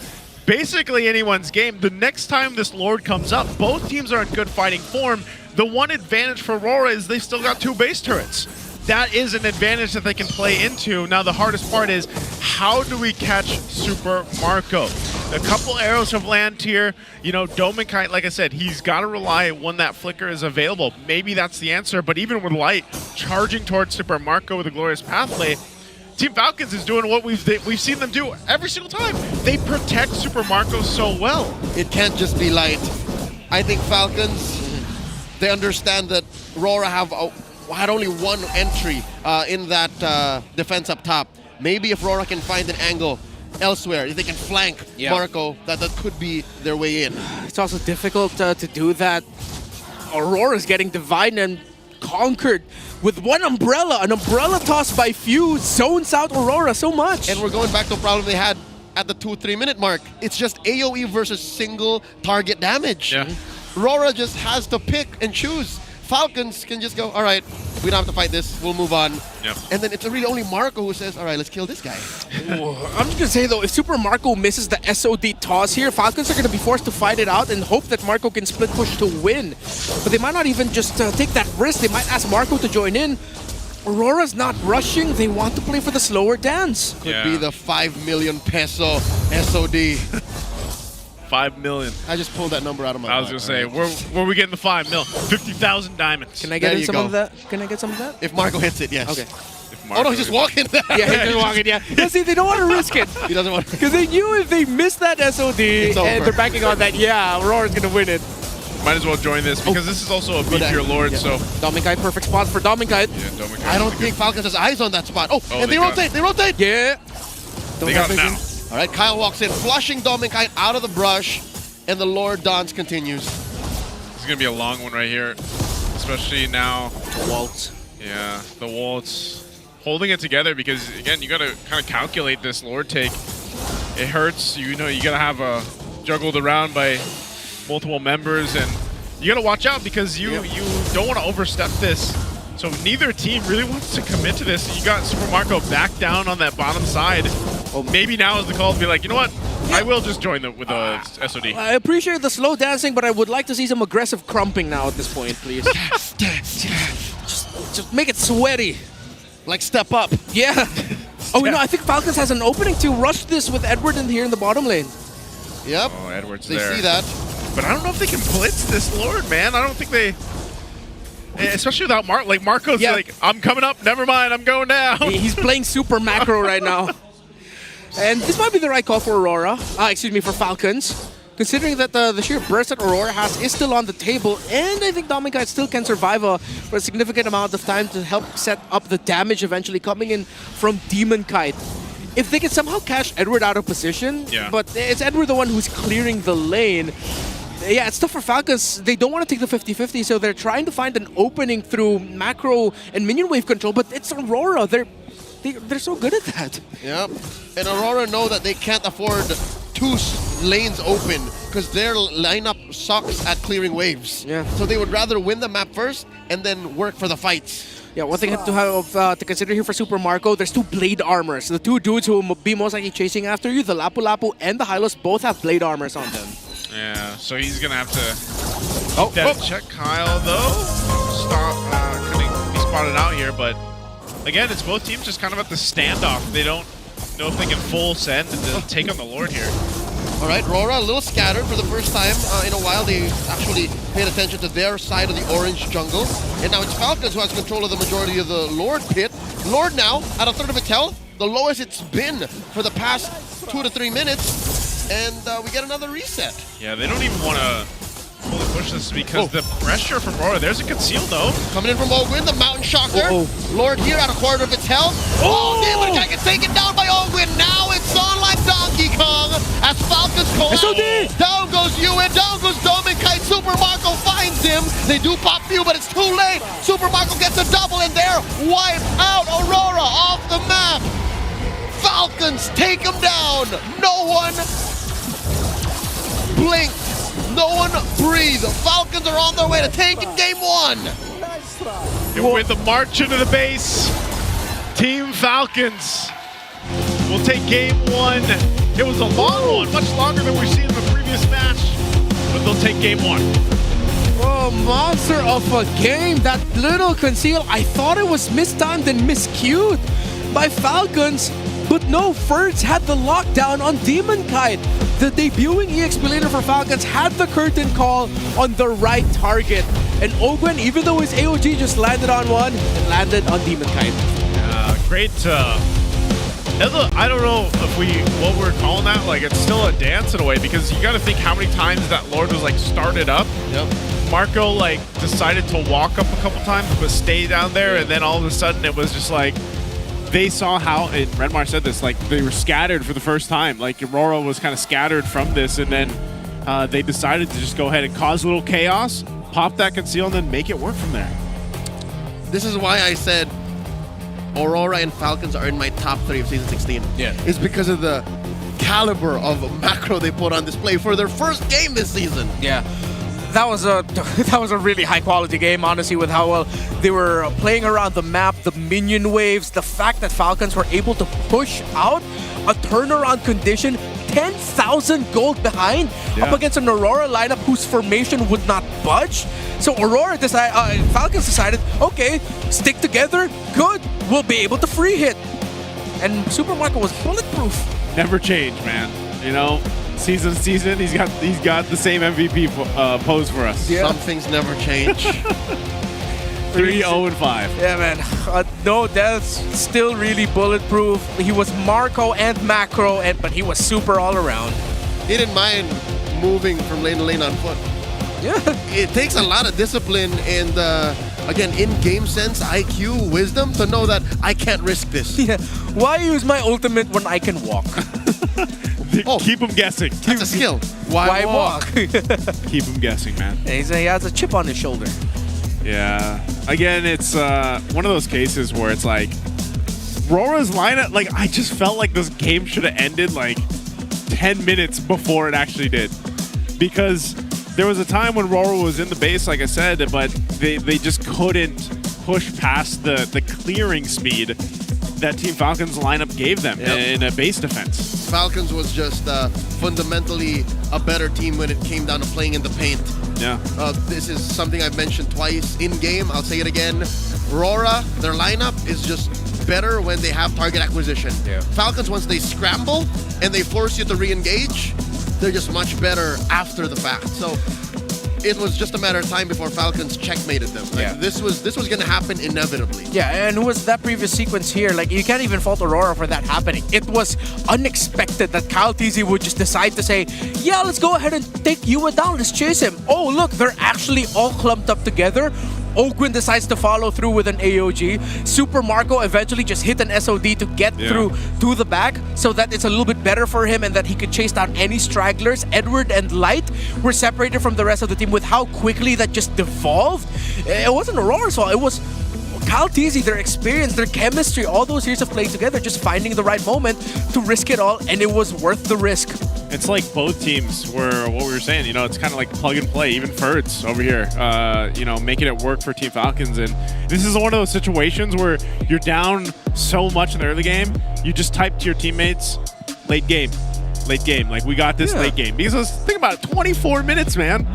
basically anyone's game. The next time this Lord comes up, both teams are in good fighting form. The one advantage for RORA is they've still got 2 base turrets. That is an advantage that they can play into. Now the hardest part is, how do we catch Super Marco? A couple arrows have landed here. You know, Dominkite, like I said, he's got to rely when that flicker is available. Maybe that's the answer, but even with Light charging towards Super Marco with a glorious pathway, Team Falcons is doing what we've seen them do every single time. They protect Super Marco so well. It can't just be Light. I think Falcons, they understand that RORA had only one entry in that defense up top. Maybe if RORA can find an angle elsewhere, if they can flank Marco, that could be their way in. It's also difficult to do that. Aurora's getting divided and conquered with one umbrella. An umbrella toss by Few zones out Aurora so much. And we're going back to a problem they had at the 2-3 minute mark. It's just AoE versus single target damage. Yeah. RORA just has to pick and choose. Falcons can just go, all right, we don't have to fight this, we'll move on. Yep. And then it's really only Marco who says, all right, let's kill this guy. I'm just gonna say though, if Super Marco misses the SOD toss here, Falcons are gonna be forced to fight it out and hope that Marco can split push to win. But they might not even just take that risk, they might ask Marco to join in. Aurora's not rushing, they want to play for the slower dance. Could be the 5 million peso SOD. 5 million. I just pulled that number out of my I was going to say, where are we getting the 5 mil? 50,000 diamonds. Can I get some of that? Can I get some of that? If Marco hits it, yes. Okay. Oh no, he's just walking. Yeah, he's just walking, yeah. See, they don't want to risk it. He doesn't want to. Because they knew if they miss that SOD, and they're banking on that, Aurora's going to win it. Might as well join this, because this is also a beefier Lord, so... Dominkite, perfect spot for Dominkite. Yeah, Dominkite. I don't think Falcons has eyes on that spot. Oh, and they rotate, Yeah. They got it now. All right, Kyle walks in, flushing Dominkite out of the brush, and the Lord dance continues. This is going to be a long one right here, especially now. The waltz. Yeah, the waltz. Holding it together, because, again, you got to kind of calculate this Lord take. It hurts. You know, you got to have juggled around by multiple members, and you got to watch out, because you don't want to overstep this. So neither team really wants to commit to this. You got Super Marco back down on that bottom side. Well, maybe now is the call to be like, you know what? I will just join with a SOD. I appreciate the slow dancing, but I would like to see some aggressive crumping now at this point, please. just make it sweaty. Like step up. Yeah. Oh, you know, I think Falcons has an opening to rush this with Edward in here in the bottom lane. Yep. Oh, Edward's they there. see that. But I don't know if they can blitz this Lord, man. I don't think they... Especially without Marco's like, I'm coming up, never mind, I'm going down. He's playing super macro right now. And this might be the right call for Aurora. For Falcons. Considering that the sheer burst that Aurora has is still on the table, and I think Dominkite still can survive for a significant amount of time to help set up the damage eventually coming in from Demon Kite. If they can somehow catch Edward out of position, but it's Edward the one who's clearing the lane. Yeah, it's tough for Falcons. They don't want to take the 50-50, so they're trying to find an opening through macro and minion wave control, but it's Aurora. They're so good at that. Yep. And Aurora know that they can't afford 2 lanes open because their lineup sucks at clearing waves. Yeah. So they would rather win the map first and then work for the fights. Yeah, one thing to have to consider here for Super Marco, there's 2 blade armors. The 2 dudes who will be most likely chasing after you, the Lapu Lapu and the Hylos, both have blade armors on them. Yeah, so he's going to have to keep that check. Kyle, though, couldn't be spotted out here, but again, it's both teams just kind of at the standoff. They don't know if they can full send and take on the Lord here. All right, RORA a little scattered for the first time in a while. They actually paid attention to their side of the orange jungle. And now it's Falcons who has control of the majority of the Lord pit. Lord now at a third of its health, the lowest it's been for the past 2 to 3 minutes. And we get another reset. Yeah, they don't even want to fully push this because the pressure from RORA. There's a conceal though. Coming in from Ogwin, the Mountain Shocker. Lord here at a quarter of its health. Oh, Demon Kite gets taken down by Ogwin. Now it's on like Donkey Kong as Falcons collapse. Down goes Ewan, down goes Demon Kite. Super Marco finds him. They do pop few, but it's too late. Super Marco gets a double and they're wiped out. Aurora off the map. Falcons take him down. No one blinked. No one breathed. The Falcons are on their way to taking game one. And with the march into the base, Team Falcons will take game one. It was a long one, much longer than we've seen in the previous match, but they'll take game one. Oh, monster of a game. That little conceal, I thought it was mistimed and miscued by Falcons. But no, Ferds had the lockdown on Demon Kite. The debuting EXP laner for Falcons had the curtain call on the right target. And Ogwen, even though his AOG just landed on one, it landed on Demon Kite. Great. I don't know if what we're calling that. Like, it's still a dance in a way because you got to think how many times that Lord was like started up. Yep. Marco like decided to walk up a couple times but stay down there, and then all of a sudden it was just like they saw how, and Redmar said this, like they were scattered for the first time. Like Aurora was kind of scattered from this, and then they decided to just go ahead and cause a little chaos, pop that conceal, and then make it work from there. This is why I said Aurora and Falcons are in my top 3 of Season 16. Yeah. It's because of the caliber of macro they put on display for their first game this season. Yeah. That was a really high quality game, honestly, with how well they were playing around the map, the minion waves, the fact that Falcons were able to push out a turnaround condition 10,000 gold behind up against an Aurora lineup whose formation would not budge. So Falcons decided, okay, stick together, good, we'll be able to free hit. And Super Marco was bulletproof. Never change, man. You know, season, he's got the same MVP pose for us. Yeah. Some things never change. 3-0-5. Yeah, man. No deaths, still really bulletproof. He was Marco and macro, but he was super all around. He didn't mind moving from lane to lane on foot. Yeah. It takes a lot of discipline and, again, in-game sense, IQ, wisdom, to know that I can't risk this. Yeah. Why use my ultimate when I can walk? Keep him guessing. That's a skill. Why walk? Keep him guessing, man. He has a chip on his shoulder. Yeah. Again, it's one of those cases where it's like RORA's lineup, like I just felt like this game should have ended like 10 minutes before it actually did. Because there was a time when RORA was in the base, like I said, but they just couldn't push past the clearing speed that Team Falcons lineup gave them in a base defense. Falcons was just fundamentally a better team when it came down to playing in the paint. Yeah. This is something I've mentioned twice in-game. I'll say it again. RORA, their lineup is just better when they have target acquisition. Yeah. Falcons, once they scramble and they force you to re-engage, they're just much better after the fact. So it was just a matter of time before Falcons checkmated them. Like, this was going to happen inevitably. Yeah, and was that previous sequence here, like you can't even fault Aurora for that happening. It was unexpected that Kyle TZ would just decide to say, yeah, let's go ahead and take Yua down, let's chase him. Oh, look, they're actually all clumped up together. Ogwin decides to follow through with an AOG. Super Marco eventually just hit an SOD to get through to the back so that it's a little bit better for him and that he could chase down any stragglers. Edward and Light were separated from the rest of the team with how quickly that just devolved. It wasn't Aurora's fault. It was Kyle TZ, their experience, their chemistry, all those years of playing together, just finding the right moment to risk it all, and it was worth the risk. It's like both teams were what we were saying, you know, it's kind of like plug and play, even Ferds over here, you know, making it work for Team Falcons. And this is one of those situations where you're down so much in the early game, you just type to your teammates, late game, like we got this late game. Because think about it, 24 minutes, man.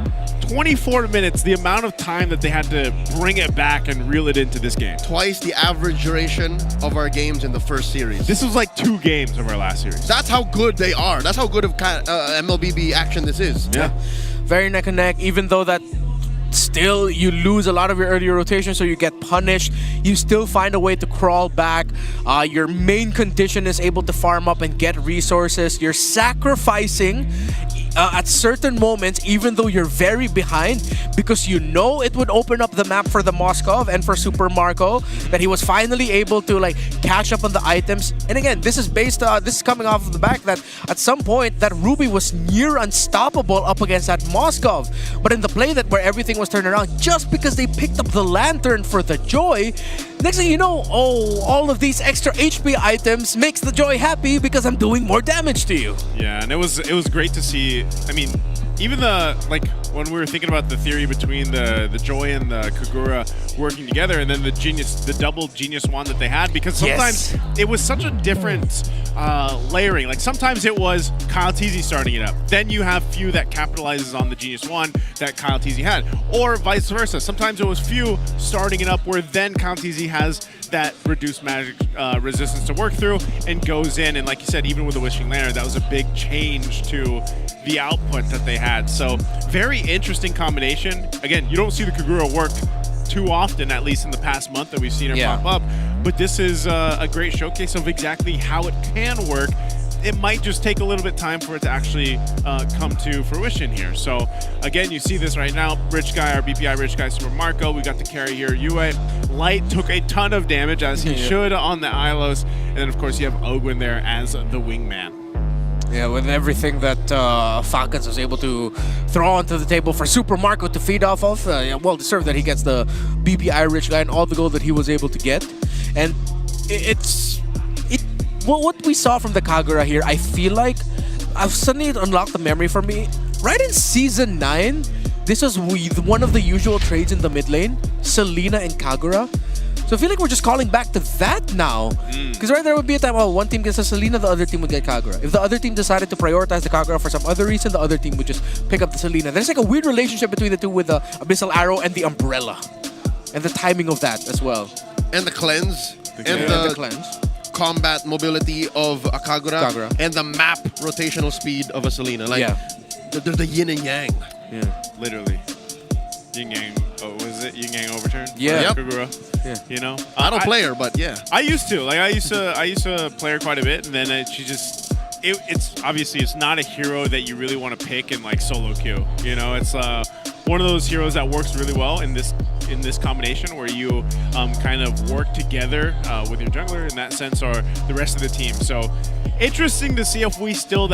24 minutes, the amount of time that they had to bring it back and reel it into this game. Twice the average duration of our games in the first series. This was like 2 games of our last series. That's how good they are. That's how good of MLBB action this is. Yeah. Very neck and neck, even though that still you lose a lot of your earlier rotation, so you get punished. You still find a way to crawl back. Your main condition is able to farm up and get resources. You're sacrificing at certain moments, even though you're very behind, because you know it would open up the map for the Moskov and for Super Marco, that he was finally able to like catch up on the items. And again, this is coming off of the back that at some point that Ruby was near unstoppable up against that Moskov. But in the play that where everything was turned around, just because they picked up the lantern for the Joy, next thing you know, all of these extra HP items makes the Joy happy because I'm doing more damage to you. Yeah, and it was great to see. I mean, even when we were thinking about the theory between the Joy and the Kagura working together, and then the double Genius Wand that they had, because sometimes it was such a different layering. Like sometimes it was Kyle Teasy starting it up, then you have Few that capitalizes on the Genius Wand that Kyle Teasy had, or vice versa. Sometimes it was Few starting it up where then Kyle Teasy has that reduced magic resistance to work through and goes in, and like you said, even with the Wishing Lantern, that was a big change to the output that they had. So very interesting combination. Again, you don't see the Kagura work too often, at least in the past month that we've seen it pop up, but this is a great showcase of exactly how it can work. It might just take a little bit time for it to actually come to fruition here. So again, you see this right now. Rich Guy, our BPI Rich Guy, Super Marco, we got the carry here. Yue Light took a ton of damage, as he should, on the Ilos. And then of course you have Ogwin there as the wingman. Yeah, with everything that Falcons was able to throw onto the table for Super Marco to feed off of, well deserved that he gets the BPI Rich Guy and all the gold that he was able to get. And what we saw from the Kagura here, I feel like I've suddenly unlocked the memory for me. Right in Season 9, this was one of the usual trades in the mid lane, Selena and Kagura. So I feel like we're just calling back to that now. Because right there would be a time, one team gets a Selena, the other team would get Kagura. If the other team decided to prioritize the Kagura for some other reason, the other team would just pick up the Selena. There's like a weird relationship between the two with the Abyssal Arrow and the Umbrella. And the timing of that as well. And the cleanse. And the cleanse. Combat mobility of a Kagura. And the map rotational speed of a Selena. Like, they're the yin and yang. Yeah. Literally. Yin Yang, was it Yin Yang overturn? Yeah. Yep. Kagura. Yeah. You know? I don't play her, but yeah. I used to. I used to play her quite a bit, and then she just... It's obviously, it's not a hero that you really want to pick in like solo queue. You know, it's one of those heroes that works really well in this combination where you kind of work together with your jungler in that sense, or the rest of the team. So interesting to see if we still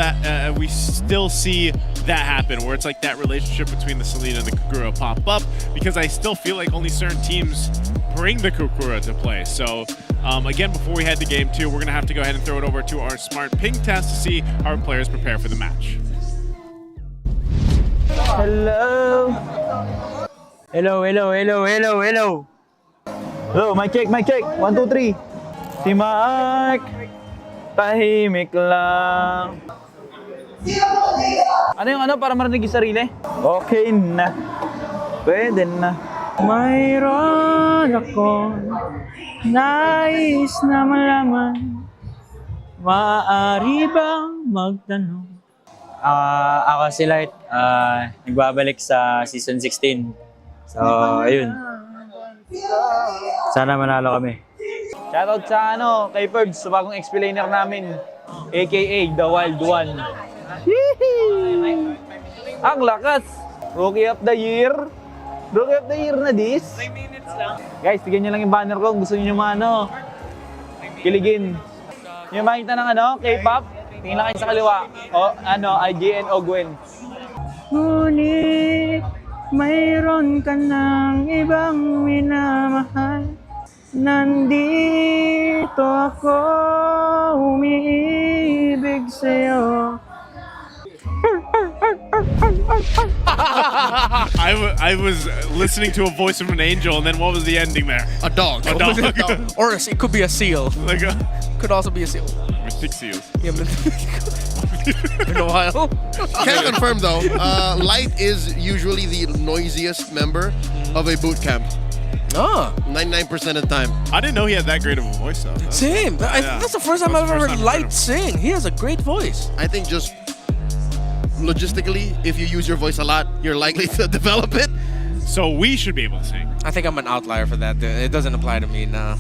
see that happen, where it's like that relationship between the Selena and the Kagura pop up, because I still feel like only certain teams bring the Kagura to play. So again, before we head to game 2, we're going to have to go ahead and throw it over to our smart ping test to see how our players prepare for the match. Hello. Hello. Hello, mic check. 1, 2, 3. Si Mark, tahimik lang. Ano yung para marinig yung sarili? Okay na. Pwede na. Mayroon ako nais na malaman. Maaari bang magtanong? Ako si Light, nagbabalik sa Season 16. So, ayun. Sana manalo kami. Shoutout sa kay Ferds, sa bagong explainer namin. AKA The Wild One. Ang lakas! Rookie of the Year. Rookie of the Year na this. 5 minutes lang. Guys, tignan nyo lang yung banner ko kung gusto nyo yung kiligin. Yung makita ng K-pop, tingin lang kayo sa kaliwa. IGN Ogwen. Ngunit, mayroon ka ng ibang minamahal. Nandito ako, umiibig sa'yo. I was listening to a voice of an angel, and then what was the ending there? A dog. A dog. Or it could be a seal. Could also be a seal. Mythic seals. Yeah, in a while. Can't confirm though. Light is usually the noisiest member of a boot camp. 99% of the time. I didn't know he had that great of a voice though. Same. That's the first time I've ever heard Light sing. He has a great voice. I think just logistically, if you use your voice a lot, you're likely to develop it. So we should be able to sing. I think I'm an outlier for that. It doesn't apply to me now.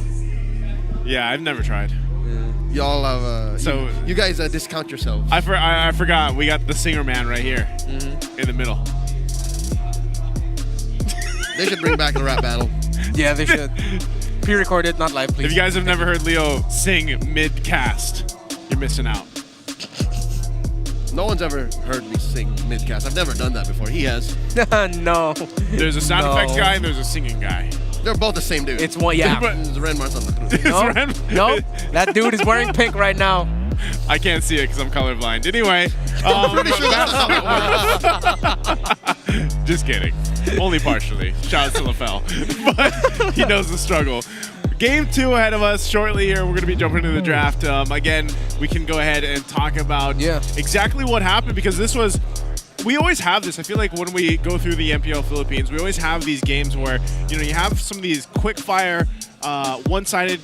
Yeah, I've never tried. Y'all have So- you guys discount yourselves. I forgot. We got the singer man right here in the middle. They should bring back the rap battle. Yeah, they should. Pre-recorded, not live, please. If you guys have never heard Leo sing mid-cast, you're missing out. No one's ever heard me sing mid-cast. I've never done that before. He has. No. There's a sound No. effects guy and there's a singing guy. They're both the same dude. It's one, yeah. It's Renmar Santa Cruz. No, that dude is wearing pink right now. I can't see it because I'm colorblind. Anyway, Pretty sure that's how it works. just kidding. Only partially. Shout out to LaFell. But he knows the struggle. Game 2 ahead of us shortly here. We're going to be jumping into the draft. Again, we can go ahead and talk about exactly what happened because this was... We always have this. I feel like when we go through the MPL Philippines, we always have these games where, you have some of these quick-fire, one-sided,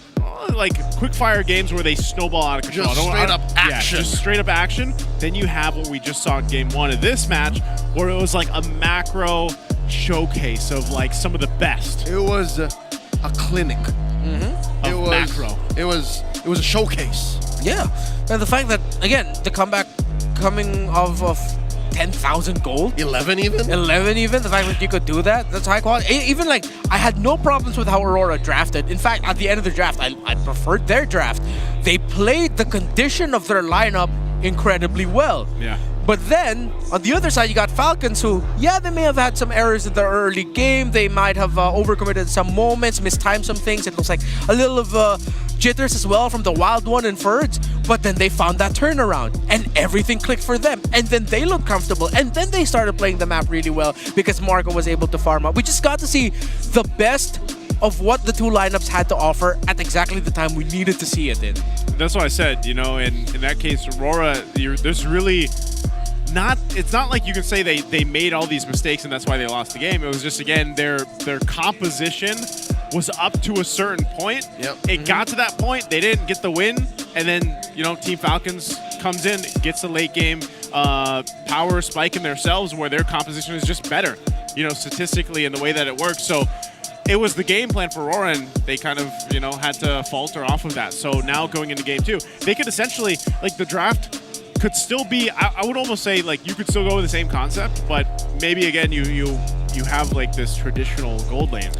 like quick-fire games where they snowball out of control. Just straight-up action. Yeah, just straight-up action. Then you have what we just saw in Game 1 of this match, where it was like a macro showcase of like some of the best. It was a clinic. It was macro. It was a showcase. Yeah, and the fact that again the comeback coming of 10,000 gold, 11 even. The fact that you could do that's high quality. Even like I had no problems with how Aurora drafted. In fact, at the end of the draft, I preferred their draft. They played the condition of their lineup incredibly well. Yeah. But then, on the other side, you got Falcons who, they may have had some errors in the early game. They might have overcommitted some moments, mistimed some things. It looks like a little of jitters as well from the Wild One and Ferds. But then they found that turnaround, and everything clicked for them. And then they looked comfortable, and then they started playing the map really well because Marco was able to farm up. We just got to see the best of what the two lineups had to offer at exactly the time we needed to see it in. That's what I said, in that case, Aurora, there's really... It's not like you can say they made all these mistakes and that's why they lost the game. It was just, again, their composition was up to a certain point. Yep. It got to that point, they didn't get the win, and then, Team Falcons comes in, gets the late game power spike in themselves where their composition is just better, statistically in the way that it works. So it was the game plan for Aurora, and they kind of, had to falter off of that. So now going into game 2, they could essentially, like the draft could still be, I would almost say, like, you could still go with the same concept, but maybe again you have like this traditional gold lane.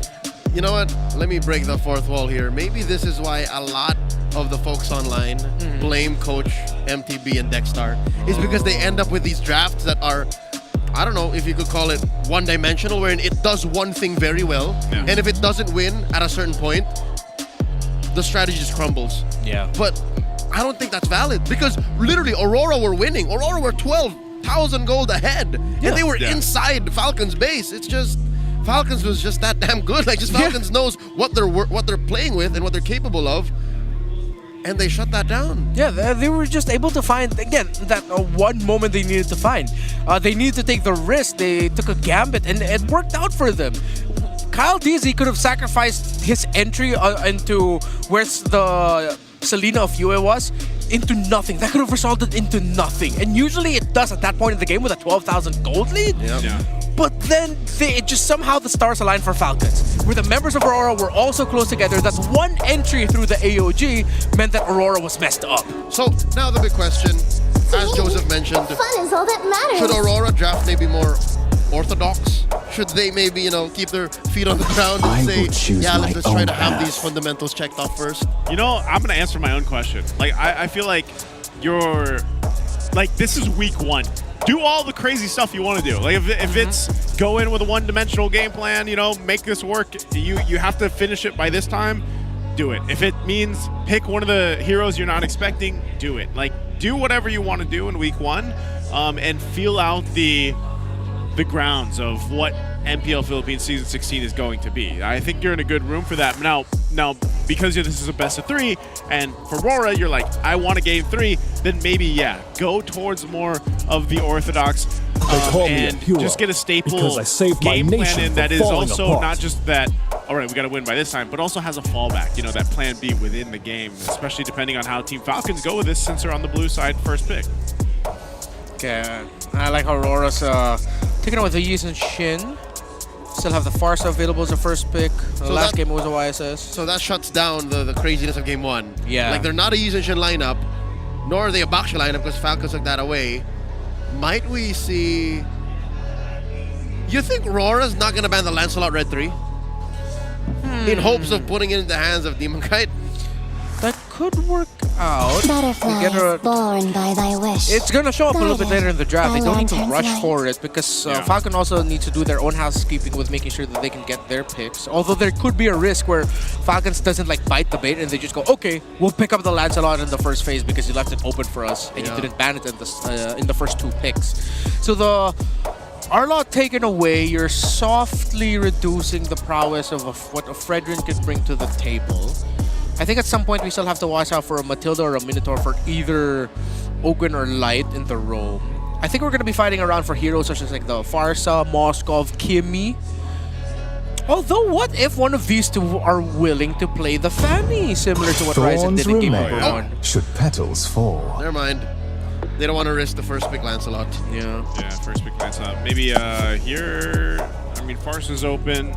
You know what? Let me break the fourth wall here. Maybe this is why a lot of the folks online blame Coach MTB and Dexstar. Is because they end up with these drafts that are, I don't know if you could call it one-dimensional, wherein it does one thing very well, and if it doesn't win at a certain point, the strategy just crumbles. Yeah. But I don't think that's valid because literally Aurora were winning. Aurora were 12,000 gold ahead, and they were inside Falcons' base. It's just Falcons was just that damn good. Like, just Falcons knows what they're playing with and what they're capable of, and they shut that down. Yeah, they were just able to find, again, that one moment they needed to find. They needed to take the risk. They took a gambit, and it worked out for them. Kyle Deasy could have sacrificed his entry into where's the Selena of UA was into nothing. That could have resulted into nothing. And usually it does at that point in the game with a 12,000 gold lead. But then it just somehow the stars aligned for Falcons, where the members of Aurora were also close together. That one entry through the AOG meant that Aurora was messed up. So now the big question, as Joseph mentioned, Fun is all that matters. should Aurora draft maybe more orthodox? Should they maybe, keep their feet on the ground and say, let's try to have these fundamentals checked off first? I'm going to answer my own question. Like, I feel like this is week 1. Do all the crazy stuff you want to do. Like, if it's go in with a one-dimensional game plan, make this work, you have to finish it by this time, do it. If it means pick one of the heroes you're not expecting, do it. Like, do whatever you want to do in week 1 and feel out the grounds of what MPL Philippines Season 16 is going to be. I think you're in a good room for that. Now because this is a best of 3, and for Aurora, you're like, I want a game 3, then maybe, go towards more of the orthodox and just get a staple game plan in that is also not just that, all right, we got to win by this time, but also has a fallback, that plan B within the game, especially depending on how Team Falcons go with this since they're on the blue side first pick. Okay, I like how Aurora's taking out with the Yi and Shin. Still have the Farsa available as a first pick. The So last that- game was a YSS. So that shuts down the craziness of game one. Yeah. Like they're not a Yuzenshin lineup, nor are they a Baksha lineup because Falcons took that away. Might we see... You think RORA's not going to ban the Lancelot Red 3? In hopes of putting it in the hands of Demon Kite? That could work out. Butterfly Get her- is born by thy wish. It's gonna show up a little bit Guided later in the draft. by They don't need to lantern's rush light. for it because Falcon also needs to do their own housekeeping with making sure that they can get their picks. Although there could be a risk where Falcons doesn't like bite the bait and they just go, okay, we'll pick up the Lancelot in the first phase because you left it open for us and you didn't ban it in the first two picks. So the Arlot taken away, you're softly reducing the prowess of what a Fredrin could bring to the table. I think at some point we still have to watch out for a Matilda or a Minotaur for either Ogwen or Light in the roam. I think we're going to be fighting around for heroes such as like the Farsa, Moskov, Kimmy. Although, what if one of these two are willing to play the Fanny, similar to what Ryzen Thorns did in game remain. number one? Should petals fall? Never mind. They don't want to risk the first pick Lancelot. Yeah. Yeah, first pick Lancelot. Maybe here, I mean, Farsa's open.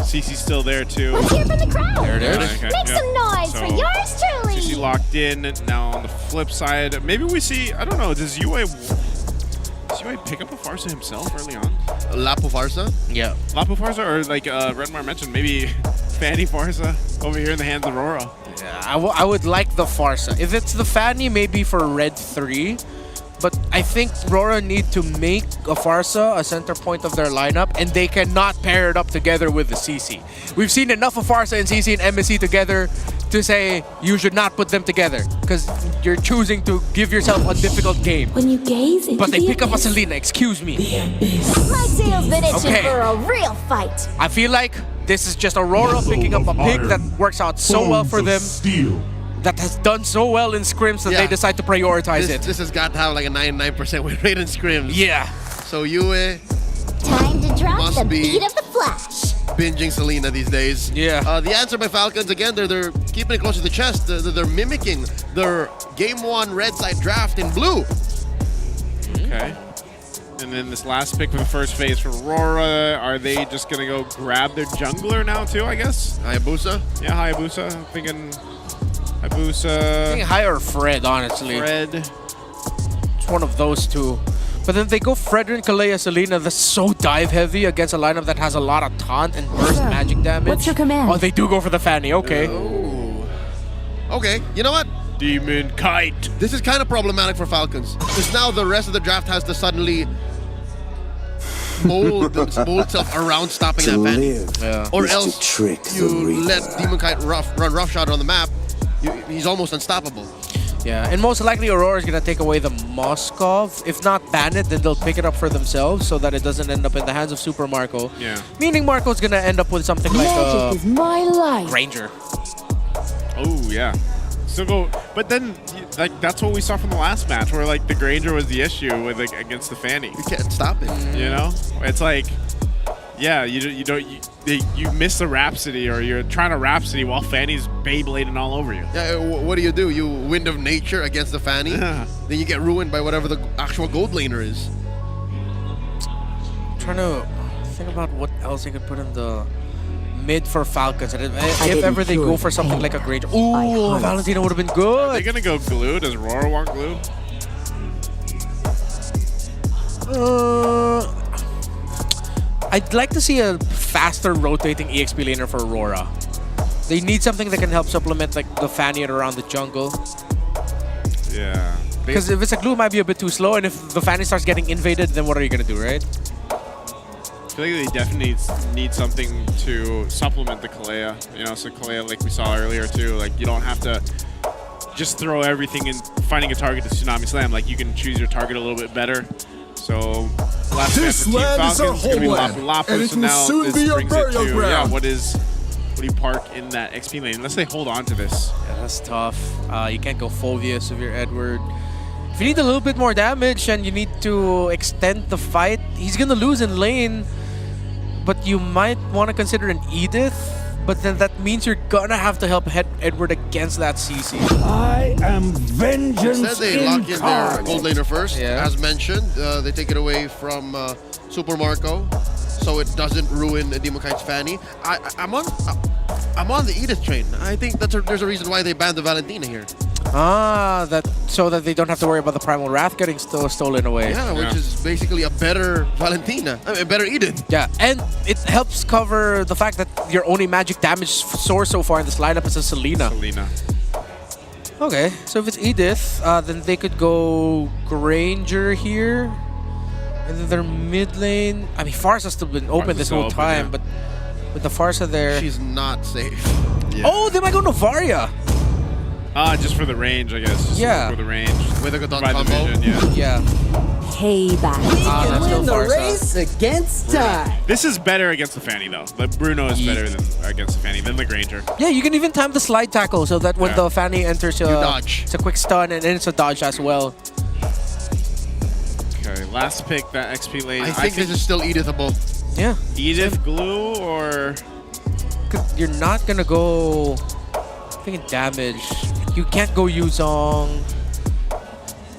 CC's still there too. Let's hear from the crowd. There it is. Okay, Make some noise for yours truly. CC locked in. Now on the flip side, maybe we see, I don't know, does UA pick up a Farsa himself early on? Lapu Farsa? Yeah. Lapu Farsa, or like Redmar mentioned, maybe Fanny Farsa over here in the hands of RORA. Yeah, I would like the Farsa. If it's the Fanny, maybe for Red 3. But I think RORA need to make a Farsa a center point of their lineup, and they cannot pair it up together with the CC. We've seen enough of Farsa and CC and MSC together to say you should not put them together because you're choosing to give yourself a difficult game. When you gaze into But they the pick up a abyss, Selena, excuse me. my tail's been itching Okay. for a real fight. I feel like this is just Aurora picking up a pick that works out so well for them. That has done so well in scrims that they decide to prioritize it. This has got to have like a 99% win rate in scrims. Yeah. So Yue Time to drop Must the be. beat of the flash. binging Selena these days. Yeah. The answer by Falcons, again, they're keeping it close to the chest. They're mimicking their Game 1 red side draft in blue. Okay. And then this last pick for the first phase for RORA, are they just going to go grab their jungler now too, I guess? Hayabusa? Yeah, Hayabusa. I'm thinking I Hayabusa. think High or Fred, honestly. Fred. It's one of those two. But then they go Fredrin, Kalea, Selena. That's so dive heavy against a lineup that has a lot of taunt and burst magic damage. What's your command? Oh, they do go for the Fanny. Okay. Okay, you know what? Demon Kite. This is kind of problematic for Falcons. Because now the rest of the draft has to suddenly mold itself around stopping that Fanny. Yeah. Or else you let Demon Kite run roughshod on the map. He's almost unstoppable. Yeah, and most likely Aurora is going to take away the Moskov. If not ban it, then they'll pick it up for themselves so that it doesn't end up in the hands of Super Marco. Yeah. Meaning Marco's going to end up with something like Magic is my life. Ranger. Oh, yeah. Still go, but then like that's what we saw from the last match, where like the Granger was the issue with like against the Fanny. You can't stop it. You know, it's like, yeah, you miss the Rhapsody, or you're trying to Rhapsody while Fanny's Beyblading all over you. Yeah, what do? You Wind of Nature against the Fanny, then you get ruined by whatever the actual gold laner is. I'm trying to think about what else they could put in the mid for Falcons. And if ever they go for something like a Granger. Ooh, Valentina would have been good. Are they gonna go glue? Does RORA want glue? I'd like to see a faster rotating EXP laner for Aurora. They need something that can help supplement like the Fanny around the jungle. Yeah. Because if it's a glue, it might be a bit too slow, and if the Fanny starts getting invaded, then what are you gonna do, right? I feel like they definitely need something to supplement the Kalea. You know, so Kalea, like we saw earlier too, like you don't have to just throw everything in finding a target to Tsunami Slam. Like you can choose your target a little bit better. So last match for Team Falcons is going to be Lapu Lapu, and it so will now soon this be your brings it burial to, ground. what do you park in that XP lane? Unless they hold on to this. Yeah, that's tough. You can't go Fovia, Severe Edward. If you need a little bit more damage and you need to extend the fight, he's gonna lose in lane. But you might want to consider an Edith but then that means you're gonna have to help Edward against that CC. I am vengeance. Instead, they lock in their gold laner first. As mentioned, they take it away from Super Marco, so it doesn't ruin Demokite's Fanny. I'm on the Edith train. I think there's a reason why they banned the Valentina here. So that they don't have to worry about the Primal Wrath getting stolen away. Yeah, which is basically a better Valentina, a better Edith. Yeah, and it helps cover the fact that your only magic damage source so far in this lineup is a Selena. Okay, so if it's Edith, then they could go Granger here. And then their mid lane... I mean, Farsa's still been open this whole time, but with the Farsa there... She's not safe. Oh, they might go Novaria! Just for the range, I guess. Just for the range. With a good combo. Vision, yeah. Payback. Let's go Win the Farsa. race against time. This is better against the Fanny, though. Like, Bruno is better against the Fanny than the Granger. Yeah, you can even time the slide tackle so that when the Fanny enters, you dodge. It's a quick stun and then it's a dodge as well. Okay, last pick, that XP lane. I think this is still Edithable. Yeah. Edith, Glue, or... You're not gonna go... thinking damage. You can't go Yuzong.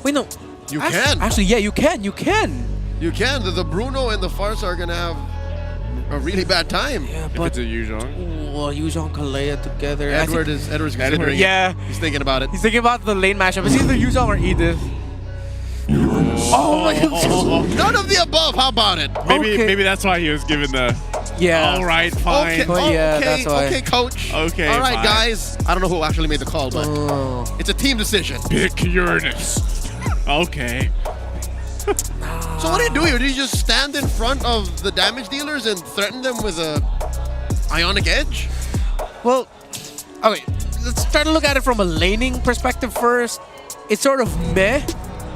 Wait, no. You can. Actually, yeah, you can. You can. You can. The Bruno and the Farsa are going to have a really bad time. Yeah, if it's a Yuzong. Well, Yuzong, Kalea together. Edward's considering Yeah. it. He's thinking about it. He's thinking about the lane matchup. It's either Yuzong or Edith. Oh my god. None of the above. How about it? Maybe that's why he was given the... Yeah. All right, fine. Okay, coach. Okay, all right, fine. guys. I don't know who actually made the call, but it's a team decision. Pick Uranus. Okay. So what do you do here? Do you just stand in front of the damage dealers and threaten them with a Ionic Edge? Well, okay. Let's try to look at it from a laning perspective first. It's sort of meh.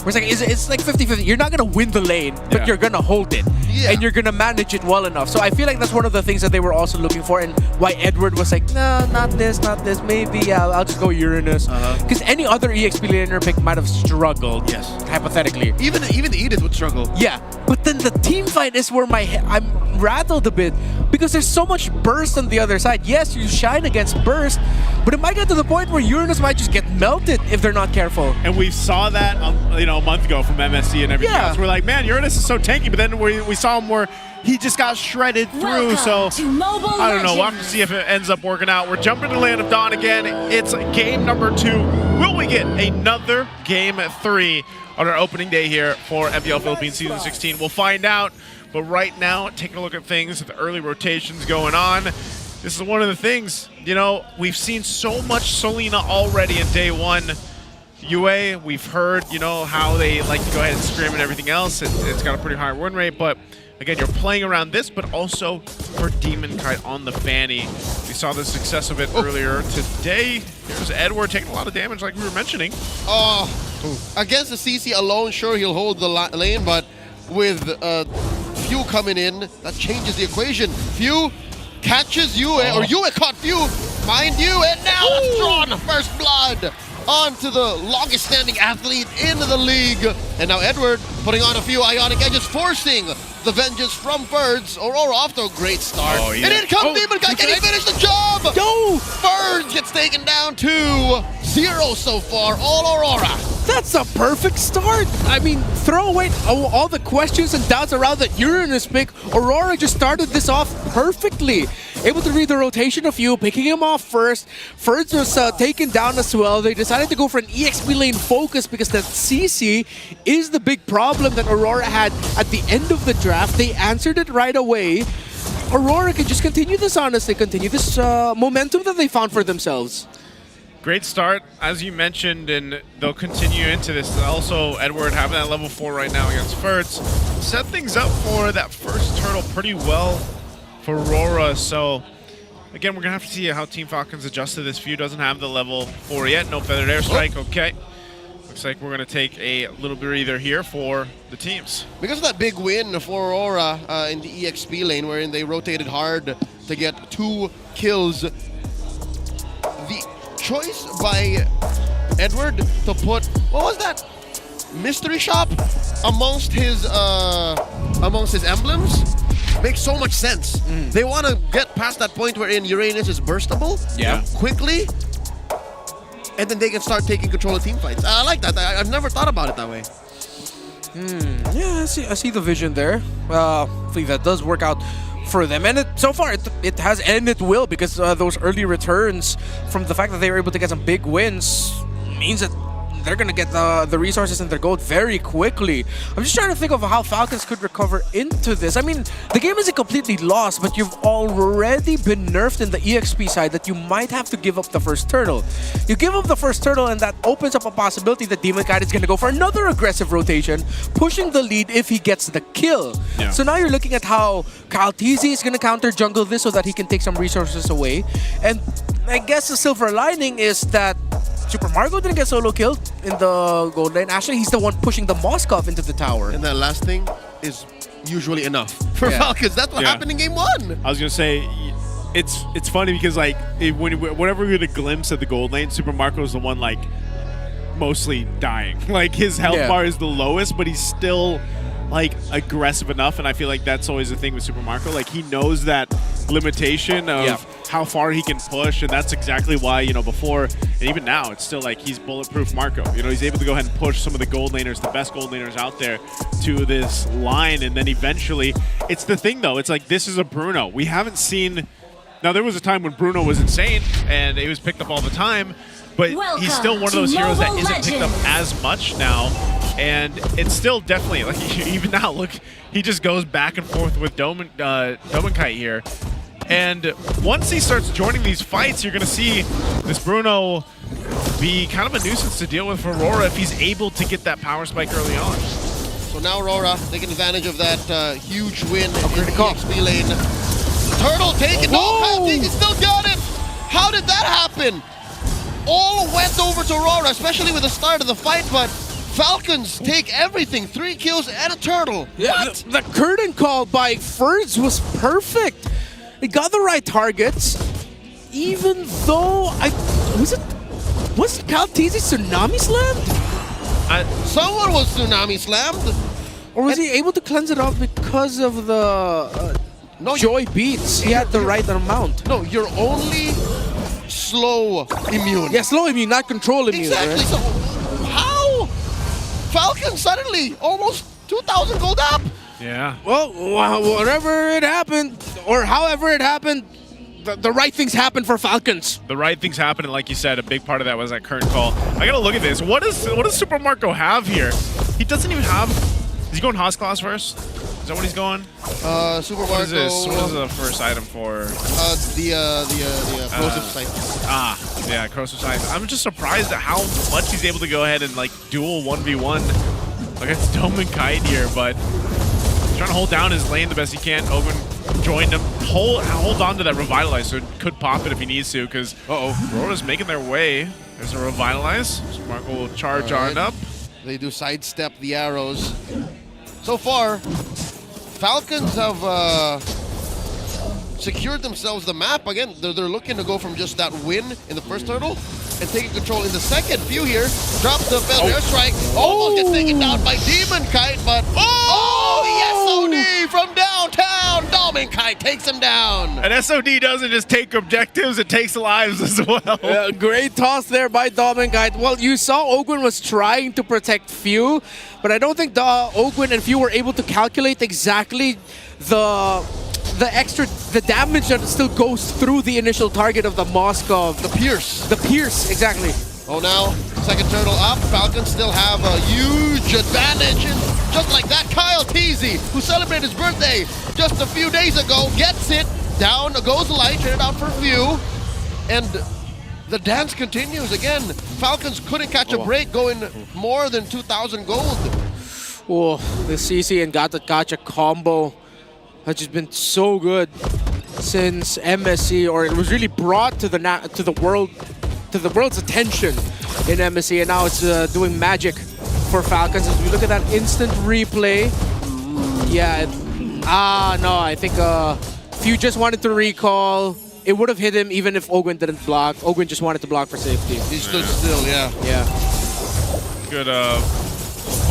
It's like 50-50. You're not going to win the lane, but you're going to hold it. Yeah. And you're going to manage it well enough. So I feel like that's one of the things that they were also looking for and why Edward was like, no, not this. Maybe I'll just go Uranus. Because any other EXP laner pick might have struggled. Yes. Hypothetically. Even Edith would struggle. Yeah. But then the team fight is where I'm rattled a bit because there's so much burst on the other side. Yes, you shine against burst, but it might get to the point where Uranus might just get melted if they're not careful. And we saw that, a month ago from MSC and everything else. We're like, man, Uranus is so tanky, but then we saw him where he just got shredded through. So I don't know. We'll have to see if it ends up working out. We're jumping to Land of Dawn again. It's game number 2. Will we get another game 3 on our opening day here for MPL Philippines Season 16? We'll find out. But right now, taking a look at things, the early rotations going on. This is one of the things, we've seen so much Selena already in day 1. UA, we've heard, how they like to go ahead and scrim and everything else. It's got a pretty high win rate, but again, you're playing around this, but also for Demon Kite on the Fanny. We saw the success of it earlier today. Here's Edward taking a lot of damage like we were mentioning. Against the CC alone, sure, he'll hold the lane, but with Few coming in, that changes the equation. Few catches Yue, or Yue caught Few, mind you, and now it's drawn first blood onto the longest standing athlete in the league. And now Edward putting on a few Ionic Edges, forcing the vengeance from Birds. Aurora off to a great start. And in comes Demon Kite. Can he finish the job? No! Birds gets taken down to 0 so far, all Aurora. That's a perfect start. I mean, throw away all the questions and doubts around that Uranus pick. Aurora just started this off perfectly. Able to read the rotation of you, picking him off first. Ferds was taken down as well. They decided to go for an EXP lane focus because that CC is the big problem that Aurora had at the end of the draft. They answered it right away. Aurora can just continue this, honestly, continue this momentum that they found for themselves. Great start, as you mentioned, and they'll continue into this. Also, Edward having that level 4 right now against Ferds. Set things up for that first turtle pretty well for Aurora. So, again, we're going to have to see how Team Falcons adjust to this. Few doesn't have the level 4 yet. No feathered airstrike. Okay. Looks like we're going to take a little breather here for the teams. Because of that big win for Aurora in the EXP lane, wherein they rotated hard to get 2 kills, the choice by Edward to put, what was that, mystery shop amongst his emblems makes so much sense. They want to get past that point wherein Uranus is burstable quickly, and then they can start taking control of team fights. I like that. I've never thought about it that way. Yeah, I see the vision there. Hopefully that does work out for them, and so far it has, and it will, because those early returns from the fact that they were able to get some big wins means that they're gonna get the resources and their gold very quickly. I'm just trying to think of how Falcons could recover into this. I mean, the game isn't completely lost, but you've already been nerfed in the EXP side that you might have to give up the first turtle. You give up the first turtle, and that opens up a possibility that Demon Knight is gonna go for another aggressive rotation, pushing the lead if he gets the kill. So now you're looking at how Kyle TZ is gonna counter jungle this so that he can take some resources away. And I guess the silver lining is that Super Margo didn't get solo killed in the gold lane. Actually, he's the one pushing the Moskov into the tower. And that last thing is usually enough for Falcons. That's what happened in game 1. I was gonna say, it's funny because like whenever we get a glimpse of the gold lane, Super Marco is the one like mostly dying. Like his health bar is the lowest, but he's still like aggressive enough, and I feel like that's always the thing with Super Marco. Like he knows that limitation of how far he can push, and that's exactly why, you know, before and even now, it's still like he's bulletproof Marco. You know, he's able to go ahead and push some of the gold laners, the best gold laners out there, to this line, and then eventually, it's the thing though. It's like this is a Bruno. We haven't seen. Now there was a time when Bruno was insane and he was picked up all the time, but he's still one of those heroes that isn't picked up as much now. And it's still definitely, like, even now, look, he just goes back and forth with Domenkite here. And once he starts joining these fights, you're going to see this Bruno be kind of a nuisance to deal with for RORA if he's able to get that power spike early on. So now RORA taking advantage of that huge win in the XP lane. Turtle taken. No, he still got it. How did that happen? All went over to RORA, especially with the start of the fight, but Falcons take everything. 3 kills and a turtle. Yeah, the curtain call by Ferds was perfect. He got the right targets, even though was Cal TZ Tsunami slammed? Someone was Tsunami slammed. Or was he able to cleanse it off because of the Joy beats? He had the right amount. No, you're only slow immune. Yeah, slow immune, not control immune. Exactly. Right? So how Falcons suddenly almost 2,000 gold up? Yeah. Well, whatever it happened, or however it happened, the right things happened for Falcons. The right things happened, and like you said, a big part of that was that current call. I gotta look at this. What does Super Marco have here? He doesn't even have. Is he going Haas class first? Is that what he's going? Super Marco. What is this? What is the first item for? The corrosive sight. Yeah, corrosive sight. I'm just surprised at how much he's able to go ahead and like duel 1v1 against Domenkite here, but he's trying to hold down his lane the best he can. Ogun joined him. Hold on to that revitalize, so it could pop it if he needs to, because RORA's making their way. There's a revitalize. So Marco will charge on up. They do sidestep the arrows. So far, Falcons have secured themselves the map. Again, they're looking to go from just that win in the first turtle and taking control in the second. Few here, drops the failed airstrike, almost gets taken down by Demonkite, but the SOD from downtown, Domenkite takes him down. And SOD doesn't just take objectives, it takes lives as well. Great toss there by Domenkite. Well, you saw Ogwin was trying to protect Few, but I don't think Ogwin and Few were able to calculate exactly the damage that still goes through the initial target of the Moskov. The Pierce. The Pierce, exactly. Oh, now, second turtle up. Falcons still have a huge advantage. And just like that, Kyle TZ, who celebrated his birthday just a few days ago, gets it. Down goes the light, turned out for Few. And the dance continues. Again, Falcons couldn't catch a break, going more than 2,000 gold. Oh, the CC and Gotcha combo has just been so good since MSC, or it was really brought to the world's attention in MSC, and now it's doing magic for Falcons. As we look at that instant replay, no, I think Few just wanted to recall. It would have hit him even if Ogwin didn't block. Ogwin just wanted to block for safety. He stood still, yeah. Good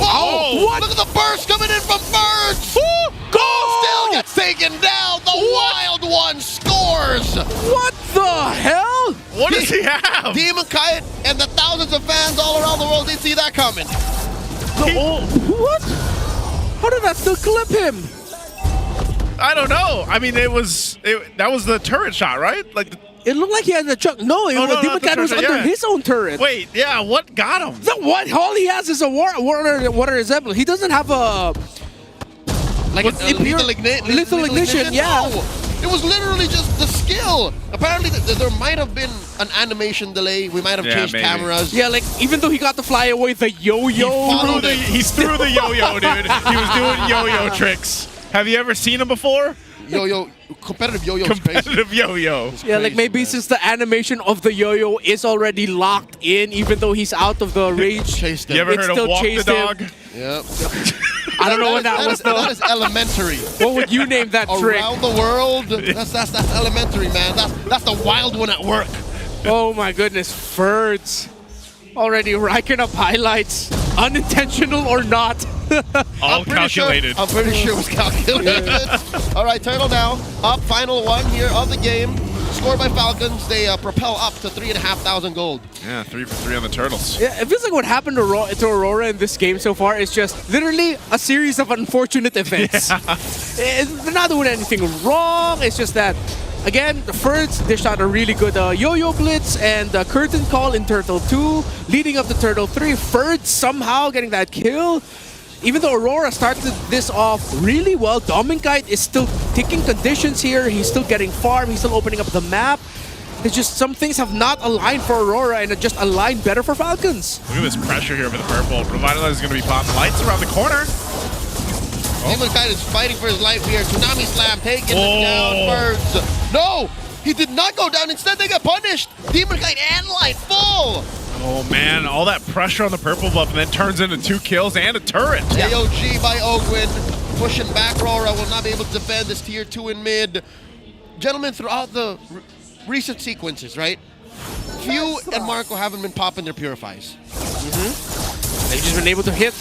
Oh, what? Look at the burst coming in from Birds! Go! Still gets taken down! The Wild One scores! What the hell? What does he have? Demon Kite and the thousands of fans all around the world didn't see that coming. What? How did that still clip him? I don't know. I mean, that was the turret shot, right? Like it looked like he had the truck. No, Demon Kite was under his own turret. Wait, yeah, what got him? What? All he has is a water Zeppelin. He doesn't have a lethal ignition. Yeah. No, it was literally just the skill. Apparently, there might have been an animation delay. We might have changed cameras. Yeah, like even though he got to fly away, the yo-yo. He threw the yo-yo, dude. He was doing yo-yo tricks. Have you ever seen him before? Competitive yo-yo. Competitive yo-yo. Yeah, like maybe since the animation of the yo-yo is already locked in, even though he's out of the range, You ever heard of Walk the Dog? Yep. I don't know what that was though. That is elementary. What would you name that trick? Around the world, that's elementary, man. That's the Wild One at work. Oh my goodness, Ferds. Already racking up highlights, unintentional or not. All calculated. I'm pretty sure it was calculated. All right, Turtle now. Up, final one here of the game. Scored by Falcons. They propel up to 3,500 gold. Yeah, 3 for 3 on the Turtles. Yeah, it feels like what happened to Aurora in this game so far is just literally a series of unfortunate events. They're not doing anything wrong. It's just that, again, the Ferds dished out a really good yo-yo blitz and curtain call in Turtle 2, leading up to Turtle 3. Ferds somehow getting that kill. Even though Aurora started this off really well, Dominkite is still taking conditions here. He's still getting farm. He's still opening up the map. It's just some things have not aligned for Aurora and it just aligned better for Falcons. Look at this pressure here for the purple. Revitalize is going to be popping lights around the corner. Dominkite is fighting for his life here. Tsunami Slam taking it down first. No! He did not go down. Instead, they got punished. Demonkite and Light full. Oh man, all that pressure on the purple buff and then turns into 2 kills and a turret. AOG by Ogwin, pushing back RORA, will not be able to defend this tier 2 in mid. Gentlemen, throughout the recent sequences, right? Few and Marco haven't been popping their purifies. They've just been able to hit.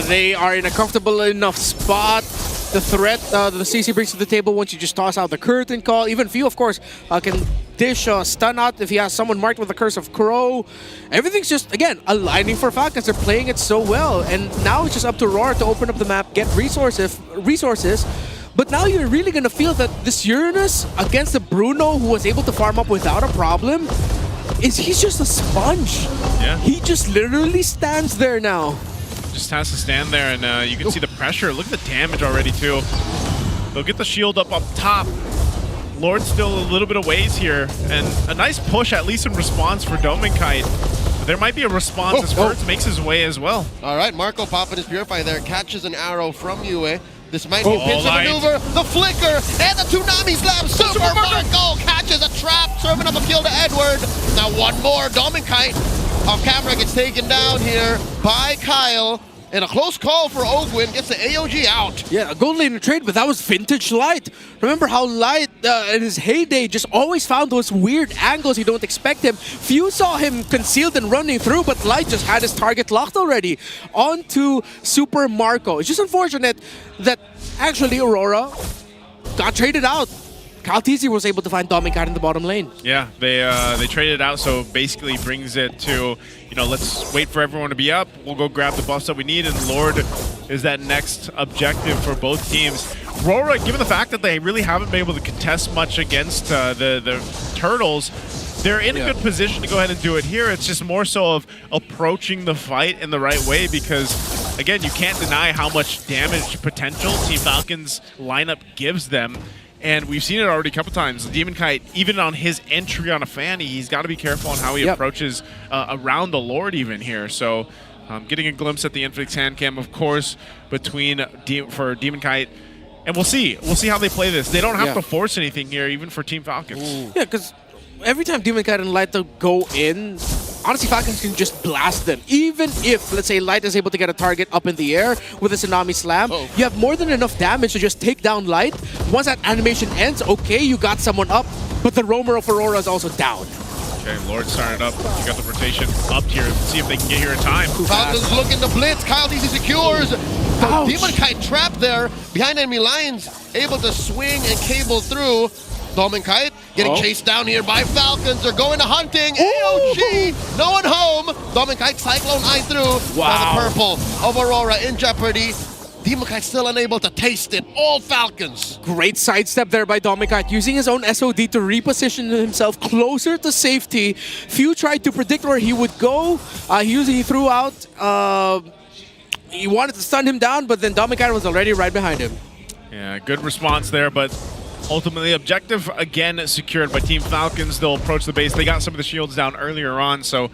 They are in a comfortable enough spot. The threat the CC brings to the table once you just toss out the curtain call. Even Few, of course, can dish stun out if he has someone marked with the Curse of Crow. Everything's just, again, aligning for Falcons. They're playing it so well. And now it's just up to RORA to open up the map, get resources. But now you're really going to feel that this Uranus against the Bruno, who was able to farm up without a problem, he's just a sponge. Yeah. He just literally stands there now. Just has to stand there, and you can see the pressure. Look at the damage already, too. They'll get the shield up top. Lord's still a little bit of ways here, and a nice push, at least in response for Dominkite. There might be a response as Ferds makes his way as well. All right, Marco popping his Purify there, catches an arrow from Yue. This might be a pincer maneuver. The flicker and the Tsunami Slam. Super Marco catches a trap, serving up a kill to Edward. Now one more. Dominkite off camera gets taken down here by Kyle. And a close call for Ogwin, gets the AOG out. Yeah, a gold lane trade, but that was vintage Light. Remember how Light in his heyday just always found those weird angles you don't expect him. Few saw him concealed and running through, but Light just had his target locked already. On to Super Marco. It's just unfortunate that actually Aurora got traded out. Kaltizi was able to find Dominkite in the bottom lane. Yeah, they traded it out, so basically brings it to, you know, let's wait for everyone to be up. We'll go grab the buffs that we need, and Lord is that next objective for both teams. RORA, given the fact that they really haven't been able to contest much against the Turtles, they're in a good position to go ahead and do it here. It's just more so of approaching the fight in the right way because, again, you can't deny how much damage potential Team Falcon's lineup gives them. And we've seen it already a couple times. Demonkite, even on his entry on a Fanny, he's got to be careful on how he approaches around the Lord even here. So getting a glimpse at the Infix hand cam, of course, for Demonkite. And we'll see. We'll see how they play this. They don't have to force anything here, even for Team Falcons. Yeah, because every time Demonkite and Light go in, honestly, Falcons can just blast them. Even if, let's say, Light is able to get a target up in the air with a Tsunami Slam, you have more than enough damage to just take down Light. Once that animation ends, okay, you got someone up, but the roamer of Aurora is also down. Okay, Lord started up. You got the rotation up here. See if they can get here in time. Falcons looking to blitz. Kyle DC secures. The Demon Kite trapped there behind enemy lines. Able to swing and cable through. Demon Kite getting chased down here by Falcons. They're going to hunting. AOG, no one home. Demon Kite Cyclone Eye through. Wow. The purple of Aurora in jeopardy. Demon Kite still unable to taste it. All Falcons. Great sidestep there by Dominicat, using his own SOD to reposition himself closer to safety. Few tried to predict where he would go. He threw out. He wanted to stun him down, but then Dominicat was already right behind him. Yeah, good response there, but ultimately objective again secured by Team Falcons. They'll approach the base. They got some of the shields down earlier on, so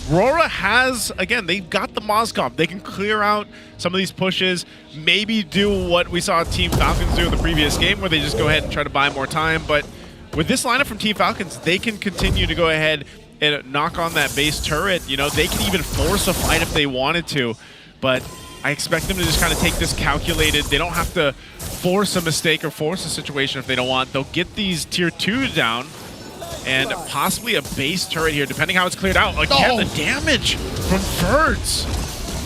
RORA has, again, they've got the Moskov. They can clear out some of these pushes, maybe do what we saw Team Falcons do in the previous game, where they just go ahead and try to buy more time. But with this lineup from Team Falcons, they can continue to go ahead and knock on that base turret. You know, they can even force a fight if they wanted to, but I expect them to just kind of take this calculated. They don't have to force a mistake or force a situation if they don't want. They'll get these tier 2s down, and possibly a base turret here, depending how it's cleared out. Again, the damage from Ferds.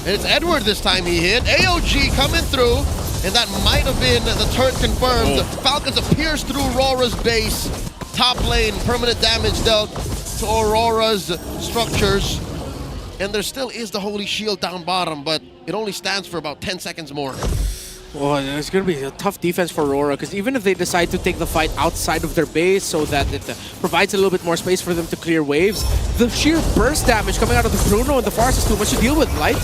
And it's Edward this time he hit. AOG coming through, and that might have been the turret confirmed. Falcons have pierced through Aurora's base. Top lane, permanent damage dealt to Aurora's structures. And there still is the Holy Shield down bottom, but it only stands for about 10 seconds more. Well, it's going to be a tough defense for Aurora, because even if they decide to take the fight outside of their base so that it provides a little bit more space for them to clear waves, the sheer burst damage coming out of the Bruno and the Forest is too much to deal with. Light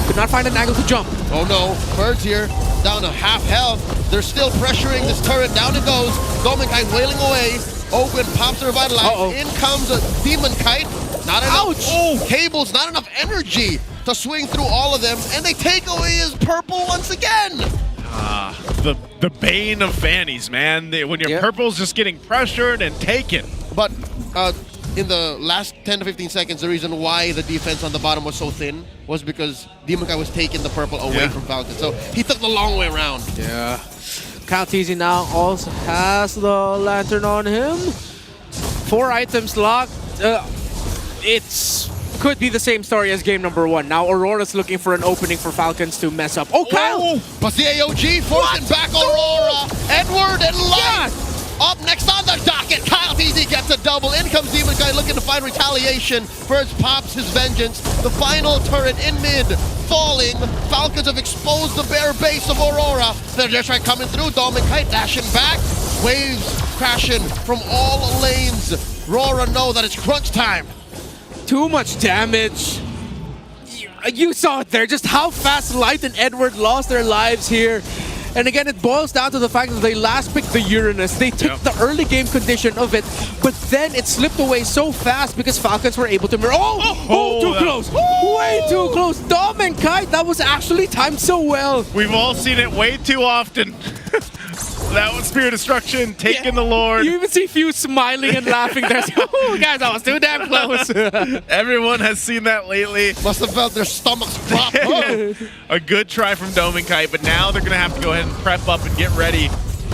could not find an angle to jump. Oh no, Birds here, down to half health. They're still pressuring this turret. Down it goes. Dominic wailing away. Open pops to revitalize. In comes a Demon Kite. Not enough. Ouch! Cables, not enough energy to swing through all of them, and they take away his purple once again. The bane of Fannies, man. When your purple's just getting pressured and taken. But in the last 10 to 15 seconds, the reason why the defense on the bottom was so thin was because Demon Guy was taking the purple away from Falcon. So he took the long way around. Yeah. Kyle TZ now also has the lantern on him. 4 items locked. Could be the same story as game number 1. Now Aurora's looking for an opening for Falcons to mess up. Oh, Kyle! But the AOG forcing back Aurora. Edward and Light. Up next on the docket, Kyle TZ gets a double. In comes Demon Guy looking to find retaliation. First pops his vengeance. The final turret in mid, falling. Falcons have exposed the bare base of Aurora. They're just right coming through. Dominic Kite dashing back. Waves crashing from all lanes. RORA know that it's crunch time. Too much damage. You saw it there, just how fast Light and Edward lost their lives here. And again, it boils down to the fact that they last picked the Uranus. They took the early game condition of it, but then it slipped away so fast because Falcons were able to mirror. Too close. Way too close. Dom and Kite, that was actually timed so well. We've all seen it way too often. That was Spear Destruction, taking the Lord. You even see Few smiling and laughing there. Oh, guys, that was too damn close. Everyone has seen that lately. Must have felt their stomachs drop. A good try from Dome Kite, but now they're going to have to go ahead and prep up and get ready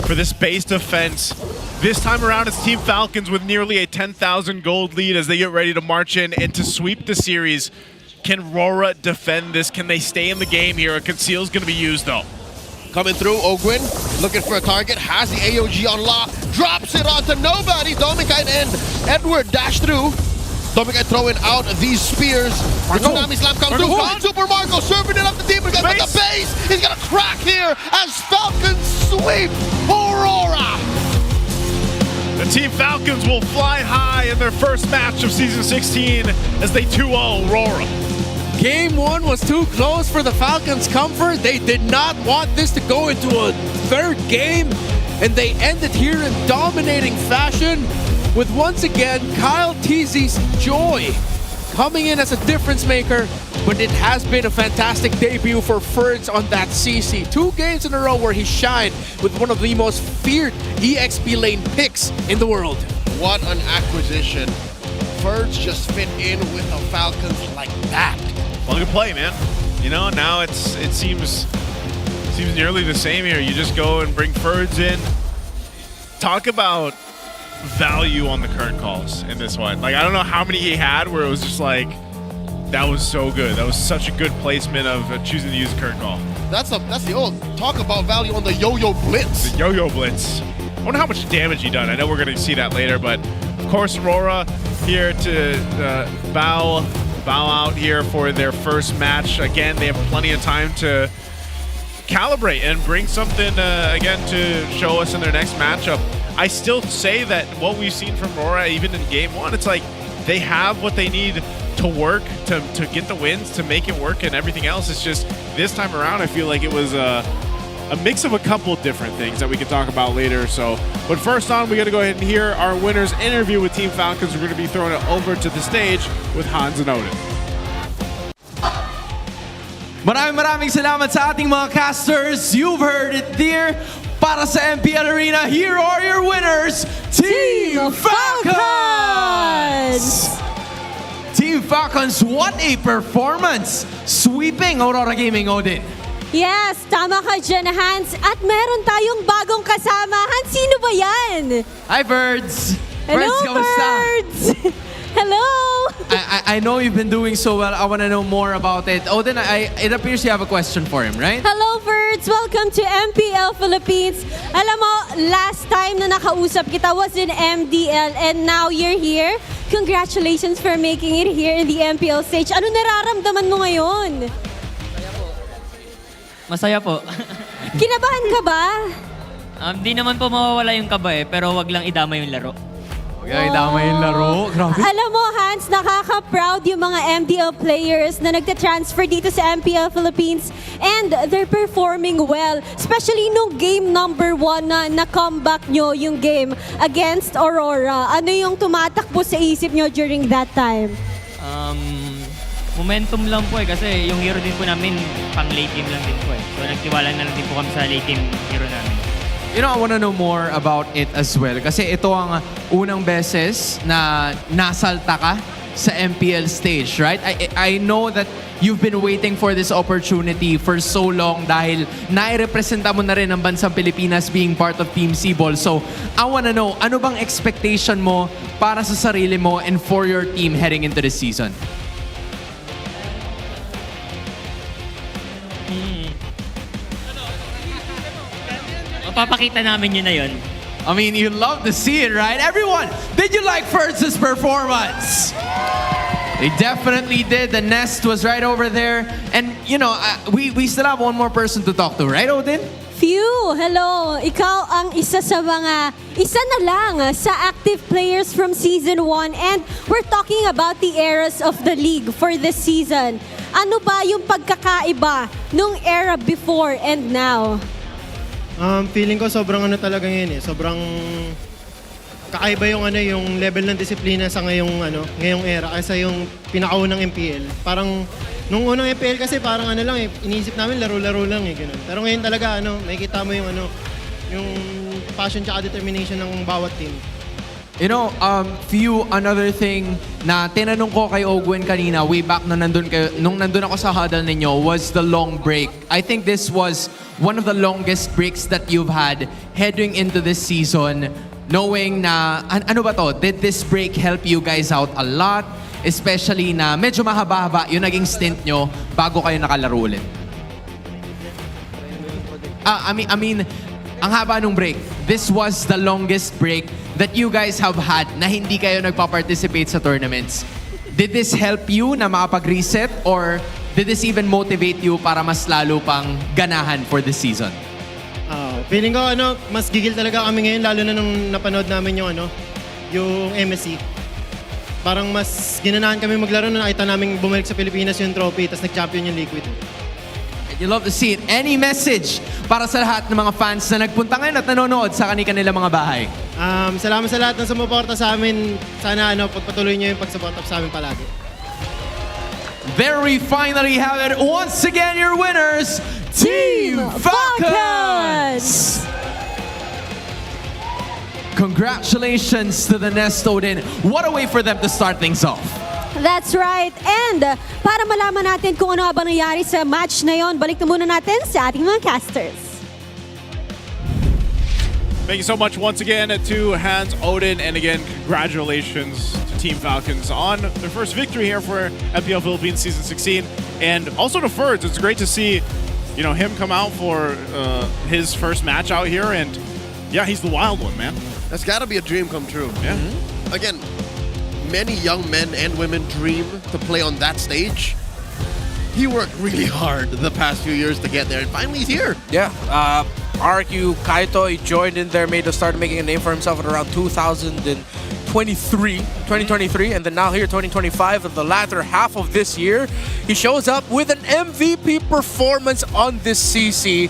for this base defense. This time around, it's Team Falcons with nearly a 10,000 gold lead as they get ready to march in and to sweep the series. Can RORA defend this? Can they stay in the game here? A conceal's going to be used, though. Coming through, Ogwin looking for a target, has the AOG on lock, drops it onto nobody. Dominic and Edward dash through. Dominic throwing out these spears. The Tsunami Slam comes through. Super Marco serving it up to Demon Guy, but the base is going to crack here as Falcons sweep Aurora. The Team Falcons will fly high in their first match of Season 16 as they 2-0 RORA. Game 1 was too close for the Falcons' comfort. They did not want this to go into a third game, and they ended here in dominating fashion with, once again, Kyle TZ's joy coming in as a difference maker. But it has been a fantastic debut for Ferds on that CC. 2 games in a row where he shined with one of the most feared EXP lane picks in the world. What an acquisition. Ferds just fit in with the Falcons like that. Plug and play, man. You know, now it seems nearly the same here. You just go and bring Ferds in. Talk about value on the current calls in this one. Like, I don't know how many he had where it was just like, that was so good. That was such a good placement of choosing to use the current call. That's the old talk about value on the yo-yo blitz. The yo-yo blitz. I wonder how much damage he done. I know we're going to see that later, but of course, RORA here to bow out here for their first match. Again, they have plenty of time to calibrate and bring something again to show us in their next matchup. I still say that what we've seen from RORA, even in game one, it's like they have what they need to work, to get the wins, to make it work, and everything else. It's just this time around, I feel like it was a mix of a couple different things that we can talk about later. So, but first on, we got to go ahead and hear our winner's interview with Team Falcons. We're going to be throwing it over to the stage with Hans and Odin. Maraming salamat sa ating mga casters. You've heard it there. Para sa MPL Arena, here are your winners, Team Falcons! Team Falcons, what a performance! Sweeping Aurora Gaming, Odin. Yes, tama ka dyan, Hans. At meron tayong bagong kasama. Hans, sino ba yan? Hi, Birds! Hello, Birds, kamusta? Birds! Hello! I know you've been doing so well. I want to know more about it. Odin, it appears you have a question for him, right? Hello, Birds! Welcome to MPL Philippines. Alam mo, last time na nakausap kita was in MDL and now you're here. Congratulations for making it here in the MPL stage. Ano nararamdaman mo ngayon? Masaya po. Kinabahan ka ba? Di naman po mawawala yung kaba pero wag lang idama yung laro. Idama yung laro? Grabe. Alam mo, Hans, nakaka-proud yung mga MDL players na nagta-transfer dito sa MPL Philippines and they're performing well. Especially nung game number 1 na comeback nyo yung game against Aurora. Ano yung tumatakbo sa isip nyo during that time? Momentum lang po kasi yung hero din po namin pang late game lang din po So nagtiwala na lang din po kami sa late game hero namin. You know, I want to know more about it as well. Kasi ito ang unang beses na nasalta ka sa MPL stage, right? I know that you've been waiting for this opportunity for so long dahil nai-representa mo na rin ang bansang Pilipinas being part of Team Cebol. So, I want to know, ano bang expectation mo para sa sarili mo and for your team heading into this season? Papakita namin yun na yun. I mean, you love to see it, right? Everyone, did you like Fertz's performance? They definitely did. The nest was right over there. And, you know, we still have one more person to talk to, right, Odin? Phew! Hello! Ikaw ang isa na lang sa active players from Season 1 and we're talking about the eras of the league for this season. Ano ba yung pagkakaiba nung era before and now? Feeling ko sobrang talaga ngayon sobrang kakaiba yung level ng disiplina sa ngayong era kaysa yung pinakaunang MPL. Parang nung unang MPL kasi parang iniisip namin laro-laro lang ganun. Pero ngayon talaga makikita mo yung passion tsaka determination ng bawat team. You know, another thing na tinanong ko kay Ogwen kanina, way back nung nandun ako sa huddle ninyo, was the long break. I think this was one of the longest breaks that you've had heading into this season, knowing na, ano ba to, did this break help you guys out a lot? Especially na medyo mahaba-haba yung naging stint nyo bago kayo nakalaro ulit. I mean, ang haba nung break. This was the longest break that you guys have had na hindi kayo nagpa-participate sa tournaments. Did this help you na makapag-reset or did this even motivate you para mas lalo pang ganahan for this season? Feeling ko mas gigil talaga kami ngayon lalo na nung napanood namin yung MSC. Parang mas ginanahan kami maglaro na nakita namin bumalik sa Pilipinas yung trophy tapos nag-champion yung Liquid. You love to see it. Any message para sa lahat ng mga fans na nagpunta ngayon at nanonood sa kanilang mga bahay? Salamat sa lahat ng sumuporta sa amin. Sana pagpatuloy niyo yung pagsuporta sa amin palagi. There we finally have it. Once again, your winners, Team Falcons! Congratulations to the Nest, Odin. What a way for them to start things off. That's right. And para malaman natin kung ano ba nangyari sa match na yon, balik na muna natin sa ating mga casters. Thank you so much once again to Hans, Odin, and again, congratulations to Team Falcons on their first victory here for MPL Philippines Season 16. And also to Ferds, it's great to see, you know, him come out for his first match out here, and yeah, he's the wild one, man. That's got to be a dream come true. Yeah. Again, many young men and women dream to play on that stage. He worked really hard the past few years to get there, and finally he's here. Yeah. RQ Kaito, he joined in there, started making a name for himself at around 2023, and then now here 2025, in the latter half of this year, he shows up with an MVP performance on this CC.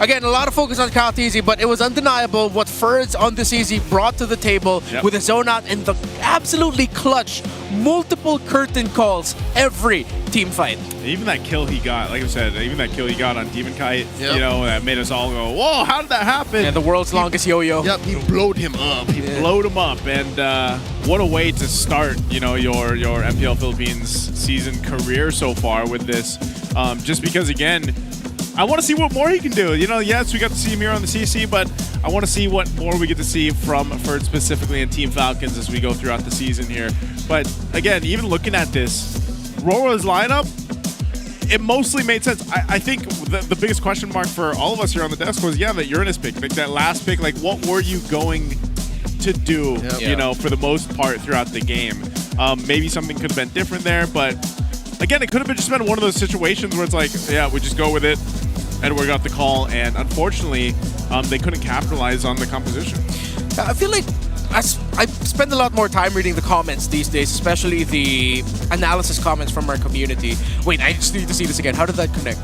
Again, a lot of focus on Kyle Teasy, but it was undeniable what Ferds on this CC brought to the table with his zone out and the absolutely clutch multiple curtain calls every team fight. Even that kill he got, like I said, even that kill he got on Demon Kite, you know, that made us all go, whoa, how did that happen? Yeah, the world's longest yo-yo. Yep, he blowed him up. He blowed him up, and what a way to start, you know, your MPL Philippines season career so far with this. Just because, again, I want to see what more he can do. You know, yes, we got to see him here on the CC, but I want to see what more we get to see from Ferd specifically and Team Falcons as we go throughout the season here. But again, even looking at this, RORA's lineup, it mostly made sense. I think the biggest question mark for all of us here on the desk was, yeah, that Uranus pick, like that last pick, like what were you going to do, you know, for the most part throughout the game? Maybe something could have been different there, but again, it could have just been one of those situations where it's like, yeah, we just go with it. Edward got the call, and unfortunately, they couldn't capitalize on the composition. I feel like I spend a lot more time reading the comments these days, especially the analysis comments from our community. Wait, I just need to see this again. How did that connect?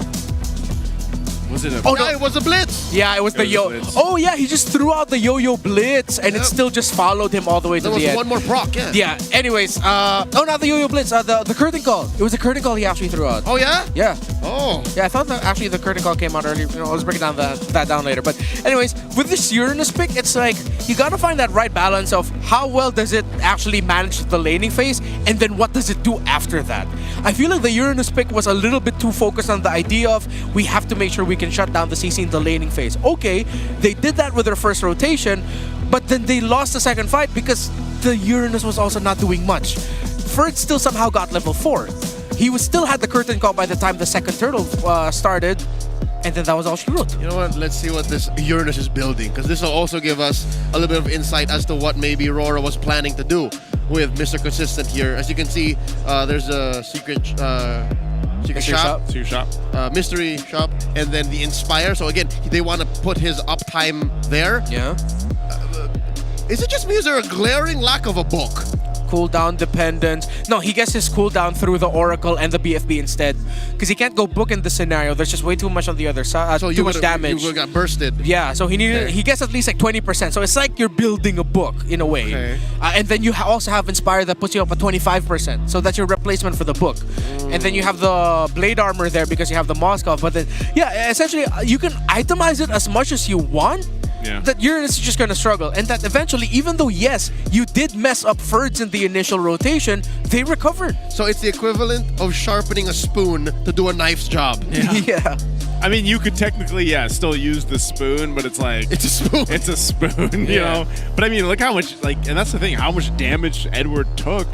Was it a... Oh, no, it was a blitz. Yeah, it was the yo... Oh, yeah, he just threw out the yo-yo blitz, and it still just followed him all the way to the end. There was one more proc, yeah. Yeah, anyways, oh, not the yo-yo blitz, the curtain call. It was the curtain call he actually threw out. Oh, yeah? Yeah. Oh. Yeah, I thought that actually the curtain call came out earlier. You know, I'll break down that down later. But anyways, with this Uranus pick, it's like, you gotta find that right balance of how well does it actually manage the laning phase, and then what does it do after that? I feel like the Uranus pick was a little bit too focused on the idea of, we have to make sure we can shut down the CC in the laning phase. Okay, they did that with their first rotation, but then they lost the second fight because the Uranus was also not doing much. Ferd still somehow got level 4. He still had the curtain call by the time the second turtle started, and then that was all she wrote. You know what? Let's see what this Uranus is building, because this will also give us a little bit of insight as to what maybe RORA was planning to do with Mr. Consistent here. As you can see, there's a secret shop, mystery shop, and then the Inspire. So again, they want to put his uptime there. Yeah. Is it just me, or is there a glaring lack of a book? Cooldown dependent. No, he gets his cooldown through the Oracle and the BFB instead, because he can't go book in the scenario. There's just way too much on the other side. So too much damage. You got bursted. Yeah, so he needed. He gets at least like 20%. So it's like you're building a book in a way. Okay. And then you also have Inspire that puts you up at 25%. So that's your replacement for the book. And then you have the Blade Armor there because you have the Moskov. But then, yeah, essentially you can itemize it as much as you want. Yeah. That Uranus is just gonna struggle, and that eventually, even though yes, you did mess up Ferds in the initial rotation, they recovered. So it's the equivalent of sharpening a spoon to do a knife's job. Yeah. I mean, you could technically, still use the spoon, but it's like... It's a spoon. It's a spoon, you know? But I mean, look how much, like, and that's the thing, how much damage Edward took.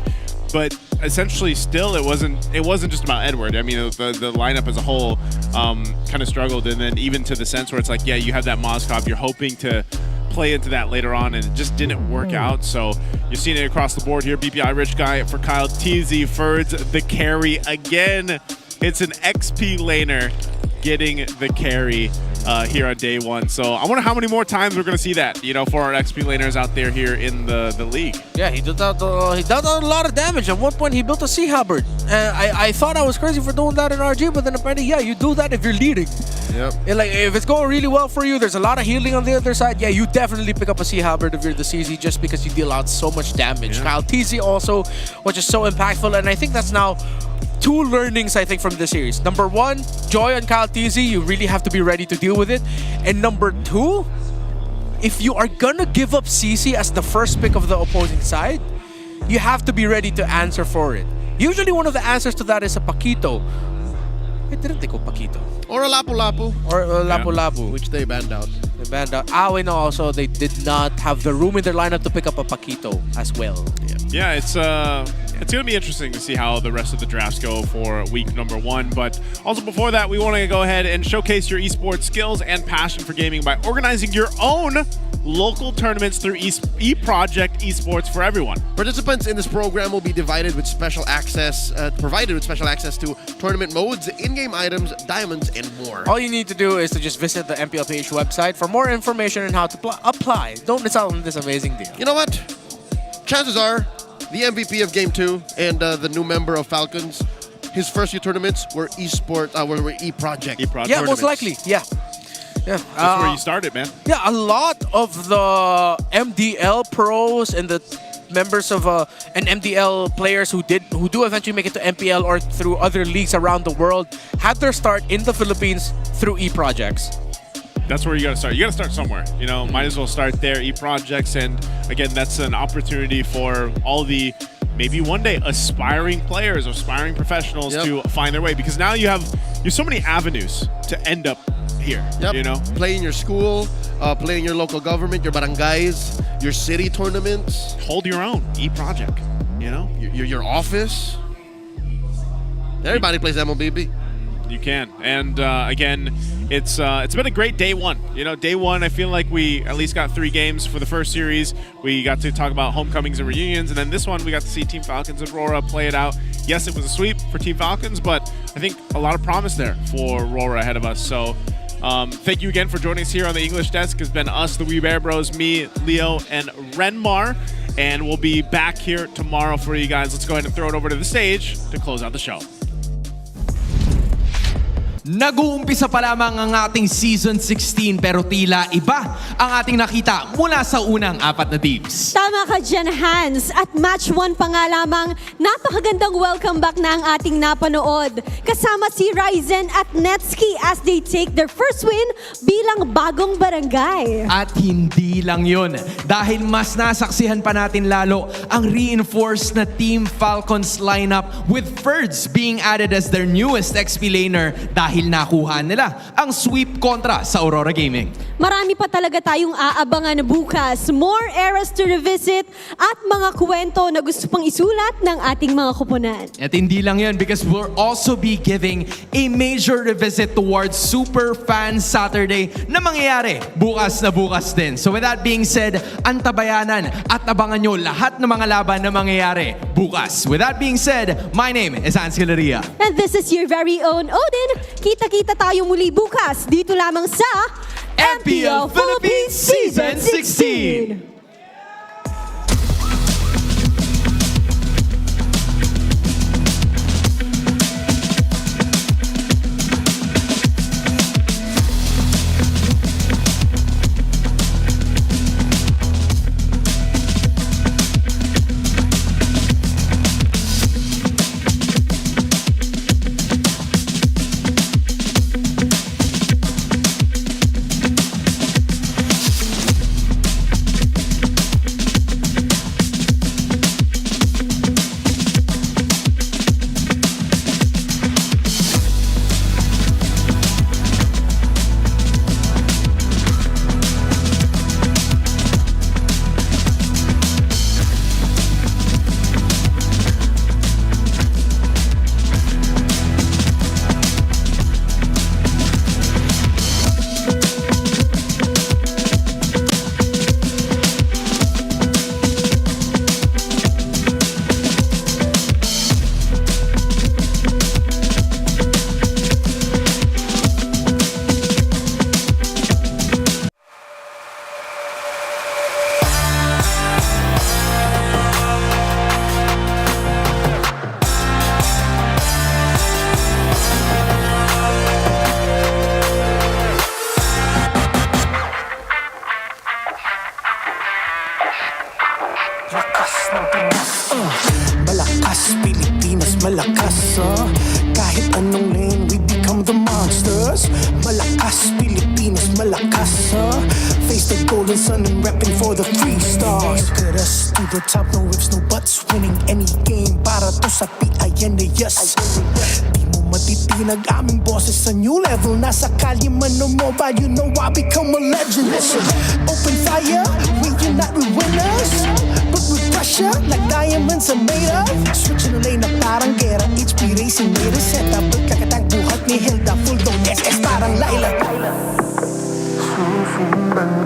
But essentially, still, it wasn't just about Edward. I mean, the lineup as a whole kind of struggled, and then even to the sense where it's like, yeah, you have that Moskov, you're hoping to play into that later on, and it just didn't work out. So you're seeing it across the board here. BPI Rich Guy for Kyle TZ, Ferds the carry again. It's an XP laner getting the carry here on day one. So I wonder how many more times we're going to see that, you know, for our XP laners out there here in the league. Yeah, he did that. He did a lot of damage. At one point, he built a Sea Halberd. I thought I was crazy for doing that in RG, but then apparently, yeah, you do that if you're leading. Yep. And like, if it's going really well for you, there's a lot of healing on the other side. Yeah, you definitely pick up a Sea Halberd if you're the CZ, just because you deal out so much damage. Yeah. Kyle TZ also, which is so impactful, and I think that's now two learnings, I think, from this series. Number one, Joy on Kyle TZ, you really have to be ready to deal with it. And number two, if you are gonna give up CC as the first pick of the opposing side, you have to be ready to answer for it. Usually one of the answers to that is a Paquito. I didn't think of Paquito. Or a Lapu-Lapu. Or Lapu-Lapu. Which they banned out. They banned out. We know also they did not have the room in their lineup to pick up a Paquito as well. Yeah, it's going to be interesting to see how the rest of the drafts go for week number 1. But also before that, we want to go ahead and showcase your esports skills and passion for gaming by organizing your own local tournaments through eProject Esports for everyone. Participants in this program will be provided with special access to tournament modes, in-game items, diamonds, and more. All you need to do is to just visit the MPLPH website for more information on how to apply. Don't miss out on this amazing deal. You know what? Chances are, the MVP of Game 2 and the new member of Falcons, his first few tournaments were were eProject. Yeah, most likely. Yeah. That's where you started, man. Yeah, a lot of the MDL pros and the members of and MDL players who do eventually make it to MPL or through other leagues around the world had their start in the Philippines through eProjects. That's where you got to start. You got to start somewhere. You know, might as well start there, eProjects, and again, that's an opportunity for all the maybe one day aspiring players or aspiring professionals to find their way, because now you have so many avenues to end up here. You know, play in your school, play in your local government, your barangays, your city tournaments. Hold your own eProject. You know, your office. Everybody plays MLBB. You can, and again, it's been a great day 1. You know, day 1, I feel like we at least got 3 games for the first series. We got to talk about homecomings and reunions, and then this one we got to see Team Falcons and RORA play it out. Yes, it was a sweep for Team Falcons, but I think a lot of promise there for RORA ahead of us. So thank you again for joining us here on the English desk. It's been us, the We Bear Bros, me, Leo, and Renmar, and we'll be back here tomorrow for you guys. Let's go ahead and throw it over to the stage to close out the show. Nag-uumpisa pa lamang ang ating Season 16 pero tila iba ang ating nakita mula sa unang 4 na teams. Tama ka dyan, Hans. At match 1 pa nga lamang, napakagandang welcome back na ang ating napanood. Kasama si Ryzen at Netski as they take their first win bilang bagong barangay. At hindi lang yun, dahil mas nasaksihan pa natin lalo ang reinforced na Team Falcons lineup with Ferds being added as their newest XP laner dahil nakuha nila ang sweep kontra sa Aurora Gaming. Marami pa talaga tayong aabangan bukas. More eras to revisit at mga kwento na gusto pang isulat ng ating mga kupunan. At hindi lang yan, because we'll also be giving a major revisit towards Super Fan Saturday na mangyayari bukas na bukas din. So with that being said, antabayanan at abangan nyo lahat ng mga laban na mangyayari bukas. With that being said, my name is Hans Hilaria. And this is your very own Odin. Kita-kita tayo muli bukas dito lamang sa MPL Philippines Season 16! Malakas, Pilipinas, malakas kahit anong lane, we become the monsters. Malakas, Pilipinas, malakas face the golden sun and repping for the 3 stars. Look at us, to the top, no ifs, no buts. Winning any game, para to sa PIN, yes. Di mo Matitinag aming boses sa new level. Nasa kalye man o mobile, you know I become a legend. Listen, open fire, we unite with winners. But with pressure, like diamonds are made of. Switching the lane na parang gera. HP Racing made a setup. Pagkakatang buhat ni Hilda, full dome SS parang Laila. Susundan